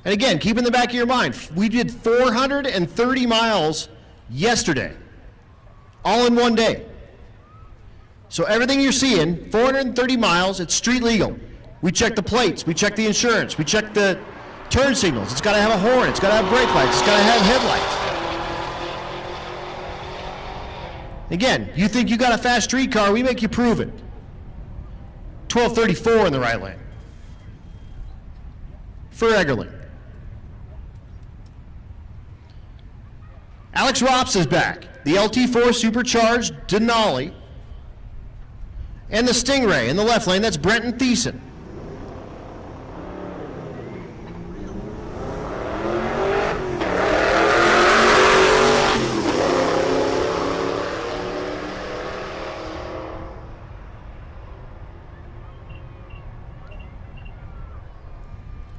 And again, keep in the back of your mind, we did 430 miles yesterday, all in one day. So everything you're seeing, 430 miles, it's street legal. We check the plates, we check the insurance, we check the turn signals. It's got to have a horn, it's got to have brake lights, it's got to have headlights. Again, you think you got a fast street car, we make you prove it. 12:34 in the right lane for Eggerling. Alex Rops is back. The LT4 supercharged Denali and the Stingray in the left lane. That's Brenton Thiessen.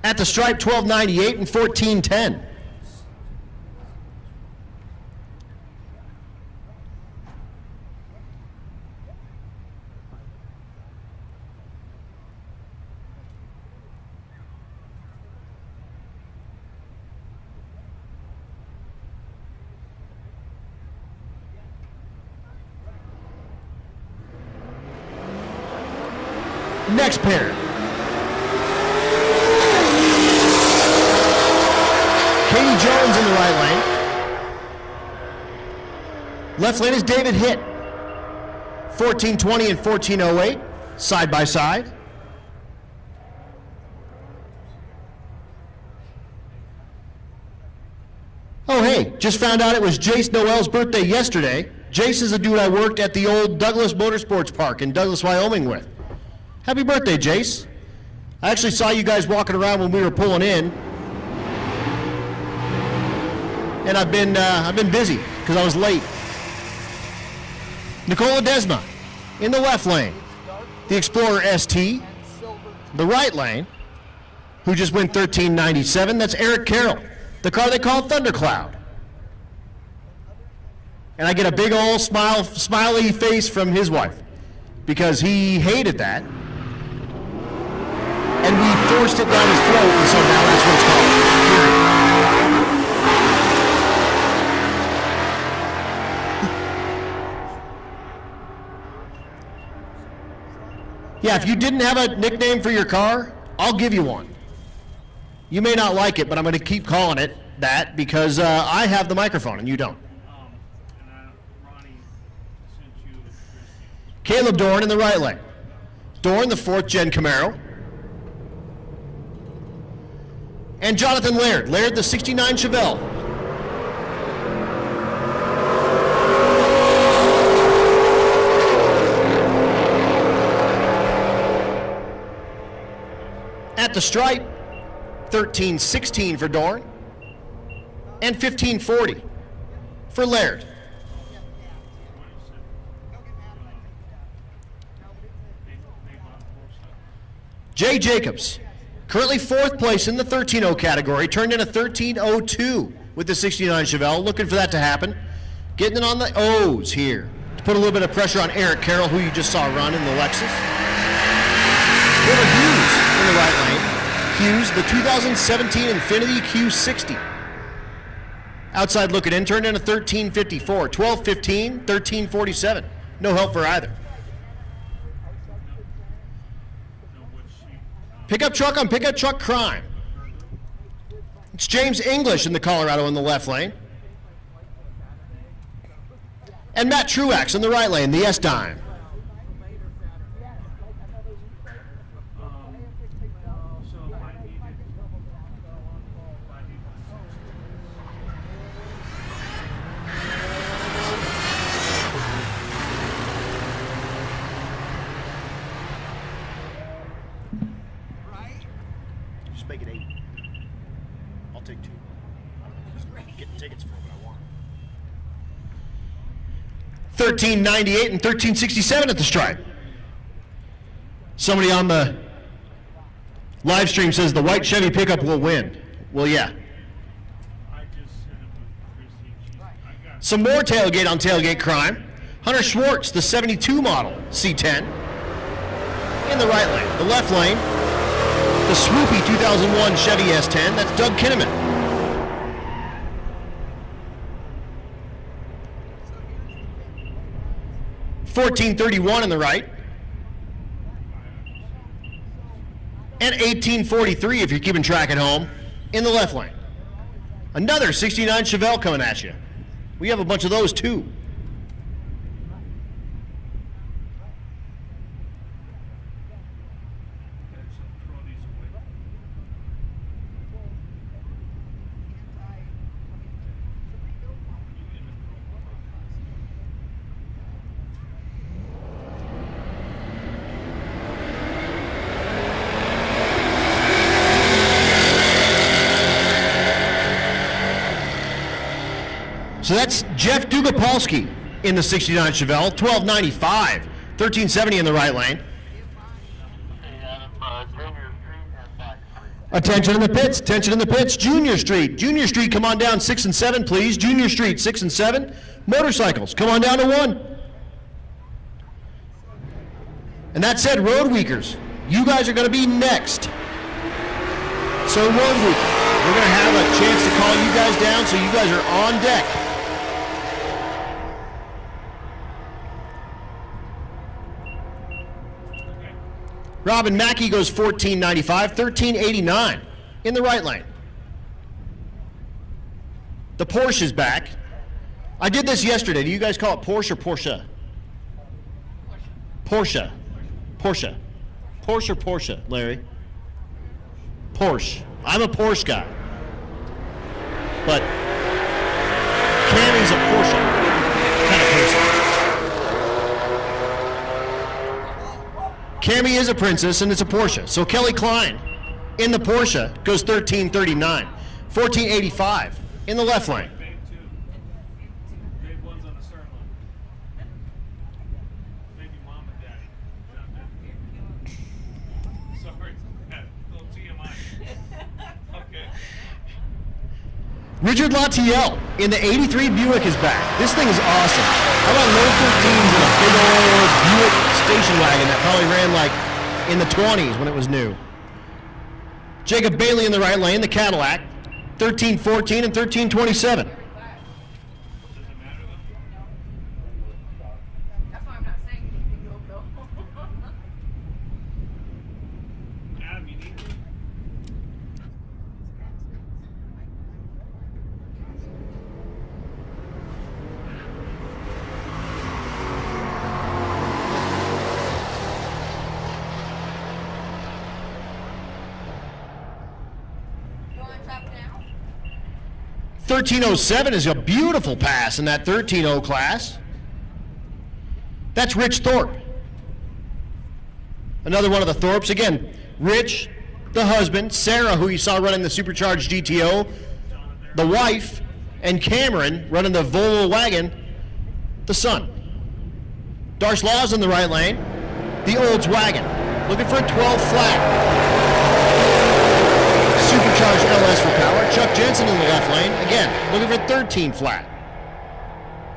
At the stripe, 1298 and 1410. Next pair. Katie Jones in the right lane. Left lane is David Hitt. 1420 and 1408, side by side. Oh, hey, just found out it was Jace Noel's birthday yesterday. Jace is a dude I worked at the old Douglas Motorsports Park in Douglas, Wyoming with. Happy birthday, Jace. I actually saw you guys walking around when we were pulling in. And I've been busy because I was late. Nicola Desma in the left lane. The Explorer ST. The right lane, who just went 1397. That's Eric Carroll, the car they call Thundercloud. And I get a big old smiley face from his wife because he hated that. And we forced it down his throat, and so now that's what it's called. Yeah, if you didn't have a nickname for your car, I'll give you one. You may not like it, but I'm going to keep calling it that because I have the microphone and you don't. Ronnie sent you Caleb Dorn in the right lane. Dorn, the 4th gen Camaro. And Jonathan Laird. Laird, the 69 Chevelle. At the stripe, 1316 for Dorn and 1540 for Laird. Jay Jacobs, currently 4th place in the 13.0 category, turned in a 13.02 with the 69 Chevelle, looking for that to happen. Getting it on the O's here to put a little bit of pressure on Eric Carroll, who you just saw run in the Lexus. Over Hughes in the right lane. Hughes, the 2017 Infiniti Q60. Outside looking in, turned in a 13.54, 12.15, 13.47. No help for either. Pickup truck on pickup truck crime. It's James English in the Colorado in the left lane. And Matt Truax in the right lane, the S-Dime. Just make it 8. I'll take 2. Getting tickets for what I want. 1398 and 1367 at the stripe. Somebody on the live stream says the white Chevy pickup will win. Well, yeah. Some more tailgate on tailgate crime. Hunter Schwartz, the 72 model C10. In the right lane. The left lane, the swoopy 2001 Chevy S10. That's Doug Kinnaman. $14.31 in the right. And $18.43 if you're keeping track at home in the left lane. Another 69 Chevelle coming at you. We have a bunch of those too. So that's Jeff Dugapolsky in the 69 Chevelle, $12.95, $13.70 in the right lane. Attention in the pits, attention in the pits, Junior Street. Junior Street, come on down 6 and 7, please. Junior Street, 6 and 7. Motorcycles, come on down to 1. And that said, Road Weekers, you guys are going to be next. So Road Weekers, we're going to have a chance to call you guys down so you guys are on deck. Robin Mackey goes $14.95, $13.89 in the right lane. The Porsche is back. I did this yesterday. Do you guys call it Porsche or Porsche? Porsche. Porsche. Porsche or Porsche, Larry? Porsche. I'm a Porsche guy. But Cammie's a Porsche kind of person. Cammie is a princess and it's a Porsche. So Kelly Klein in the Porsche goes $13.39, $14.85 in the left lane. Big 2. Big one's on the stern line. Maybe mom and daddy jumped in. Sorry, little TMI. Okay. Richard Latiel in the 83 Buick is back. This thing is awesome. How about low 13s and a big old Buick station wagon that probably ran like in the 20s when it was new. Jacob Bailey in the right lane, the Cadillac, 13.14 and 13.27. Does it matter though? That's why I'm not saying anything, though. Adam, you need me? You want to drop now? 1307 is a beautiful pass in that 13.0 class. That's Rich Thorpe. Another one of the Thorpes. Again, Rich, the husband, Sarah, who you saw running the supercharged GTO, the wife, and Cameron running the Volvo wagon, the son. Darce Law's in the right lane, the Olds wagon. looking for a 12 flat. Supercharged LS for power. Chuck Jensen in the left lane. Again, looking for 13 flat.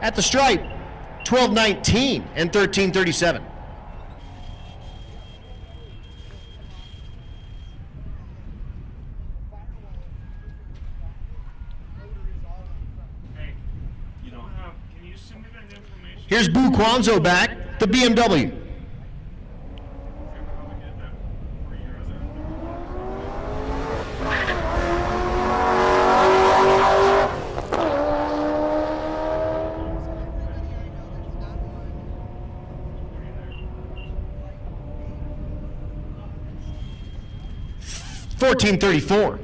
At the stripe, 12.19 and 13.37. Hey, you don't have, can you send me that information? Here's Boo Quanzo back, the BMW. How we did that for your other. 1434.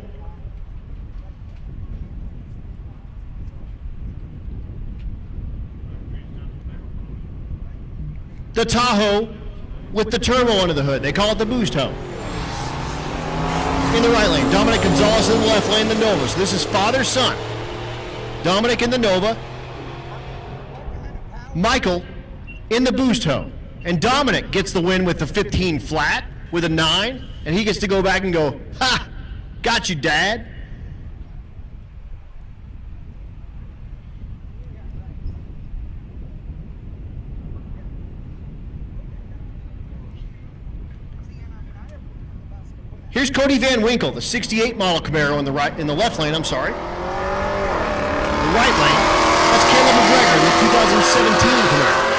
The Tahoe with the turbo under the hood. They call it the boost hoe. In the right lane, Dominic Gonzalez in the left lane, the Nova. So this is father-son. Dominic in the Nova. Michael in the boost hoe. And Dominic gets the win with the 15 flat with a 9. And he gets to go back and go, ha, got you, Dad. Here's Cody Van Winkle, the 68 model Camaro in the left lane, I'm sorry. The right lane, that's Caleb McGregor, the 2017 Camaro.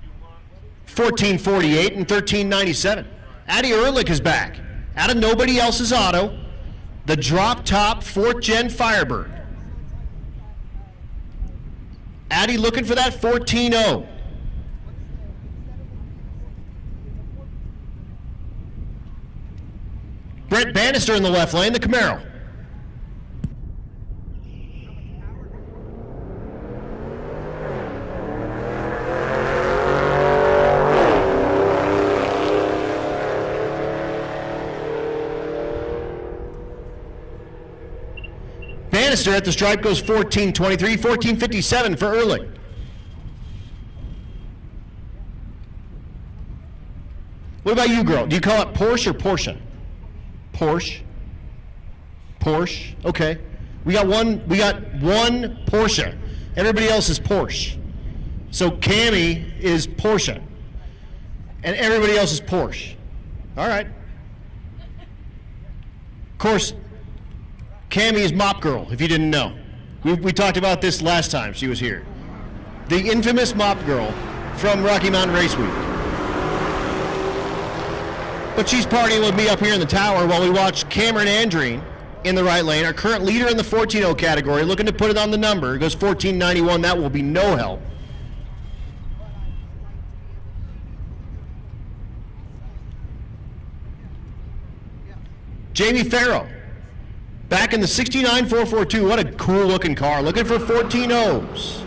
You want 1448 and 1397. Addy Ehrlich is back. Out of nobody else's auto, the drop top 4th gen Firebird. Addy looking for that 14-0. Brent Bannister in the left lane, the Camaro. Bannister at the stripe goes 14.23, 14.57 for Ehrlich. What about you, girl? Do you call it Porsche or Porsche? Porsche. Porsche. Okay. We got one Porsche. Everybody else is Porsche. So Cammy is Porsche. And everybody else is Porsche. All right. Of course, Cammy is Mop Girl, if you didn't know. We talked about this last time she was here. The infamous Mop Girl from Rocky Mountain Race Week. But she's partying with me up here in the tower while we watch Cameron Andreen in the right lane, our current leader in the 14-0 category, looking to put it on the number. It goes 14.91. That will be no help. Jamie Farrow. Back in the 69 442. What a cool looking car. Looking for 14-0s.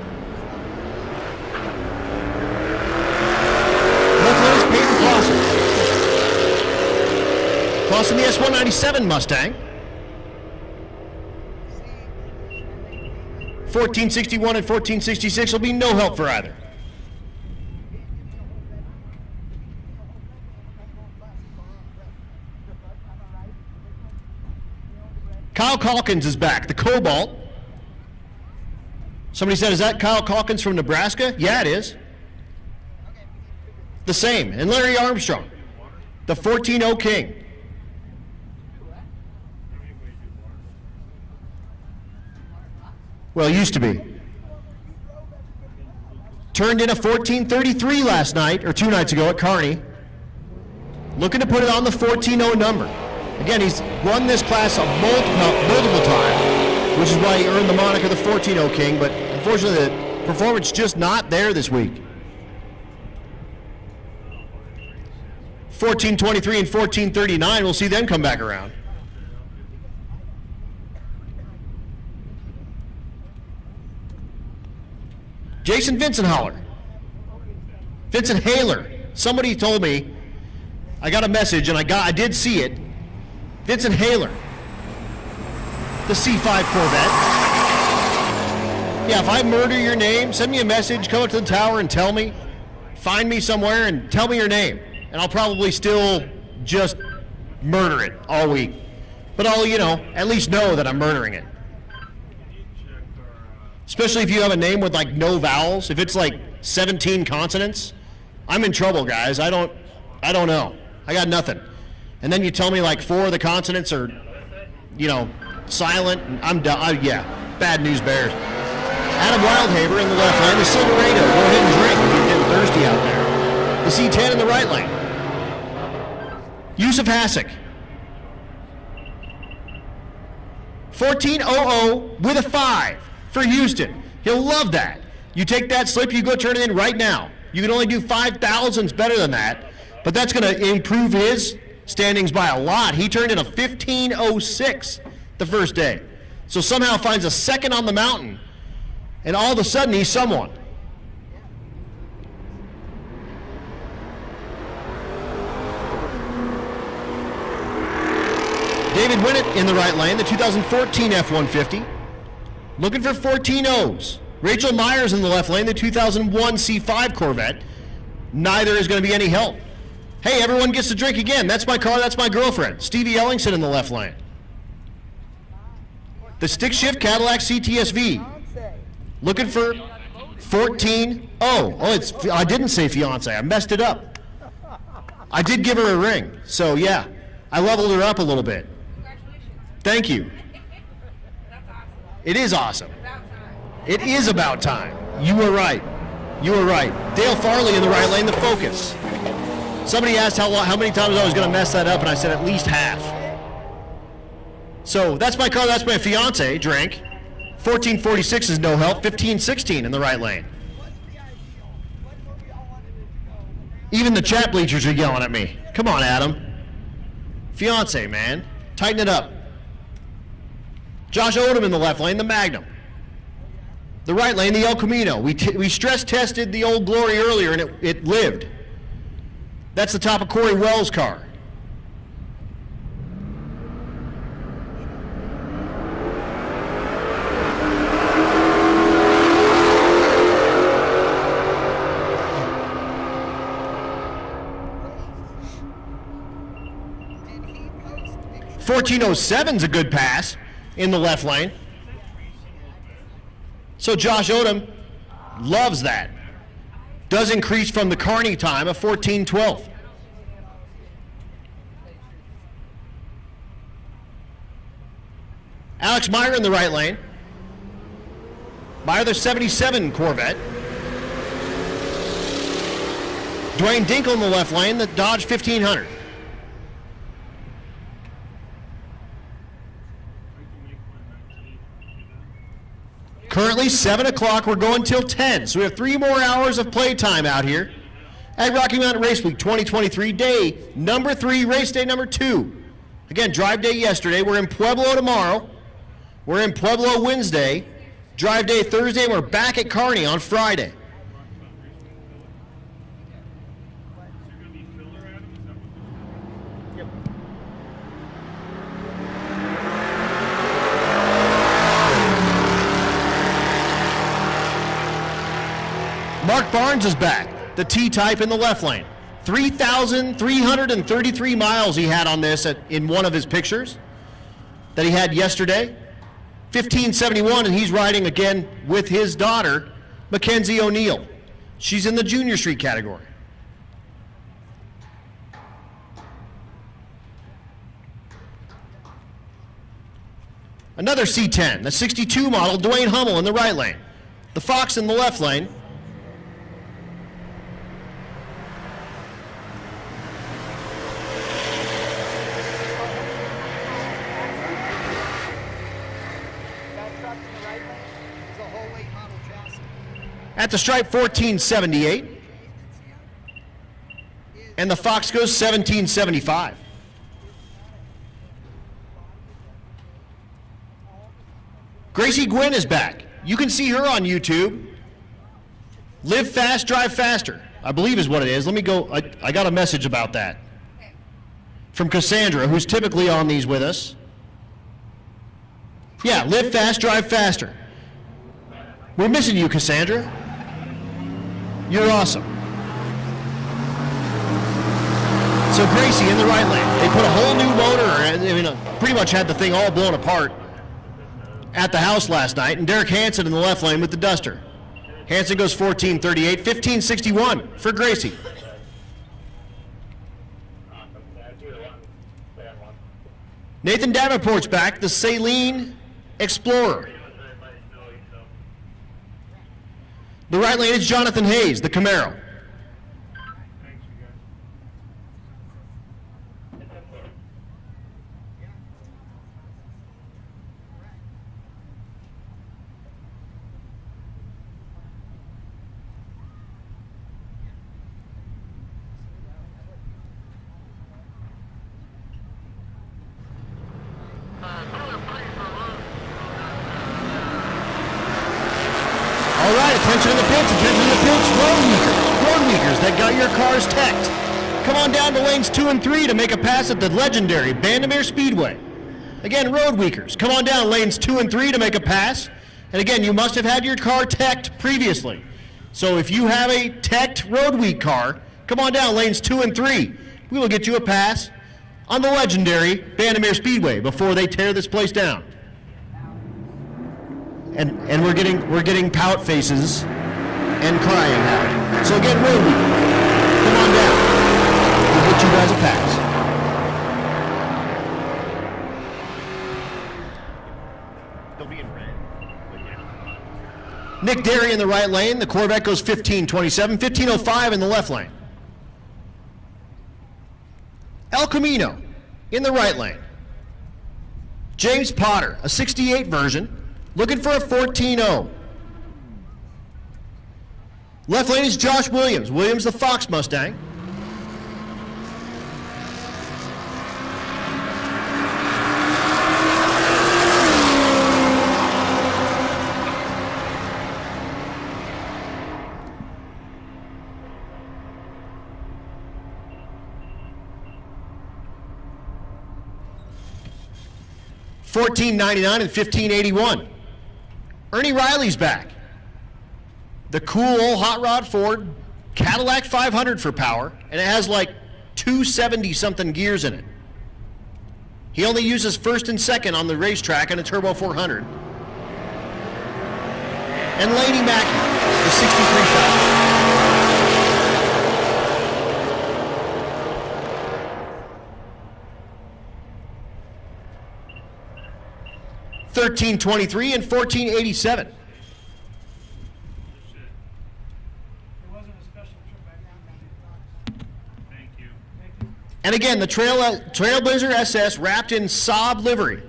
Left lane is Peyton Clausen. Clausen the S197 Mustang. 1461 and 1466 will be no help for either. Kyle Calkins is back, the Cobalt. Somebody said, is that Kyle Calkins from Nebraska? Yeah, it is. The same. And Larry Armstrong, the 14-0 King. Well, used to be. Turned in a 14.33 last night, or 2 nights ago at Kearney. Looking to put it on the 14-0 number. Again, he's won this class multiple times, which is why he earned the moniker the 14-0 King, but unfortunately the performance just not there this week. 14.23 and 14.39, we'll see them come back around. Jason Vincenthaler. Vincent Haler. Somebody told me, I got a message and I did see it. Vincent Haler. The C5 Corvette. Yeah, if I murder your name, send me a message, come up to the tower and tell me. Find me somewhere and tell me your name. And I'll probably still just murder it all week. But I'll, at least know that I'm murdering it. Especially if you have a name with like no vowels. If it's like 17 consonants, I'm in trouble, guys. I don't know. I got nothing. And then you tell me like 4 of the consonants are, silent. And I'm done. Yeah, bad news bears. Adam Wildhaber in the left lane. The Silverado. Go ahead and drink if you're getting thirsty out there. The C10 in the right lane. Yusuf Hasek. 1400 with a 5 for Houston. He'll love that. You take that slip, you go turn it in right now. You can only do 5,000s better than that, but that's going to improve his standings by a lot. He turned in a 1506 the first day. So somehow finds a second on the mountain, and all of a sudden he's someone. David Winnett in the right lane, the 2014 F-150. Looking for 14.0s. Rachel Myers in the left lane, the 2001 C5 Corvette. Neither is going to be any help. Hey, everyone gets to drink again. That's my car, that's my girlfriend. Stevie Ellingson in the left lane. The stick shift Cadillac CTSV. Looking for 14.0. Oh, I didn't say fiance. I messed it up. I did give her a ring. So, yeah, I leveled her up a little bit. Thank you. That's awesome. It is awesome. About time. It is about time. You were right. You were right. Dale Farley in the right lane, the Focus. Somebody asked how many times I was going to mess that up, and I said at least half. So that's my car, that's my fiance, drink. 1446 is no help, 1516 in the right lane. Even the chat bleachers are yelling at me. Come on, Adam. Fiance, man. Tighten it up. Josh Odom in the left lane, the Magnum. The right lane, the El Camino. We stress tested the Old Glory earlier, and it lived. That's the top of Corey Wells' car. Did he post pictures? 1407's a good pass in the left lane. So Josh Odom loves that. Does increase from the Carney time of 1412. Alex Meyer in the right lane. Meyer, the 77 Corvette. Dwayne Dinkle in the left lane, the Dodge 1500. Currently 7 o'clock, we're going till 10. So we have 3 more hours of playtime out here at Rocky Mountain Race Week 2023, day number 3, race day number 2. Again, drive day yesterday. We're in Pueblo tomorrow. We're in Pueblo Wednesday. Drive day Thursday, and we're back at Kearney on Friday. Mark Barnes is back, the T-Type in the left lane. 3,333 miles he had on this in one of his pictures that he had yesterday. 1571, and he's riding again with his daughter, Mackenzie O'Neill. She's in the Junior Street category. Another C10, the 62 model, Dwayne Hummel in the right lane. The Fox in the left lane. At the stripe, 1478. And the Fox goes 1775. Gracie Gwynn is back. You can see her on YouTube. Live fast, drive faster. I believe is what it is. Let me go. I got a message about that from Cassandra, who's typically on these with us. Yeah, live fast, drive faster. We're missing you, Cassandra. You're awesome. So Gracie in the right lane. They put a whole new motor, and I mean, pretty much had the thing all blown apart at the house last night. And Derek Hansen in the left lane with the Duster. Hansen goes 14:38, 15:61 for Gracie. Nathan Davenport's back, the Saline Explorer. The right lane is Jonathan Hayes, the Camaro. All right, attention to the pits, road leakers that got your cars teched. Come on down to lanes 2 and 3 to make a pass at the legendary Bandimere Speedway. Again, road weakers, come on down lanes 2 and 3 to make a pass. And again, you must have had your car teched previously. So if you have a teched road weak car, come on down lanes 2 and 3. We will get you a pass on the legendary Bandimere Speedway before they tear this place down. And we're getting pout faces and crying now. So again, road week, come on down. We'll get you guys a pass. They'll be in red. Nick Derry in the right lane. The Corvette goes 15:27, 15:05 in the left lane. El Camino in the right lane. James Potter, a 68 version. Looking for a 14.0. Left lane is Josh Williams. Williams, the Fox Mustang. $14.99 and $15.81. Ernie Riley's back. The cool old hot rod Ford Cadillac 500 for power, and it has like 270 something gears in it. He only uses first and second on the racetrack in a Turbo 400. And Laney Mackey, the 63 Falcon. $13.23 and $14.87. And again, the Trailblazer SS wrapped in Saab livery.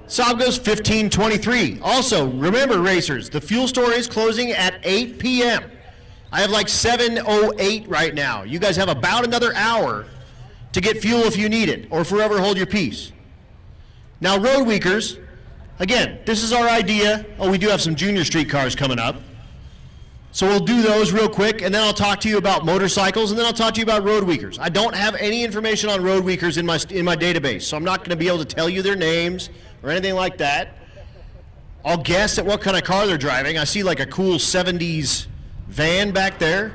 Saab goes 15:23. Also, remember racers, the fuel store is closing at 8 p.m. I have like 7:08 right now. You guys have about another hour to get fuel if you need it, or forever hold your peace. Now, road weakers, again, this is our idea. Oh, we do have some junior street cars coming up. So we'll do those real quick, and then I'll talk to you about motorcycles, and then I'll talk to you about road weakers. I don't have any information on road weakers in my database, so I'm not going to be able to tell you their names or anything like that. I'll guess at what kind of car they're driving. I see like a cool 70s van back there.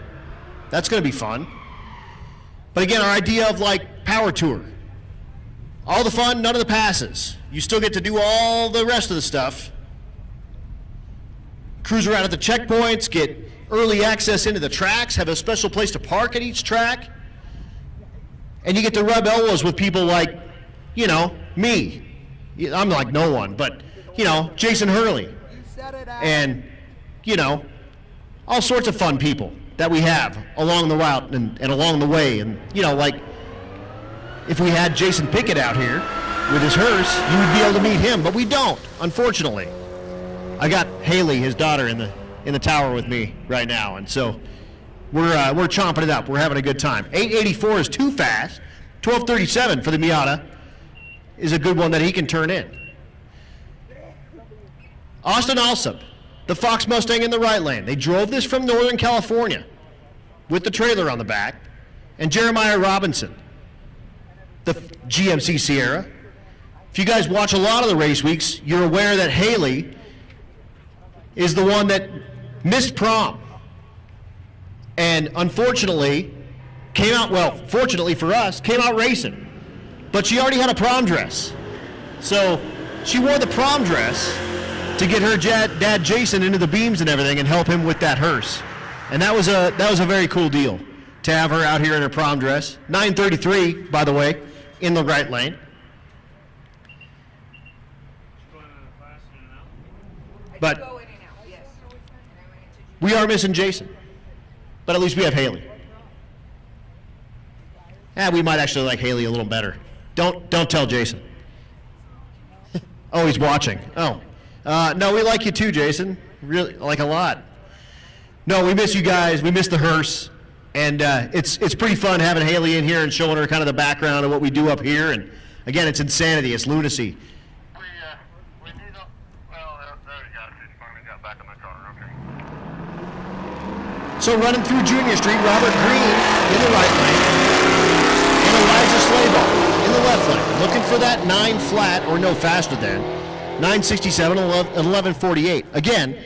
That's going to be fun. But again, our idea of like power tour. All the fun, none of the passes. You still get to do all the rest of the stuff. Cruise around at the checkpoints, get early access into the tracks, have a special place to park at each track. And you get to rub elbows with people like, you know, me. I'm like no one, but, you know, Jason Hurley. And, you know, all sorts of fun people that we have along the route and along the way. And, you know, like, if we had Jason Pickett out here with his hearse, you would be able to meet him, but we don't, unfortunately. I got Haley, his daughter, in the tower with me right now, and so we're chomping it up. We're having a good time. 884 is too fast. 1237 for the Miata is a good one that he can turn in. Austin Alsop, the Fox Mustang in the right lane. They drove this from Northern California with the trailer on the back. And Jeremiah Robinson, the GMC Sierra. If you guys watch a lot of the race weeks, you're aware that Haley is the one that missed prom. And unfortunately, fortunately for us, came out racing. But she already had a prom dress. So she wore the prom dress to get her dad Jason into the beams and everything and help him with that hearse. And that was a very cool deal to have her out here in her prom dress. 933, by the way, in the right lane. Going to the class in and out. But Go in and out, yes. And I went into we are missing Jason. But at least we have Haley. We might actually like Haley a little better. Don't tell Jason. Oh, he's watching. Oh. No, we like you too, Jason. Really, like a lot. No, we miss you guys. We miss the hearse. And it's pretty fun having Haley in here and showing her kind of the background of what we do up here. And again, it's insanity. It's lunacy. We need a, well, there you go. She's finally got back in the car. Okay. So running through Junior Street, Robert Green in the right lane and Elijah Slayball in the left lane. Looking for that 9 flat or no faster than 967 and 1148. Again,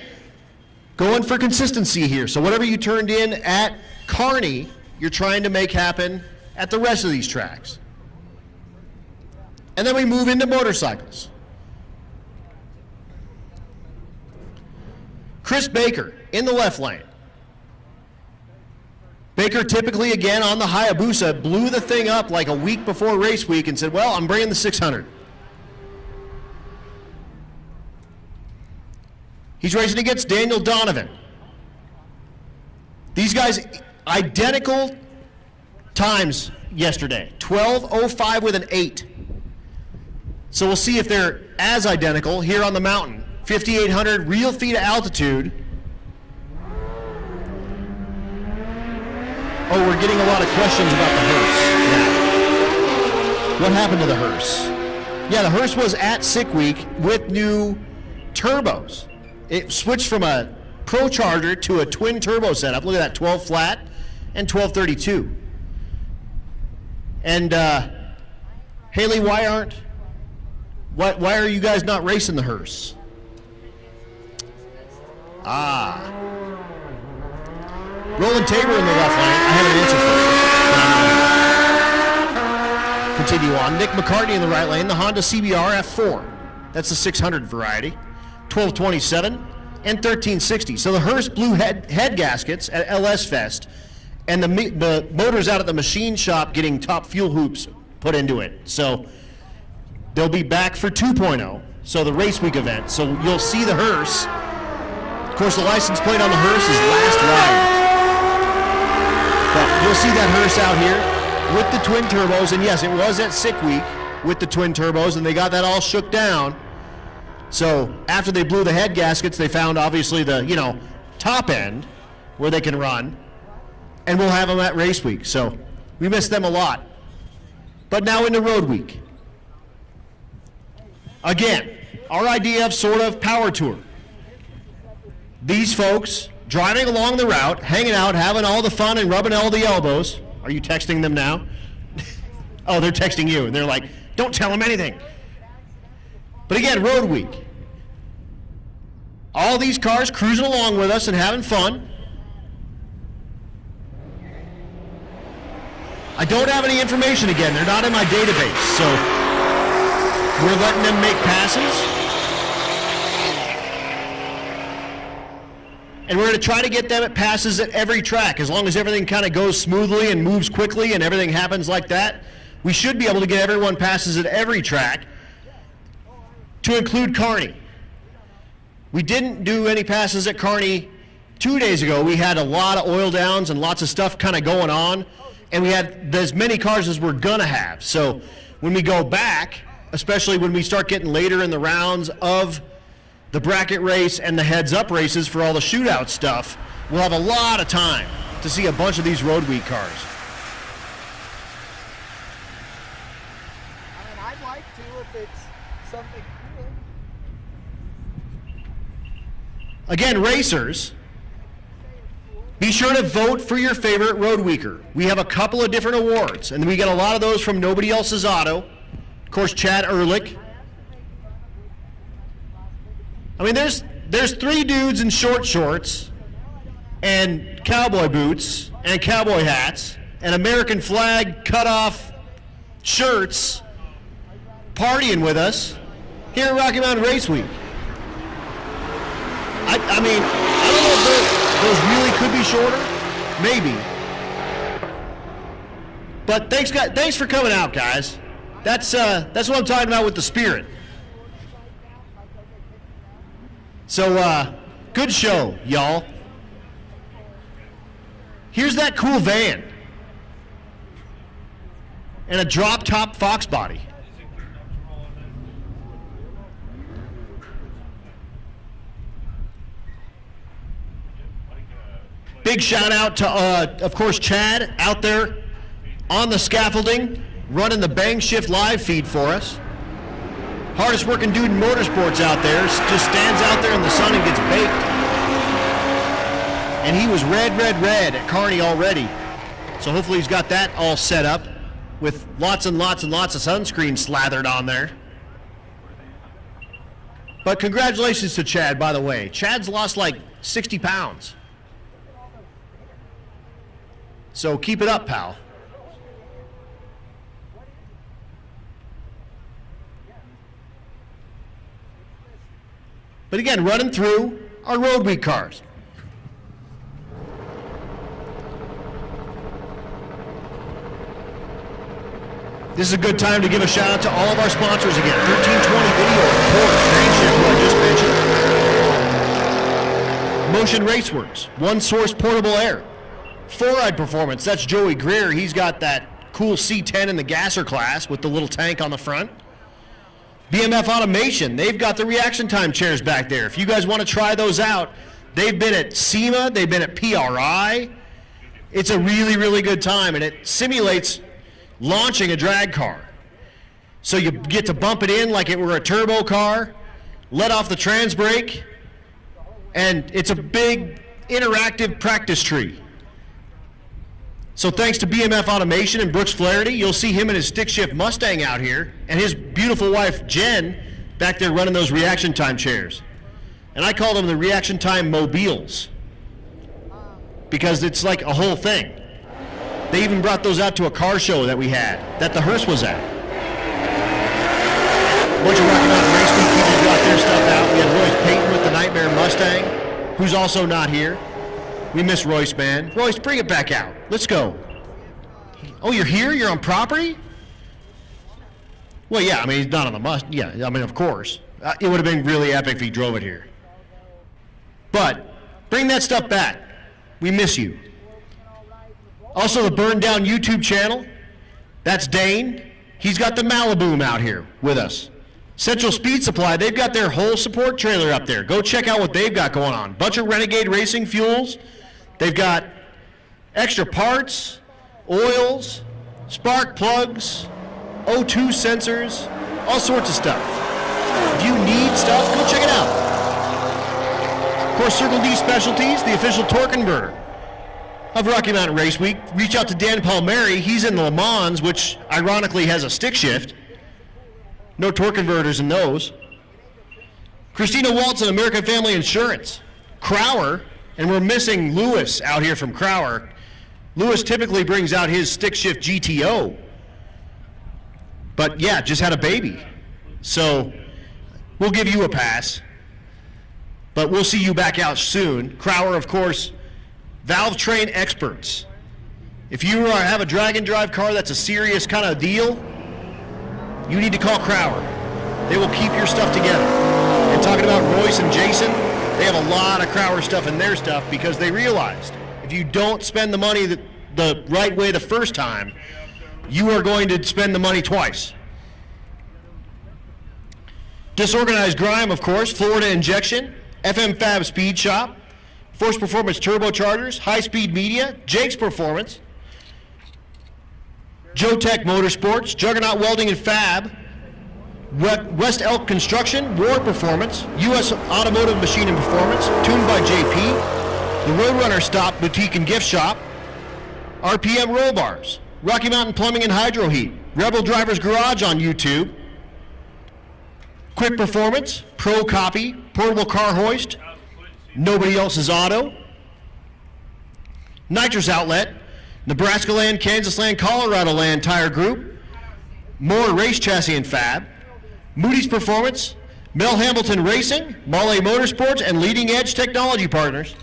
going for consistency here. So whatever you turned in at Kearney, you're trying to make happen at the rest of these tracks. And then we move into motorcycles. Chris Baker in the left lane. Baker typically, again, on the Hayabusa, blew the thing up like a week before race week and said, well, I'm bringing the 600. He's racing against Daniel Donovan. These guys, identical times yesterday. 12:05 with an 8. So we'll see if they're as identical here on the mountain. 5,800 real feet of altitude. Oh, we're getting a lot of questions about the hearse now. What happened to the hearse? Yeah, the hearse was at Sick Week with new turbos. It switched from a Pro Charger to a twin turbo setup. Look at that, 12 flat and 1232. And Haley, why are you guys not racing the hearse? Roland Tabor in the left lane. I have an answer for you. Continue on. Nick McCartney in the right lane. The Honda CBR F4. That's the 600 variety. 1227 and 1360. So the hearse blew head gaskets at LS Fest, and the motor's out at the machine shop getting top fuel hoops put into it. So they'll be back for 2.0. So the race week event. So you'll see the hearse. Of course, the license plate on the hearse is last ride. But you'll see that hearse out here with the twin turbos, and yes, it was at Sick Week with the twin turbos, and they got that all shook down. So after they blew the head gaskets, they found obviously the, top end where they can run, and we'll have them at race week. So we miss them a lot. But now into road week. Again, our idea of sort of power tour. These folks driving along the route, hanging out, having all the fun and rubbing all the elbows. Are you texting them now? Oh, they're texting you, and they're like, don't tell them anything. But again, road week. All these cars cruising along with us and having fun. I don't have any information again. They're not in my database, so we're letting them make passes. And we're going to try to get them at passes at every track. As long as everything kind of goes smoothly and moves quickly and everything happens like that, we should be able to get everyone passes at every track, to include Kearney. We didn't do any passes at Kearney 2 days ago. We had a lot of oil downs and lots of stuff kind of going on. and we had as many cars as we're gonna have. So when we go back, especially when we start getting later in the rounds of the bracket race and the heads-up races for all the shootout stuff, we'll have a lot of time to see a bunch of these Road Week cars. I mean, I'd like to if it's something cool. Again, racers, be sure to vote for your favorite Road Weeker. We have a couple of different awards, and we get a lot of those from Nobody Else's Auto. Of course, Chad Ehrlich. I mean, there's 3 dudes in short shorts and cowboy boots and cowboy hats and American flag cut-off shirts partying with us here at Rocky Mountain Race Week. I mean, I don't know if those really could be shorter. Maybe. But thanks for coming out, guys. That's what I'm talking about with the spirit. So, good show, y'all. Here's that cool van. And a drop-top Fox body. Big shout out to, of course, Chad out there on the scaffolding, running the Bang Shift live feed for us. Hardest working dude in motorsports out there, just stands out there in the sun and gets baked. And he was red at Kearney already. So hopefully he's got that all set up with lots and lots and lots of sunscreen slathered on there. But congratulations to Chad, by the way. Chad's lost like 60 pounds. So keep it up, pal. But again, running through our Road Week cars. This is a good time to give a shout out to all of our sponsors again. 1320 Video, of course, Crankshift, who I just mentioned. Motion Raceworks, One Source Portable Air. 4Ride Performance, that's Joey Greer. He's got that cool C10 in the gasser class with the little tank on the front. BMF Automation, they've got the reaction time chairs back there. If you guys want to try those out, they've been at SEMA, they've been at PRI. It's a really, really good time, and it simulates launching a drag car. So you get to bump it in like it were a turbo car, let off the trans brake, and it's a big interactive practice tree. So thanks to BMF Automation and Brooks Flaherty, you'll see him and his stick shift Mustang out here, and his beautiful wife, Jen, back there running those reaction time chairs. And I call them the reaction time mobiles, because it's like a whole thing. They even brought those out to a car show that we had, that the hearse was at. A bunch of Rocky Mountain Race Week people brought their stuff out. We had Royce Payton with the Nightmare Mustang, who's also not here. We miss Royce, man. Royce, bring it back out. Let's go. Oh, you're here? You're on property? Well, yeah, I mean, he's not on the Mustang. Yeah, I mean, of course. It would have been really epic if he drove it here. But bring that stuff back. We miss you. Also, the Burn Down YouTube channel. That's Dane. He's got the Malibu out here with us. Central Speed Supply, they've got their whole support trailer up there. Go check out what they've got going on. Bunch of Renegade Racing fuels. They've got extra parts, oils, spark plugs, O2 sensors, all sorts of stuff. If you need stuff, go check it out. Of course, Circle D Specialties, the official torque converter of Rocky Mountain Race Week. Reach out to Dan Palmieri. He's in the Le Mans, which ironically has a stick shift. No torque converters in those. Christina Waltz and American Family Insurance. Crower, and we're missing Lewis out here from Crower. Lewis typically brings out his stick shift GTO. But yeah, just had a baby. So we'll give you a pass. But we'll see you back out soon. Crower, of course, Valve Train experts. If you have a drag and drive car that's a serious kind of deal, you need to call Crower. They will keep your stuff together. And talking about Royce and Jason, they have a lot of Crower stuff in their stuff because they realized if you don't spend the money that the right way the first time, you are going to spend the money twice. Disorganized Grime, of course, Florida Injection, FM Fab Speed Shop, Force Performance Turbochargers, High Speed Media, Jake's Performance, Joe Tech Motorsports, Juggernaut Welding and Fab, West Elk Construction, War Performance, U.S. Automotive Machine and Performance, Tuned by JP, the Roadrunner Stop Boutique and Gift Shop, RPM Roll Bars, Rocky Mountain Plumbing and Hydro Heat, Rebel Driver's Garage on YouTube, Quick Performance, Pro Copy, Portable Car Hoist, Nobody Else's Auto, Nitrous Outlet, Nebraska Land, Kansas Land, Colorado Land Tire Group, Moore Race Chassis and Fab, Moody's Performance, Mel Hamilton Racing, Malle Motorsports, and Leading Edge Technology Partners.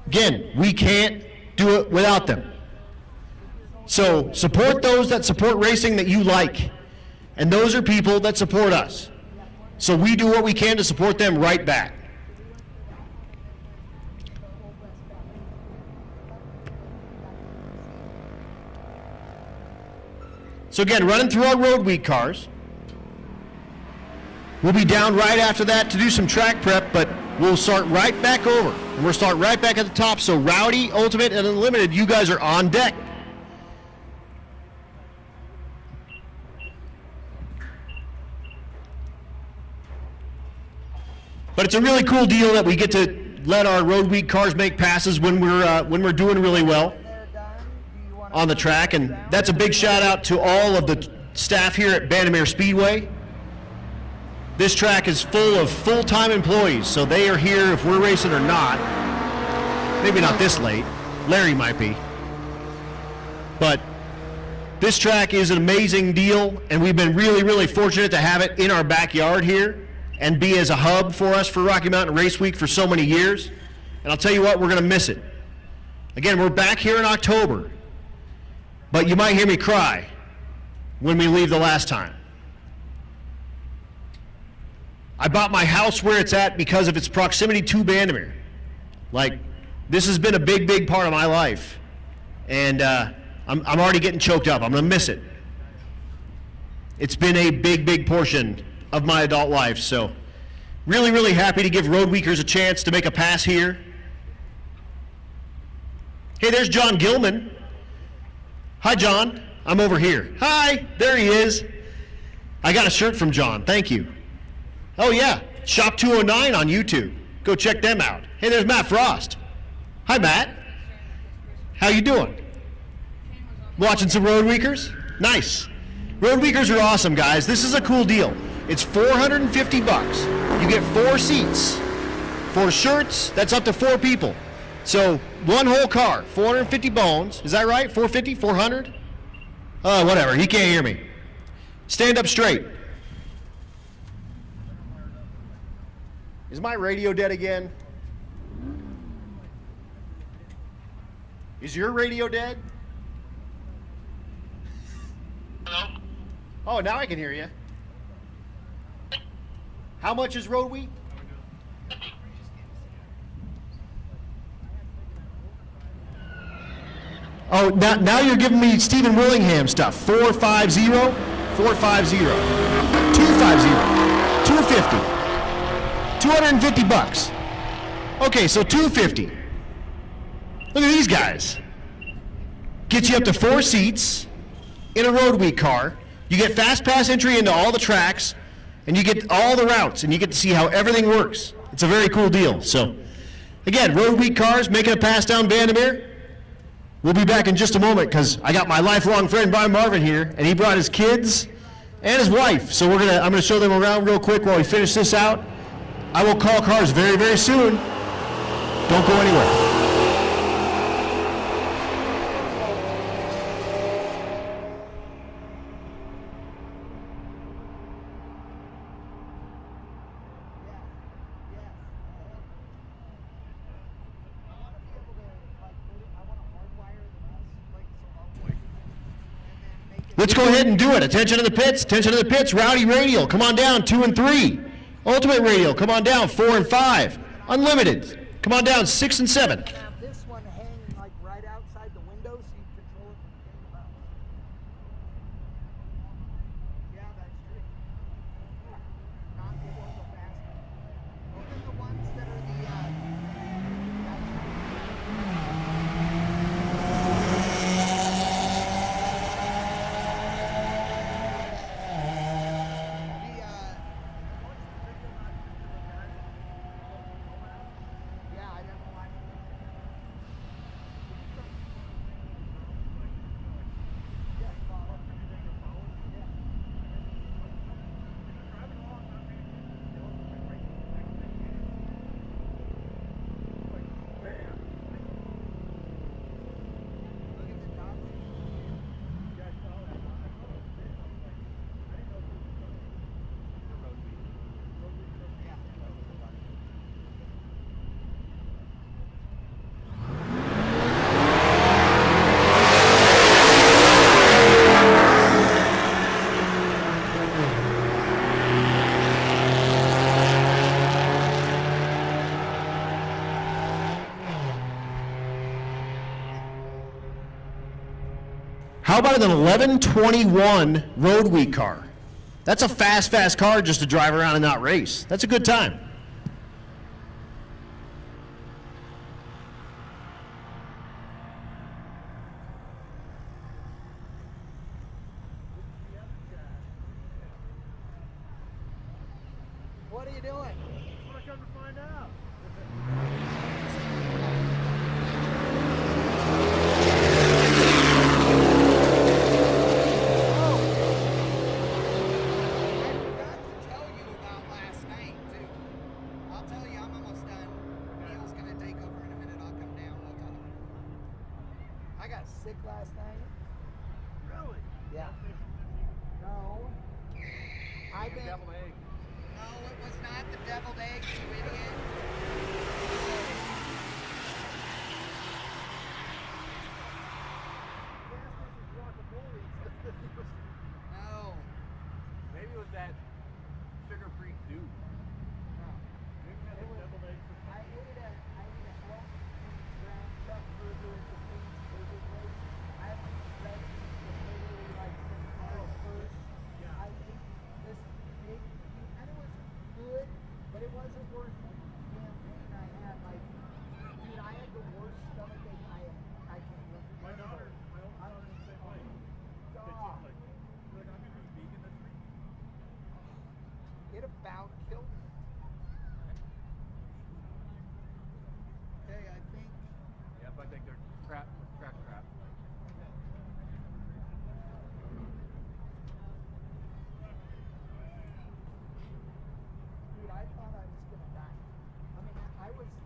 Again, we can't do it without them. So support those that support racing that you like. And those are people that support us. So we do what we can to support them right back. So again, running through our road week cars. We'll be down right after that to do some track prep, but we'll start right back over. And we'll start right back at the top. So Rowdy, Ultimate, and Unlimited, you guys are on deck. But it's a really cool deal that we get to let our road week cars make passes when we're doing really well on the track, and that's a big shout out to all of the staff here at Bandimere Speedway. This track is full of full-time employees, so they are here if we're racing or not. Maybe not this late. Larry might be. But this track is an amazing deal, and we've been really, really fortunate to have it in our backyard here and be as a hub for us for Rocky Mountain Race Week for so many years. And I'll tell you what, we're going to miss it. Again, we're back here in October, but you might hear me cry when we leave the last time. I bought my house where it's at because of its proximity to Bandimere. Like, this has been a big, big part of my life. And I'm already getting choked up. I'm going to miss it. It's been a big, big portion of my adult life. So really, really happy to give road weekers a chance to make a pass here. Hey, there's John Gilman. Hi, John. I'm over here. Hi, there he is. I got a shirt from John. Thank you. Oh, yeah, Shop 209 on YouTube. Go check them out. Hey, there's Matt Frost. Hi, Matt. How you doing? Watching some road weekers? Nice. Road weekers are awesome, guys. This is a cool deal. It's $450. You get 4 seats. 4 shirts, that's up to 4 people. So one whole car, 450 bones. Is that right? 450, 400? Whatever, he can't hear me. Stand up straight. Is my radio dead again? Is your radio dead? Hello? Oh, now I can hear you. How much is road week? Oh, now you're giving me Stephen Willingham stuff. 450, 450, 250, 250, $250. Okay, so 250. Look at these guys. Gets you up to 4 seats in a road week car. You get fast pass entry into all the tracks, and you get all the routes, and you get to see how everything works. It's a very cool deal. So, again, road week cars making a pass down Bandimere. We'll be back in just a moment because I got my lifelong friend Brian Marvin here, and he brought his kids and his wife. So I'm gonna show them around real quick while we finish this out. I will call cars very, very soon. Don't go anywhere. Let's go ahead and do it. Attention to the pits. Attention to the pits. Rowdy Radial, come on down, 2 and 3. Ultimate Radial, come on down, 4 and 5. Unlimited, come on down, 6 and 7. Have this one hanging like right outside the window How about an 1121 road week car? That's a fast car just to drive around and not race. That's a good time. What are you doing? I come to find out. I forgot to tell you about last night, too. I'll tell you, I'm almost done. Neil's gonna take over in a minute. I'll come down. We'll talk. I got sick last night. Really? Yeah. No. I've been. Deviled egg. No, it was not the deviled eggs, you idiot. No. Maybe it was that sugar-free dew. Maybe it had It was- deviled eggs. I ate a elk ground chuck burger at the Queen's Burger place. I haven't eaten red meat literally like since March 1st. I ate this big, and it was good, but it wasn't worth the damn pain I had. Like, dude, I had the worst stomach ache I can remember. My daughter, my old daughter, the same way. That she's God, like, I'm gonna be vegan this week. it about killed me. Okay, I think. Yep, I think they're crap. Dude, I thought I was gonna die. I mean,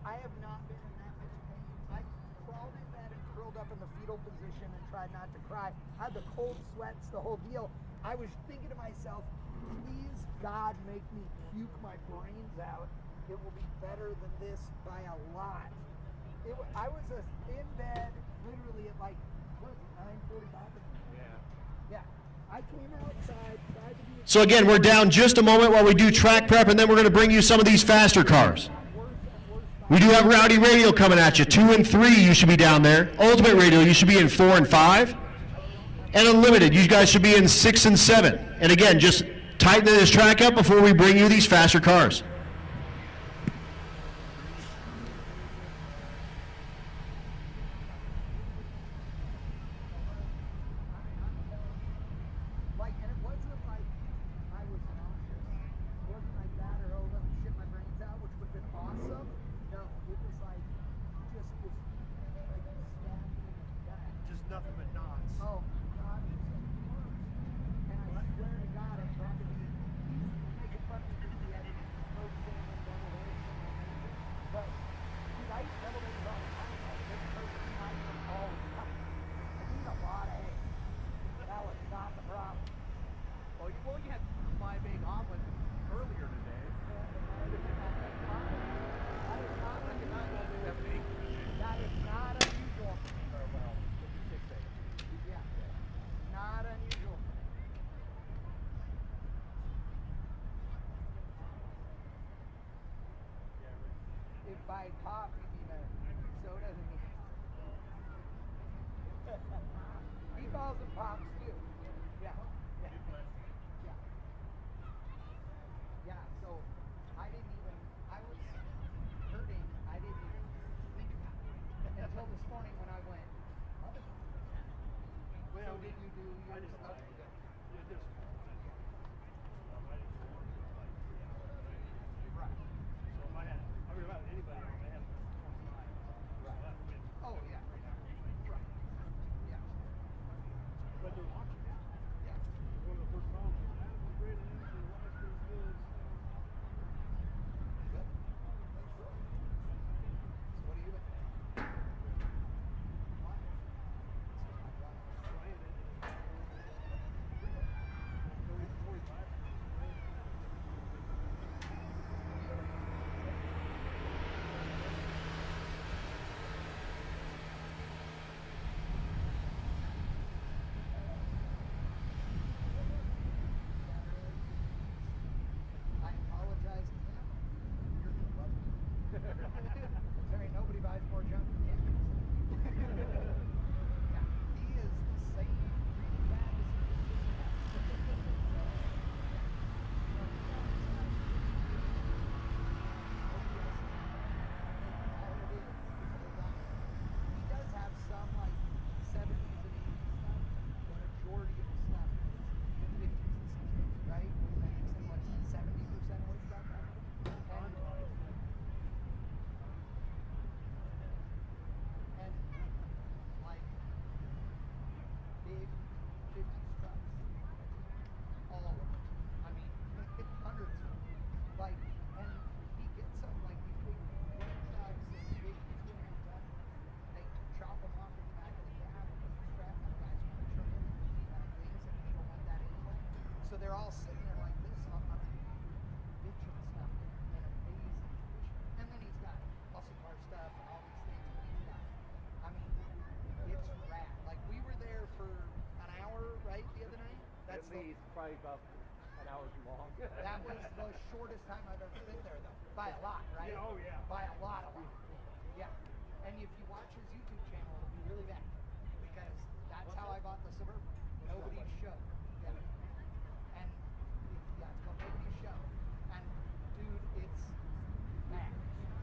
I have not been in that much pain. I crawled in bed and curled up in the fetal position and tried not to cry. I had the cold sweats, the whole deal. I was thinking to myself, please God make me puke my brains out. It will be better than this by a lot. I was in bed literally at like, what was it, 9:45? Yeah. Yeah. I came outside, tried to be So again, we're down just a moment while we do track prep, and then we're going to bring you some of these faster cars. worse and worse. We do have Rowdy Radial coming at you. 2 and 3, you should be down there. Ultimate Radial, you should be in 4 and 5. And Unlimited, you guys should be in 6 and 7. And again, just tighten this track up before we bring you these faster cars. Like, and it wasn't like I was nauseous. It wasn't like that or, oh, let me shit my brains out, which would have been awesome. No, it was like, just this, like, stabbing in the back. Just nothing but knots. Oh, God, it was the worst. And I swear to God, it had to be, he's making fun of me because he had smoked salmon, deviled eggs, and everything. But, dude, I eat deviled eggs all the time. Like, this person I eat all the time. I eat a lot of eggs. That was not the problem. Well, you had 5 egg omelet earlier today. That is not unusual for me. Yeah. Not unusual for me. If by pop you mean a soda, then he calls them pops too. Yeah. Yeah. Yeah. Yeah, so I didn't even, I was hurting, I didn't even think about it until this morning when I went, oh. So did you do yours? I just Okay, good. Right. So if I had, I mean, about anybody, they have 29. Oh, yeah. Right. Yeah. But they're watching it. Yeah. One of the first problems is, that was great, and your wife feels good. Good. That's good. So what are you looking at? What? Trying it. they're all sitting there like this on bitch and stuff in amazing condition. And then he's got muscle car stuff and all these things, but he's got, I mean, it's rad. Like, we were there for an hour, right, the other night? At least probably about an hour too long. That was the shortest time I've ever been there, though. By a lot, right? Yeah, oh, yeah. By a lot. Yeah. And if you watch his YouTube channel, it'll be really bad. Because that's how I bought the Suburban. Nobody's show. Yeah. And yeah, it's called Nobody's Show. And dude, it's bad.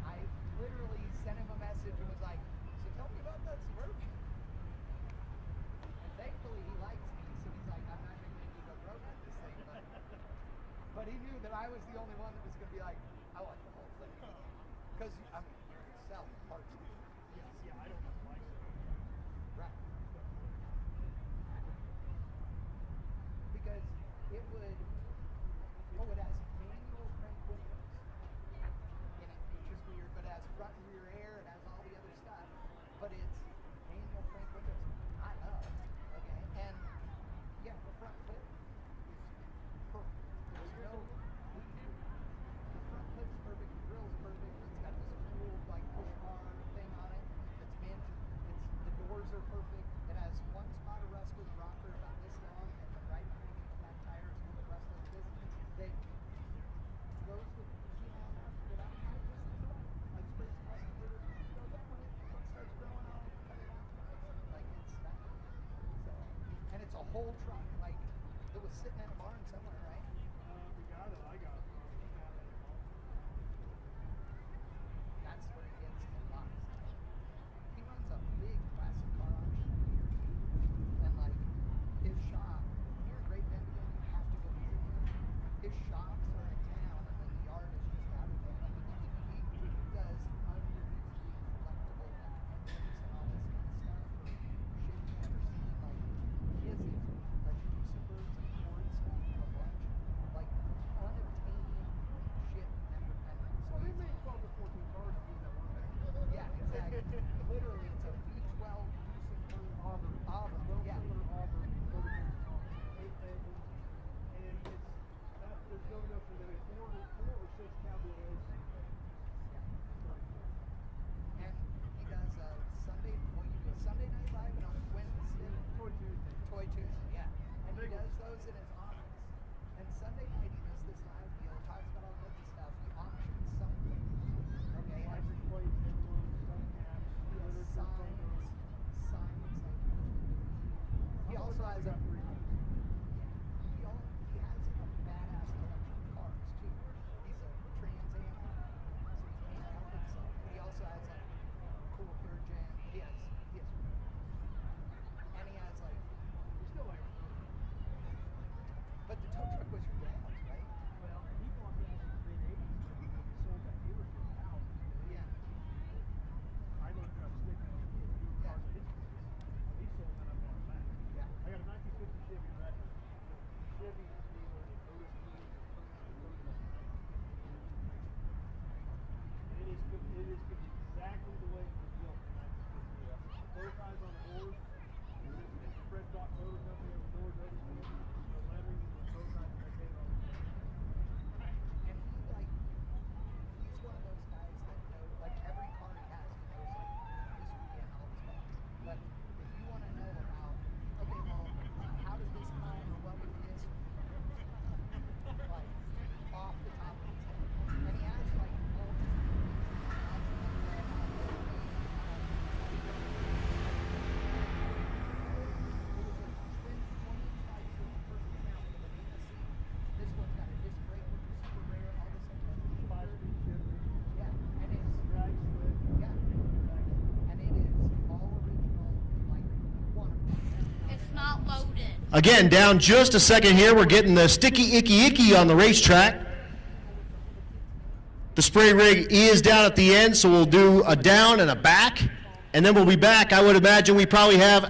I literally sent him a message and was like, so tell me about that Suburban. And thankfully he likes me, so he's like, I'm not gonna make you go broke with this thing, but he knew that I was the only one that was gonna be like, I want the whole thing. Because I mean, you can sell parts of it. Yes, yeah, I don't have a license. Right. Because it would, it has manual crank windows in it, which is weird, but it has front and rear air, it has all the other stuff, but it's manual crank windows. I love, okay, and yeah, the front lip is perfect. There's no, the front lip's perfect, the grill's perfect, it's got this cool like push bar thing on it. It's the doors are perfect. It has one spot of rust with a rocker about this long, and then right underneath the back tire is where the rust like this. They goes with without tire distance at all. Like sprays rust with it, goes up when it starts growing on, cut it off. Like it's that. So, and it's a whole truck. Like it was sitting in a barn somewhere, right? We got it. I got it. That's where it gets a lot of stuff. He runs a big classic car auction and like his shop here in Great Bend, you have to go visit him. His shops are in town and then the yard is just out of town. He does unbelievably collectible like engines and all this kind of stuff for shit you've never seen. Like he has these like Superbs and Ford stuff, a bunch, like unobtainium shit never. So Well, they he's made 12 to 14 cars to use that one thing. yeah, exactly. Literally, it's a V12 Lucifer Auburn. Yeah. Silver Auburn. And it's, there's no nothing that it's 4 or 6 cabriolets. And he does Sunday, well, you do a Sunday Night Live and on Wednesday, Toy Tuesday. Toy Tuesday, yeah. And he does those in his office. And Sunday night he does this live deal, talks about all kinds of stuff. He auctions something. Okay, and License plates, emblems, sun caps, he has literature, photos. signs, like, he also has a, he has a badass collection of cars too. He's a Trans Am, so he can't help himself. But he also has like cool third gen. He has, and he has like, It's still like, but the tow truck was your dad's, right? well, he bought that in the mid-80s when he sold that dealership out. Yeah. I looked up sticking on the cars that his place. He sold that, I bought it back. Yeah. I got a 1950 Chevy Record. Chevy dealer in Otis Keys. And it is exactly the way it was built in 1950. Bow ties on the doors. It's the Fred Doc Motor Company on the doors, Otis Keys. The lettering and the bow ties that they on the And he like, he's one of those guys that know, like every car he has, he knows like history and all this stuff. But if you want to know about, okay, well, how did this come, or what was this, like off the top of his head. And he has like all this. This one's got a disc brake, which is super rare, all this stuff. 5-speed Chevy. Yeah, and it's Drag slip. yeah, and it is all original, like wonderful. It's not loaded. Again, down just a second here. We're getting the sticky icky icky on the racetrack. The spray rig is down at the end, so we'll do a down and a back, and then we'll be back. I would imagine we probably have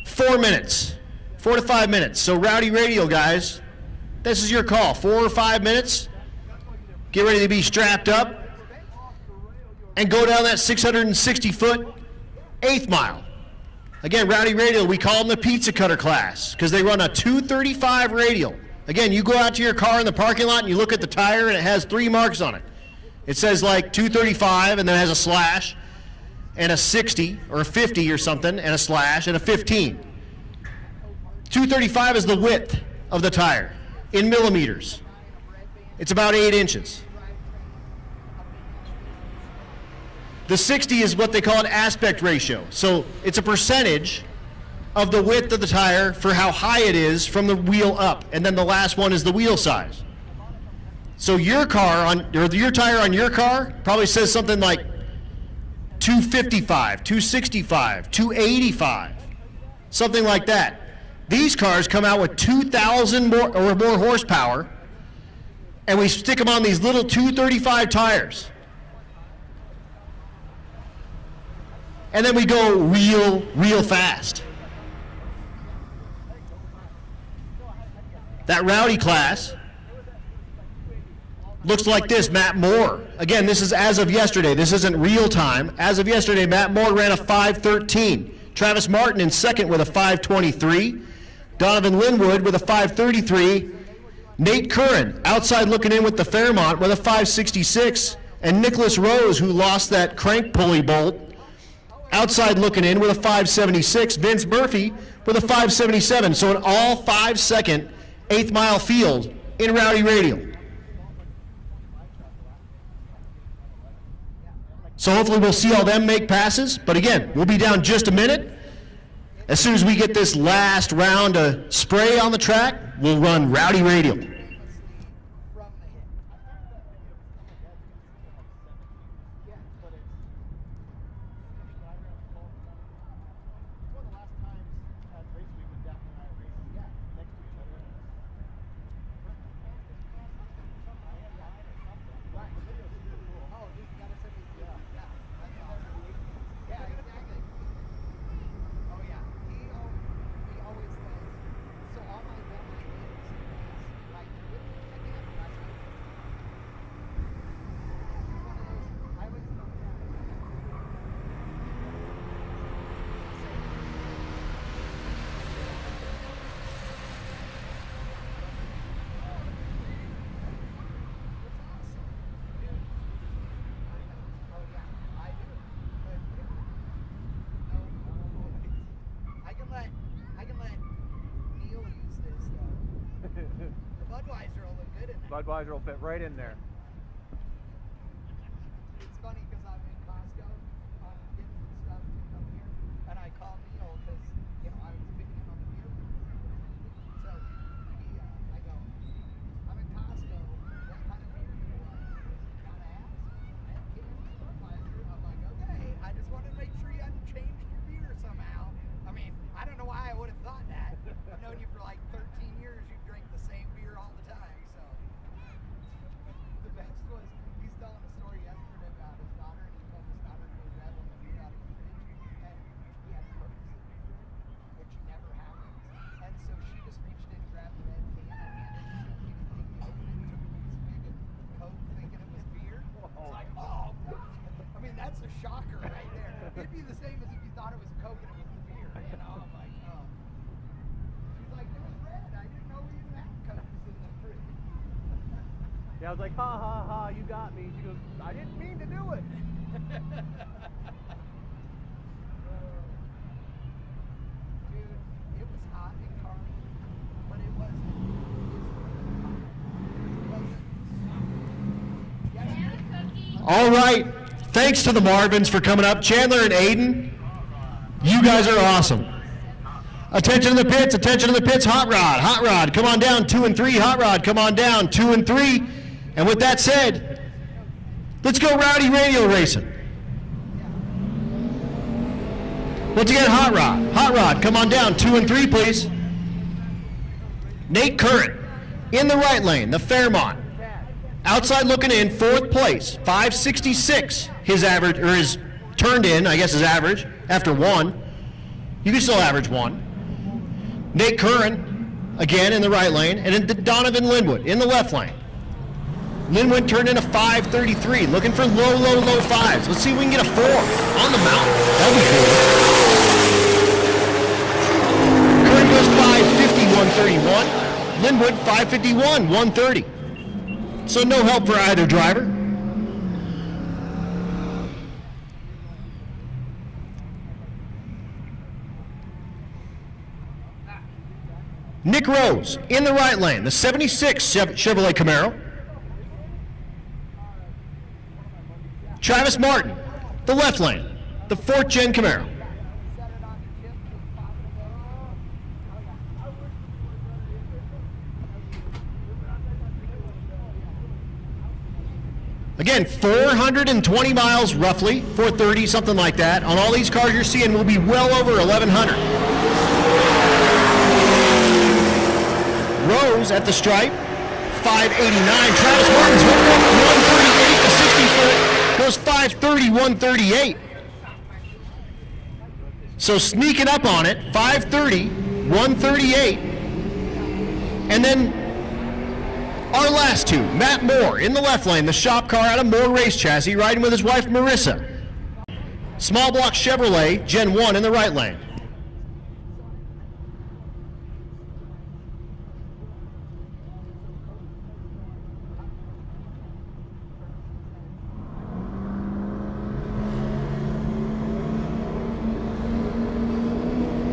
4 minutes, 4 to 5 minutes. So Rowdy Radial guys, this is your call. 4 or 5 minutes. Get ready to be strapped up and go down that 660-foot 8th mile. Again, Rowdy Radial, we call them the pizza cutter class because they run a 235 radial. Again, you go out to your car in the parking lot and you look at the tire and it has 3 marks on it. It says like 235 and then it has a slash and a 60 or a 50 or something and a slash and a 15. 235 is the width of the tire in millimeters. It's about 8 inches. The 60 is what they call an aspect ratio. So it's a percentage of the width of the tire for how high it is from the wheel up. And then the last one is the wheel size. So your tire on your car probably says something like 255, 265, 285, something like that. These cars come out with 2,000 or more horsepower, and we stick them on these little 235 tires. And then we go real fast. That Rowdy class looks like this. Matt Moore. Again, this is as of yesterday. This isn't real time. As of yesterday, Matt Moore ran a 5:13. Travis Martin in second with a 5:23. Donovan Linwood with a 5:33. Nate Curran outside looking in with the Fairmont with a 5:66. And Nicholas Rose, who lost that crank pulley bolt, outside looking in with a 5:76. Vince Murphy with a 5:77. So an all 5-second 8th mile field in Rowdy Radial. So hopefully we'll see all them make passes. But again, we'll be down just a minute. As soon as we get this last round of spray on the track, we'll run Rowdy Radial. Budweiser will fit right in there. It's funny because I'm in Costco getting some stuff to come here, and I called Neil because I was picking him up here. So I go, I'm in Costco. What kind of beer do you want? Gotta ask. I have cans of Budweiser. I'm like, okay. I just wanted to make sure you hadn't changed your beer somehow. I mean, I don't know why I would have thought that. I've known you for like 13 years. You drink the same beer all the time. So. The best was, he's telling a story yesterday about his daughter, and he told his daughter to go grab him a beer out of the fridge, and he had Coke sitting there, which never happens. And so she just reached in and grabbed the red can and handed it to him. He opened it and took a piece big of Coke thinking it was beer. It's like, oh, I mean, that's a shocker right there. It'd be the same as if you thought it was Coke and it was beer, I'm like, oh. She's like, it was red. I didn't know we even had Coke in the fridge. Yeah, I was like, ha ha ha, you got me. She goes, I didn't mean to do it. Dude, it was hot in Carmen, but it wasn't. All right. Thanks to the Marvins for coming up. Chandler and Aiden, you guys are awesome. Attention to the pits, attention to the pits. Hot Rod, come on down. 2 and 3. Hot Rod, come on down. 2 and 3. And with that said, let's go Rowdy Radial racing. Once again, Hot Rod, come on down. 2 and 3, please. Nate Curran in the right lane, the Fairmont. Outside looking in, 4th place, 5:66. His average, or his turned in, I guess his average, after 1. You can still average 1. Nate Curran, again in the right lane, and then Donovan Linwood in the left lane. Linwood turned in a 5:33, looking for low 5s. Let's see if we can get a 4 on the mountain. That'd be cool. one went 551, 130. So no help for either driver. Nick Rose in the right lane, the 76 Chevrolet Camaro. Travis Martin, the left lane, the 4th Gen Camaro. Again, 420 miles roughly, 430, something like that. On all these cars you're seeing will be well over 1,100. Rose at the stripe, 589. Travis Martin's hooked up 138 to 60 foot, goes 530, 138. So sneaking up on it, 530, 138. And then our last two, Matt Moore in the left lane, the shop car out of Moore Race Chassis, riding with his wife Marissa. Small block Chevrolet, Gen 1 in the right lane.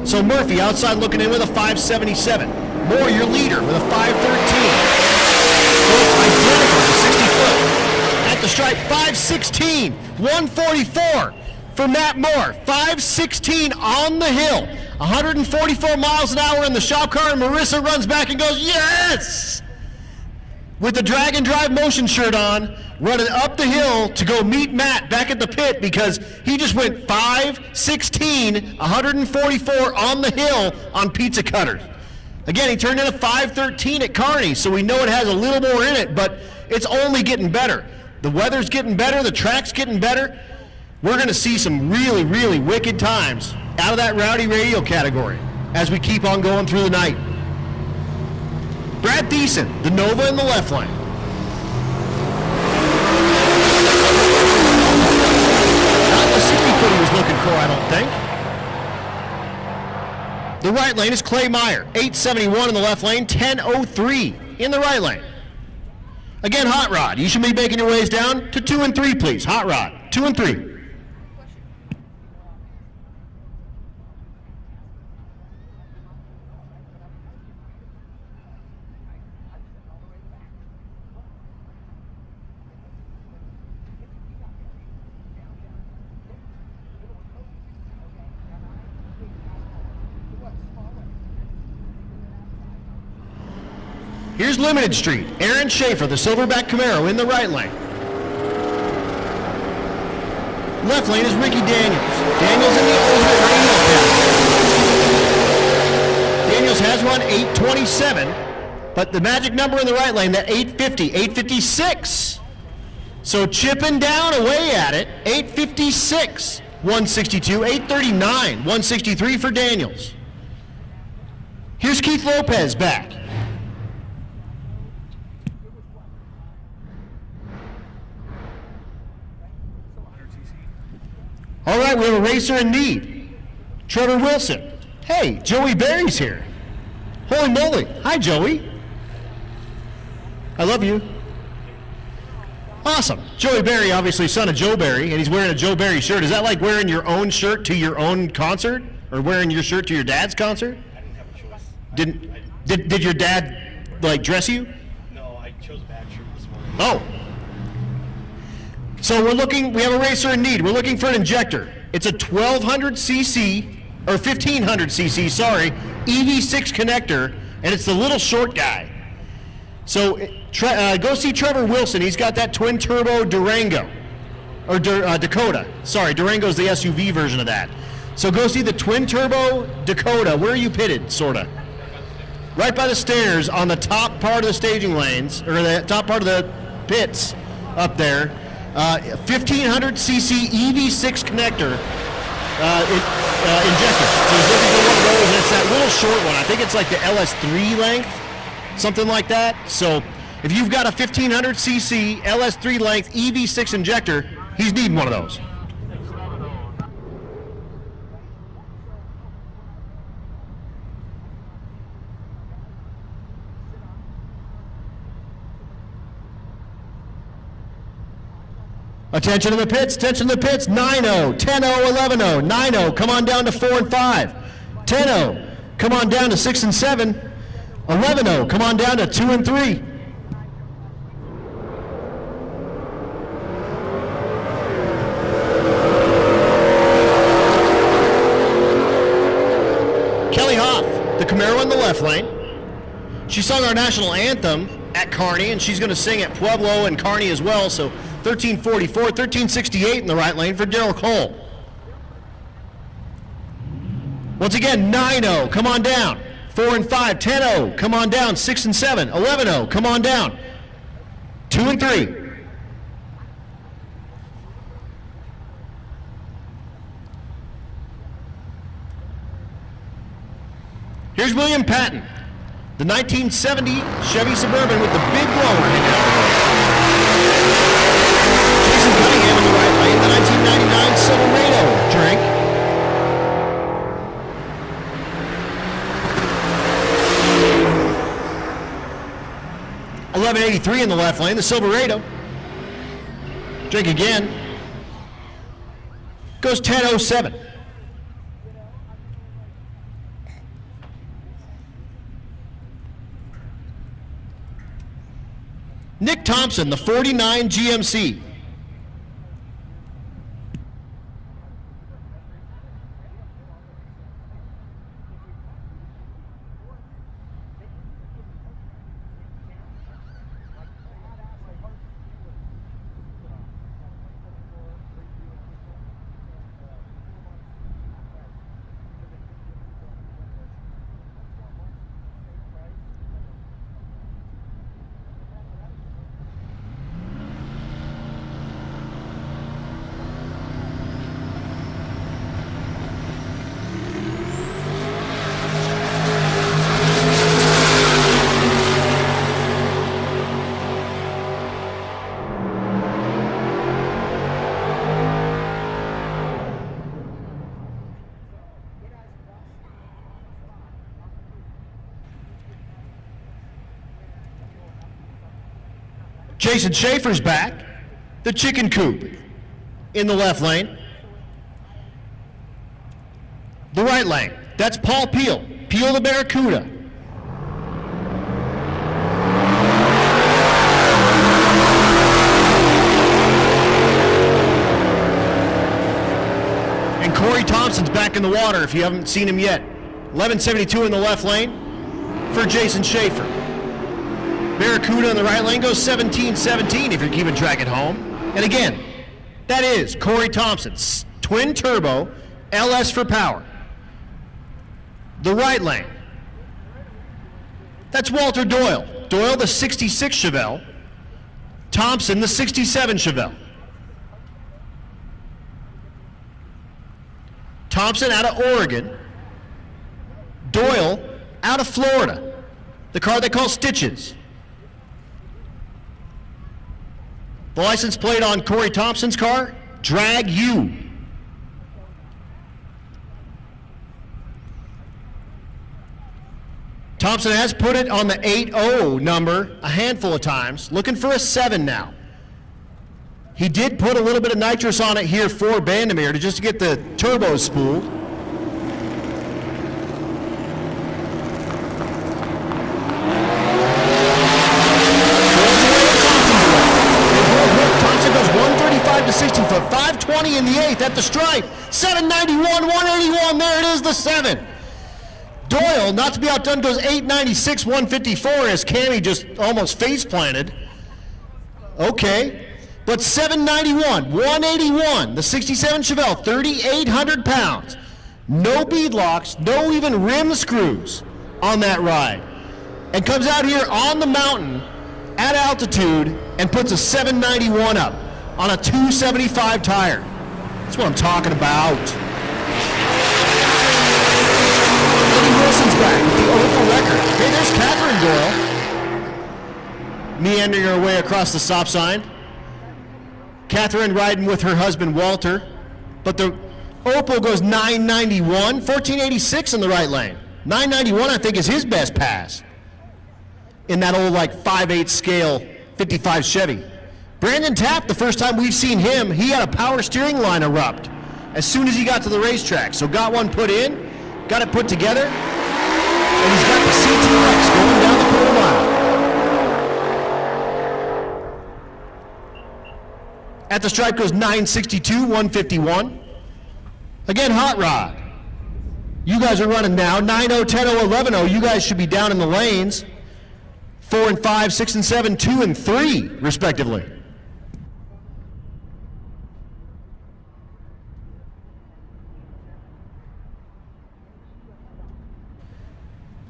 So Murphy outside looking in with a 577. Moore, your leader, with a 513. Both identical to 60 foot. At the stripe, 516, 144 for Matt Moore. 516 on the hill. 144 miles an hour in the shop car, and Marissa runs back and goes, yes! With the drag and drive motion shirt on, running up the hill to go meet Matt back at the pit because he just went 516, 144 on the hill on pizza cutters. Again, he turned in a 513 at Kearney, so we know it has a little more in it, but it's only getting better. The weather's getting better, the track's getting better. We're going to see some really, really wicked times out of that Rowdy radial category as we keep on going through the night. Brad Thiessen, the Nova in the left lane. Not the 60 foot he was looking for, I don't think. The right lane is Clay Meyer, 871 in the left lane, 1003 in the right lane. Again, Hot Rod, you should be making your ways down to 2 and 3, please. Hot Rod, 2 and 3. Here's Limited Street. Aaron Schaefer, the Silverback Camaro, in the right lane. Left lane is Ricky Daniels. Daniels in the ultimate radial pack. Daniels has run 827, but the magic number in the right lane, that 850, 856. So chipping down away at it, 856, 162, 839, 163 for Daniels. Here's Keith Lopez back. All right, we have a racer in need. Trevor Wilson. Hey, Joey Berry's here. Holy moly. Hi, Joey. I love you. Awesome. Joey Berry, obviously son of Joe Berry, and he's wearing a Joe Berry shirt. Is that like wearing your own shirt to your own concert? Or wearing your shirt to your dad's concert? I didn't have a choice. Did your dad, like, dress you? No, I chose a bad shirt this morning. Oh. So we have a racer in need. We're looking for an injector. It's a 1200cc, or 1500cc, sorry, EV6 connector, and it's the little short guy. So go see Trevor Wilson. He's got that twin turbo Durango, or Dakota. Sorry, Durango's the SUV version of that. So go see the twin turbo Dakota. Where are you pitted, sorta? Right by the stairs on the top part of the staging lanes, or the top part of the pits up there. 1500cc EV6 connector injector. So he's looking for one of those, and it's that little short one. I think it's like the LS3 length, something like that. So if you've got a 1500cc LS3 length EV6 injector, he's needing one of those. Attention to the pits, 9-0, 10-0, 11-0, 9-0, come on down to 4 and 5. 10-0, come on down to 6 and 7. 11-0, come on down to 2 and 3. Kelly Hoff, the Camaro in the left lane. She sung our national anthem at Kearney, and she's going to sing at Pueblo and Kearney as well, so 1344, 1368 in the right lane for Daryl Cole. Once again, 9-0, come on down. 4 and 5, 10-0, come on down. 6 and 7, 11-0, come on down. 2 and 3. Here's William Patton, the 1970 Chevy Suburban with the big blower hanging out. Jason Cunningham in the right lane, the 1999 Silverado drink. $11.83 in the left lane, the Silverado. Drink again. Goes 10.07. Nick Thompson, the 49 GMC. Jason Schaefer's back, the chicken coop in the left lane. The right lane, that's Paul Peel, Peel the Barracuda. And Corey Thompson's back in the water if you haven't seen him yet. 1172 in the left lane for Jason Schaefer. Barracuda in the right lane goes 17-17 if you're keeping track at home. And again, that is Corey Thompson's twin turbo LS for power. The right lane, that's Walter Doyle. Doyle, the 66 Chevelle. Thompson, the 67 Chevelle. Thompson out of Oregon. Doyle out of Florida. The car they call Stitches. The license plate on Corey Thompson's car, Drag U. Thompson has put it on the 8-0 number a handful of times, looking for a 7 now. He did put a little bit of nitrous on it here for Bandemir just to get the turbos spooled. To 60 foot, 520 in the 8th at the stripe, 791, 181, there it is, the 7. Doyle, not to be outdone, goes 896, 154 as Cammy just almost face planted. Okay, but 791, 181, the 67 Chevelle, 3,800 pounds. No bead locks, no even rim screws on that ride. And comes out here on the mountain at altitude and puts a 791 up on a 275 tire. That's what I'm talking about. Eddie Wilson's back with the Opel record. Hey, there's Catherine Doyle. Meandering her way across the stop sign. Catherine riding with her husband Walter. But the Opel goes 991, 1486 in the right lane. 991 I think is his best pass in that old like 5/8 scale 55 Chevy. Brandon Tapp, the first time we've seen him, he had a power steering line erupt as soon as he got to the racetrack. So got one put in, got it put together, and he's got the CTX going down the quarter mile. At the stripe goes 962, 151. Again, Hot Rod. You guys are running now, 9-0, 10-0, 11-0. You guys should be down in the lanes. 4 and 5, 6 and 7, 2 and 3, respectively.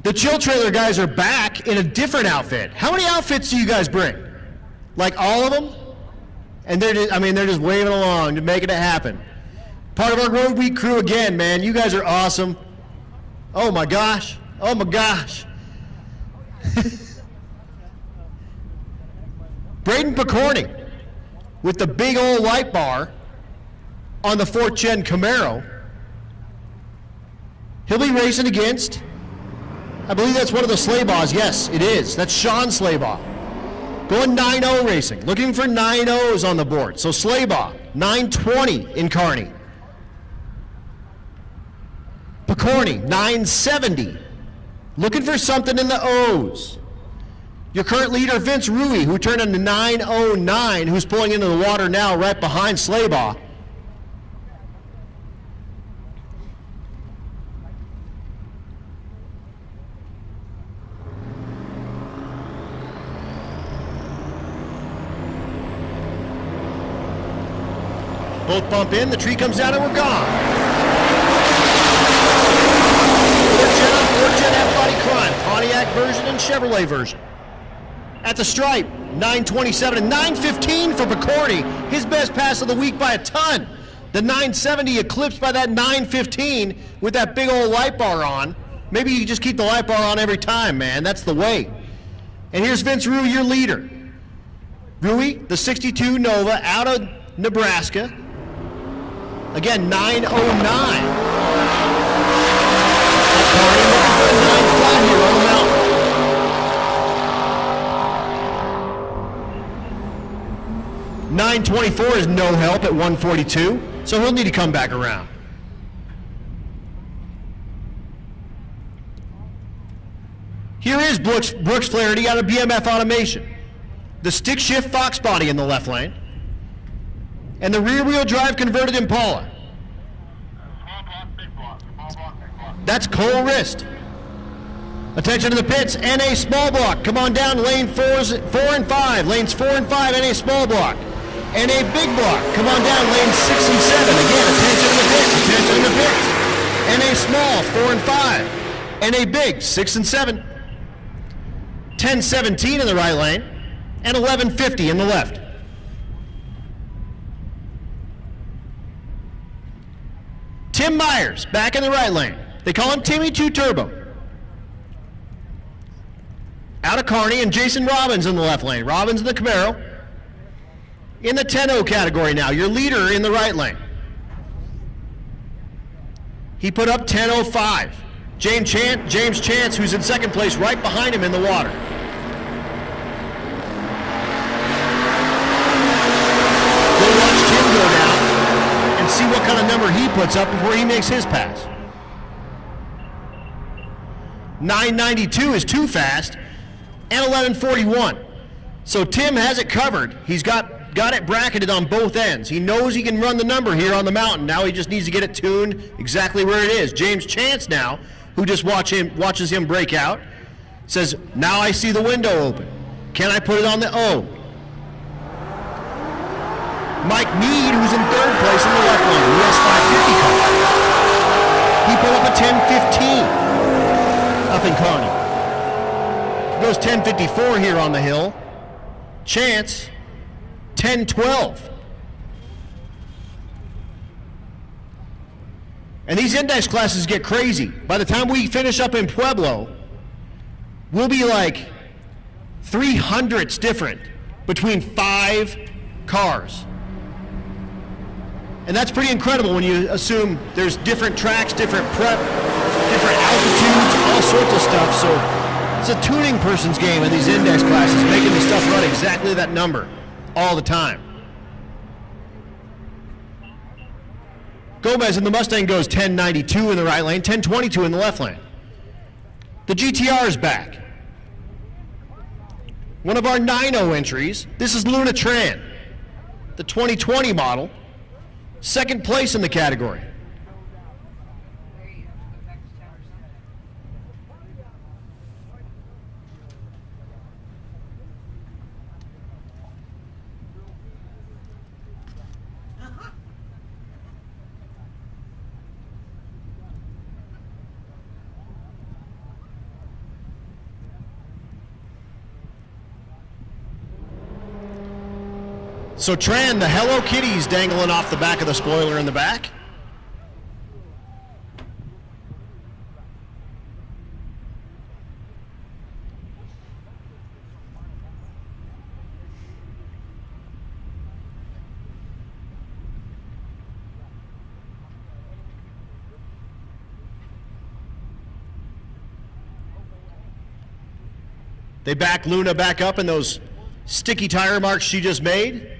The Chill Trailer guys are back in a different outfit. How many outfits do you guys bring? Like all of them? And they're just, they're just waving along, making it happen. Part of our Road Week crew again, man. You guys are awesome. Oh my gosh. Oh my gosh. Braden Picorni with the big old light bar on the 4th Gen Camaro. He'll be racing against, I believe that's one of the Slaybaws. Yes, it is. That's Sean Slaybaw. Going 9-0 racing. Looking for 9-0s on the board. So Slaybaw, 920 in Kearney. Picorni, 970. Looking for something in the O's. Your current leader, Vince Rui, who turned into 909, who's pulling into the water now right behind Slaybaw. Both bump in, the tree comes down, and we're gone. 4th Gen F-Body Crime, Pontiac version and Chevrolet version. At the stripe, 927 and 915 for Picorni. His best pass of the week by a ton. The 970 eclipsed by that 915 with that big old light bar on. Maybe you just keep the light bar on every time, man. That's the way. And here's Vince Rui, your leader. Rui, the 62 Nova out of Nebraska. Again, 909. Picorni looking for a 9 flat here on the mountain. 924 is no help at 142, so he'll need to come back around. Here is Brooks Flaherty out of BMF Automation. The stick shift Fox body in the left lane. And the rear wheel drive converted Impala. Small block, big block. Small block, big block. That's Cole Rist. Attention to the pits, NA small block. Come on down, lane 4 and 5. Lanes 4 and 5, NA small block. NA big block. Come on down, lanes 6 and 7. Again, attention to the pits, attention to the pits. NA small, 4 and 5. NA big, 6 and 7. 1017 in the right lane, and 1150 in the left. Tim Myers, back in the right lane. They call him Timmy 2 Turbo. Out of Kearney, and Jason Robbins in the left lane. Robbins in the Camaro. In the 10-0 category now, your leader in the right lane. He put up 10:05. James Chance, who's in second place, right behind him in the water. We'll watch Tim go down and see what kind of number he puts up before he makes his pass. 992 is too fast, and 1141. So Tim has it covered. He's got it bracketed on both ends. He knows he can run the number here on the mountain. Now he just needs to get it tuned exactly where it is. James Chance now, who just watches him break out, says, now I see the window open. Can I put it on the O? Mike Mead, who's in third place in the left lane, US 550 car. He put up a 10:15 up in Kearney. Goes 10:54 here on the hill. Chance, 10:12. And these index classes get crazy. By the time we finish up in Pueblo, we'll be like 300ths different between 5 cars. And that's pretty incredible when you assume there's different tracks, different prep, different altitudes, all sorts of stuff. So it's a tuning person's game in these index classes, making the stuff run exactly that number. all the time. Gomez in the Mustang goes 1092 in the right lane, 1022 in the left lane. The GTR is back. One of our 9.0 entries, this is Luna Tran, the 2020 model, second place in the category. There you have to go back to town or something. So Tran, the Hello Kitty's dangling off the back of the spoiler in the back. They back Luna back up in those sticky tire marks she just made.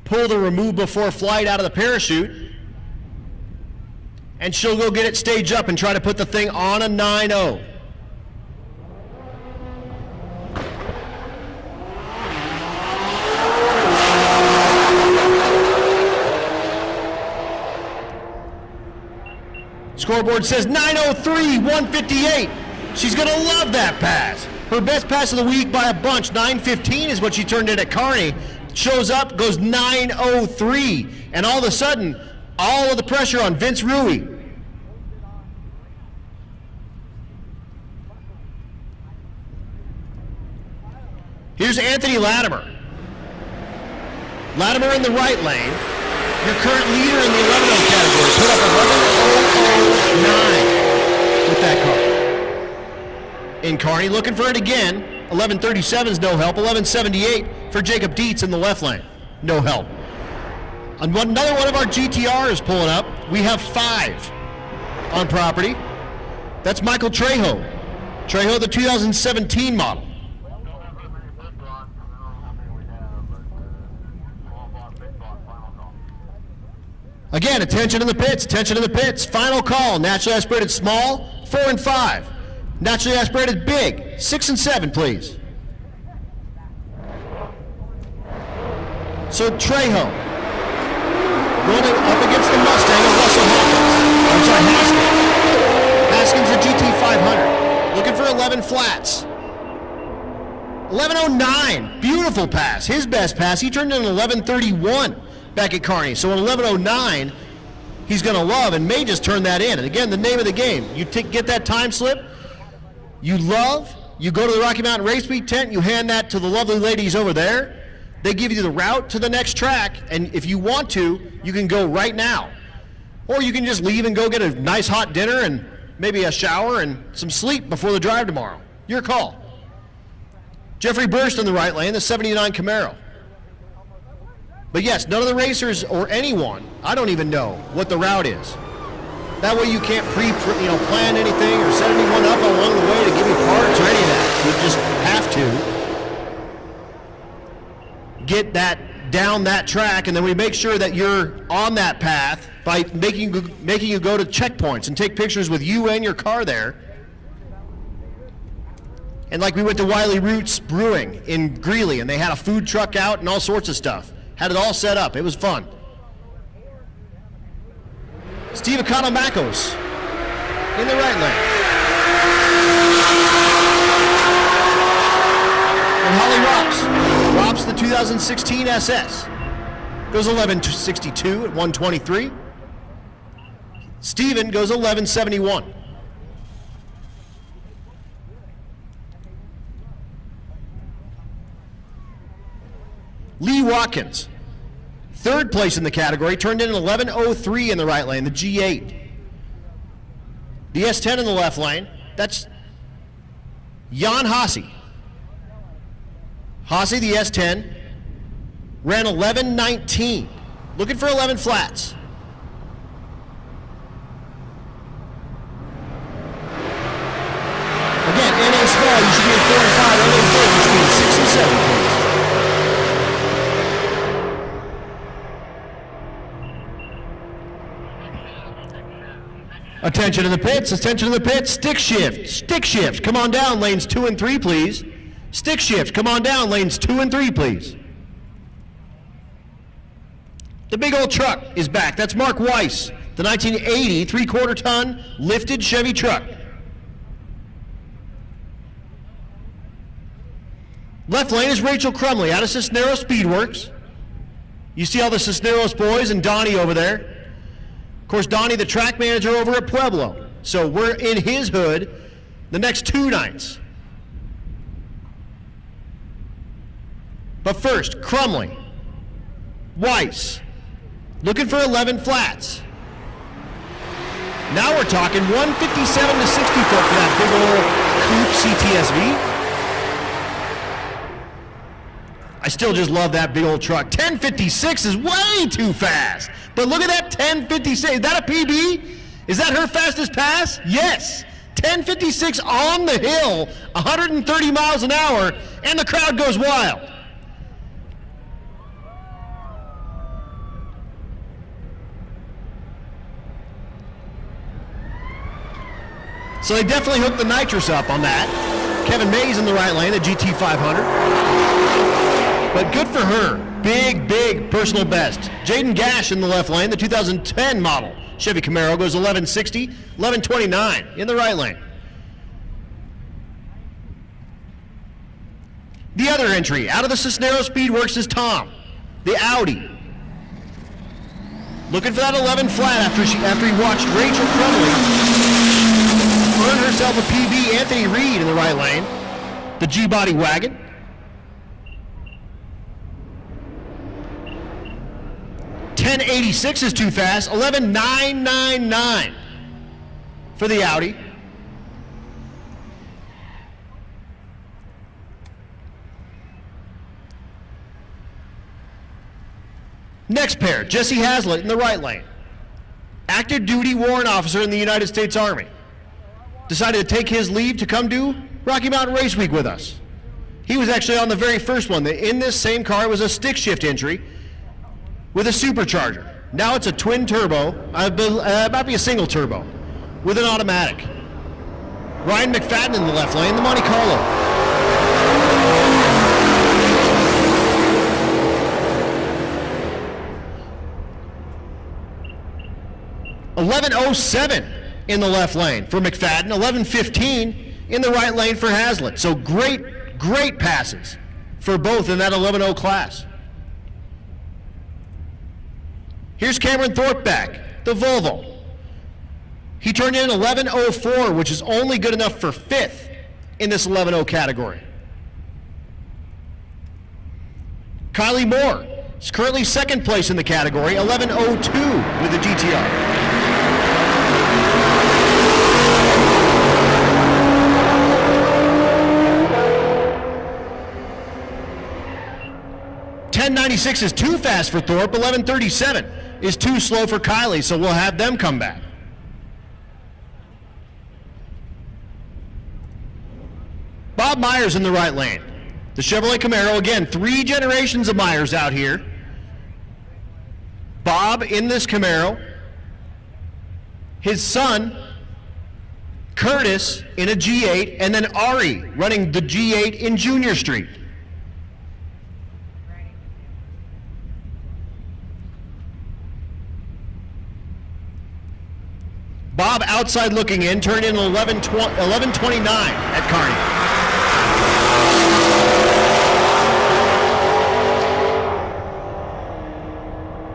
Pull the remove before flight out of the parachute. And she'll go get it staged up and try to put the thing on a 9.0. Scoreboard says 903, 158. She's going to love that pass. Her best pass of the week by a bunch, 915 is what she turned in at Kearney. Shows up, goes 903. And all of a sudden, all of the pressure on Vince Rowdy. Here's Anthony Latimer. Latimer in the right lane. Your current leader in the 11.0 category. Put up 11.009 with that car. In Kearney, looking for it again. 1137's no help. 1178 for Jacob Dietz in the left lane. No help. Another one of our GTR is pulling up. We have 5 on property. That's Michael Trejo. Trejo, the 2017 model. Don't have very many big blocks. I don't know how many we have, but small block, big block, final call. Again, attention in the pits, attention in the pits. Final call, naturally aspirated small, 4 and 5. Naturally aspirated big, 6 and 7, please. So Trejo, running up against the Mustang of Russell Haskins. I'm sorry, Haskins. Haskins, the GT500, looking for 11 flats. 1109, beautiful pass. His best pass, he turned in an 1131 back at Kearney. So an 1109, he's going to love and may just turn that in. And again, the name of the game, you get that time slip, you love, you go to the Rocky Mountain Race Meet tent, you hand that to the lovely ladies over there. They give you the route to the next track, and if you want to, you can go right now. Or you can just leave and go get a nice hot dinner and maybe a shower and some sleep before the drive tomorrow. Your call. Jeffrey Burst in the right lane, the 79 Camaro. But yes, none of the racers or anyone, I don't even know what the route is. That way you can't plan anything or set anyone up along the way to give you parts or any of that. You just have to get that down that track, and then we make sure that you're on that path by making you go to checkpoints and take pictures with you and your car there. And like we went to Wiley Roots Brewing in Greeley, and they had a food truck out and all sorts of stuff. Had it all set up. It was fun. Steve Economacos in the right lane. And Holly Rops the 2016 SS. Goes 1162 at 123. Steven goes 1171. Lee Watkins, third place in the category, turned in an 1103 in the right lane, the G8. The S10 in the left lane, that's Jan Hasse. Hasse, the S10, ran 1119, looking for 11 flats. Again, NA small, you should be at 4 and 5, NA big, you should be at 6 and 7, please. Attention to the pits, attention to the pits. Stick shift, come on down, lanes 2 and 3, please. Stick shift, come on down, lanes 2 and 3, please. The big old truck is back. That's Mark Weiss, the 1980 3/4 ton lifted Chevy truck. Left lane is Rachel Crumley out of Cisneros Speedworks. You see all the Cisneros boys and Donnie over there. Of course, Donnie, the track manager over at Pueblo. So we're in his hood the next 2 nights. But first, Crumley, Weiss, looking for 11 flats. Now we're talking 157 to 60 foot for that big old coupe CTSV. I still just love that big old truck. 1056 is way too fast. But look at that 1056. Is that a PB? Is that her fastest pass? Yes. 1056 on the hill, 130 miles an hour, and the crowd goes wild. So they definitely hooked the nitrous up on that. Kevin Mays in the right lane, the GT500. But good for her. Big personal best. Jaden Gash in the left lane, the 2010 model Chevy Camaro goes 1160, 1129 in the right lane. The other entry out of the Cisneros Speedworks is Tom, the Audi. Looking for that 11 flat after he watched Rachel Crumley earn herself a PB. Anthony Reed in the right lane, the G-Body wagon. .1086 is too fast. 11.999 for the Audi. Next pair, Jesse Hazlitt in the right lane. Active duty warrant officer in the United States Army. Decided to take his leave to come do Rocky Mountain Race Week with us. He was actually on the very first one. In this same car was a stick shift entry with a supercharger. Now it's a twin turbo, might be a single turbo, with an automatic. Ryan McFadden in the left lane, the Monte Carlo. .1107 in the left lane for McFadden, 11:15 in the right lane for Hazlitt. So great passes for both in that 11.0 class. Here's Cameron Thorpe back, the Volvo. He turned in 11.04, which is only good enough for 5th in this 11.0 category. Kylie Moore is currently 2nd place in the category, 11.02 with the GTR. .1096 is too fast for Thorpe. 11:37 is too slow for Kylie, so we'll have them come back. Bob Myers in the right lane. The Chevrolet Camaro, again, 3 generations of Myers out here. Bob in this Camaro. His son, Curtis, in a G8, and then Ari running the G8 in Junior Street. Bob outside looking in, turned in 11:29 at Kearney.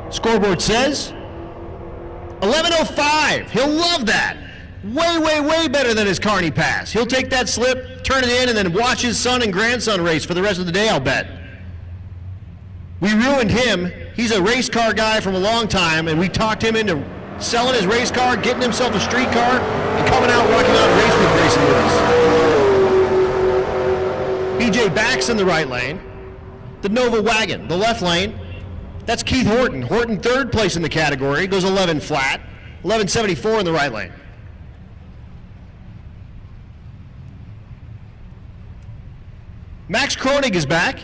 Scoreboard says 11:05. He'll love that. Way better than his Kearney pass. He'll take that slip, turn it in, and then watch his son and grandson race for the rest of the day, I'll bet. We ruined him. He's a race car guy from a long time, and we talked him into selling his race car, getting himself a street car, and coming out Rocky Mountain Race Week racing with us. BJ Bax in the right lane. The Nova wagon, the left lane. That's Keith Horton. Horton 3rd place in the category, goes 11 flat. 11:74 in the right lane. Max Kronig is back.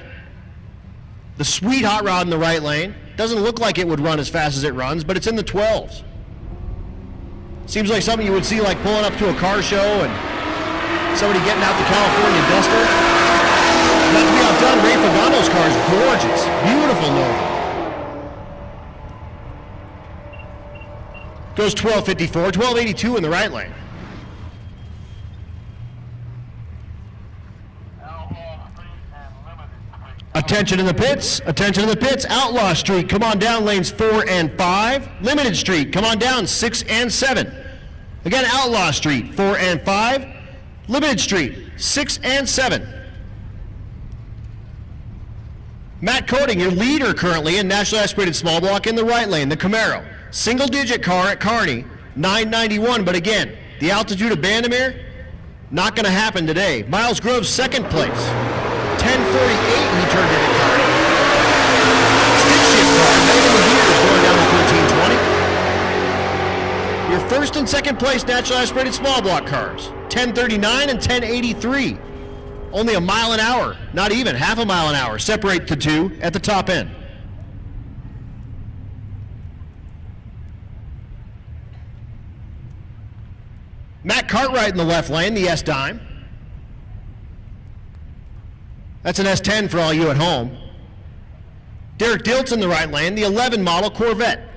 The sweet hot rod in the right lane. Doesn't look like it would run as fast as it runs, but it's in the 12s. Seems like something you would see like pulling up to a car show and somebody getting out the California Duster. Not to be outdone, Ray Fagano's car is gorgeous. Beautiful Nova. Goes 1254, 1282 in the right lane. Attention in the pits, attention in the pits. Outlaw Street, come on down lanes 4 and 5. Limited Street, come on down 6 and 7. Again, Outlaw Street, 4 and 5. Limited Street, 6 and 7. Matt Coating, your leader currently in National Aspirated Small Block in the right lane, the Camaro. Single digit car at Kearney, 991, but again, the altitude of Bandimere, not gonna happen today. Miles Grove's second place, 1048 he turned in at Kearney. Stick shift car, Megan Levere is going down to 1320. Your first and second place National Aspirated Small Block cars, 1039 and 1083. Only a mile an hour, not even, half a mile an hour, separate the two at the top end. Matt Cartwright in the left lane, the S-Dime. That's an S10 for all you at home. Derek Diltz in the right lane, the 11 model Corvette.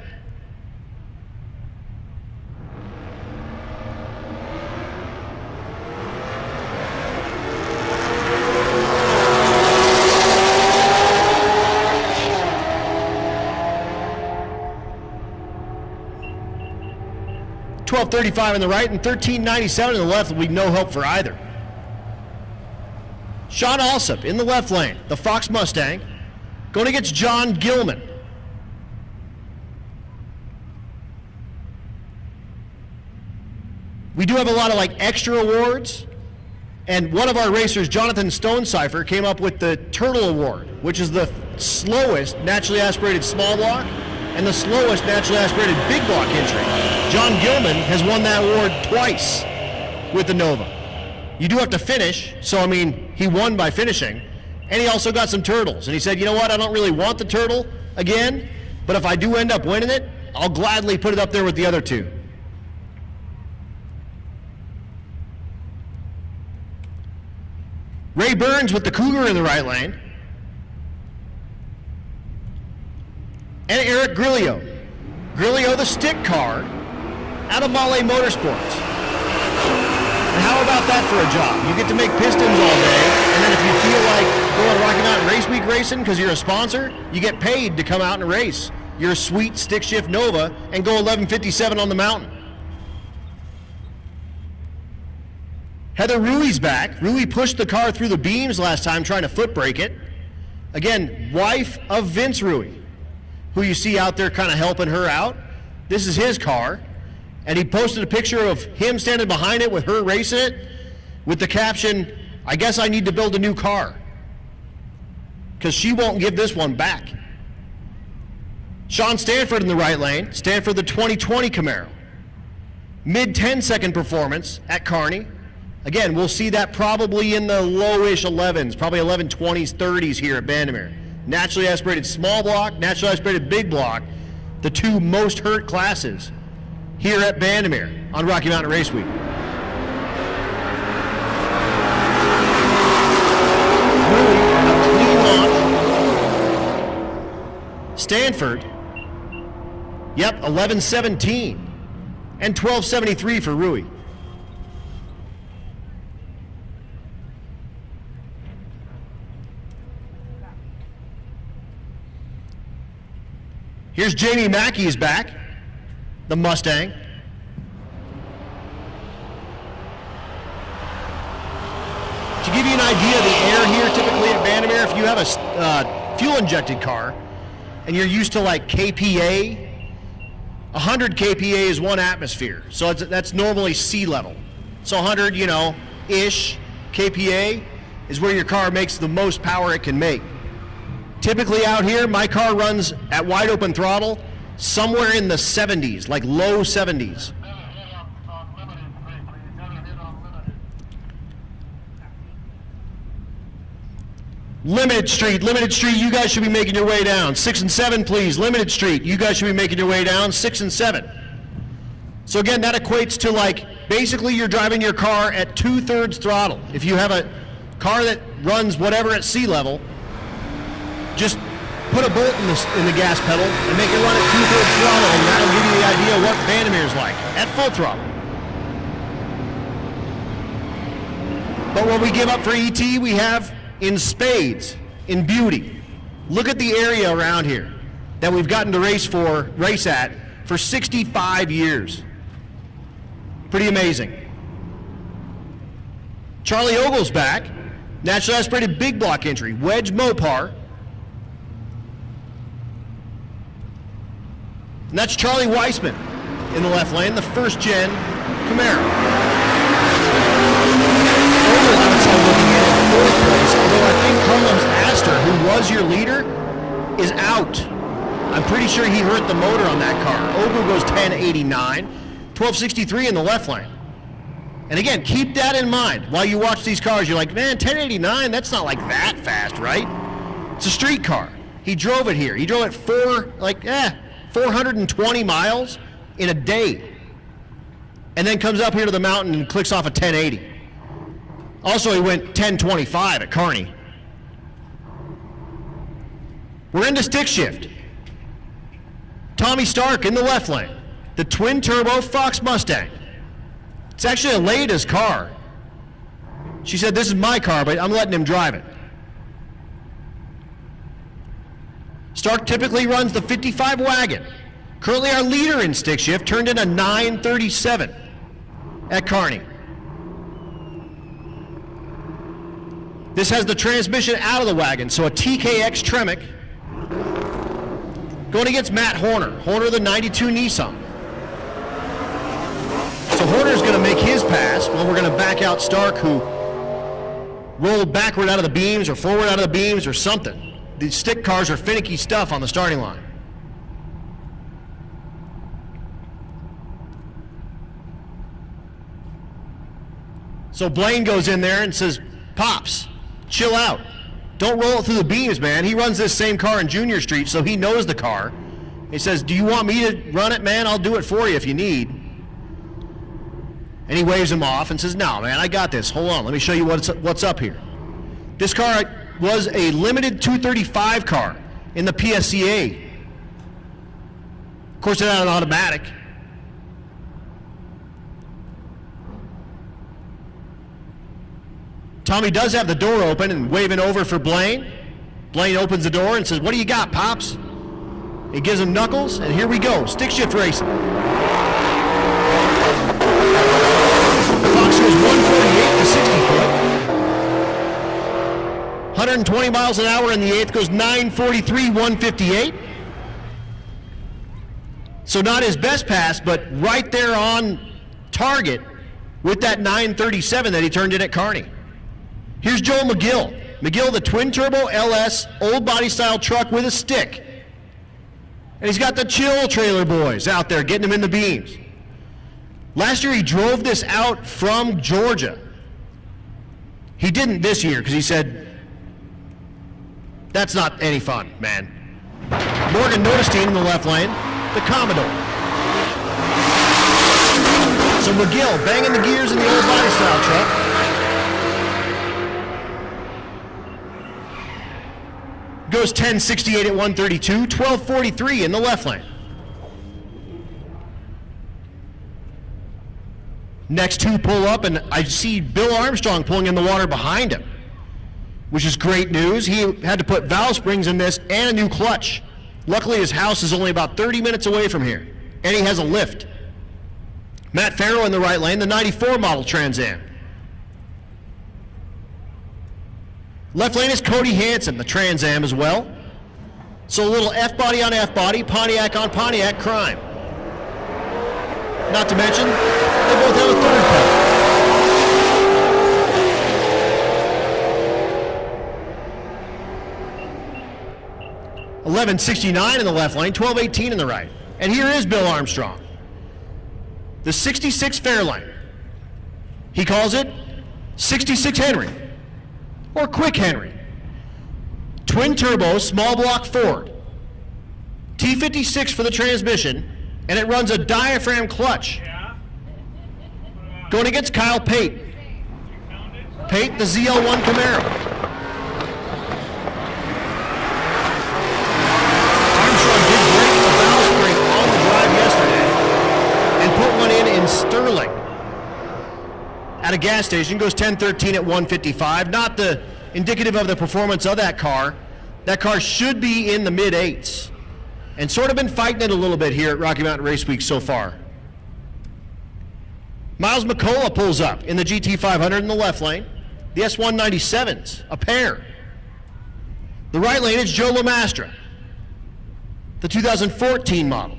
$12.35 on the right and $13.97 on the left will be no help for either. Sean Alsop in the left lane, the Fox Mustang, going against John Gilman. We do have a lot of like extra awards, and one of our racers, Jonathan Stonecipher, came up with the Turtle Award, which is the slowest naturally aspirated small block and the slowest naturally aspirated big block entry. John Gilman has won that award twice with the Nova. You do have to finish, so I mean, he won by finishing, and he also got some turtles. And he said, you know what, I don't really want the turtle again, but if I do end up winning it, I'll gladly put it up there with the other two. Ray Burns with the Cougar in the right lane. And Eric Grillo. Grillo, the stick car, out of Mahle Motorsports. And how about that for a job? You get to make pistons all day, and then if you feel like going to Rocky Mountain Race Week racing because you're a sponsor, you get paid to come out and race your sweet stick shift Nova and go 1157 on the mountain. Heather Rui's back. Rui pushed the car through the beams last time trying to foot brake it. Again, wife of Vince Rui, who you see out there kind of helping her out. This is his car. And he posted a picture of him standing behind it with her racing it with the caption, I guess I need to build a new car, because she won't give this one back. Sean Stanford in the right lane. Stanford, the 2020 Camaro. Mid 10-second performance at Kearney. Again, we'll see that probably in the lowish 11s, probably 1120s, 30s here at Bandimere. Naturally aspirated small block, naturally aspirated big block, the two most hurt classes here at Bandimere on Rocky Mountain Race Week. Rui, a clean launch. Stanford, yep, 1117 and 1273 for Rui. Here's Jamie Mackey's back, the Mustang. To give you an idea of the air here typically at Bandimere, if you have a fuel-injected car and you're used to like KPA, 100 KPA is 1 atmosphere. So that's normally sea level. So 100, ish KPA is where your car makes the most power it can make. Typically out here, my car runs at wide open throttle somewhere in the 70s, like low 70s. Limited Street, you guys should be making your way down. 6 and 7, please. Limited Street, you guys should be making your way down. 6 and 7. So again, that equates to like, basically you're driving your car at 2/3 throttle. If you have a car that runs whatever at sea level, just put a bolt in the gas pedal and make it run at 2/3 throttle, and that'll give you the idea what Vandermeer's like at full throttle. But what we give up for ET, we have in spades, in beauty. Look at the area around here that we've gotten to race at for 65 years. Pretty amazing. Charlie Ogle's back. Naturally aspirated big block entry, wedge Mopar. And that's Charlie Weissman in the left lane, the first gen Camaro. Ogle, I would say, looking at it, fourth place, although I think Carlos Astor, who was your leader, is out. I'm pretty sure he hurt the motor on that car. Ogle goes 1089, 1263 in the left lane. And again, keep that in mind. While you watch these cars, you're like, man, 1089, that's not like that fast, right? It's a street car. He drove it here. He drove it 420 miles in a day. And then comes up here to the mountain and clicks off a 1080. Also, he went 1025 at Kearney. We're into stick shift. Tommy Stark in the left lane. The twin-turbo Fox Mustang. It's actually Aleda's car. She said, this is my car, but I'm letting him drive it. Stark typically runs the 55 wagon. Currently our leader in stick shift, turned in a 937 at Kearney. This has the transmission out of the wagon, so a TKX Tremec. Going against Matt Horner. Horner, the 92 Nissan. So Horner's going to make his pass. Well, we're going to back out Stark, who rolled backward out of the beams or forward out of the beams or something. These stick cars are finicky stuff on the starting line. So Blaine goes in there and says, Pops, chill out. Don't roll it through the beams, man. He runs this same car in Junior Street, so he knows the car. He says, do you want me to run it, man? I'll do it for you if you need. And he waves him off and says, no, man, I got this. Hold on, let me show you what's up here. This car was a limited 235 car in the PSCA. Of course, it had an automatic. Tommy does have the door open and waving over for Blaine. Blaine opens the door and says, what do you got, Pops? He gives him knuckles, and here we go, stick shift racing. Fox goes 148 to 60 foot. 120 miles an hour in the eighth, goes 943, 158. So not his best pass, but right there on target with that 937 that he turned in at Kearney. Here's Joe McGill. McGill, the twin-turbo LS, old body style truck with a stick. And he's got the Chill Trailer boys out there getting him in the beams. Last year he drove this out from Georgia. He didn't this year because he said, that's not any fun, man. Morgan Nordestein in the left lane, the Commodore. So McGill banging the gears in the old body style truck. Goes 1068 at 132, 1243 in the left lane. Next two pull up, and I see Bill Armstrong pulling in the water behind him, which is great news. He had to put valve springs in this and a new clutch. Luckily, his house is only about 30 minutes away from here, and he has a lift. Matt Farrow in the right lane, the 94 model Trans Am. Left lane is Cody Hansen, the Trans Am as well. So a little F-body on F-body, Pontiac on Pontiac crime. Not to mention, they both have a third pedal. .1169 in the left lane, 1218 in the right. And here is Bill Armstrong. The 66 Fairlane. He calls it 66 Henry. Or Quick Henry. Twin turbo, small block Ford. T56 for the transmission, and it runs a diaphragm clutch. Yeah. Going against Kyle Pate. Pate, the ZL1 Camaro. Armstrong did break the valve spring on the drive yesterday and put one in Sterling. At a gas station, goes 10-13 at 155. Not the indicative of the performance of that car. That car should be in the mid-8s. And sort of been fighting it a little bit here at Rocky Mountain Race Week so far. Miles McCullough pulls up in the GT500 in the left lane. The S197s, a pair. The right lane is Joe Lamastra, the 2014 model.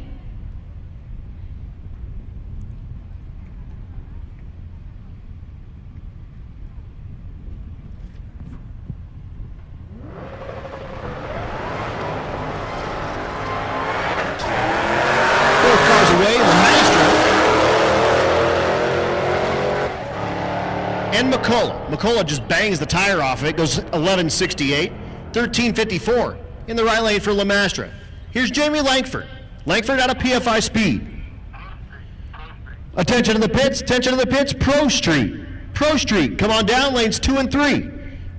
Both cars away, Lamastra and McCullough. McCullough just bangs the tire off of it, goes 11.68, 13.54 in the right lane for Lamastra. Here's Jamie Langford. Langford out of PFI Speed. Attention to the pits, Pro Street. Pro Street, come on down, lanes 2 and 3.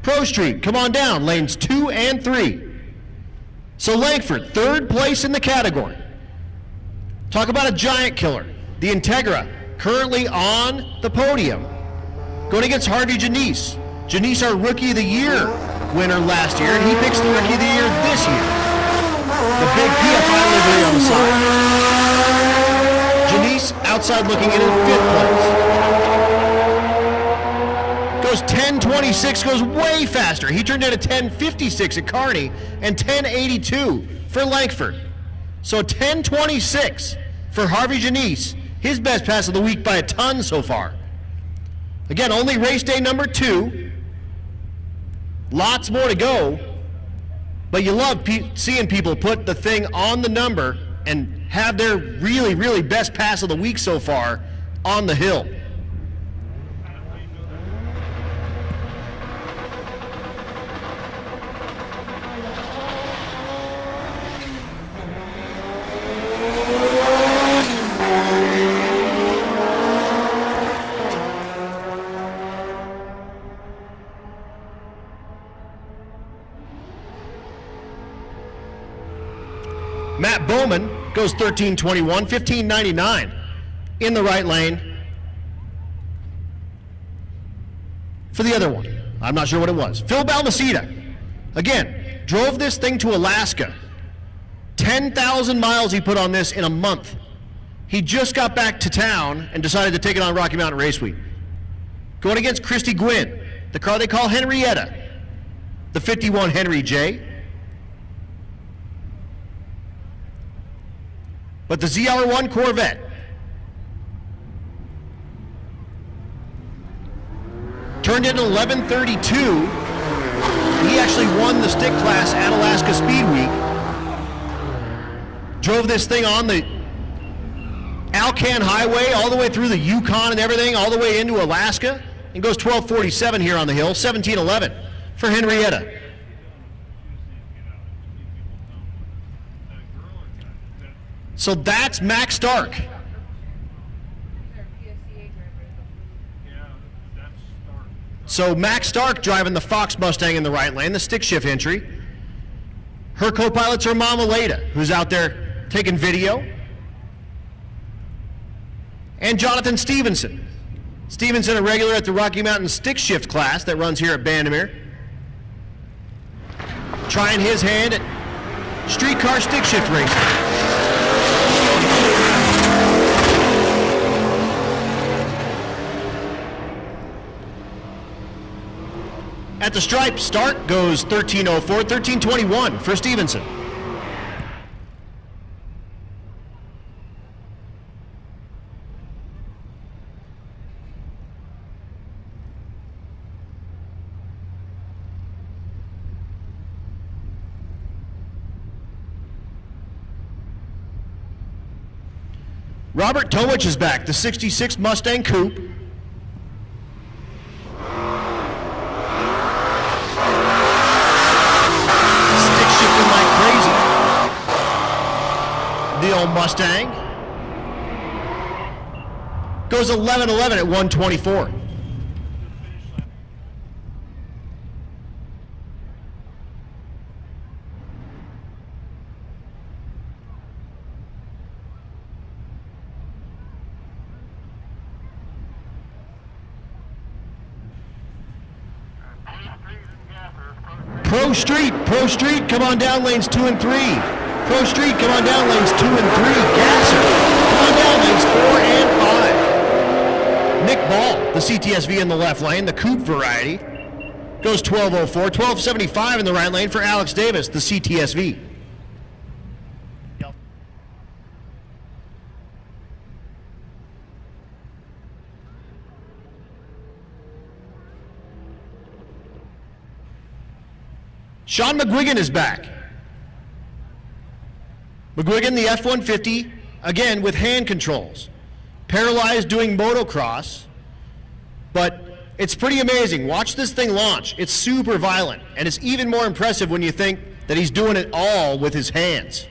Pro Street, come on down, lanes 2 and 3. So Langford, third place in the category. Talk about a giant killer. The Integra, currently on the podium. Going against Harvey Janice. Janice, our Rookie of the Year winner last year, and he picks the Rookie of the Year this year. The big PFI livery on the side. Janice outside looking in 5th place. Goes 10.26, goes way faster. He turned in a 10.56 at Kearney and 10.82 for Langford. So 10.26 for Harvey Janice, his best pass of the week by a ton so far. Again, only race day number 2. Lots more to go. But you love seeing people put the thing on the number and have their really, really best pass of the week so far on the hill. Matt Bowman goes 13.21, 15.99 in the right lane for the other one. I'm not sure what it was. Phil Balmaceda, again, drove this thing to Alaska. 10,000 miles he put on this in a month. He just got back to town and decided to take it on Rocky Mountain Race Week. Going against Christy Gwynn, the car they call Henrietta, the 51 Henry J. But the ZR1 Corvette turned in 11.32. He actually won the stick class at Alaska Speed Week. Drove this thing on the Alcan Highway all the way through the Yukon and everything, all the way into Alaska, and goes 12.47 here on the hill, 17.11 for Henrietta. So that's Max Stark. Yeah, that's Stark. So Max Stark driving the Fox Mustang in the right lane, the stick shift entry. Her co-pilots are Mama Leda, who's out there taking video. And Jonathan Stevenson. Stevenson, a regular at the Rocky Mountain stick shift class that runs here at Bandimere. Trying his hand at streetcar stick shift racing. At the stripe, Stark goes 13.04, 13.21 for Stevenson. Robert Towich is back, the 66 Mustang Coupe. Stick shifting like crazy. The old Mustang. Goes 11-11 at 124. Pro Street, come on down lanes 2 and 3. Pro Street, come on down lanes 2 and 3. Gasser, come on down lanes 4 and 5. Nick Ball, the CTSV in the left lane, the coupe variety, goes 12:04. 12:75 in the right lane for Alex Davis, the CTSV. Sean McGuigan is back. McGuigan, the F-150, again with hand controls. Paralyzed doing motocross, but it's pretty amazing. Watch this thing launch. It's super violent, and it's even more impressive when you think that he's doing it all with his hands.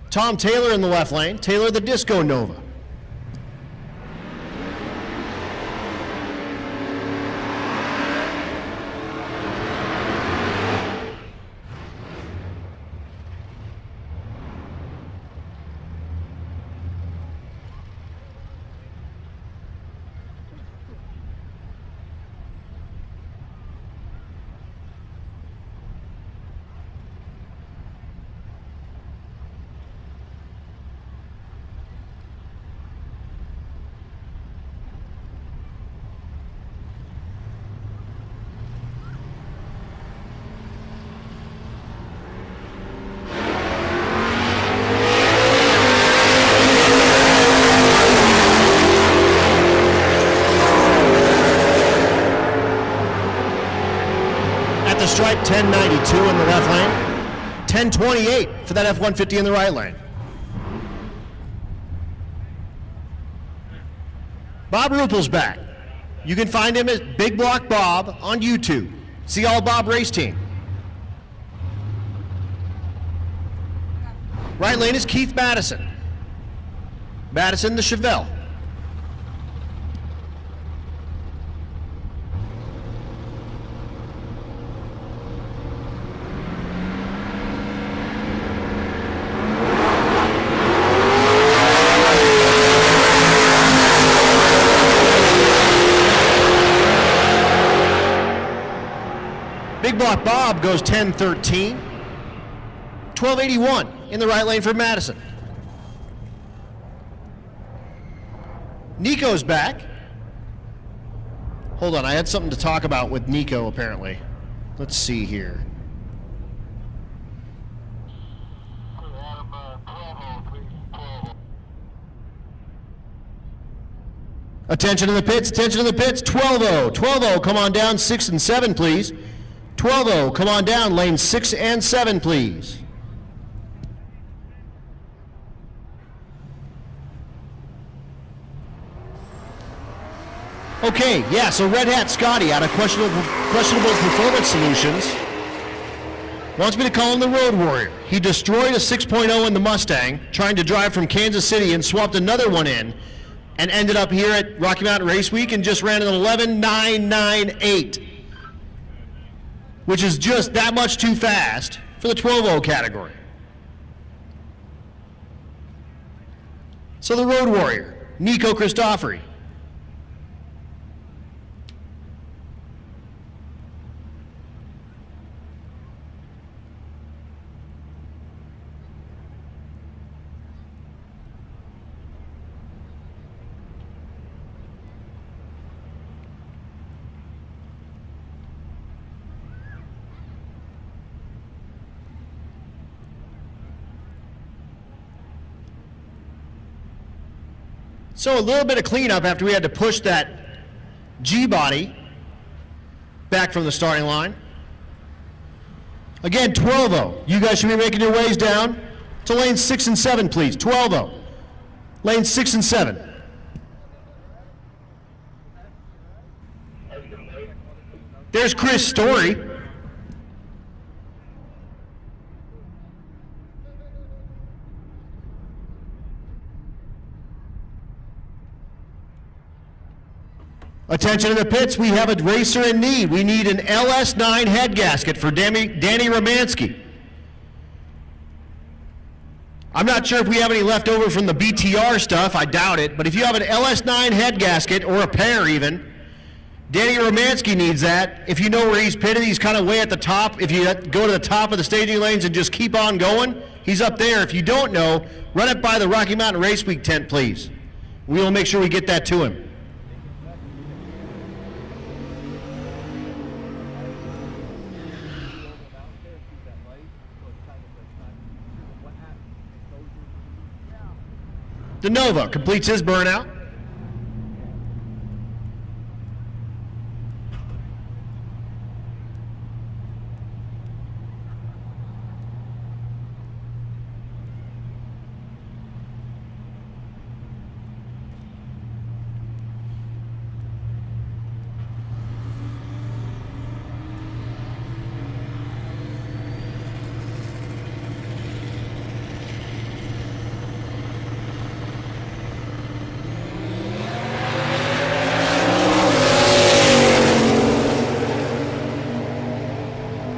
Tom Taylor in the left lane. Taylor the Disco Nova. Stripe 1092 in the left lane, 1028 for that F-150 in the right lane. Bob Ruppel's back. You can find him at Big Block Bob on YouTube. See All Bob Race Team. Right lane is Keith Madison. Madison the Chevelle. Big Block Bob goes 10-13. 1281 in the right lane for Madison. Nico's back. Hold on, I had something to talk about with Nico apparently. Let's see here. Attention to the pits, attention to the pits. 12-0, 12-0, come on down, 6 and 7 please. 12-0, come on down, lane 6 and 7 please. Okay, yeah, so Red Hat Scotty out of questionable Performance Solutions wants me to call him the Road Warrior. He destroyed a 6.0 in the Mustang, trying to drive from Kansas City and swapped another one in, and ended up here at Rocky Mountain Race Week and just ran an 11.998, which is just that much too fast for the 12.0 category. So the Road Warrior, Nico Christofori. So a little bit of cleanup after we had to push that G-body back from the starting line. Again, 12-0. You guys should be making your ways down to lane 6 and 7, please. 12-0. Lane 6 and 7. There's Chris Story. Attention to the pits, we have a racer in need. We need an LS9 head gasket for Danny Romansky. I'm not sure if we have any left over from the BTR stuff, I doubt it, but if you have an LS9 head gasket, or a pair even, Danny Romansky needs that. If you know where he's pitted, he's kind of way at the top. If you go to the top of the staging lanes and just keep on going, he's up there. If you don't know, run it by the Rocky Mountain Race Week tent, please. We will make sure we get that to him. The Nova completes his burnout.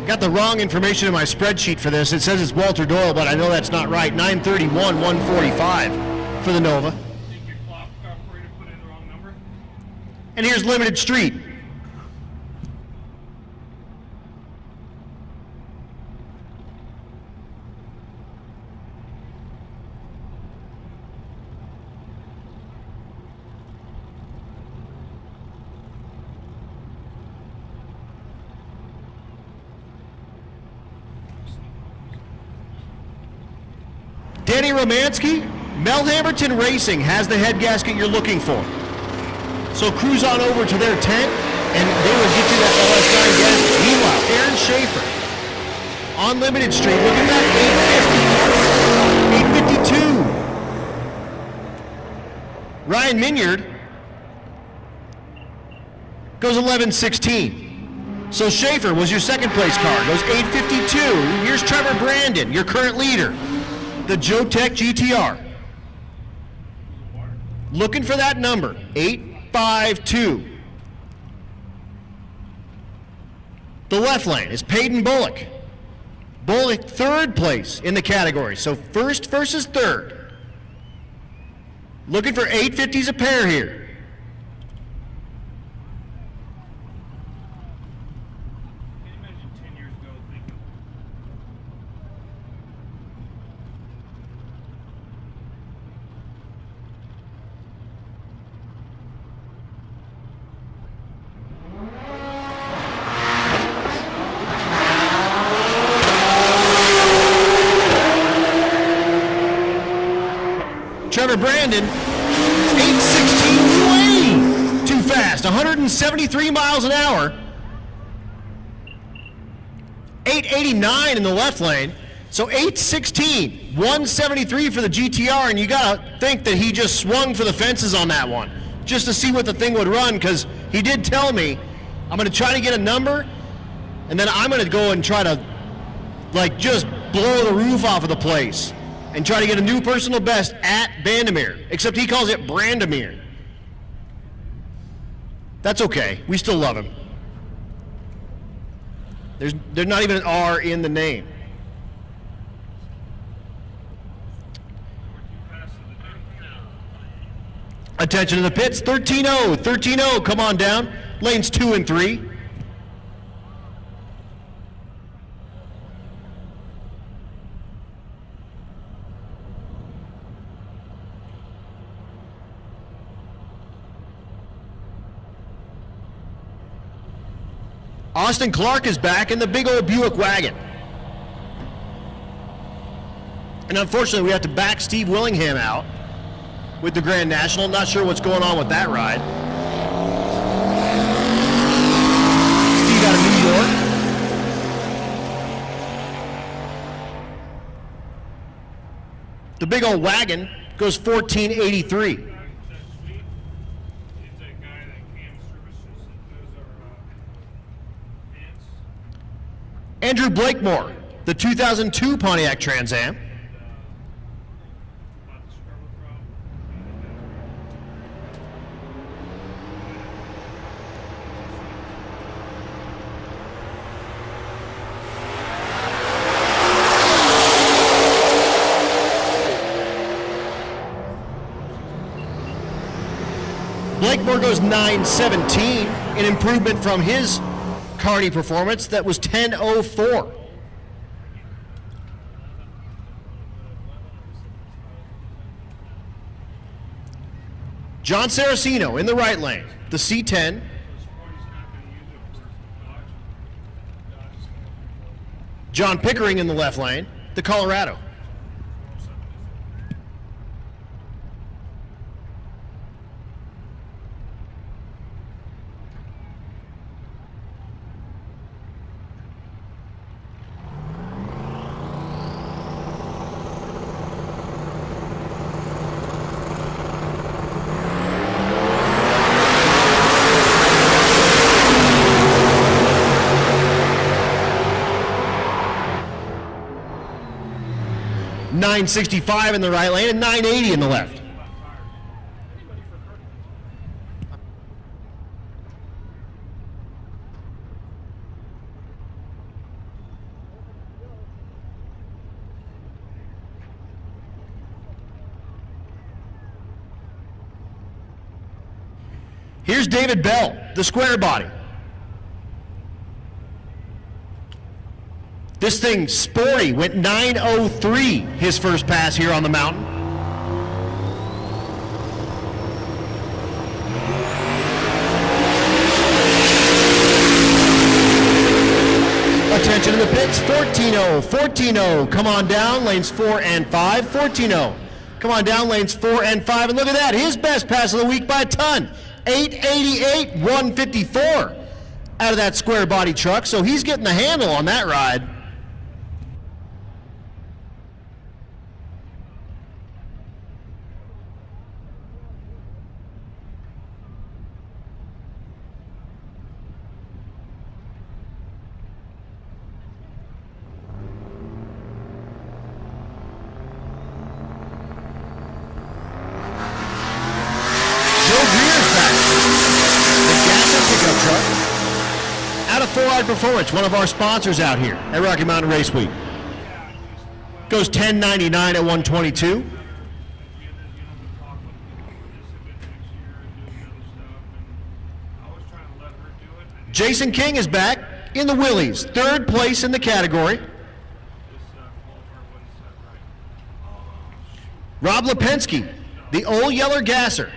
Got the wrong information in my spreadsheet for this. It says it's Walter Doyle, but I know that's not right. 931, 145 for the Nova. Think your clock operator put in the wrong number? And here's Limited Street. Danny Romansky, Mel Hammerton Racing has the head gasket you're looking for. So cruise on over to their tent and they will get you that LS9 gasket. Meanwhile, Aaron Schaefer on Limited Street, look at that, 850. 852. Ryan Minyard goes 11:16. So Schaefer was your second place car, goes 8:52. Here's Trevor Brandon, your current leader. The Jotech GTR. Looking for that number, 852. The left lane is Peyton Bullock. Bullock third place in the category, so first versus third. Looking for 850s a pair here. Can you imagine 10 years ago thinking, Trevor Brandon, 816, way too fast, 173 miles an hour. 889 in the left lane, so 816, 173 for the GTR, and you gotta think that he just swung for the fences on that one, just to see what the thing would run, because he did tell me, I'm gonna try to get a number, and then I'm gonna go and try to, like, just blow the roof off of the place. And try to get a new personal best at Bandemere, except he calls it Brandemere. That's okay. We still love him. There's not even an R in the name. Attention to the pits. 13-0. 13-0. Come on down. Lanes 2 and 3. Austin Clark is back in the big old Buick wagon. And unfortunately, we have to back Steve Willingham out with the Grand National. Not sure what's going on with that ride. Steve out of New York. The big old wagon goes 1483. It's that guy that Cam Services that does our pants. Andrew Blakemore, the 2002 Pontiac Trans Am. Bought the scrubber from. goes 9:17, an improvement from his Carney performance that was 10:04. John Saraceno in the right lane, the C10. John Pickering in the left lane, the Colorado. .965 in the right lane and 980 in the left. Here's David Bell, the square body. This thing, sporty, went 9:03 his first pass here on the mountain. Attention in the pits, 14-0, 14-0. Come on down, lanes 4 and 5, 14-0. Come on down, lanes 4 and 5, and look at that, his best pass of the week by a ton. 888, 154 out of that square body truck, so he's getting the handle on that ride. Performance, one of our sponsors out here at Rocky Mountain Race Week. Goes 10.99 at 122. Jason King is back in the Willies, third place in the category. Rob Lipinski, the old Yeller Gasser.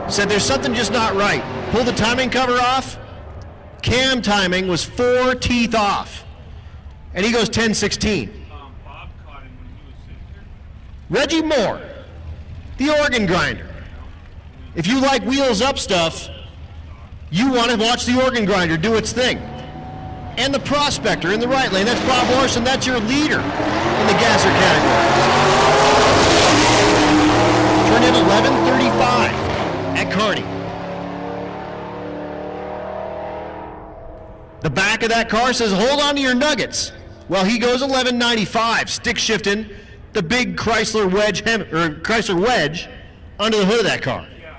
Said there's something just not right. Pull the timing cover off. Cam timing was 4 teeth off. And he goes 10:16. Bob caught him when he was sitting here. Reggie Moore, the organ grinder. If you like wheels up stuff, you want to watch the organ grinder do its thing. And the prospector in the right lane, that's Bob Larson, that's your leader in the gasser category. Turned in 11:35. At Carney. The back of that car says, hold on to your nuggets. Well, he goes 11.95, stick shifting the big Chrysler wedge under the hood of that car. Yeah, and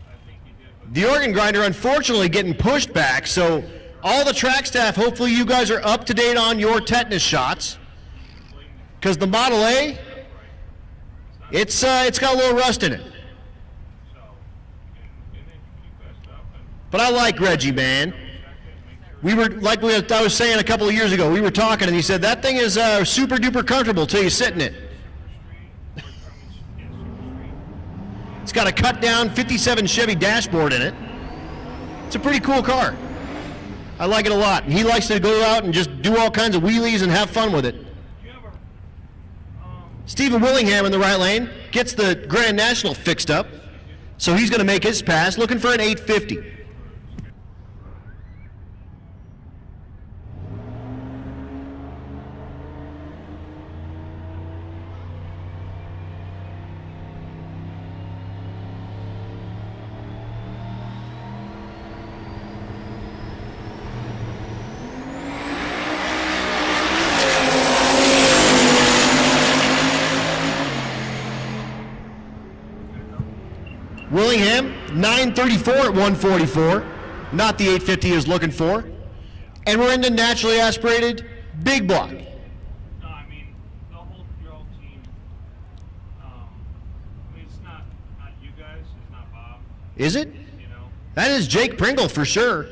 I think he did. The organ grinder, unfortunately, getting pushed back, so all the track staff, hopefully you guys are up to date on your tetanus shots, because the Model A, it's got a little rust in it. But I like Reggie, man. We were, like I was saying a couple of years ago, we were talking and he said, that thing is super duper comfortable till you sit in it. It's got a cut down 57 Chevy dashboard in it. It's a pretty cool car. I like it a lot. And he likes to go out and just do all kinds of wheelies and have fun with it. Stephen Willingham in the right lane gets the Grand National fixed up. So he's going to make his pass, looking for an 850. Willingham, 934 at 144. Not the 850 he was looking for. And we're into naturally aspirated big block. No, I mean, your whole team, I mean, it's not you guys, it's not Bob, Is it? you know. That is Jake Pringle for sure.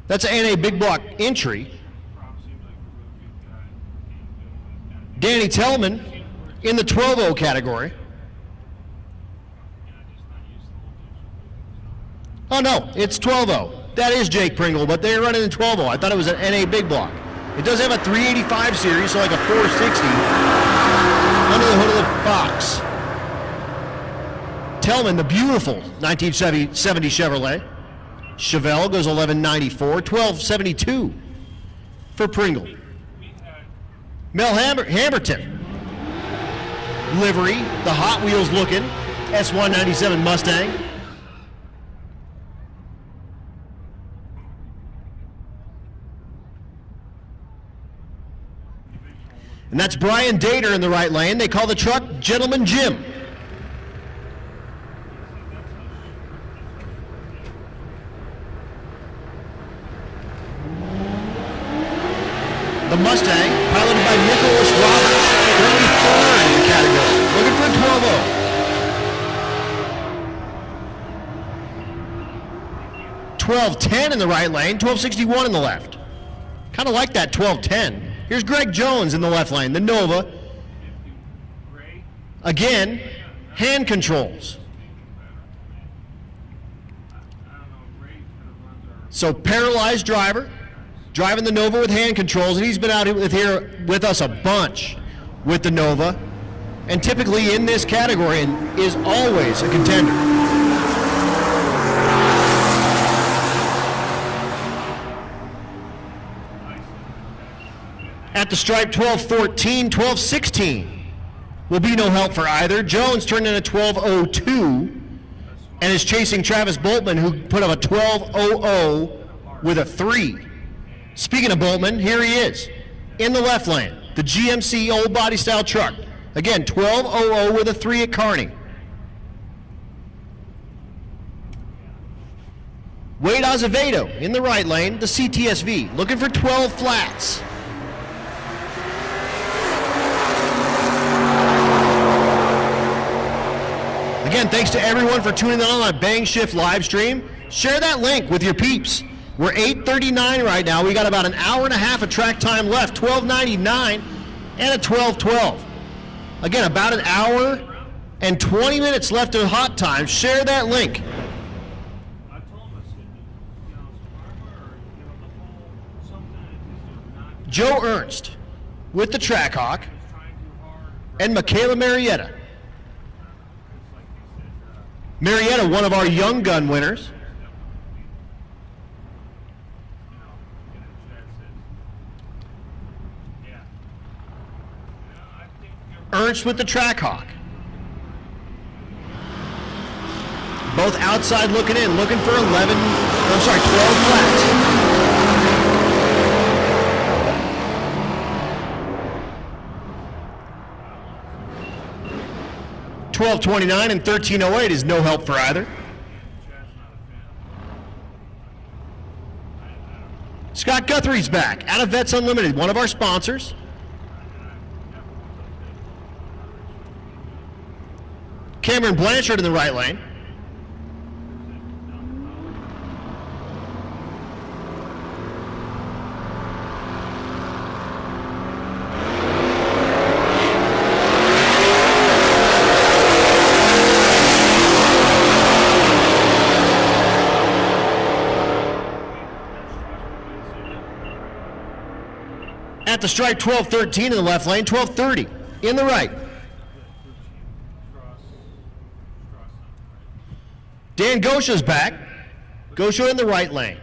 That's an NA big block entry. Rob seems like a real good guy. He's doing Danny Tellman in the 12-0 category. just not used to the Oh no, it's 12-0. That is Jake Pringle, but they're running in 12-0. I thought it was an NA big block. It does have a 385 series, so like a 460 under the hood of the Fox. Tellman, the beautiful 1970 Chevrolet. Chevelle goes 1194, 1272 for Pringle. Mel Hamberton, livery, the Hot Wheels looking S197 Mustang. And that's Brian Dater in the right lane. They call the truck Gentleman Jim. The Mustang, piloted by Nicholas Roberts, currently third in the category, looking for a 12-0. 12-10 in the right lane, 12-61 in the left. Kind of like that 12-10. Here's Greg Jones in the left lane, the Nova. Again, hand controls. So paralyzed driver, driving the Nova with hand controls, and he's been out here with us a bunch with the Nova, and typically in this category and is always a contender. At the stripe, 12-14, 12-16 will be no help for either. Jones turned in a 12-02 and is chasing Travis Boltman, who put up a 12-00 with a 3. Speaking of Boltman, here he is in the left lane, the GMC old body style truck. Again, 12-00 with a 3 at Kearney. Wade Azevedo in the right lane, the CTSV, looking for 12 flats. Again, thanks to everyone for tuning in on our Bang Shift live stream. Share that link with your peeps. We're 8:39 right now. We got about an hour and a half of track time left, 12:99 and a 12:12. Again, about an hour and 20 minutes left of hot time. Share that link. I told him, I said, you know, armor, you know, the whole something is not Joe Ernst with the Trackhawk trying too hard. and Michaela Marietta. It's like he said, Marietta, one of our young gun winners. you know, in a chat says, yeah. I think you're Ernst with the Trackhawk. Both outside looking in, looking for 12 flats. 12:29 and 13:08 is no help for either. Chad's not a fan. Scott Guthrie's back out of Vets Unlimited, one of our sponsors. Cameron Blanchard in the right lane. At the stripe, 12:13 in the left lane, 12:30 in the right. Dan Gosha's back. Gosha in the right lane.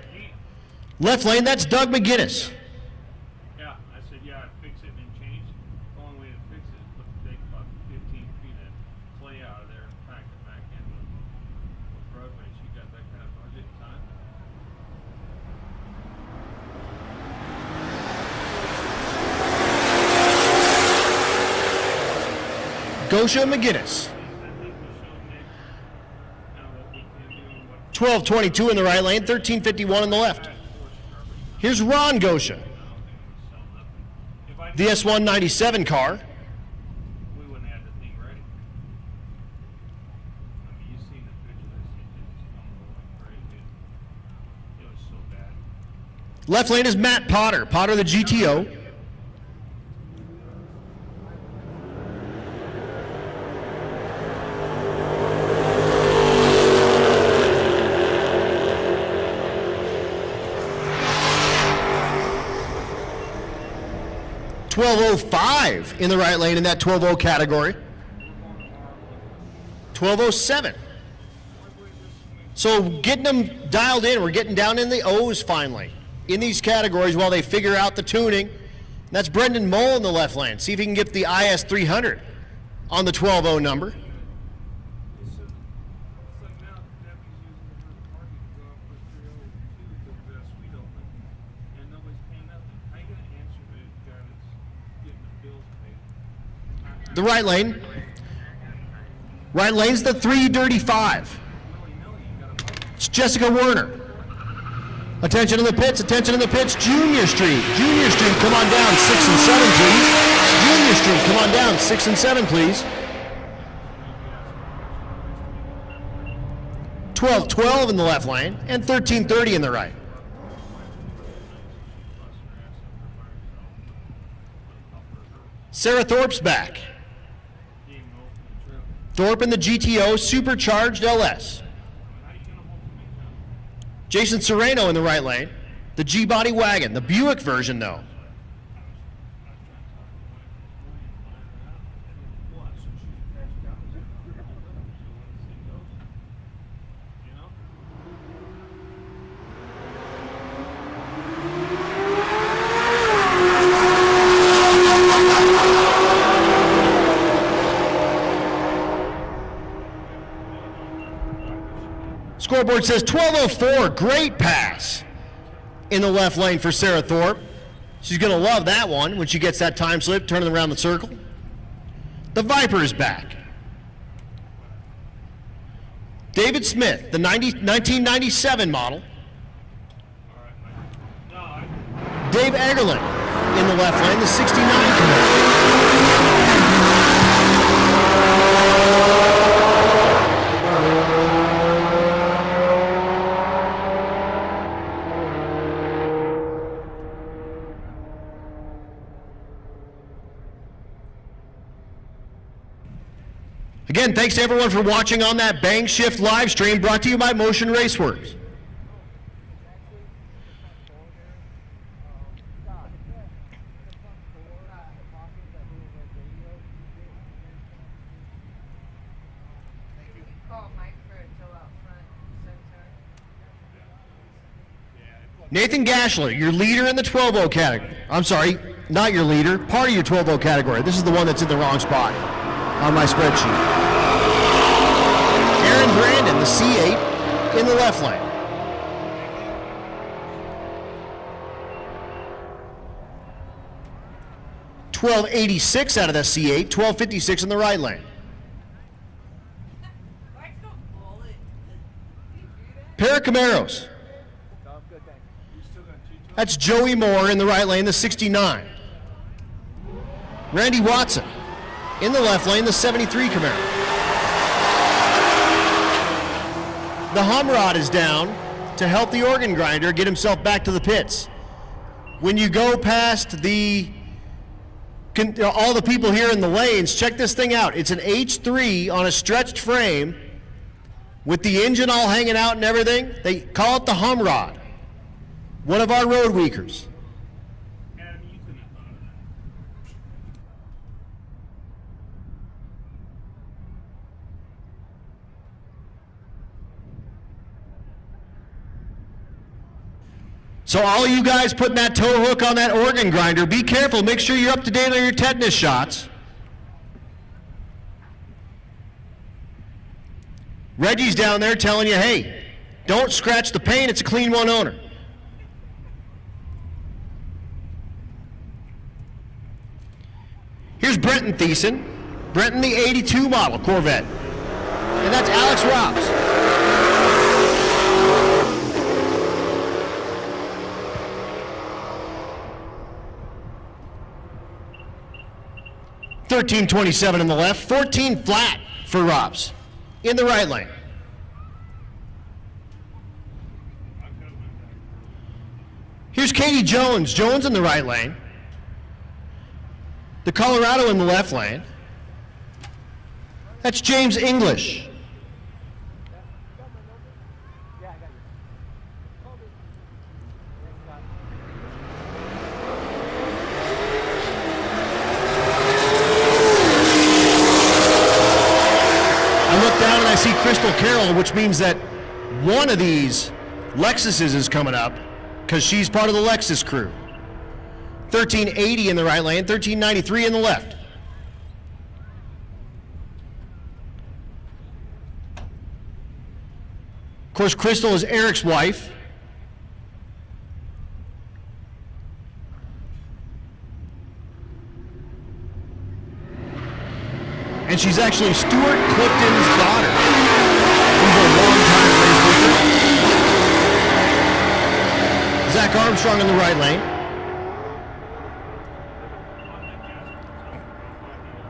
Left lane, that's Doug McGinnis. Yeah, I said, yeah, fix it and change. The only way to fix it is to take about 15 feet of clay out of there and pack it back in with roadways. You got that kind of budget and time? Gosha McGinnis. I think we showed Nick kind of what 1222 in the right lane, 1351 in the left. Here's Ron Gosha, the S197 car. We wouldn't have the thing ready. I mean, you've seen the picture of this, it's like crazy. It was so bad. Left lane is Matt Potter, Potter the GTO. .1205 in the right lane in that 12.0 category. 12.07. So getting them dialed in, we're getting down in the O's finally in these categories while they figure out the tuning. And that's Brendan Mull in the left lane. See if he can get the IS 300 on the 12.0 number. It's like now deputies using the first parking to go up for 302 to the suite open, and nobody's paying nothing. How you gonna answer the guy that's getting the bills paid? The right lane. Right lane's the 335. It's Jessica Werner. Attention in the pits, attention in the pits. Junior Street. Junior Street, come on down, 6 and 7, please. Junior Street, come on down, 6 and 7, please. 1212 in the left lane and 1330 in the right. Sarah Thorpe's back. Thorpe in the GTO Supercharged LS. Jason Serrano in the right lane. The G-Body wagon, the Buick version though. Scoreboard says 1204, great pass in the left lane for Sarah Thorpe. She's going to love that one when she gets that time slip turning around the circle. The Viper is back. David Smith, the 1997 model. Dave Egerlin in the left lane, the 69 Camaro. Again, thanks to everyone for watching on that Bang Shift live stream brought to you by Motion Raceworks. Call Mike for a tow out front sometime. Nathan Gashler, your leader in the 12.0 category. I'm sorry, not your leader, part of your 12.0 category. This is the one that's in the wrong spot on my spreadsheet. Aaron Brandon, the C8 in the left lane. .1286 out of the C8, 1256 in the right lane. Pair of Camaros. That's Joey Moore in the right lane, the 69. Randy Watson in the left lane, the 73 Camaro. The Humrod is down to help the organ grinder get himself back to the pits. When you go past all the people here in the lanes, check this thing out. It's an H3 on a stretched frame with the engine all hanging out and everything. They call it the Humrod, one of our road weakers. So all you guys putting that tow hook on that organ grinder, be careful. Make sure you're up to date on your tetanus shots. Reggie's down there telling you, hey, don't scratch the paint. It's a clean one owner. Here's Brenton Thiessen. Brenton, the 82 model Corvette. And that's Alex Robs. 13:27 in the left, 14 flat for Robs in the right lane. Here's Katie Jones. Jones in the right lane. The Colorado in the left lane. That's James English. I look down and I see Crystal Carroll, which means that one of these Lexuses is coming up because she's part of the Lexus crew. 1380 in the right lane, 1393 in the left. Of course, Crystal is Eric's wife. And she's actually Stuart Clifton's daughter, who's a longtime race winner. Zach Armstrong in the right lane.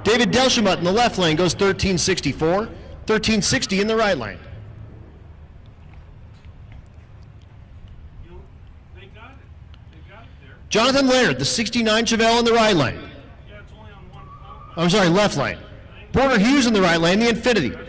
David Delchamut in the left lane goes 1364, 1360 in the right lane. They got it. They got it there. Jonathan Laird, the 69 Chevelle in the right lane. Yeah, it's only on one pump. I'm sorry, left lane. Porter Hughes in the right lane, the Infinity. What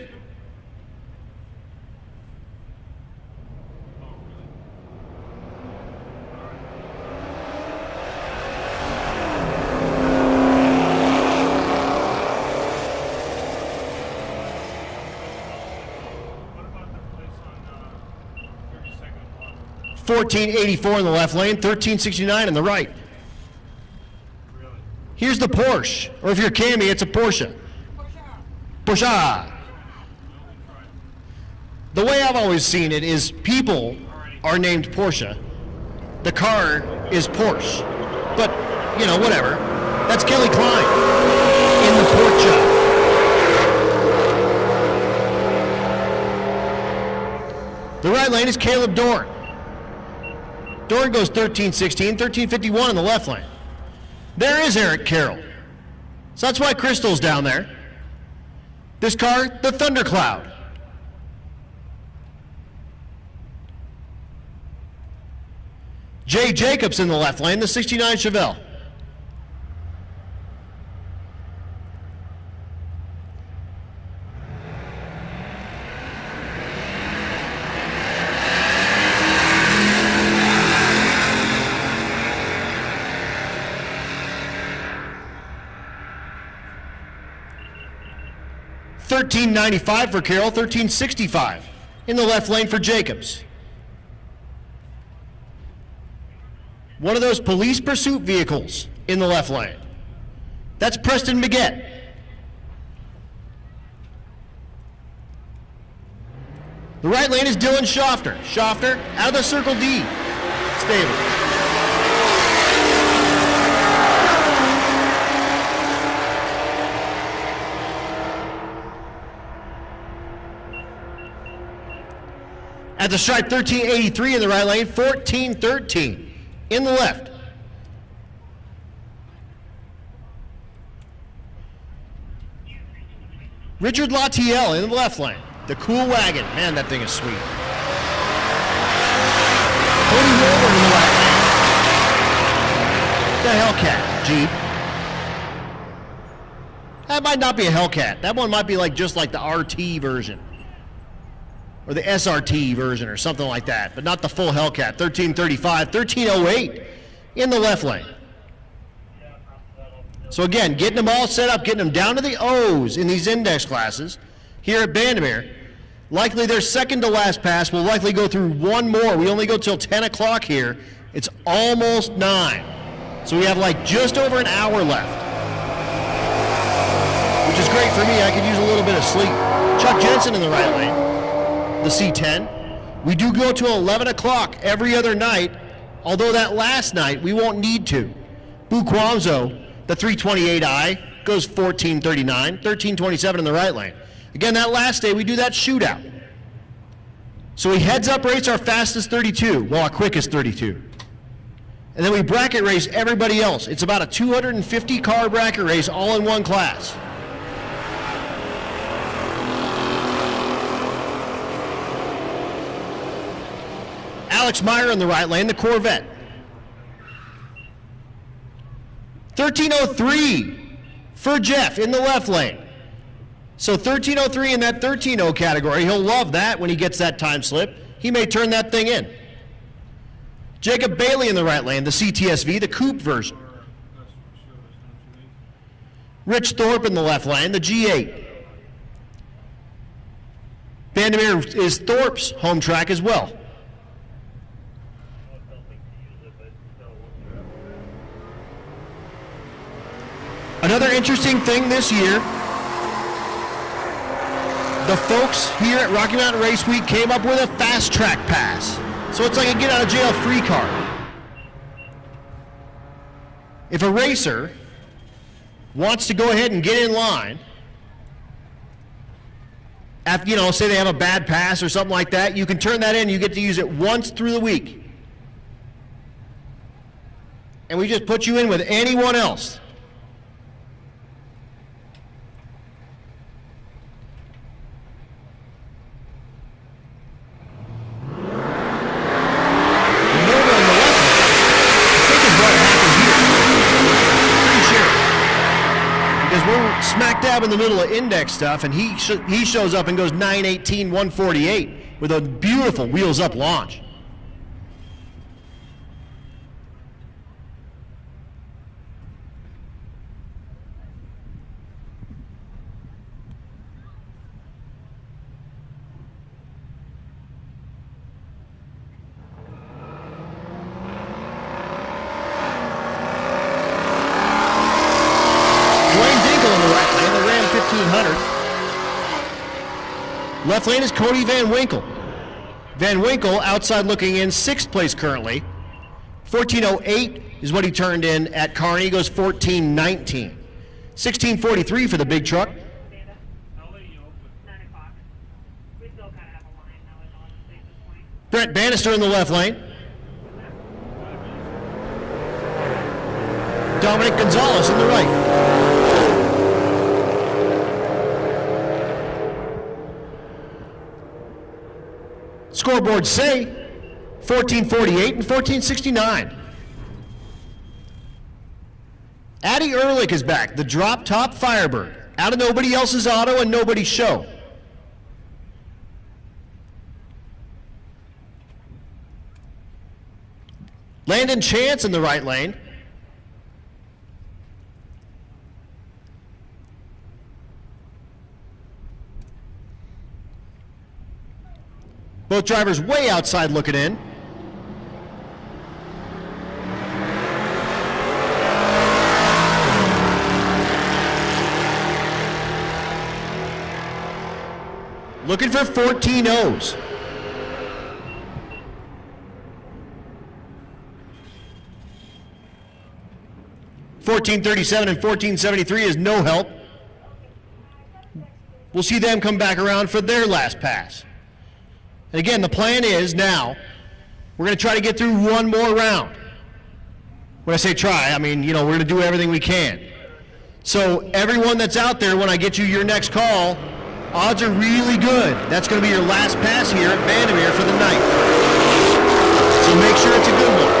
about the place on 32nd block? 1484 in the left lane, 1369 in the right. Really? Here's the Porsche, or if you're Cammy, it's a Porsche. Porsche. The way I've always seen it is people are named Porsche. The car is Porsche. But, you know, whatever. That's Kelly Klein in the Porsche. The right lane is Caleb Dorn. Dorn goes 1316, 1351 in the left lane. There is Eric Carroll. So that's why Crystal's down there. This car, the Thundercloud. Jay Jacobs in the left lane, the 69 Chevelle. $13.95 for Carroll, $13.65 in the left lane for Jacobs. One of those police pursuit vehicles in the left lane. That's Preston Maggette. The right lane is Dylan Schofter. Schofter out of the Circle D stable. At the stripe, 1383 in the right lane, 1413 in the left. Richard Latiel in the left lane. The cool wagon. Man, that thing is sweet. Cody Wilbur in the right lane. The Hellcat Jeep. That might not be a Hellcat. That one might be like just like the RT version. Or the SRT version or something like that, but not the full Hellcat. 1335, 1308 in the left lane. So again, getting them all set up, getting them down to the O's in these index classes here at Bandimere. Likely their second to last pass. We'll likely go through one more. We only go till 10 o'clock here. It's almost 9. So we have like just over an hour left, which is great for me. I could use a little bit of sleep. Chuck Jensen in the right lane. The C10. We do go to 11 o'clock every other night, although that last night we won't need to. Boo Quamzo, the 328i, goes 1439, 1327 in the right lane. Again, that last day we do that shootout. So we heads up race our fastest 32, well, our quickest 32. And then we bracket race everybody else. It's about a 250 car bracket race all in one class. Alex Meyer in the right lane, the Corvette. 1303 for Jeff in the left lane. So 1303 in that 13.0 category. He'll love that when he gets that time slip. He may turn that thing in. Jacob Bailey in the right lane, the CTSV, the coupe version. Rich Thorpe in the left lane, the G8. Vandermeer is Thorpe's home track as well. Another interesting thing this year, the folks here at Rocky Mountain Race Week came up with a fast track pass. So it's like a get out of jail free card. If a racer wants to go ahead and get in line, after, you know, say they have a bad pass or something like that, you can turn that in. You get to use it once through the week. And we just put you in with anyone else. Smack dab in the middle of index stuff, and he shows up and goes 918, 148 with a beautiful wheels up launch. Left lane is Cody Van Winkle. Van Winkle, outside looking in, 6th place currently. 14:08 is what he turned in at Kearney. He goes 14:19. 16:43 for the big truck. Brett Bannister in the left lane. Dominic Gonzalez in the right. Scoreboards say 14:48 and 14:69. Addie Ehrlich is back, the drop top Firebird, out of nobody else's auto and nobody's show. Landon Chance in the right lane. Both drivers way outside looking in. Looking for 14 O's. $14.37 and $14.73 is no help. We'll see them come back around for their last pass. And again, the plan is now, we're going to try to get through one more round. When I say try, I mean, you know, we're going to do everything we can. So everyone that's out there, when I get you your next call, odds are really good. That's going to be your last pass here at Vandermeer for the night. So make sure it's a good one.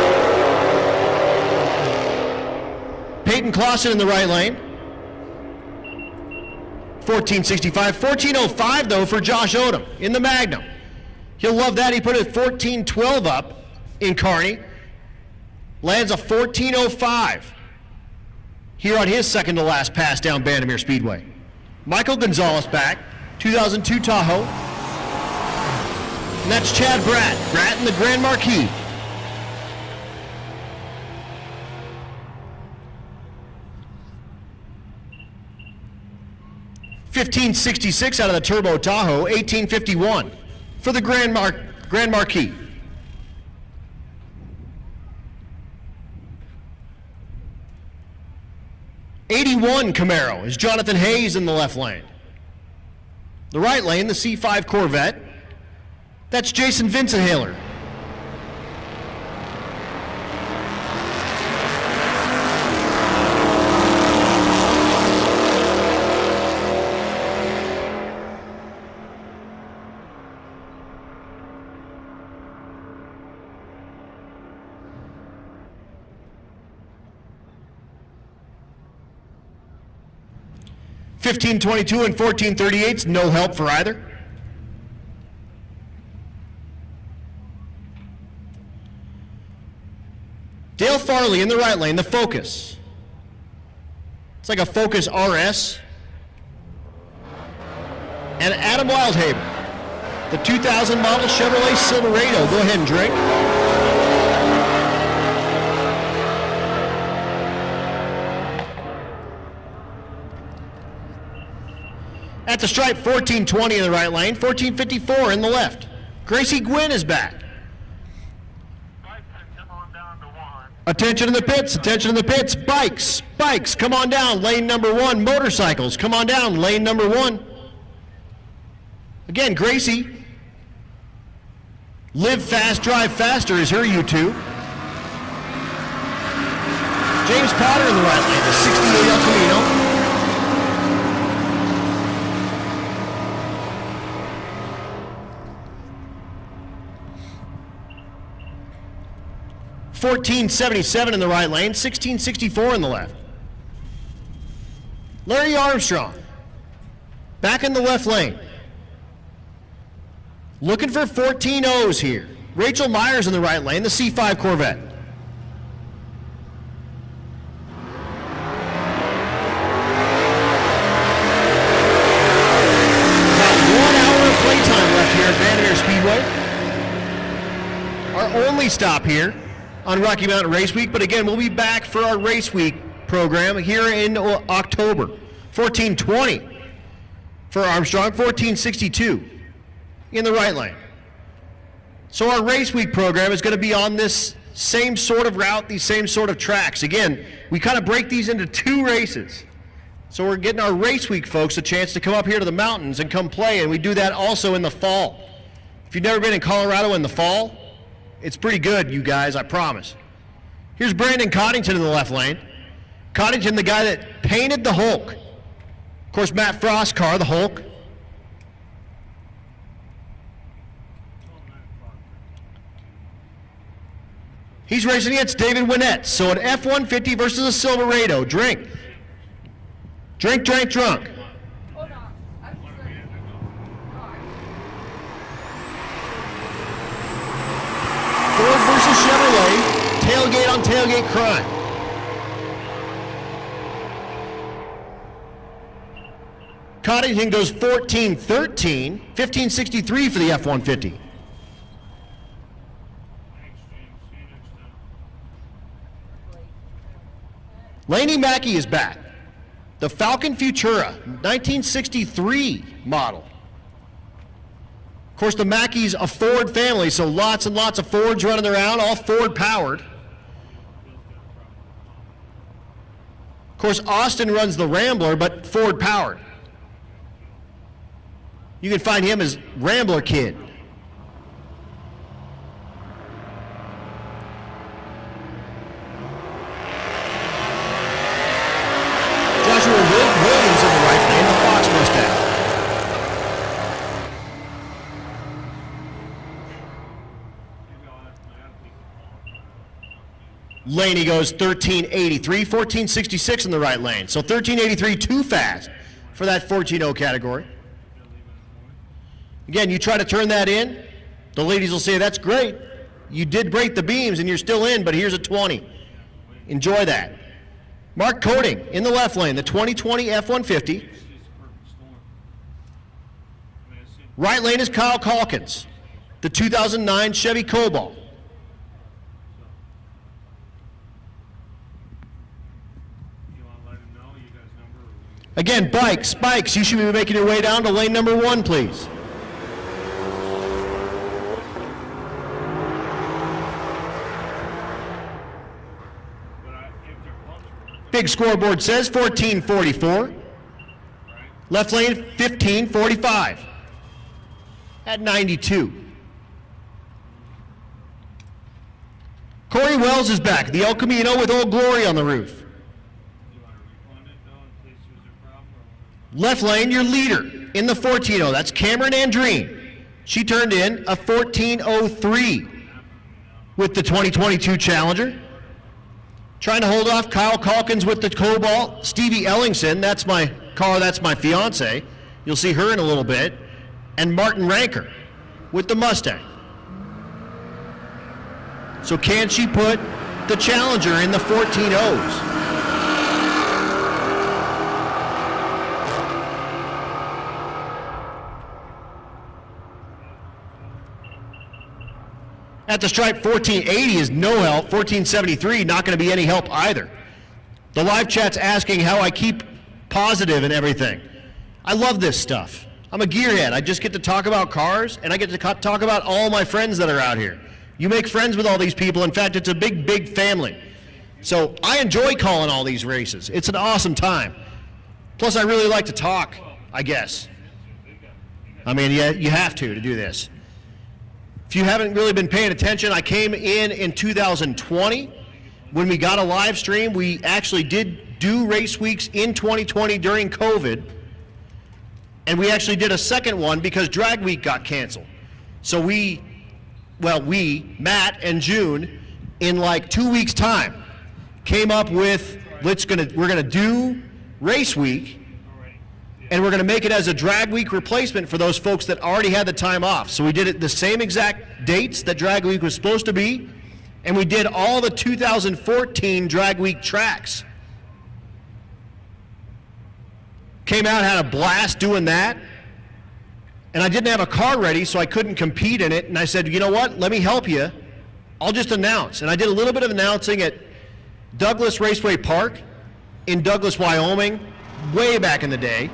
Peyton Clausen in the right lane. 14:65. 14:05 though for Josh Odom in the Magnum. He'll love that. He put it 14:12 up in Kearney. Lands a 14:05 here on his second to last pass down Vandermeer Speedway. Michael Gonzalez back, 2002 Tahoe. And that's Chad Bratt. Bratt in the Grand Marquis. $15.66 out of the Turbo Tahoe, $18.51 for the Grand Marquis. '81 Camaro is Jonathan Hayes in the left lane. The right lane, the C5 Corvette. That's Jason Vincenhaler. 1522 and 1438s, no help for either. Dale Farley in the right lane, the Focus. It's like a Focus RS. And Adam Wildhaber, the 2000 model Chevrolet Silverado. Go ahead and drink. At the stripe, 1420 in the right lane, 1454 in the left. Gracie Gwynn is back. Come on down to 1. Attention in the pits, attention in the pits. Bikes, come on down, lane number 1. Motorcycles, come on down, lane number 1. Again, Gracie. Live fast, drive faster is her YouTube. James Potter in the right lane, the 68 El Camino. $14.77 in the right lane, $16.64 in the left. Larry Armstrong, back in the left lane. Looking for 14 O's here. Rachel Myers in the right lane, the C5 Corvette. About 1 hour of playtime left here at Vandermeer Speedway. Our only stop here on Rocky Mountain Race Week, but again, we'll be back for our Race Week program here in October. 1420 for Armstrong, 1462 in the right lane. So our Race Week program is going to be on this same sort of route, these same sort of tracks. Again, we kind of break these into 2 races. So we're getting our Race Week folks a chance to come up here to the mountains and come play, and we do that also in the fall. If you've never been in Colorado in the fall, it's pretty good, you guys, I promise. Here's Brandon Coddington in the left lane. Coddington, the guy that painted the Hulk. Of course, Matt Frost's car, the Hulk. He's racing against David Winnett. So an F-150 versus a Silverado. Drink. Drink, drunk. Hold on. I'm just ready. Ford versus Chevrolet. Tailgate on tailgate crime. Coddington goes 14-13, 15-63 for the F-150. Laney Mackey is back. The Falcon Futura, 1963 model. Of course, the Mackey's a Ford family, so lots and lots of Fords running around, all Ford powered. Of course, Austin runs the Rambler, but Ford powered. You can find him as Rambler Kid. Joshua Williams in the right lane, the Fox Mustang. Laney goes 1383, 1466 in the right lane. So 1383 too fast for that 14-0 category. Again, you try to turn that in, the ladies will say, that's great. You did break the beams and you're still in, but here's a 20. Enjoy that. Mark Coding in the left lane, the 2020 F-150. Right lane is Kyle Calkins, the 2009 Chevy Cobalt. Again, bikes, you should be making your way down to lane number 1, please. Big scoreboard says 1444. Left lane 1545 at 92. Corey Wells is back, the El Camino with Old Glory on the roof. Left lane, your leader in the 14-0. That's Cameron Andreen. She turned in a 14:03 with the 2022 Challenger. Trying to hold off Kyle Calkins with the Cobalt. Stevie Ellingson, that's my car, that's my fiance. You'll see her in a little bit. And Martin Ranker with the Mustang. So can she put the Challenger in the 14Os? At the stripe, 1480 is no help. 1473, not going to be any help either. The live chat's asking how I keep positive and everything. I love this stuff. I'm a gearhead. I just get to talk about cars, and I get to talk about all my friends that are out here. You make friends with all these people. In fact, it's a big, big family. So I enjoy calling all these races. It's an awesome time. Plus, I really like to talk, I guess. I mean, yeah, you have to do this. If you haven't really been paying attention, I came in 2020. When we got a live stream, we actually did do race weeks in 2020 during COVID. And we actually did a second one because Drag Week got canceled. So Matt and June, in like 2 weeks' time, came up with, we're gonna do Race Week, and we're gonna make it as a Drag Week replacement for those folks that already had the time off. So we did it the same exact dates that Drag Week was supposed to be, and we did all the 2014 Drag Week tracks. Came out, had a blast doing that, and I didn't have a car ready, so I couldn't compete in it, and I said, you know what, let me help you. I'll just announce. And I did a little bit of announcing at Douglas Raceway Park in Douglas, Wyoming, way back in the day.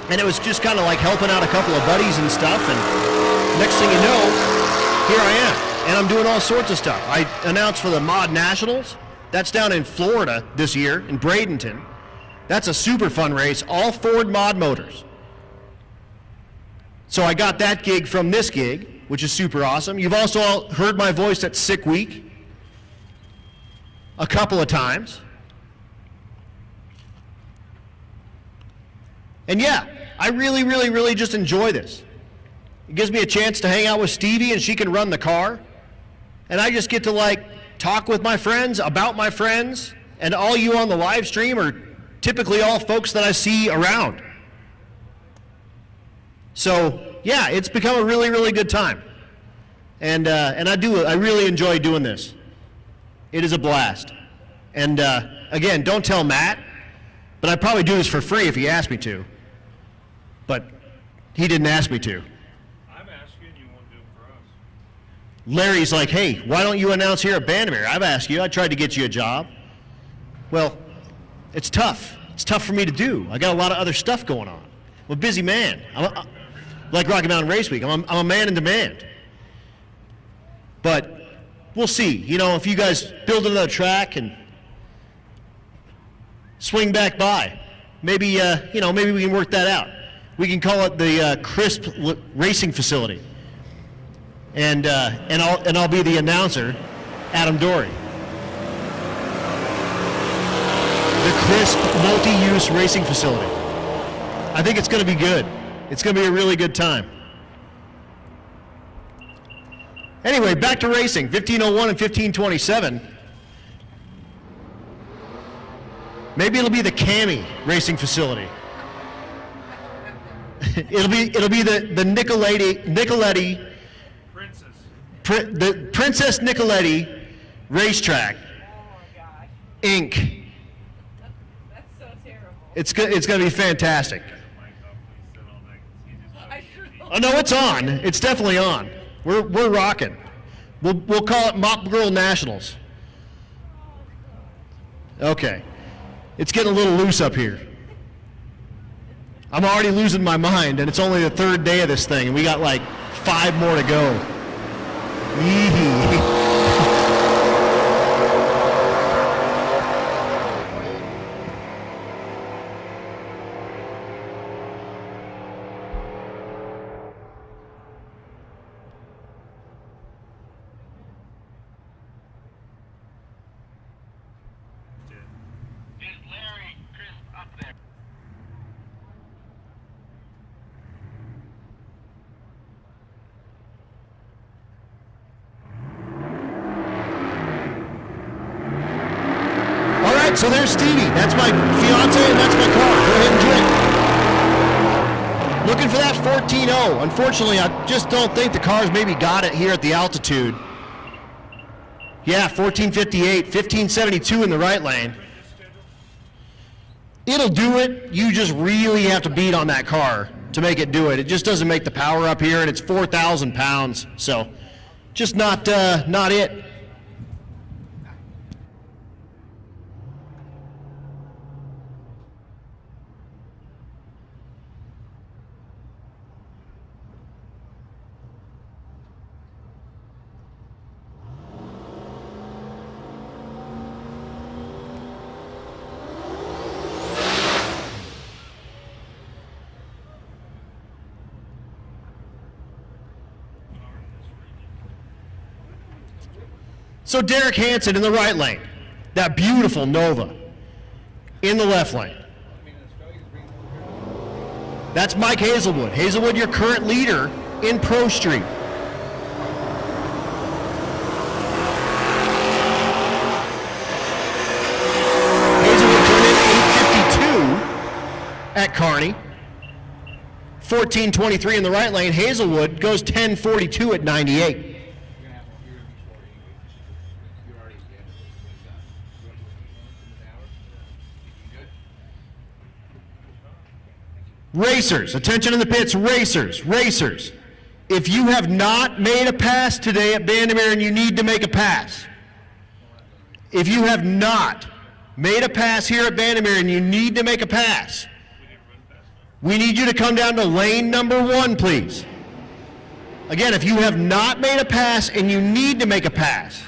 And it was just kind of like helping out a couple of buddies and stuff, and next thing you know, here I am, and I'm doing all sorts of stuff. I announced for the Mod Nationals. That's down in Florida this year, in Bradenton. That's a super fun race, all Ford mod motors. So I got that gig from this gig, which is super awesome. You've also all heard my voice at Sick Week a couple of times. And yeah, I really, really, really just enjoy this. It gives me a chance to hang out with Stevie and she can run the car. And I just get to like talk with my friends about my friends, and all you on the live stream are typically all folks that I see around. So yeah, it's become a really, really good time. And I really enjoy doing this. It is a blast. And again, don't tell Matt, but I'd probably do this for free if he asked me to. But he didn't ask me to. I'm asking, you won't do it for us. Larry's like, hey, why don't you announce here at Bandamere? I've asked you. I tried to get you a job. Well, it's tough. It's tough for me to do. I got a lot of other stuff going on. I'm a busy man. Like Rocky Mountain Race Week. I'm a man in demand. But we'll see. You know, if you guys build another track and swing back by, maybe maybe we can work that out. We can call it the Crisp Racing Facility, and I'll be the announcer, Adam Dory. The Crisp Multi-Use Racing Facility. I think it's going to be good. It's going to be a really good time. Anyway, back to racing. 1501 and 1527. Maybe it'll be the Cami Racing Facility. it'll be the Nicoletti the Princess Nicoletti Racetrack, Inc. That's so terrible. It's going to be fantastic. Oh no, it's on. It's definitely on. We're rocking. We'll call it Mop Girl Nationals. Okay. It's getting a little loose up here. I'm already losing my mind, and it's only the third day of this thing, and we got like 5 more to go. Yee-hee. Is Larry Crisp up there? So there's Stevie. That's my fiance and that's my car. Go ahead and drink. Looking for that 14.0. Unfortunately, I just don't think the cars maybe got it here at the altitude. Yeah, 1458, 1572 in the right lane. It'll do it. You just really have to beat on that car to make it do it. It just doesn't make the power up here, and it's 4,000 pounds. So just not it. So Derek Hansen in the right lane, that beautiful Nova in the left lane. That's Mike Hazelwood. Hazelwood, your current leader in Pro Street. Hazelwood turned in 852 at Kearney. 1423 in the right lane. Hazelwood goes 1042 at 98. Racers, attention in the pits, racers. If you have not made a pass today at Bandimere and you need to make a pass, if you have not made a pass here at Bandimere and you need to make a pass, we need you to come down to lane number 1, please. Again, if you have not made a pass and you need to make a pass,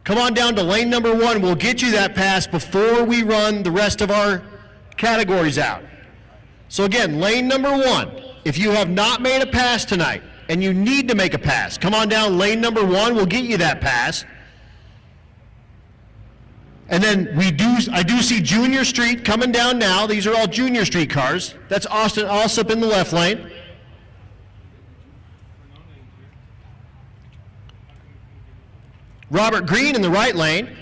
come on down to lane number 1. We'll get you that pass before we run the rest of our categories out. So again, lane number 1, if you have not made a pass tonight and you need to make a pass, come on down lane number 1, we'll get you that pass. And then I do see Junior Street coming down now. These are all Junior Street cars. That's Austin Alsop in the left lane. Robert Green in the right lane.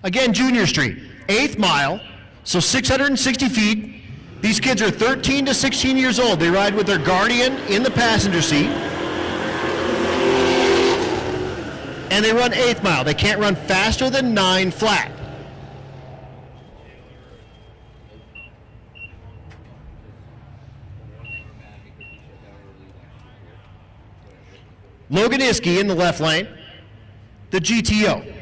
Again, Junior Street, 8th mile. So 660 feet. These kids are 13 to 16 years old. They ride with their guardian in the passenger seat. And they run 8th mile. They can't run faster than 9 flat. Logan Iskey in the left lane, the GTO.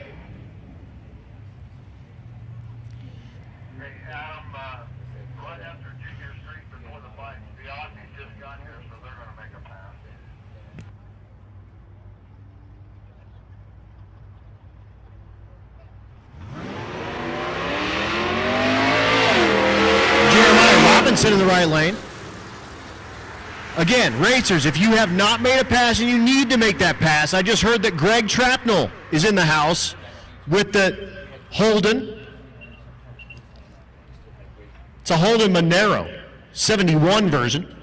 In the right lane. Again, racers, if you have not made a pass and you need to make that pass, I just heard that Greg Trapnell is in the house with the Holden. It's a Holden Monero, 71 version.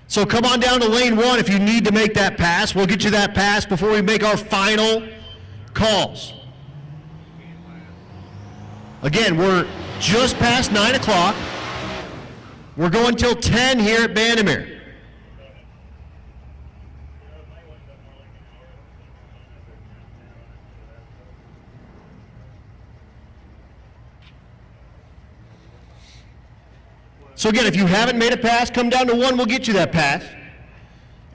So come on down to lane 1 if you need to make that pass. We'll get you that pass before we make our final calls. Again, we're just past 9 o'clock. We're going till 10 here at Bandimere. So again, if you haven't made a pass, come down to 1, we'll get you that pass.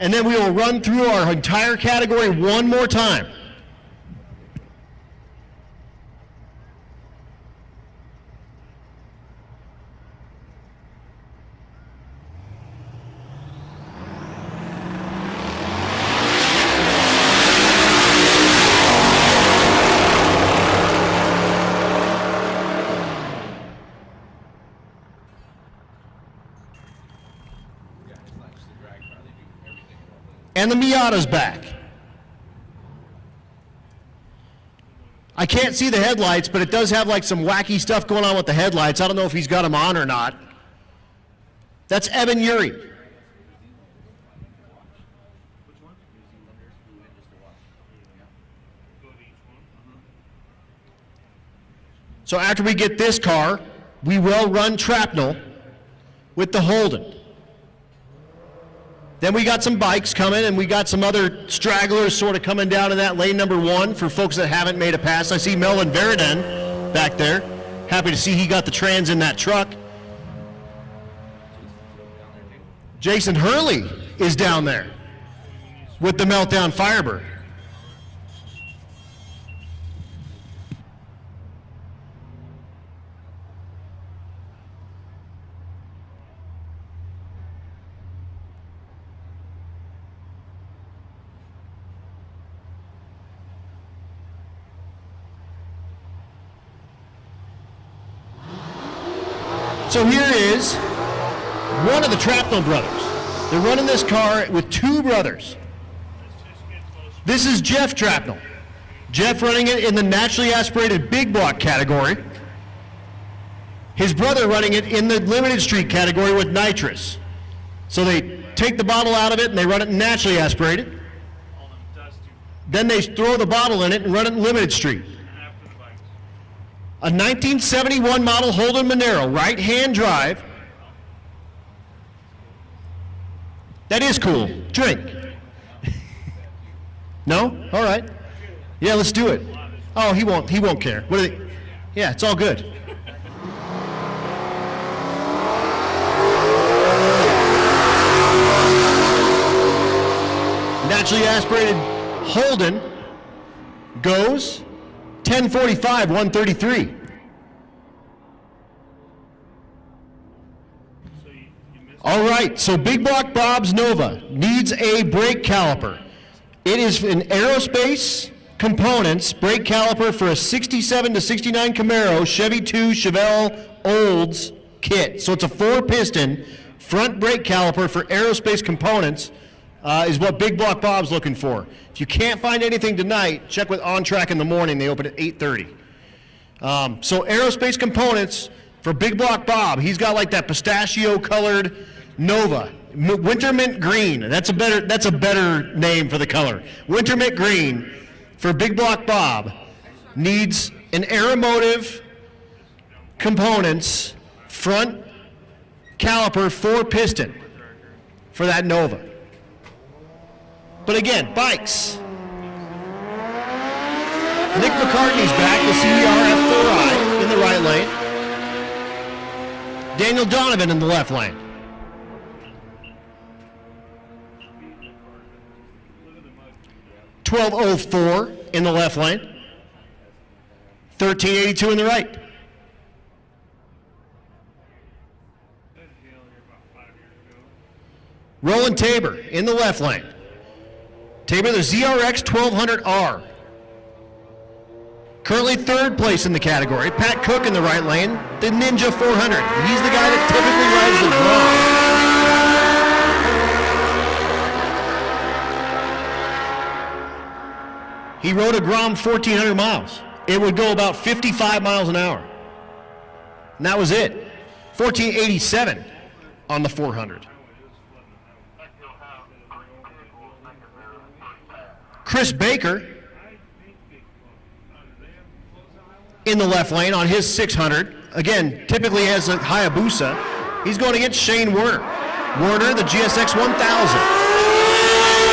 And then we will run through our entire category one more time. And the Miata's back. I can't see the headlights, but it does have like some wacky stuff going on with the headlights. I don't know if he's got them on or not. That's Evan Yuri. So after we get this car, we will run Trapnel with the Holden. Then we got some bikes coming, and we got some other stragglers sort of coming down in that lane number 1 for folks that haven't made a pass. I see Melvin Veridin back there. Happy to see he got the trans in that truck. Jason Hurley is down there with the Meltdown Firebird. So here is one of the Trapnell brothers. They're running this car with 2 brothers. This is Jeff Trapnell. Jeff running it in the naturally aspirated big block category. His brother running it in the limited street category with nitrous. So they take the bottle out of it and they run it naturally aspirated. Then they throw the bottle in it and run it in limited street. A 1971 model Holden Monero, right-hand drive. That is cool. Drink. No? All right. Yeah, let's do it. Oh, he won't care. What are they? Yeah, it's all good. Naturally aspirated Holden goes 1045, 133. All right, so Big Block Bob's Nova needs a brake caliper. It is an aerospace components brake caliper for a 67 to 69 Camaro Chevy 2 Chevelle Olds kit. So it's a 4-piston front brake caliper for aerospace components is what Big Block Bob's looking for. If you can't find anything tonight, check with On Track in the morning. They open at 8:30. So aerospace components for Big Block Bob. He's got like that pistachio-colored Nova, winter mint green. That's a better name for the color. Winter mint green for Big Block Bob needs an Aeromotive components front caliper 4-piston for that Nova. But again, bikes. Nick McCartney's back, the CDR F4i in the right lane. Daniel Donovan in the left lane. $12.04 in the left lane. $13.82 in the right. Roland Tabor in the left lane. Tabor, the ZRX 1200R. Currently 3rd place in the category. Pat Cook in the right lane, the Ninja 400. He's the guy that typically rides the Grom. He rode a Grom 1,400 miles. It would go about 55 miles an hour. And that was it. 1487 on the 400. Chris Baker in the left lane on his 600. Again, typically has a Hayabusa. He's going against Shane Werner. Werner, the GSX 1000.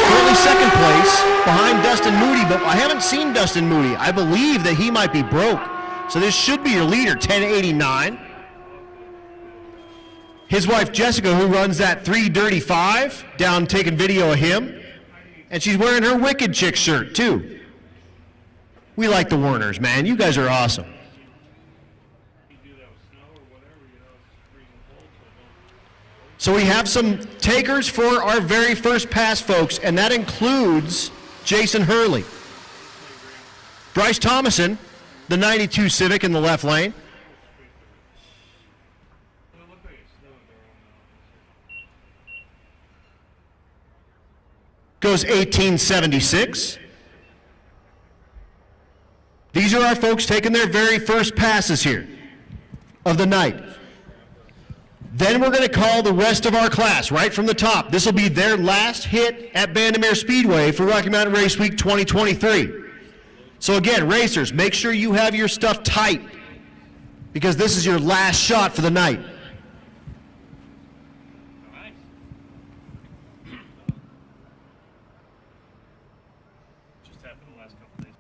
Currently 2nd place behind Dustin Moody, but I haven't seen Dustin Moody. I believe that he might be broke. So this should be your leader, 1089. His wife Jessica, who runs that 3 Dirty 5, down taking video of him. And she's wearing her Wicked Chick shirt, too. We like the Werners, man. You guys are awesome. So we have some takers for our very first pass, folks, and that includes Jason Hurley. Bryce Thomason, the 92 Civic in the left lane. Goes 1876. These are our folks taking their very first passes here of the night. Then we're going to call the rest of our class right from the top. This will be their last hit at Bandimere Speedway for Rocky Mountain Race Week 2023. So again, racers, make sure you have your stuff tight. because this is your last shot for the night. Nice. Just happened the last couple days.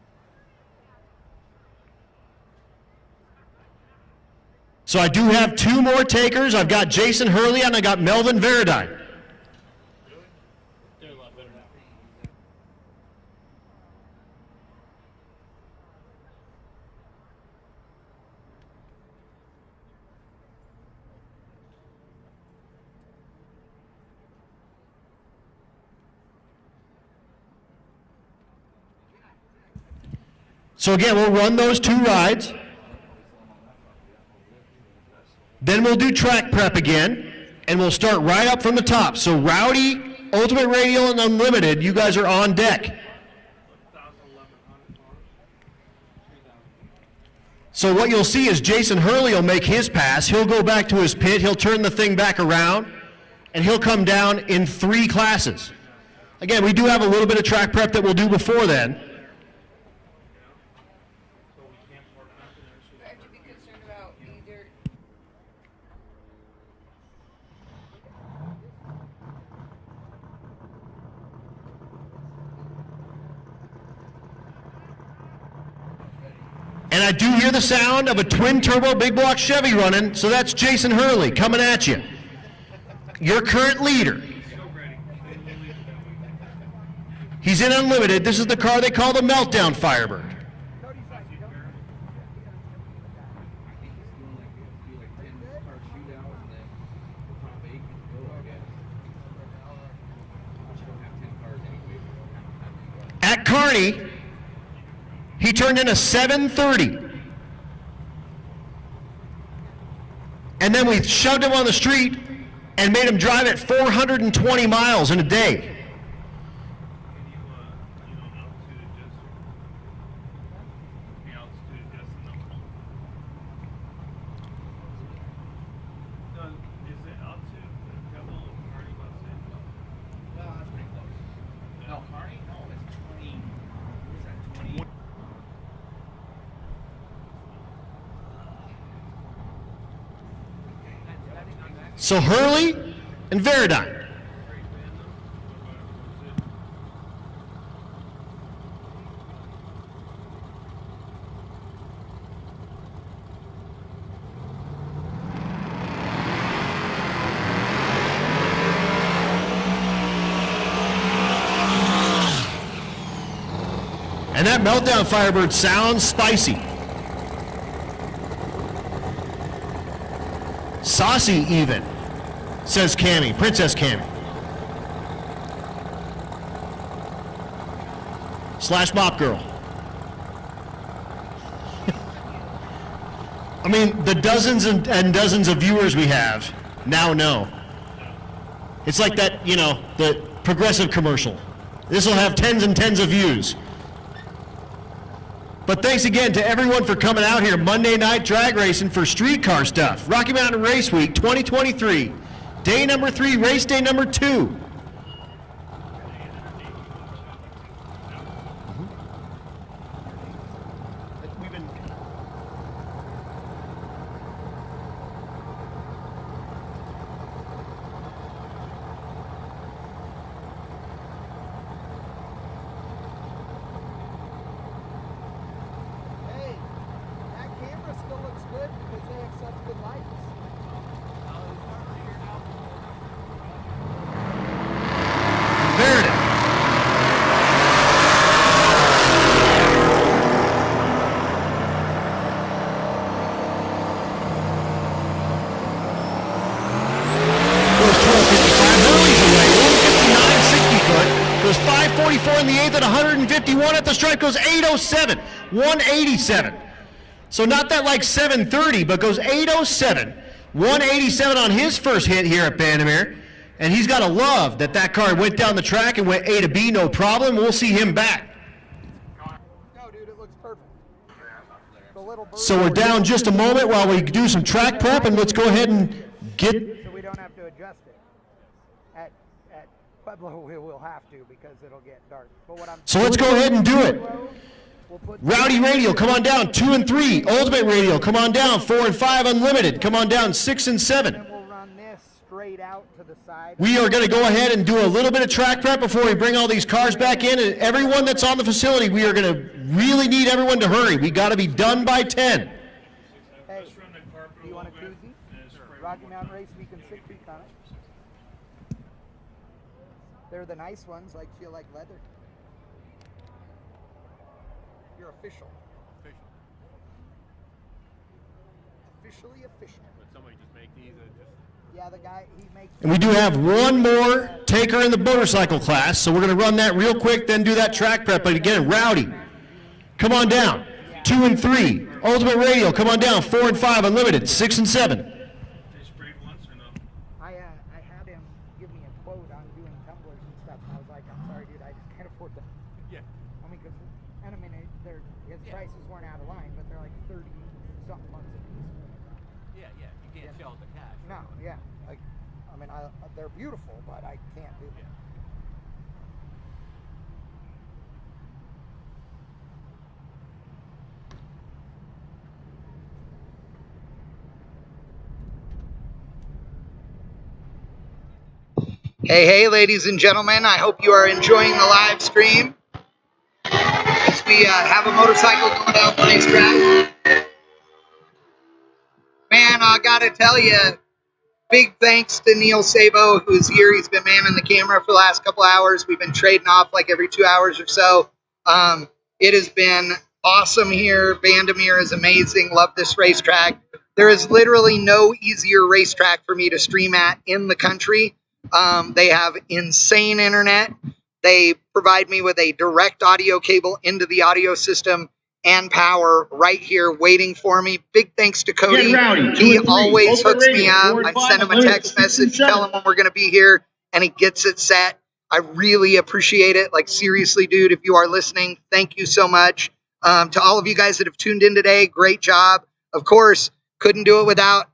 So I do have 2 more takers. I've got Jason Hurley and I got Melvin Veradine. They're a lot better now. So again, we'll run those 2 rides. Then we'll do track prep again, and we'll start right up from the top. So Rowdy, Ultimate Radial, and Unlimited, you guys are on deck. So what you'll see is Jason Hurley will make his pass. He'll go back to his pit. He'll turn the thing back around, and he'll come down in 3 classes. Again, we do have a little bit of track prep that we'll do before then. I have to be concerned about either. And I do hear the sound of a twin-turbo big block Chevy running, so that's Jason Hurley coming at you. Your current leader. He's in Unlimited. This is the car they call the Meltdown Firebird. At Kearney, he turned in a 730. And then we shoved him on the street and made him drive at 420 miles in a day. So Hurley and Veradine. And that Meltdown Firebird sounds spicy. Saucy even, says Cammie, Princess Cammie. / Mop Girl. I mean, the dozens and dozens of viewers we have now know. It's like that, you know, the Progressive commercial. This will have tens and tens of views. But thanks again to everyone for coming out here Monday night drag racing for streetcar stuff. Rocky Mountain Race Week 2023. Day number 3, race day number 2. Hey, that camera still looks good because they have such good lights. There it is. Goes 1255, Hurley's away, 159, 60 foot. Goes 544 in the 8th at 151 at the stripe, goes 807, 187. So not that like 730, but goes 807, 187 on his first hit here at Bandamere. And he's got to love that that car went down the track and went A to B, no problem. We'll see him back. No, dude, it looks perfect. The little bird. So we're down just a moment while we do some track prep, and let's go ahead and get. So we don't have to adjust it. At Pueblo, we will have to because it'll get dark. But what I'm So let's go ahead and do it. We'll put Rowdy radial, come on down. 2 and 3. Ultimate radial, come on down. 4 and 5 unlimited, come on down. 6 and 7. and we'll run this straight out to the side. We are going to go ahead and do a little bit of track prep before we bring all these cars back in. And everyone that's on the facility, we are going to really need everyone to hurry. We got to be done by 10. Hey, Just run the carpet do you want a little bit koozie? and spray Rocky one Mountain time. Race Weekend 6 week on it. They're the nice ones, like feel like leather. You're official. Officially official. Would somebody just make these and just... Yeah, the guy, he makes... And we do have one more taker in the motorcycle class, so we're going to run that real quick, then do that track prep. But again, Rowdy, come on down. 2 and 3. Ultimate radial, come on down. 4 and 5 unlimited. 6 and 7. They sprayed once or no? I had him give me a quote on doing tumblers and stuff, and I was like, I'm sorry, dude, I just can't afford that. Yeah. I mean, his prices weren't out of line, but they're like 30-something bucks a piece. Yeah, yeah. You can't shell the cash. No, yeah. Like, I mean, they're beautiful, but I can't do it. Hey, ladies and gentlemen, I hope you are enjoying the live stream as we have a motorcycle going down the racetrack. Man, I gotta tell you, big thanks to Neil Sabo, who's here. He's been manning the camera for the last couple hours. We've been trading off like every 2 hours or so. It has been awesome here. Vandermeer is amazing. Love this racetrack. There is literally no easier racetrack for me to stream at in the country. They have insane internet. They provide me with a direct audio cable into the audio system and power right here waiting for me. Big thanks to Cody. He always hooks me up. I send him a text message, tell him when we're going to be here, and he gets it set. I really appreciate it. Like, seriously, dude, if you are listening, thank you so much. To all of you guys that have tuned in today, great job. Of course, couldn't do it without,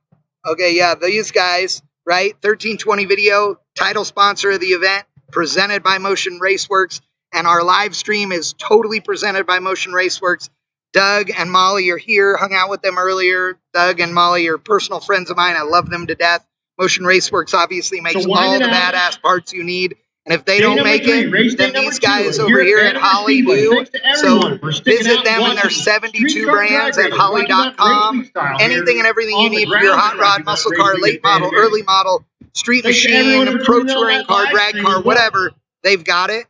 these guys, right? 1320 Video, title sponsor of the event, presented by Motion Raceworks, and our live stream is totally presented by Motion Raceworks. Doug and Molly are here, hung out with them earlier. Doug and Molly are personal friends of mine. I love them to death. Motion Raceworks obviously makes all the badass parts you need. And if they don't make it, then these guys over here at Holly do. So visit them and their 72 brands at holly.com. Anything and everything you need for your hot rod, muscle car, late model, early model, street machine, pro touring car, drag car, whatever, they've got it.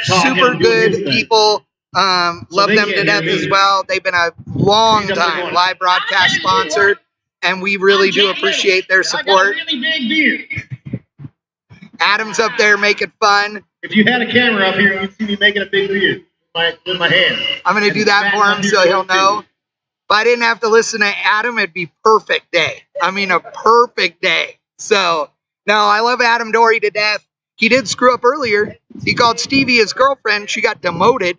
Super good people. Love them to death as well. They've been a long time live broadcast sponsor, and we really do appreciate their support. Adam's up there making fun. If you had a camera up here, you'd see me making a big beard with my hand. I'm going to do that for him so he'll know. If I didn't have to listen to Adam, it'd be perfect day. I mean, a perfect day. So, no, I love Adam Dory to death. He did screw up earlier. He called Stevie his girlfriend. She got demoted.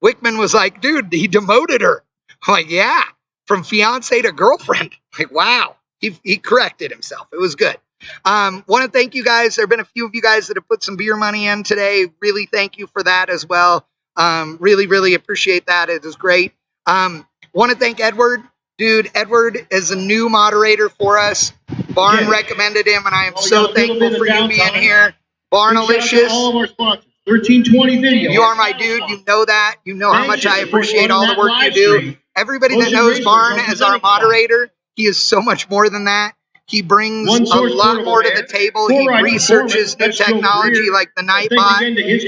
Wickman was like, dude, he demoted her. I'm like, yeah, from fiance to girlfriend. Like, wow. He corrected himself. It was good. Want to thank you guys. There have been a few of you guys that have put some beer money in today. Really thank you for that as well. Really, really appreciate that. It is great. Want to thank Edward. Dude, Edward is a new moderator for us. Barn recommended him, and I am so thankful for you being here. Barnalicious. All of our sponsors. 1320 Video. You are my dude. You know that. You know how much I appreciate all the work you do. Everybody that knows Barn as our moderator, he is so much more than that. He brings a lot more to the table. He researches new technology like the Nightbot. He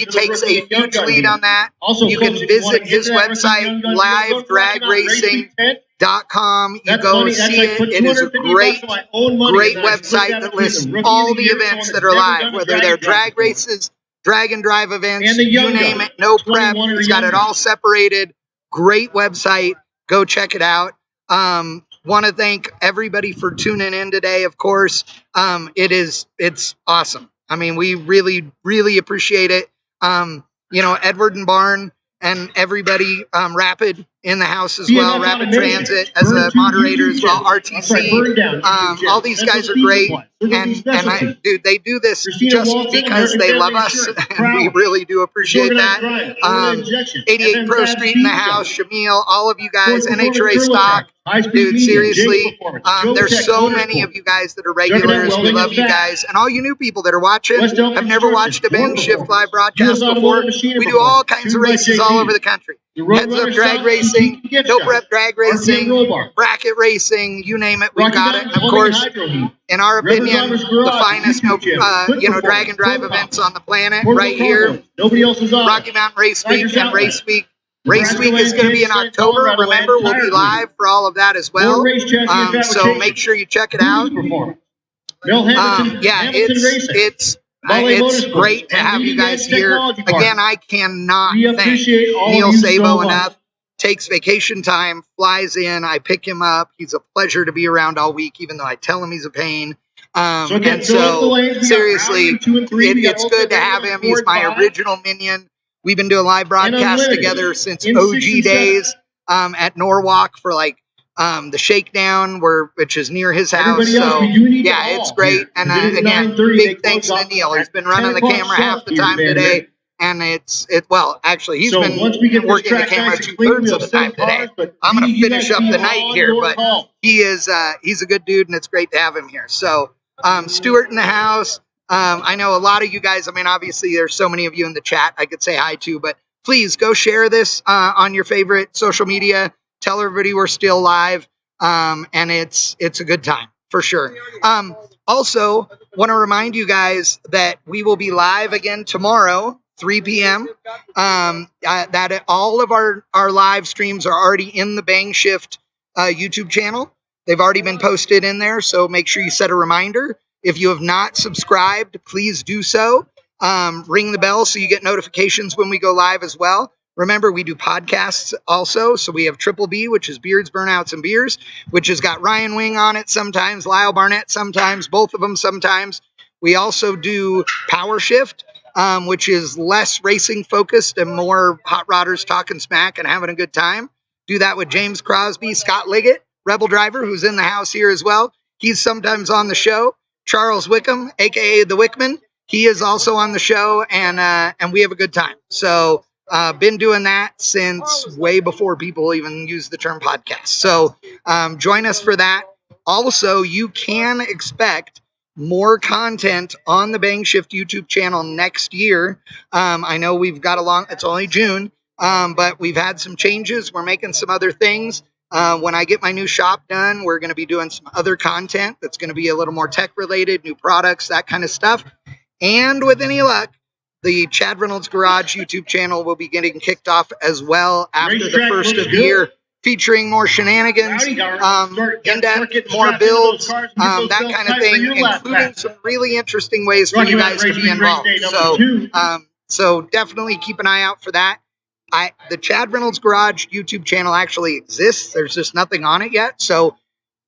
takes a huge lead on that. You can visit his website, livedragracing.com. You go see it. It is a great website that lists all the events that are live, whether they're drag races, drag and drive events, you name it, no prep. He's got it all separated. Great website. Go check it out. Want to thank everybody for tuning in today, of course. It's awesome. I mean, we really, really appreciate it. Edward and Barn and everybody, Rapid in the house as See, well, that's not Rapid amazing. Transit as Burn a two moderator as well, YouTube channels. That's right, burn down RTC. YouTube channels. All these That's guys what are great. Steve was. Look at these specialties. Dude, they do this Christina just Walton, because American they Family love us, Insurance. and Proud. we really do appreciate Disorganized that. crime, Florida injection, 88 FM Pro Fast Street in the Speed house, Shop. Shamil, all of you guys, Ford Performance NHRA Turbo Stock. Truck, High Speed Dude, Media, seriously, Jake Performance, Joe there's Tech so many Motorsport, of you guys that are Juggernaut regulars. We Welding love and you Fast, guys. And all you new people that are watching, West Elm have never watched a Construction, Bang Ford Shift Performance, live broadcast US Automotive before. Machinery We do all Performance, kinds of Tuned by races all JP, over the country. the Road Heads Runner Up Drag Stock, Racing, Tiki Gift Dope Shop, Rep Drag RPM Racing, Roll Bar, Bracket Racing, you name it, we've Rocky got it. Mountain And of Plumbing and course, Hydro Heat, in our River opinion, Drivers the Garage, finest YouTube channel, Quick drag and Performance, drive Pro events Cop, on the planet Portable right here. Carports, Nobody Else's Auto, Rocky Mountain Race Week Riders and Outlet, Race Week. Race Nebraska Week is Land, going to be in Kansas Land, October. Colorado Remember, Land, we'll Tire be Cleaning, live for all of that as Ford well. Race Chassis and So Fabrication, make sure you check it Cruise out. Performance, Mel Hamilton, Yeah, Hamilton Racing, it's Ballet Motorsports, great to and have you Leading guys Edge here. Technology Park. Again, I cannot We thank appreciate all Neil of you Sabo so much. enough. Takes vacation time, flies in, I pick him up. He's a pleasure to be around all week, even though I tell him he's a pain. So again, And fill up the so, lanes. We got seriously, Rowdy 2 and 3. We got it's Ultra good to Radio have and him. He's 4 my and 5. original minion. We've been doing live broadcasts Unlimited together since in OG 6 and 7. days at Norwalk for like the Shakedown, which is near his house. Everybody else, So we do need to yeah, it's all great. here, And 'cause it is again, 9:30, they big thanks close to up Neil. He's at been running 10 the o'clock camera half sharp the here, time man, today. right? And well, actually, he's So been once we get this working the track camera nice and clean, 2/3 we'll of the set time today. cars, but I'm going you to finish guys up keep the it night on here, your but call. he's a good dude, and it's great to have him here. So, Stuart in the house. I know a lot of you guys. I mean, obviously, there's so many of you in the chat I could say hi to, but please go share this on your favorite social media. Tell everybody we're still live, and it's a good time for sure. Also, want to remind you guys that we will be live again tomorrow, 3 p.m. That all of our live streams are already in the Bang Shift YouTube channel. They've already been posted in there, so make sure you set a reminder. If you have not subscribed, please do so. Ring the bell so you get notifications when we go live as well. Remember, we do podcasts also. So we have Triple B, which is Beards, Burnouts, and Beers, which has got Ryan Wing on it sometimes, Lyle Barnett sometimes, both of them sometimes. We also do Power Shift, which is less racing focused and more hot rodders talking smack and having a good time. Do that with James Crosby, Scott Liggett, Rebel Driver, who's in the house here as well. He's sometimes on the show. Charles Wickham, aka the Wickman, he is also on the show, and we have a good time. So been doing that since way before people even use the term podcast. So join us for that. Also, you can expect more content on the Bang Shift YouTube channel next year. I know we've got it's only June, but we've had some changes. We're making some other things. When I get my new shop done, we're going to be doing some other content that's going to be a little more tech related, new products, that kind of stuff. And with any luck, the Chad Reynolds Garage YouTube channel will be getting kicked off as well after the first of the year, featuring more shenanigans, in-depth, more builds, that kind of thing, including some really interesting ways for you guys to be involved. So definitely keep an eye out for that. The Chad Reynolds Garage YouTube channel actually exists. There's just nothing on it yet. So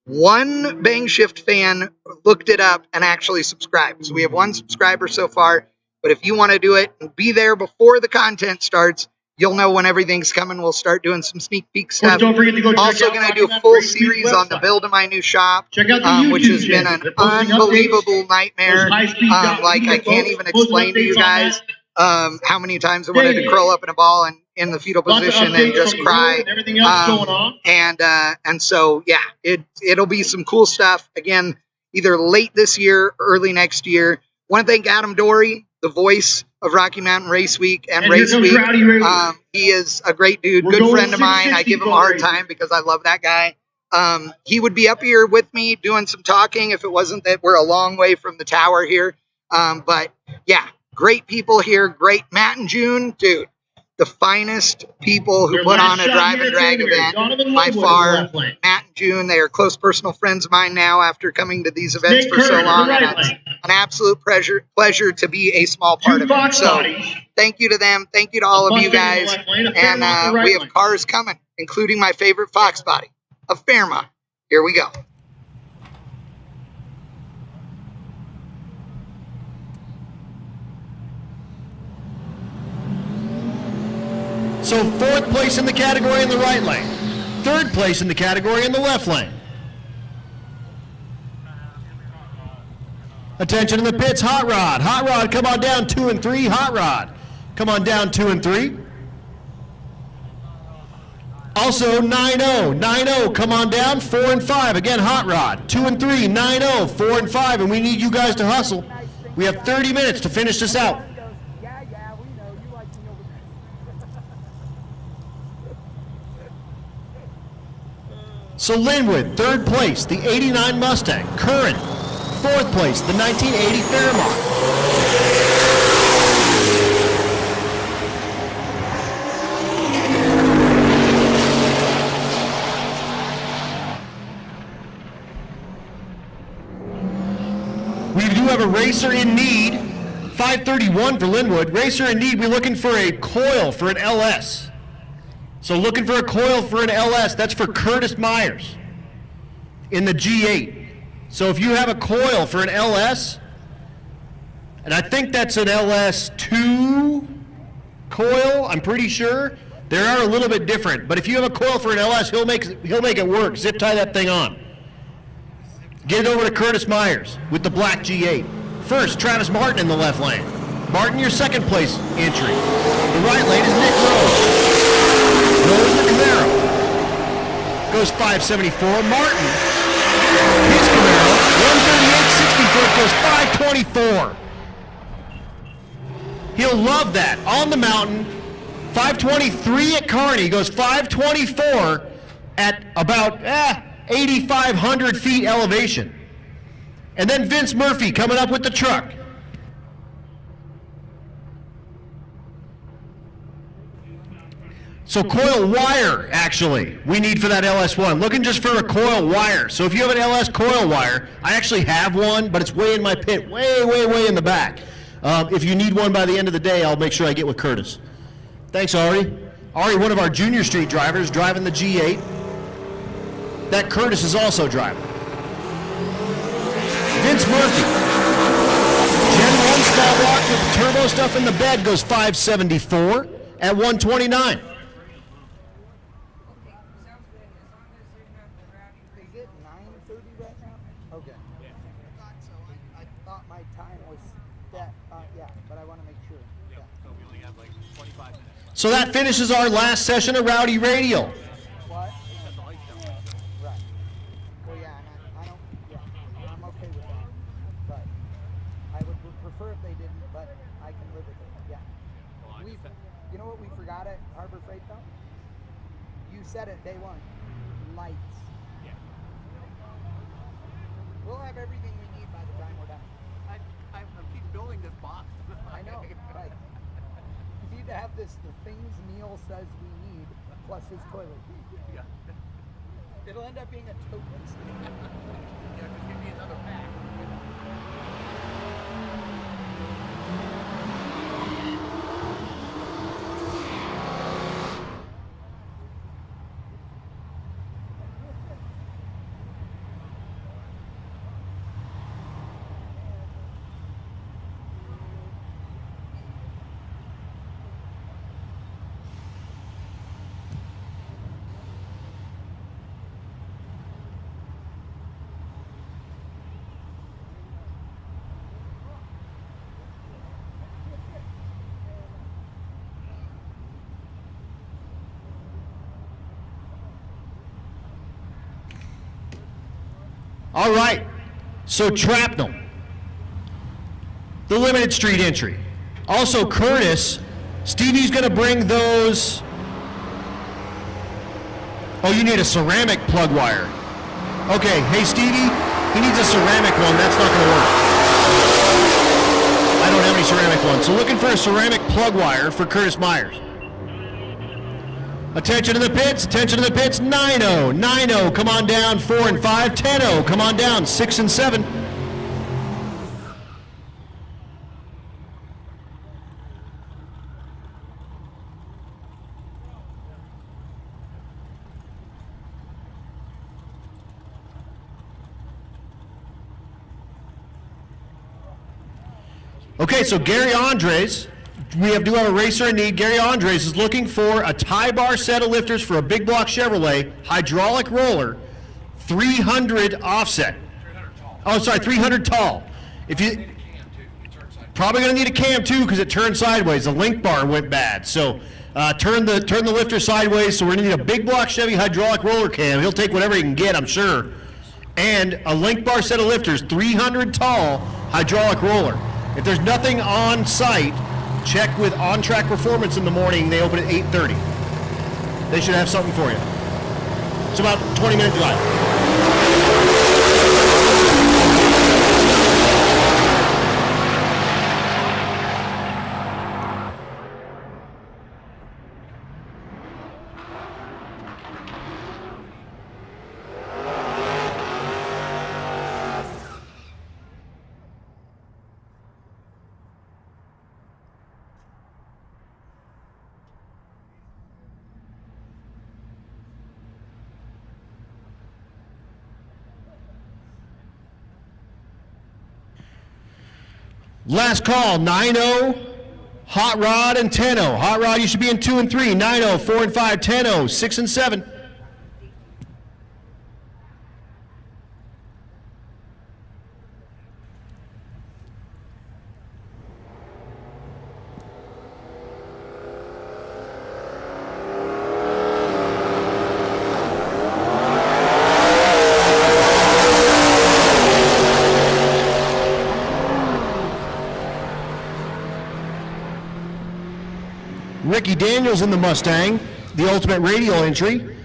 one Bang Shift fan looked it up and actually subscribed. So we have one subscriber so far. But if you want to do it and be there before the content starts, you'll know when everything's coming. We'll start doing some sneak peek stuff. Don't forget to go check Also out going to do a Rocky full Mountain series Race Week on the build of my new shop, Check out the YouTube which has been channel. an They're posting unbelievable updates. nightmare. Those high-speed jobs, Like you I get can't both. even Posting explain to you updates on guys that. how many times I wanted to Daily. curl up in a ball and in the fetal Lots of position and updates just from the road cry. and everything else going on. And so yeah, it'll be some cool stuff. Again, either late this year, early next year. Want to thank Adam Dory, the voice of Rocky Mountain Race Week and And here Race comes Week. Rowdy Radio. He is a great dude, We're good going friend of mine. I 660 give him a hard racing. time because I love that guy. He would be up here with me doing some talking if it wasn't that we're a long way from the tower here. But yeah, great people here. Great Matt and June, dude. The finest people who Their put last on a shot drive here and at drag January. event Donovan by Lovewood in the far. left lane. Matt and June, they are close personal friends of mine now after coming to these events Snake for so Curtis, the long. right And it's lane. an absolute pleasure to be a small part Two of it. Fox So bodies. thank you to them. Thank you to all of you Mustang in the guys. left lane, a And Fairmont in the right we have lane. cars coming, including my favorite Fox body, a Fairmont. Here we go. So 4th place in the category in the right lane. 3rd place in the category in the left lane. Attention in the pits, Hot Rod. Hot Rod, come on down 2 and 3. Hot Rod, come on down 2 and 3. Also 9-0. 9-0, come on down 4 and 5. Again, Hot Rod, 2 and 3. 9-0, 4 and 5. And we need you guys to hustle. We have 30 minutes to finish this out. He goes, yeah, we know. You like me over there. So Linwood, 3rd place, the 89 Mustang. Curran, 4th place, the 1980 Fairmont. We do have a racer in need, 531 for Linwood. Racer in need, we're looking for a coil for an LS. So looking for a coil for an LS, that's for Curtis Myers in the G8. So if you have a coil for an LS, and I think that's an LS2 coil, I'm pretty sure. They are a little bit different, but if you have a coil for an LS, he'll make it work. Zip tie that thing on. Get it over to Curtis Myers with the black G8. First, Travis Martin in the left lane. Martin, your 2nd place entry. The right lane is Nick Rose. Rose the Camaro. Goes 574. Martin, his Camaro, 138.64, goes 524. He'll love that. On the mountain, 523 at Kearney, goes 524 at about 8,500 feet elevation. And then Vince Murphy coming up with the truck. So coil wire, actually, we need for that LS1. Looking just for a coil wire. So if you have an LS coil wire, I actually have one, but it's way in my pit, way in the back. If you need one by the end of the day, I'll make sure I get with Curtis. Thanks, Ari. Ari, one of our junior street drivers, driving the G8. That Curtis is also driving. Vince Murphy. Gen 1 small block with the turbo stuff in the bed goes 574 at 129. Okay, sounds good. As long as they're not the Rowdy. Is it 9:30 right now? Okay. I thought my time was that. Yeah, but I want to make sure. Yep. So we only have like 25 minutes. So that finishes our last session of Rowdy Radial. What? That's the light down. Right. Well, yeah, and I don't. Yeah, I'm okay with that. But I would prefer if they didn't. But I can live with it. Yeah. Well, I We, just said- you know what we forgot at Harbor Freight though? You said it day one. Lights. Yeah. We'll have everything we need by the time we're done. I keep building this box. I know, right? You need to have the things Neil says we need plus his toilet. Yeah. It'll end up being a tote list. Yeah, just give me another pack. All right, so Trapnell, the limited street entry. Also Curtis, Stevie's gonna bring those. Oh, you need a ceramic plug wire. Okay, hey Stevie, he needs a ceramic one, that's not gonna work. I don't have any ceramic ones, so looking for a ceramic plug wire for Curtis Myers. Attention to the pits, 9-0, 9-0, come on down, 4 and 5, 10-0, come on down, 6 and 7. Okay, so Gary Andres, we do have a racer in need. Gary Andres is looking for a tie bar set of lifters for a big block Chevrolet, hydraulic roller, 300 offset. 300 tall. Oh, sorry, 300 tall. If you Need a cam too. It turns sideways. probably going to need a cam too because it turned sideways. The link bar went bad. So turn the lifter sideways. So we're going to need a big block Chevy hydraulic roller cam. He'll take whatever he can get, I'm sure. And a link bar set of lifters, 300 tall hydraulic roller. If there's nothing on site, check with On Track Performance in the morning. They open at 8:30. They should have something for you. It's about 20-minute drive. Last call, 9-0, Hot Rod and 10-0. Hot Rod, you should be in 2 and 3. 9-0, 4 and 5, 10-0, 6 and 7. Ricky Daniels in the Mustang, the ultimate radial entry,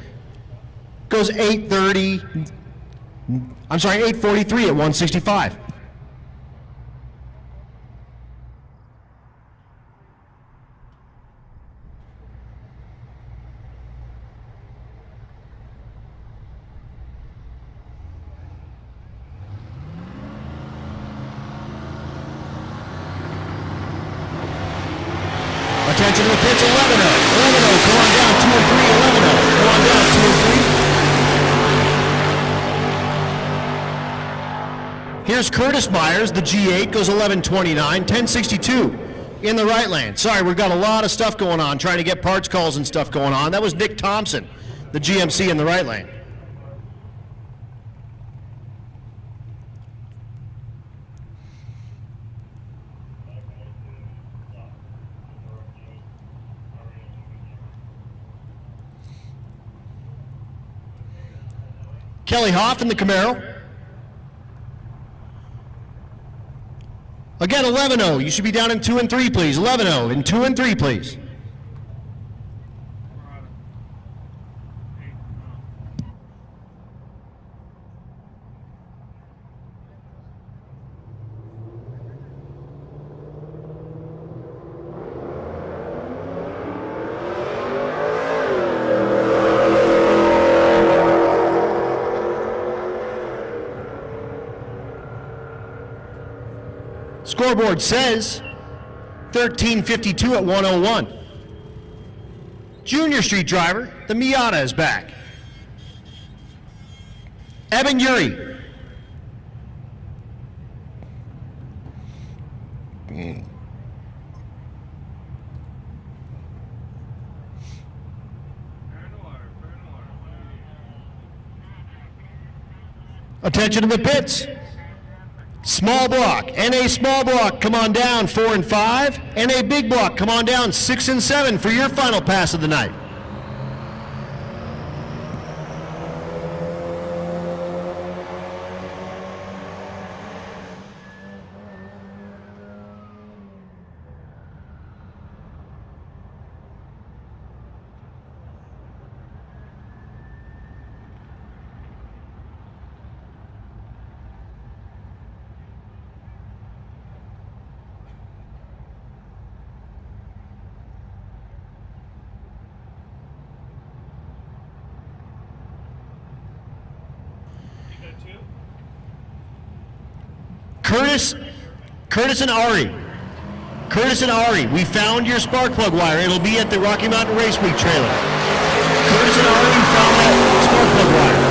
goes 8:43 at 165. Attention to the pits, 11-0. 11-0, come on down, 2 and 3, 11-0. Come on down, 2 and 3. Here's Curtis Myers, the G8, goes 11:29, 10:62 in the right lane. Sorry, we've got a lot of stuff going on, trying to get parts calls and stuff going on. That was Nick Thompson, the GMC in the right lane. Kelly Hoff in the Camaro. Again, 11-0. You should be down in 2 and 3, please. 11-0 in 2 and 3, please. We're out of 8. Scoreboard says 13:52 at 101. Junior Street driver, the Miata is back. Evan Yuri. Attention to the pits. Small block, NA small block, come on down, 4 and 5. NA big block, come on down, 6 and 7 for your final pass of the night. Curtis and Ari. Curtis and Ari, we found your spark plug wire. It'll be at the Rocky Mountain Race Week trailer. Curtis and Ari found that spark plug wire.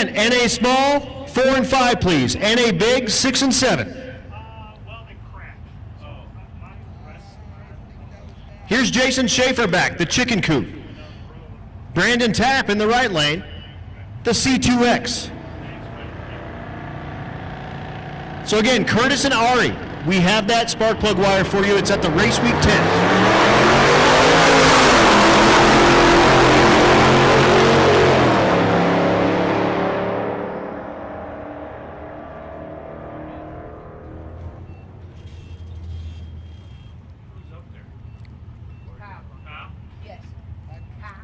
Again, NA small, 4 and 5, please. NA big, 6 and 7. Well, they cracked. So, my rest. Here's Jason Schaefer back, the chicken coop. Brandon Tapp in the right lane, the C2X. So again, Curtis and Ari, we have that spark plug wire for you. It's at the race week 10. Who's up there? Kyle. Kyle? Yes. Kyle.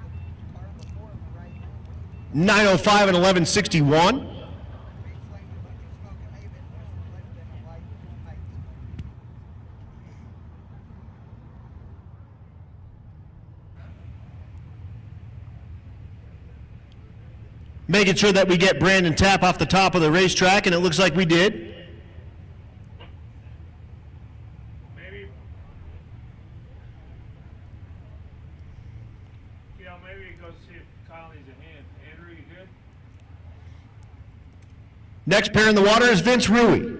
905 and 1161. Making sure that we get Brandon Tapp off the top of the racetrack, and it looks like we did. Maybe. Maybe go see if Kyle needs a hand. Andrew, you good? Next pair in the water is Vince Rui.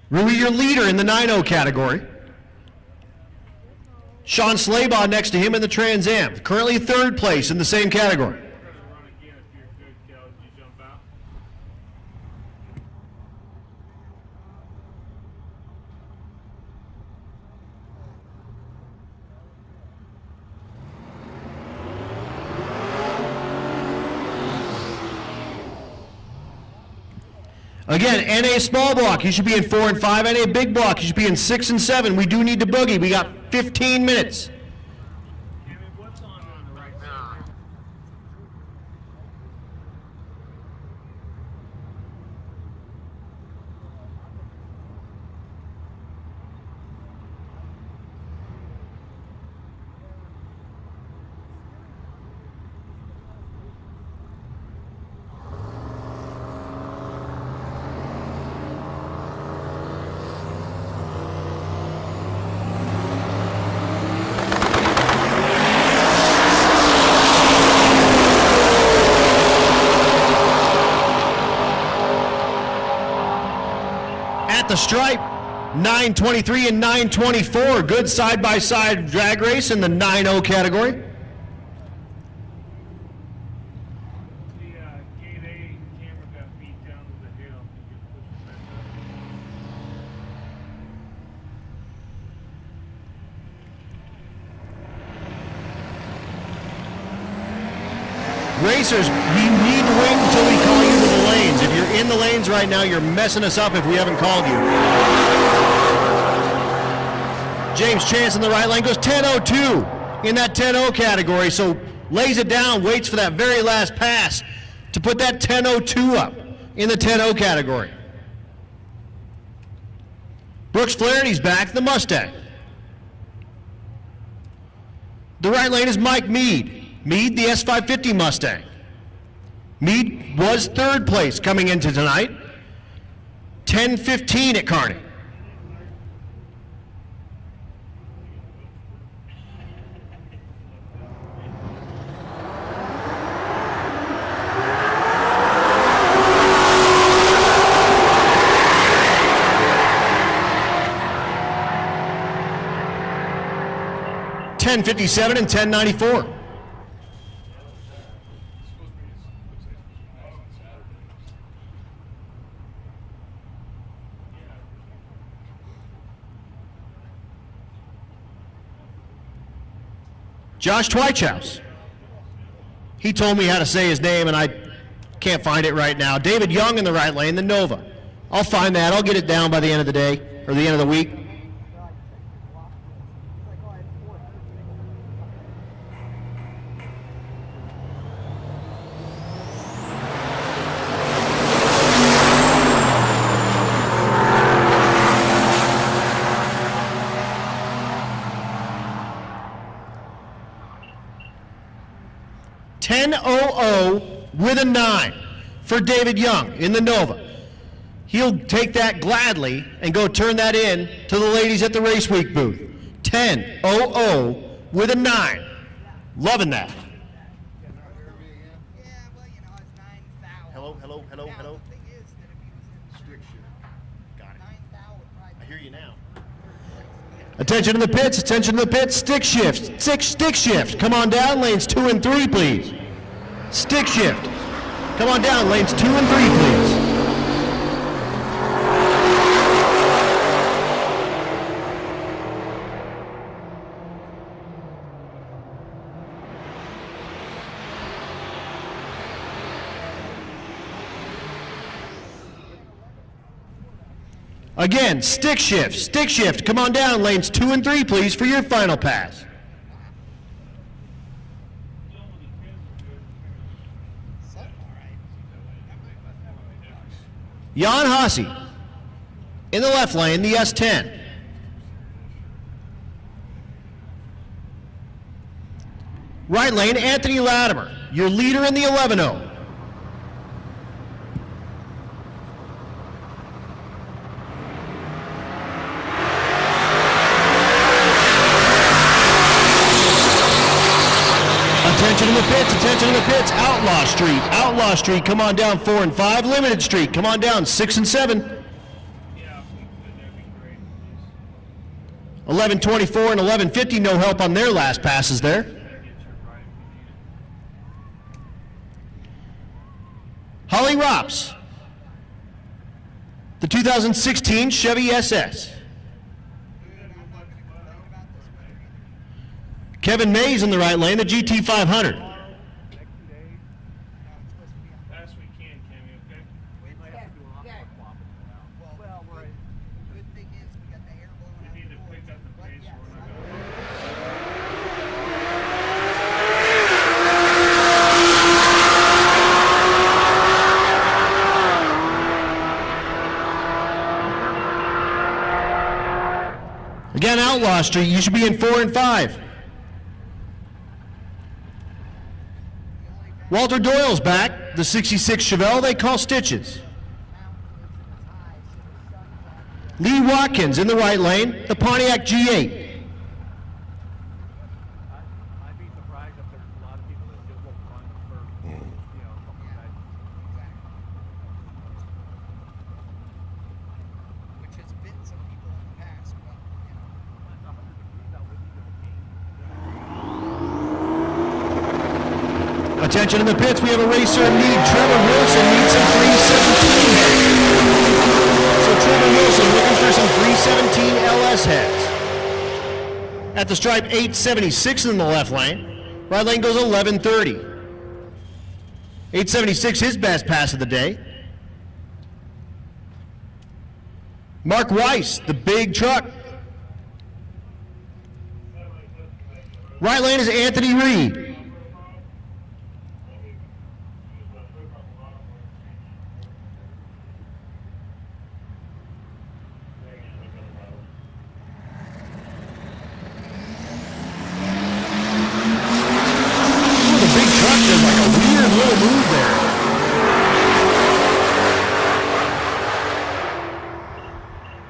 Rui, your leader in the 9-0 category. Sean Slabaugh next to him in the Trans Am, currently third place in the same category. We're going to run again if you're good, Kel. Did you jump out? Again, NA small block, you should be in 4 and 5. NA big block, you should be in 6 and 7. We do need to boogie. We got 15 minutes. Kevin, what's on the right side? At the stripe, 923 and 924. Good side-by-side drag race in the 9-0 category. The Gate A camera got beat down to the hill. You can push it back Racers, you need to wait until we call you to the lanes. If you're in the lanes right now, you're messing us up if we haven't called you. James Chance in the right lane goes 10:02 in that 10:0 category, so lays it down, waits for that very last pass to put that 10:02 up in the 10:0 category. Brooks Flaherty's back, the Mustang. The right lane is Mike Mead. Mead, the S550 Mustang. Mead was third place coming into tonight. 10:15 at Kearney. $10.57 and $10.94. Josh Twychouse. He told me how to say his name, and I can't find it right now. David Young in the right lane, the Nova. I'll find that. I'll get it down by the end of the day, or the end of the week. $10.00 with a 9 for David Young in the Nova. He'll take that gladly and go turn that in to the ladies at the Race Week booth. 10.00 with a 9. Loving that. hear you now. Attention to the pits, attention to the pits, stick shift, stick shift. Come on down, lanes 2 and 3, please. Stick shift. Come on down, lanes 2 and 3, please. Again, stick shift. Come on down, lanes 2 and 3, please, for your final pass. Jan Hasse in the left lane, the S10. Right lane, Anthony Latimer, your leader in the 11-0. Attention to the pits, Outlaw Street, come on down 4 and 5, Limited Street, come on down 6 and 7. Yeah, if we could, that'd be great. 1124 and 1150, no help on their last passes there. Get your right if we need it. Holly Rops, the 2016 Chevy SS. Kevin Mays in the right lane, the GT 500. Fast we can, Cammy, okay? We might have to do a lot more swapping now. Well, right. Good thing is we got the air blowing We out need to the pick boards. up the But pace, yes, we're not I- gonna. Again, Outlaw Street, you should be in 4 and 5. Walter Doyle's back, the 66 Chevelle they call Stitches. Lee Watkins in the right lane, the Pontiac G8. I'd be surprised if there's a lot of people that just won't run for, something like that. Which has been some people in the past, but, Attention in the pits, we have a racer in need. Trevor Wilson needs some 317 heads. So Trevor Wilson looking for some 317 LS heads. At the stripe, 876 in the left lane. Right lane goes 1130. 876, his best pass of the day. Mark Weiss, the big truck. Right lane is Anthony Reed.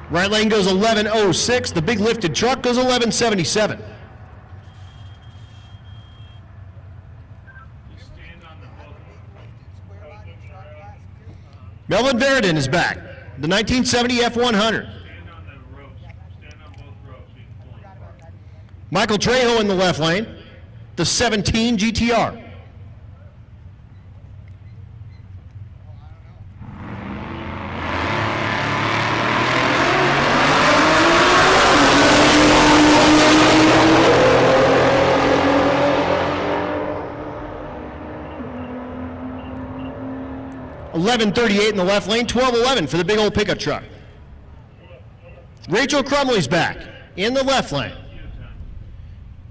Right lane goes 1106. The big lifted truck goes 1177. Just stand on the boat. square body truck last year. Melvin Verdon is back. The 1970 F100. Stand on the ropes. Stand on both ropes. We can pull it apart. Michael Trejo in the left lane. The 17 GTR. $11.38 in the left lane, $12.11 for the big old pickup truck. Rachel Crumley's back in the left lane.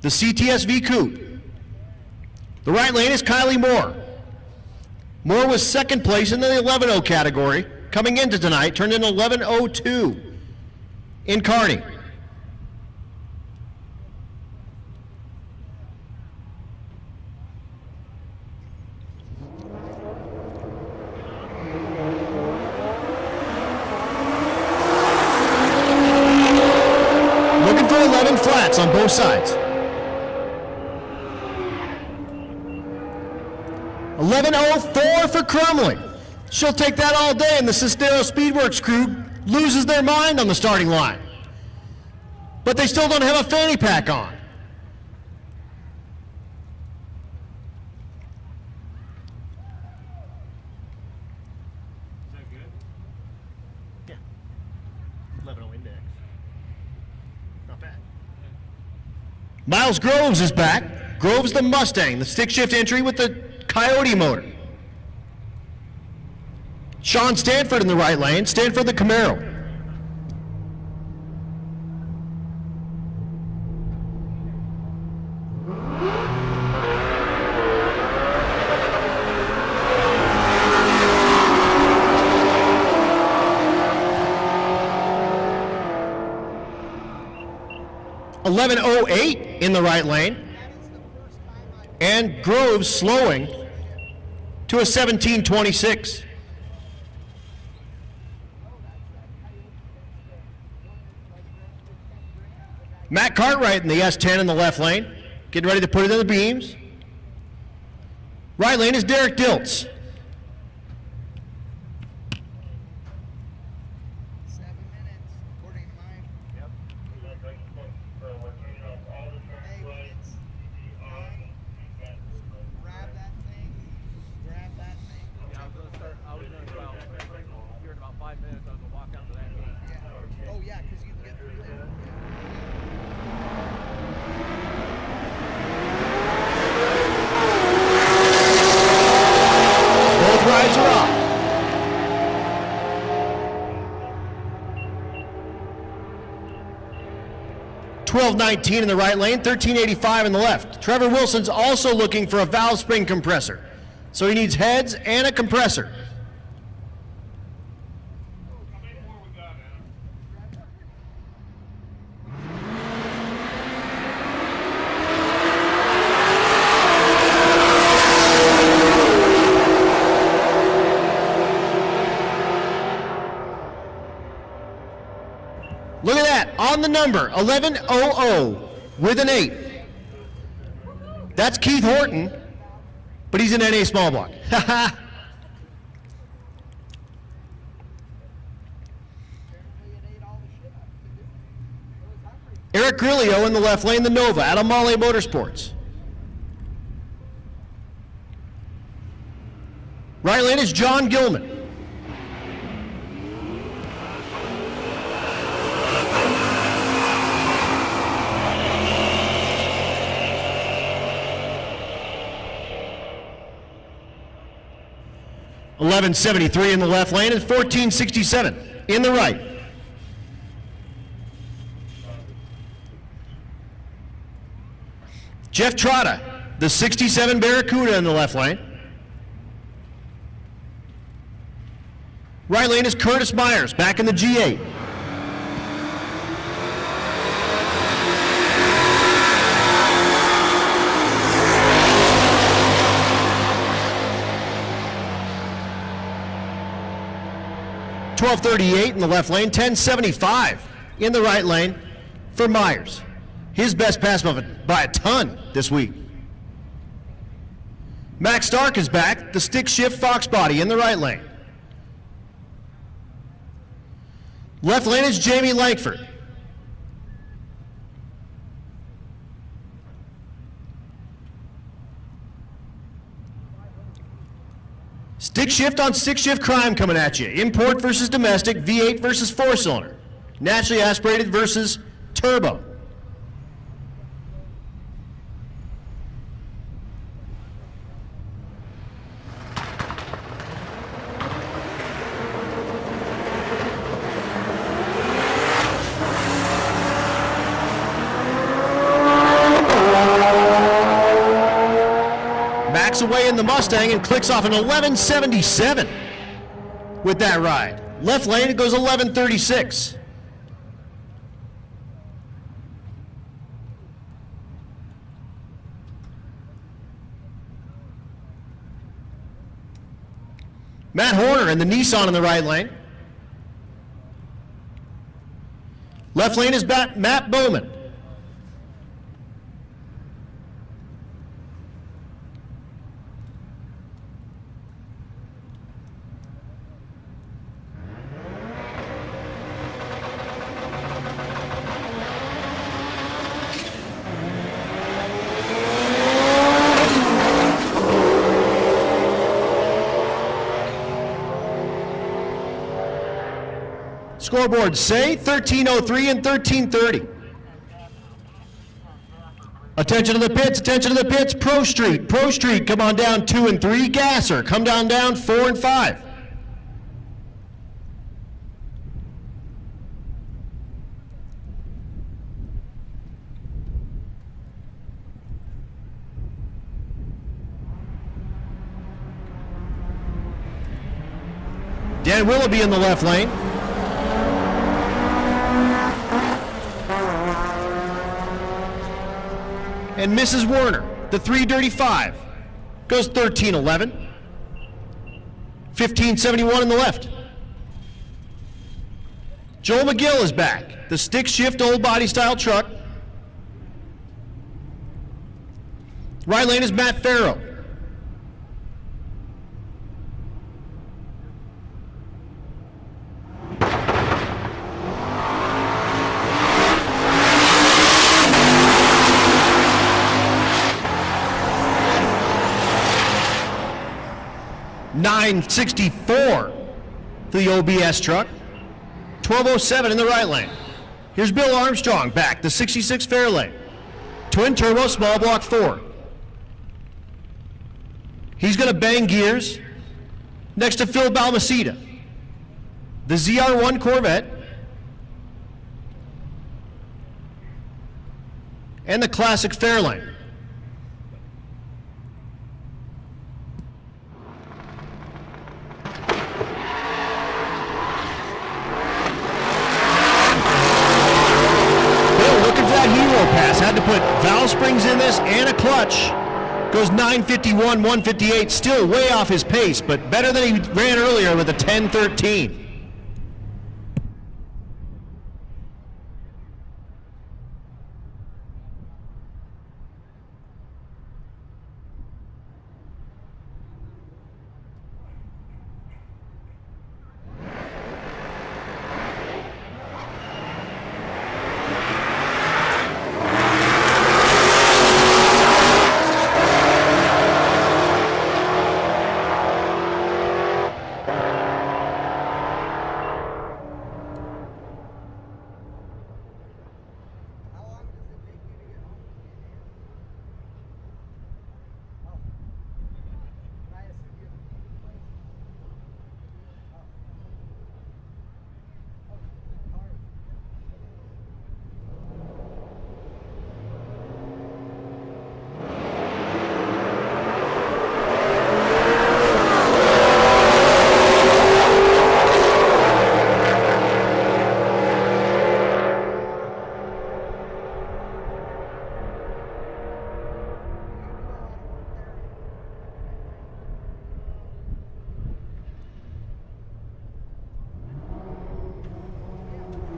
The CTSV Coupe. The right lane is Kylie Moore. Moore was second place in the 11.0 category. Coming into tonight, turned in 11.02 in Kearney. Looking for 11 flats on both sides. 11.04 for Crumley. She'll take that all day in the Sistero Speedworks crew loses their mind on the starting line. But they still don't have a fanny pack on. Is that good? Yeah. 11.0 index. Not bad. Miles Groves is back. Groves the Mustang, the stick shift entry with the Coyote motor. Sean Stanford in the right lane, Stanford the Camaro. .1108 in the right lane, and Groves slowing to a 17.26. Matt Cartwright in the S10 in the left lane, getting ready to put it in the beams. Right lane is Derek Diltz. 7 minutes, according to mine. Hey, when it's done, grab that thing. Grab that thing. Yeah, I was gonna start. I was gonna about here in about 5 minutes. I was gonna walk out to that gate. Yeah. Oh yeah, because you can get through there. Both rides are off. .1219 in the right lane, 1385 in the left. Trevor Wilson's also looking for a valve spring compressor, so he needs heads and a compressor. How many more we got, Adam? Look at that, on the number, 1100 with an 8. That's Keith Horton, but he's in NA small block. Eric Grillo in the left lane, the Nova, out of Male Motorsports. Right lane is John Gilman. .1173 in the left lane and 1467 in the right. Jeff Trotta, the 67 Barracuda in the left lane. Right lane is Curtis Myers, back in the G8. .1238 in the left lane, 1075 in the right lane for Myers. His best pass by a ton this week. Max Stark is back, the stick shift Fox body in the right lane. Left lane is Jamie Langford. Stick shift on stick shift crime coming at you. Import versus domestic, V8 versus 4-cylinder. Naturally aspirated versus turbo. Backs away in the Mustang and clicks off an 1177 with that ride. Left lane, it goes 1136. Matt Horner in the Nissan in the right lane. Left lane is Matt Bowman. Scoreboards say 13:03 and 13:30. Attention to the pits, attention to the pits. Pro Street, come on down 2 and 3. Gasser, come down 4 and 5. Dan Willoughby in the left lane. And Mrs. Werner, the 3:35, goes 13:11. 15:71 in the left. Joel McGill is back, the stick shift old body style truck. Right lane is Matt Farrow. $9.64 for the OBS truck. 12:07 in the right lane. Here's Bill Armstrong back, the 66 Fairlane. Twin turbo, small block 4. He's going to bang gears next to Phil Balmaceda, the ZR1 Corvette, and the classic Fairlane. Pass. Had to put valve springs in this and a clutch. Goes 9:51, 1:58, still way off his pace, but better than he ran earlier with a 10:13. How long does it take you to get home? Oh. Can I assume you have a key to the place? Oh. Oh, cars.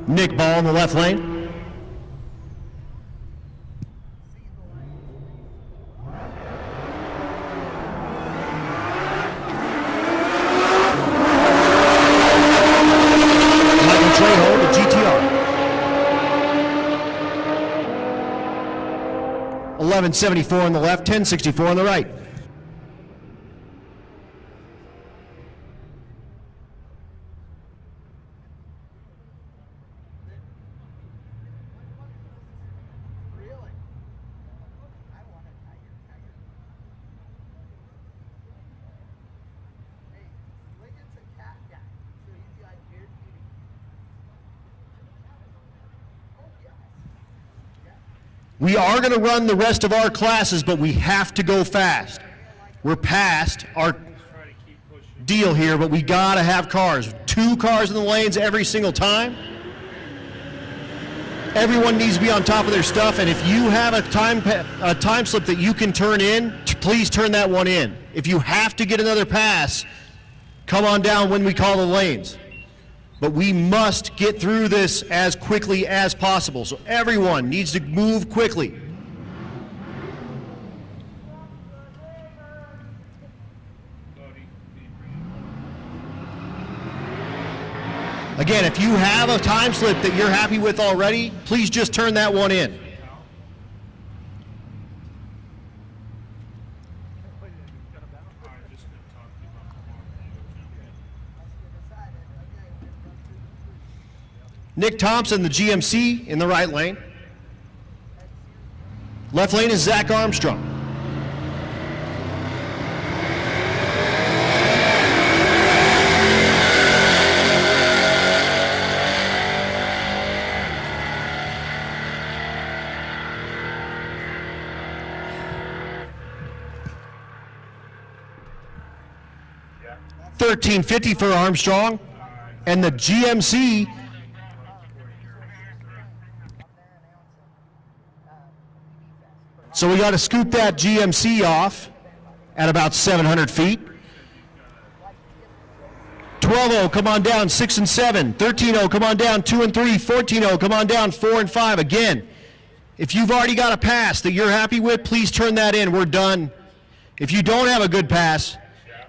Nick Ball in the left lane. Michael Trejo, the GTR. 1174 on the left, 1064 on the right. Really? I want a tiger. Hey, Lincoln's a cat guy, so he's like beard eating. Oh yes. Yeah. We are going to run the rest of our classes, but we have to go fast. We're past our Try to keep pushing. deal here, but we got to have cars. 2 cars in the lanes every single time. Everyone needs to be on top of their stuff, and if you have a time slip that you can turn in, please turn that one in. If you have to get another pass, come on down when we call the lanes. But we must get through this as quickly as possible, so everyone needs to move quickly. Buddy, Again, if you have a time slip that you're happy with already, please just turn that one in. I'm just going to talk to you about tomorrow. Let's get decided. Okay, let's run through the street. Nick Thompson, the GMC, in the right lane. Left lane is Zach Armstrong. Yeah. 1350 for Armstrong, and the GMC so we got to scoop that GMC off at about 700 feet. 12-0, come on down 6 and 7. 13-0, come on down 2 and 3. 14-0, come on down 4 and 5. Again, if you've already got a pass that you're happy with, please turn that in. We're done. If you don't have a good pass,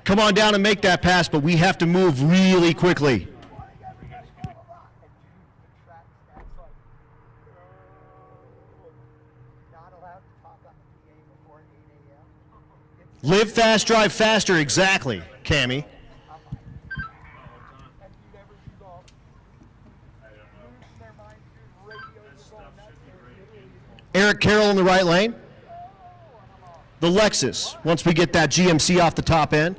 come on down and make that pass, but we have to move really quickly. Not allowed to talk on the PA before 8 a.m. Live fast, drive faster, exactly, Cammy. Have you ever used all? Losing their minds, dude. Radios are going nuts. Eric Carroll in the right lane. The Lexus, once we get that GMC off the top end.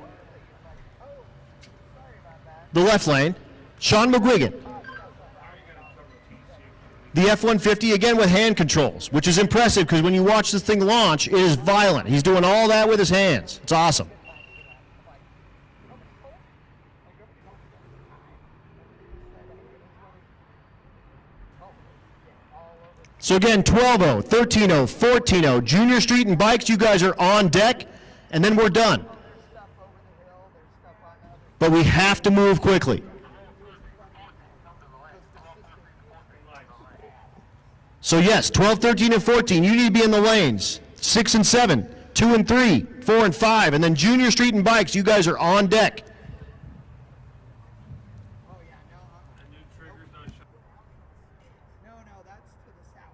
The left lane, Sean McGuigan. The F-150, again with hand controls, which is impressive because when you watch this thing launch, it is violent. He's doing all that with his hands. It's awesome. So again, 12-0, 13-0, 14-0, Junior Street and Bikes, you guys are on deck, and then we're done. But we have to move quickly. So yes, 12, 13, and 14, you need to be in the lanes. 6 and 7, 2 and 3, 4 and 5, and then Junior Street and Bikes, you guys are on deck. Oh, yeah, no, And new triggers not showing. no, that's to the south.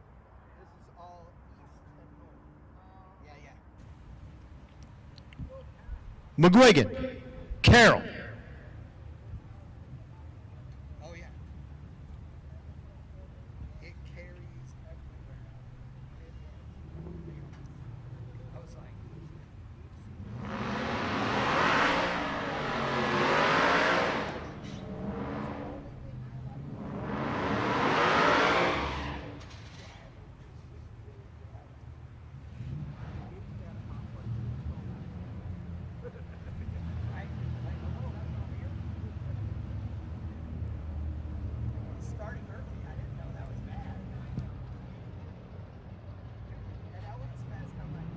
This is all east and north. Yeah, McGuigan, Carroll, Oh, yeah. It carries everywhere. I was like, starting early, I didn't know that was bad. And that was fast. I'm like,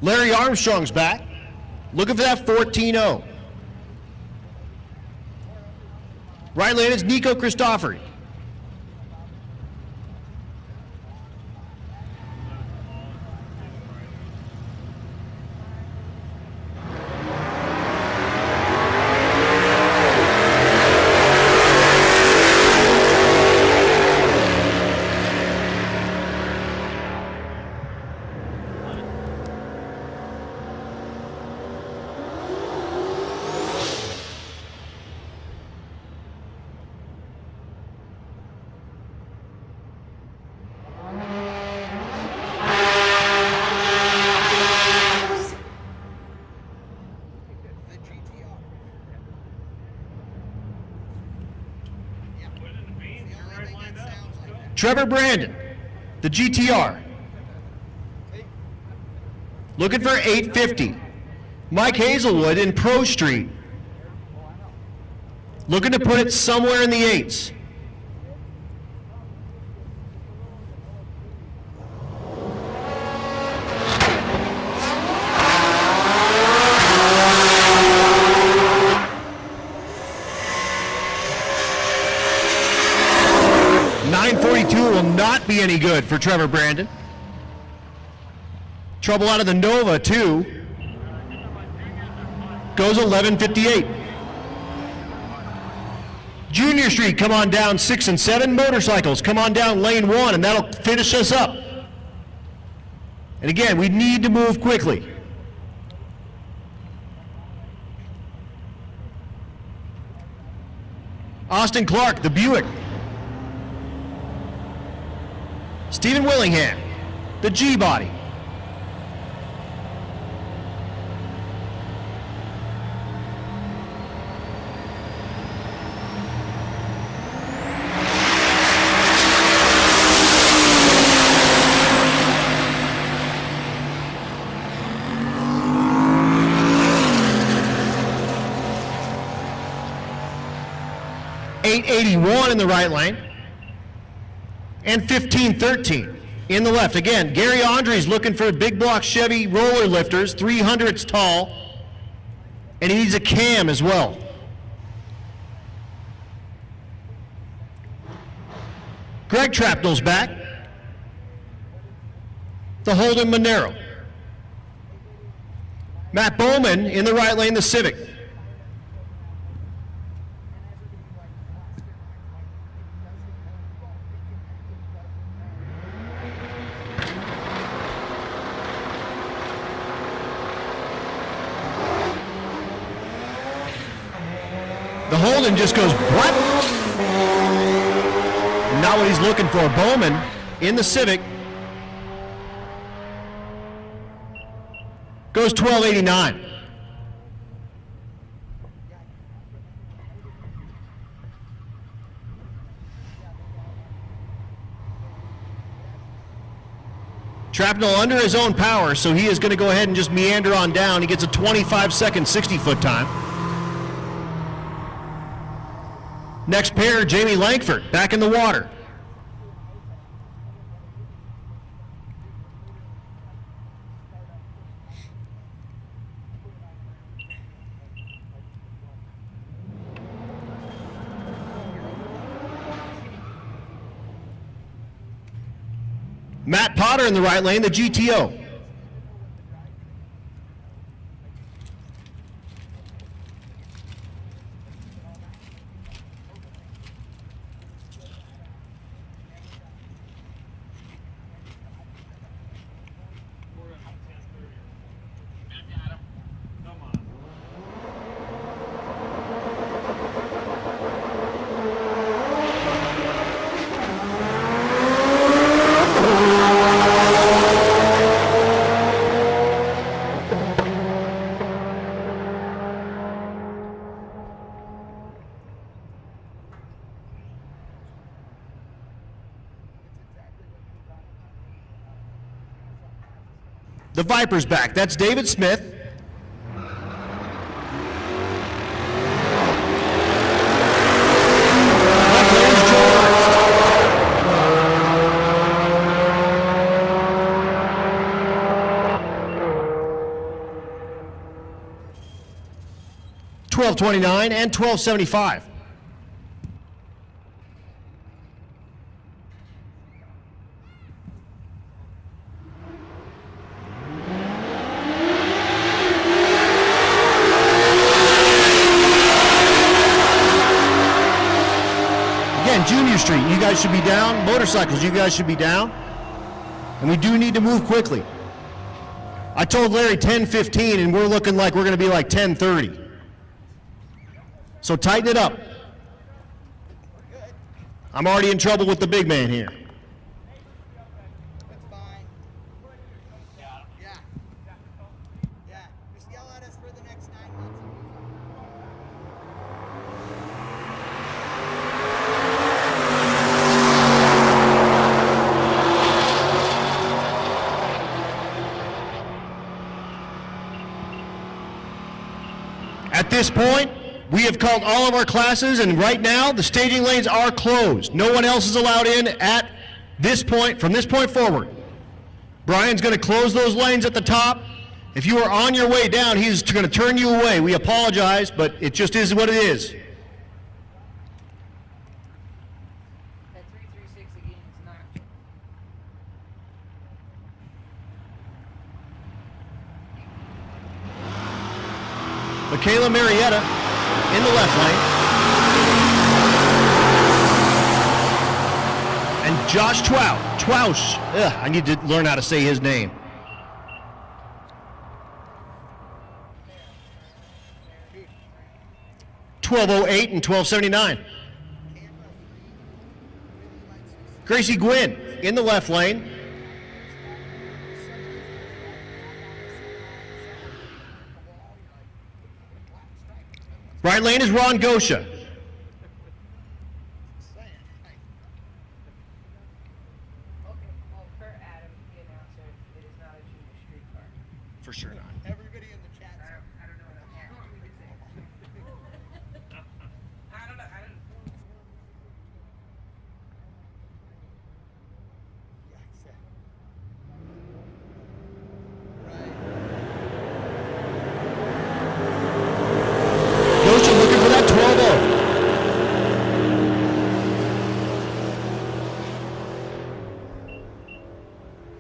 Larry Armstrong's back. Looking for that 14-0. Right lane is Nico Christofori. the GTR. Yeah. Put it in the beans, The you're only already thing lined that up. sounds like that. Trevor Brandon, the GTR. Looking for 850. Mike Hazelwood in Pro Street. Looking to put it somewhere in the 8s. .942 will not be any good for Trevor Brandon. Trouble out of the Nova, too. Goes 11:58. Junior Street, come on down 6 and 7. Motorcycles, come on down lane 1, and that'll finish us up. And again, we need to move quickly. Austin Clark, the Buick. Stephen Willingham, the G-Body. .881 in the right lane, and 1513 in the left. Again, Gary Andre's looking for big block Chevy roller lifters, 300s tall, and he needs a cam as well. Greg Trapnell's back. The Holden Monero. Matt Bowman in the right lane, the Civic. The Holden just goes, what? Not what he's looking for. Bowman in the Civic goes 1289. Trapnell under his own power, so he is going to go ahead and just meander on down. He gets a 25-second 60-foot time. Next pair, Jamie Langford, back in the water. Matt Potter in the right lane, the GTO. The Viper's back. That's David Smith. Left lane's George. 1229 and 1275. Junior Street, you guys should be down. Motorcycles, you guys should be down. And we do need to move quickly. I told Larry 10:15, and we're looking like we're going to be like 10:30. So tighten it up. I'm already in trouble with the big man here. That's fine. Yeah. Just yell at us for the next 9 months. At this point, we have called all of our classes, and right now the staging lanes are closed. No one else is allowed in at this point, from this point forward. Brian's going to close those lanes at the top. If you are on your way down, he's going to turn you away. We apologize, but it just is what it is. That 336 again is not. Michaela Marietta in the left lane. And Josh Twausch. Ugh, I need to learn how to say his name. .1208 and 1279. Gracie Gwynn in the left lane. Right lane is Ron Gosha. Okay, well, for Adam, the announcer, it is not a junior street car. For sure not. Everybody in the chat. I don't know what else you want me to say. I don't know. Gosha looking for that 12-0.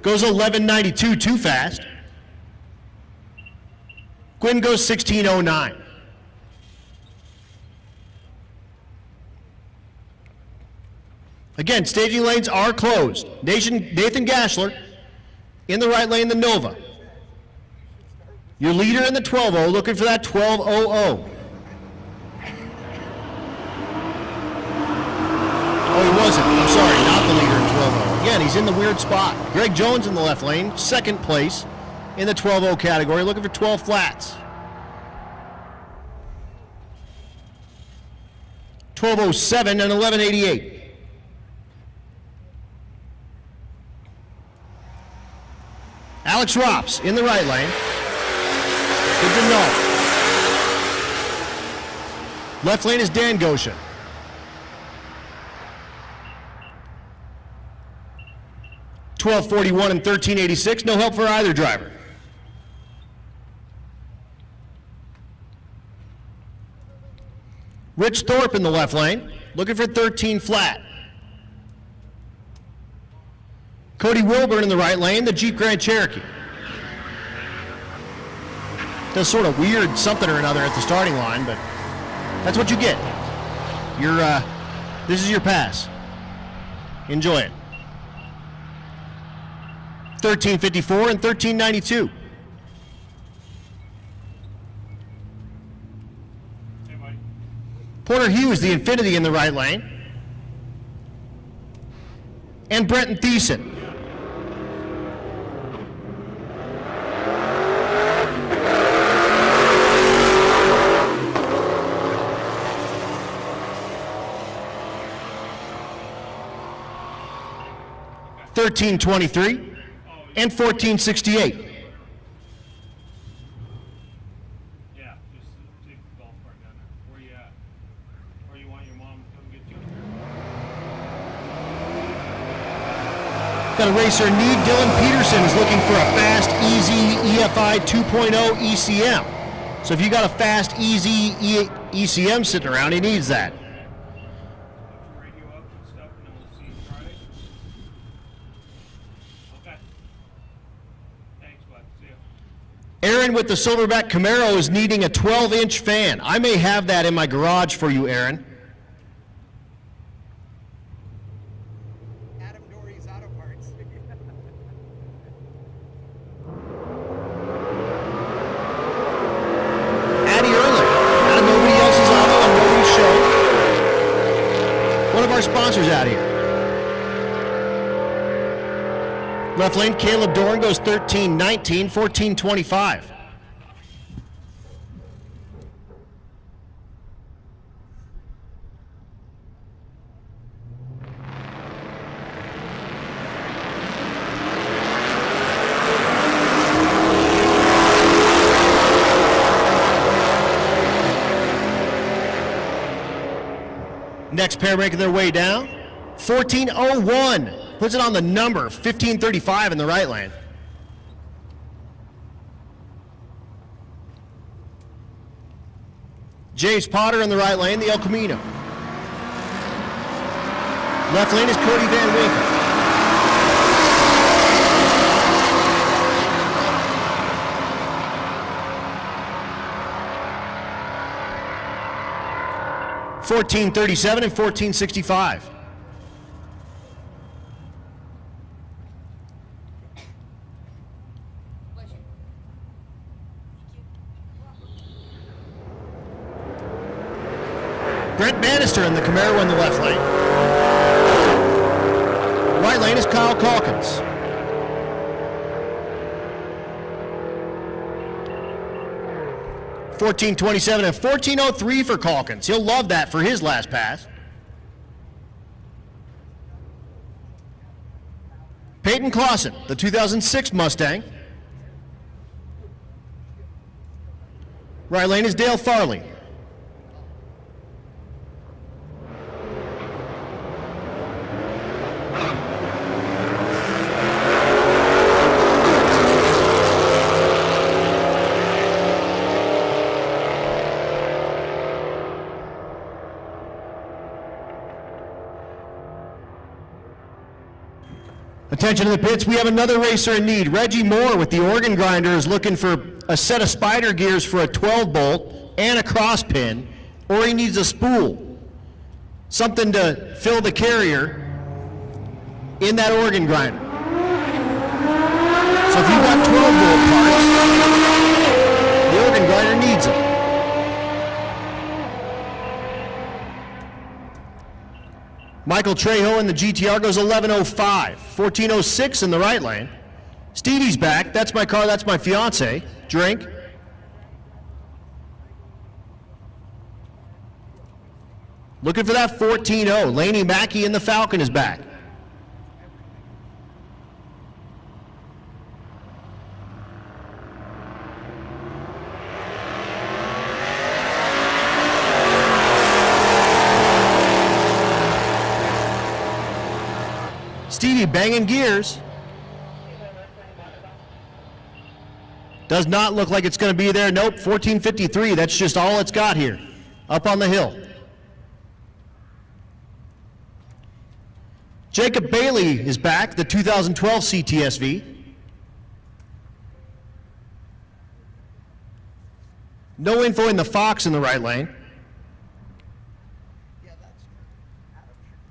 Goes 11.92, too fast. Gwynn goes 16.09. Again, staging lanes are closed. Nathan Gashler in the right lane, the Nova. Your leader in the 12-0, looking for that 12.00. Oh, he wasn't. I'm sorry, not the leader in 12-0. Again, he's in the weird spot. Greg Jones in the left lane, second place in the 12-0 category, looking for 12 flats. 12.07 and 11.88. Alex Rops in the right lane. Good to know. Left lane is Dan Gosha. 12.41 and 13.86. No help for either driver. Rich Thorpe in the left lane, looking for 13 flat. Cody Wilburn in the right lane, the Jeep Grand Cherokee. Does sort of weird something or another at the starting line, but that's what you get. This is your pass. Enjoy it. 13.54 and 13.92. Hey, Mike. Porter Hughes, the Infinity in the right lane. And Brenton Thiessen. $13.23 and $14.68. Yeah, just take the golf cart down there. Where you at? Or you want your mom to come get you? Got a racer in need. Dylan Peterson is looking for a fast, easy EFI 2.0 ECM. So if you got a fast, easy ECM sitting around, he needs that. Put your radio up and stuff, and then we'll see you Friday. Okay. Thanks, bud. See ya. Aaron with the Silverback Camaro is needing a 12-inch fan. I may have that in my garage for you, Aaron. Adam Dory's Auto Parts. Addie Erlich, out of Nobody Else's Auto on Rody's show. One of our sponsors out here. Left lane, Caleb Dorn goes 13.19, 14.25. Next pair making their way down. 14.01. Puts it on the number. 15.35 in the right lane. James Potter in the right lane, the El Camino. Left lane is Cody Van Winkle. 1437 and 1465. Bless you. Brent Bannister in the Camaro in the left lane. Right lane is Kyle Calkins. $14.27 and $14.03 for Calkins. He'll love that for his last pass. Peyton Clausen, the 2006 Mustang. Right lane is Dale Farley. Attention to the pits, we have another racer in need. Reggie Moore with the organ grinder is looking for a set of spider gears for a 12 bolt and a cross pin, or he needs a spool. Something to fill the carrier in that organ grinder. So if you've got 12 bolt parts, the organ grinder needs them. Michael Trejo in the GTR goes 11:05, 14:06 in the right lane. Stevie's back. That's my car. That's my fiance. Drink. Looking for that 14:0. Laney Mackey in the Falcon is back. Stevie banging gears. Does not look like it's going to be there. Nope, 14:53. That's just all it's got here, up on the hill. Jacob Bailey is back, the 2012 CTSV. No info in the Fox in the right lane. Yeah, that's true. Adam should.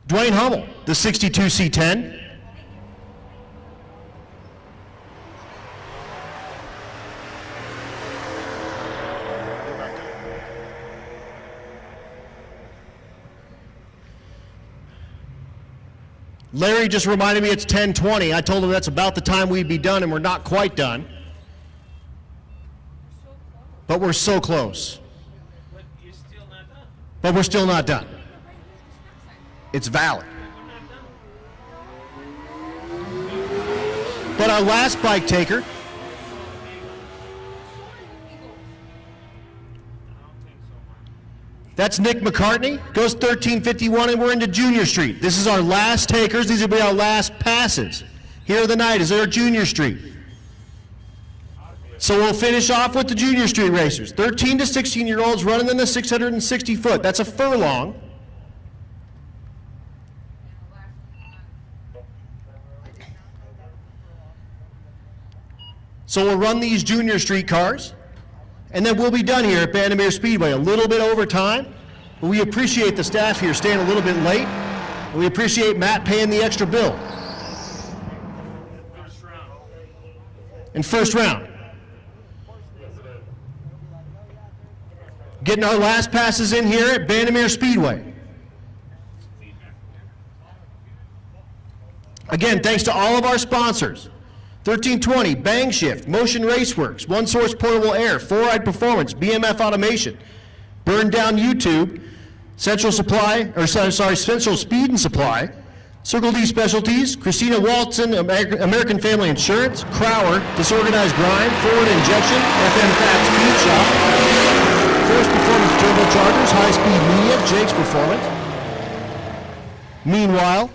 Dwayne Hummel, the 62 C10. Larry just reminded me it's 10:20. I told him that's about the time we'd be done, and we're not quite done. But we're so close. But you're still not done. But we're still not done. It's valid. We're not done. But our last bike taker, I don't think so, Mark. that's Nick McCartney, goes 13:51, and we're into Junior Street. This is our last takers. These will be our last passes. Here of the night is our Junior Street. So we'll finish off with the Junior Street racers. 13 to 16-year-olds running in the 660 foot. That's a furlong. So we'll run these Junior Street cars, and then we'll be done here at Bandimere Speedway. A little bit over time, but we appreciate the staff here staying a little bit late, and we appreciate Matt paying the extra bill. First round. In first round. Getting our last passes in here at Bandimere Speedway. Again, thanks to all of our sponsors. 1320, Bang Shift, Motion Raceworks, One Source Portable Air, 4Ride Performance, BMF Automation, Burn Down YouTube, Central Speed and Supply, Circle D Specialties, Christina Walton, American Family Insurance, Crower, Disorganized Grind, Forward Injection, FM Fat Speed Shop, Force Performance Turbochargers, High Speed Media, Jake's Performance. Meanwhile,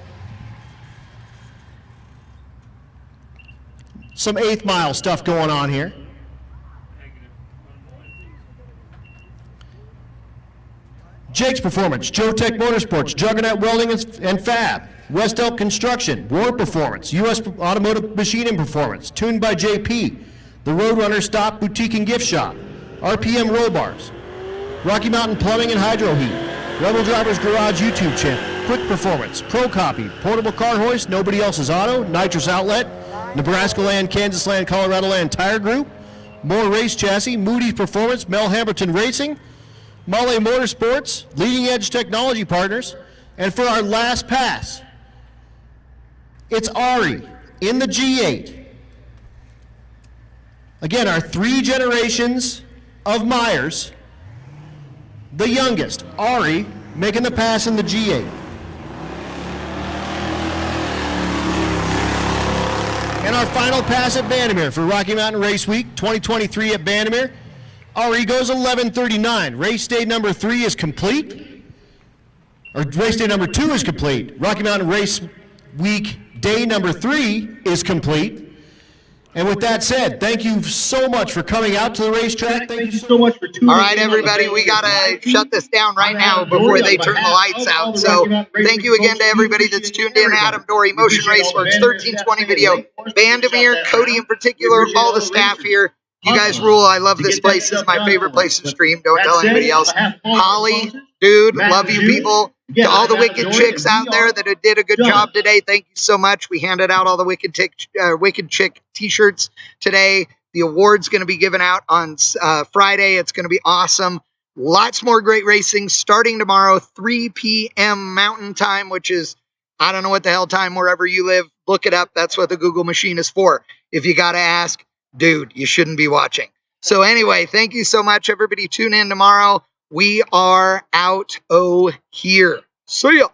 some 8th Mile stuff going on here. Jake's Performance, Joe Tech Motorsports, Juggernaut Welding and Fab, West Elk Construction, War Performance, U.S. Automotive Machining Performance, Tuned by JP, The Roadrunner Stop Boutique and Gift Shop, RPM Roll Bars, Rocky Mountain Plumbing and Hydro Heat, Rebel Drivers Garage YouTube channel, Quick Performance, Pro Copy, Portable Car Hoist, Nobody Else's Auto, Nitrous Outlet, Nebraska Land, Kansas Land, Colorado Land Tire Group, More Race Chassis, Moody's Performance, Mel Hamilton Racing, Malle Motorsports, Leading Edge Technology Partners, and for our last pass, it's Ari in the G8. Again, our 3 generations of Myers, the youngest, Ari, making the pass in the G8. And our final pass at Bandimere for Rocky Mountain Race Week 2023 at Bandimere. Ari goes 11:39. Race day number 3 is complete. Or race day number 2 is complete. Rocky Mountain Race Week day number 3 is complete. And with that said, thank you so much for coming out to the racetrack. Thank you so much for tuning in. All right, everybody, we got to shut this down right now before they turn the lights out. So thank you again to everybody that's tuned in. Adam Dory, Motion Raceworks, 1320 Video, Bandimere, Cody in particular, all the staff here. You guys rule. I love this place. This is my favorite place to stream. Don't tell anybody else. Holly, dude, love you people. To all the Wicked Chicks out there that did a good job today, thank you so much. We handed out all the Wicked Chick t-shirts today. The award's going to be given out on Friday. It's going to be awesome. Lots more great racing starting tomorrow, 3 p.m. Mountain Time, which is, I don't know what the hell time wherever you live. Look it up. That's what the Google machine is for. If you got to ask, dude, you shouldn't be watching. So anyway, thank you so much. Everybody tune in tomorrow. We are out here. See ya.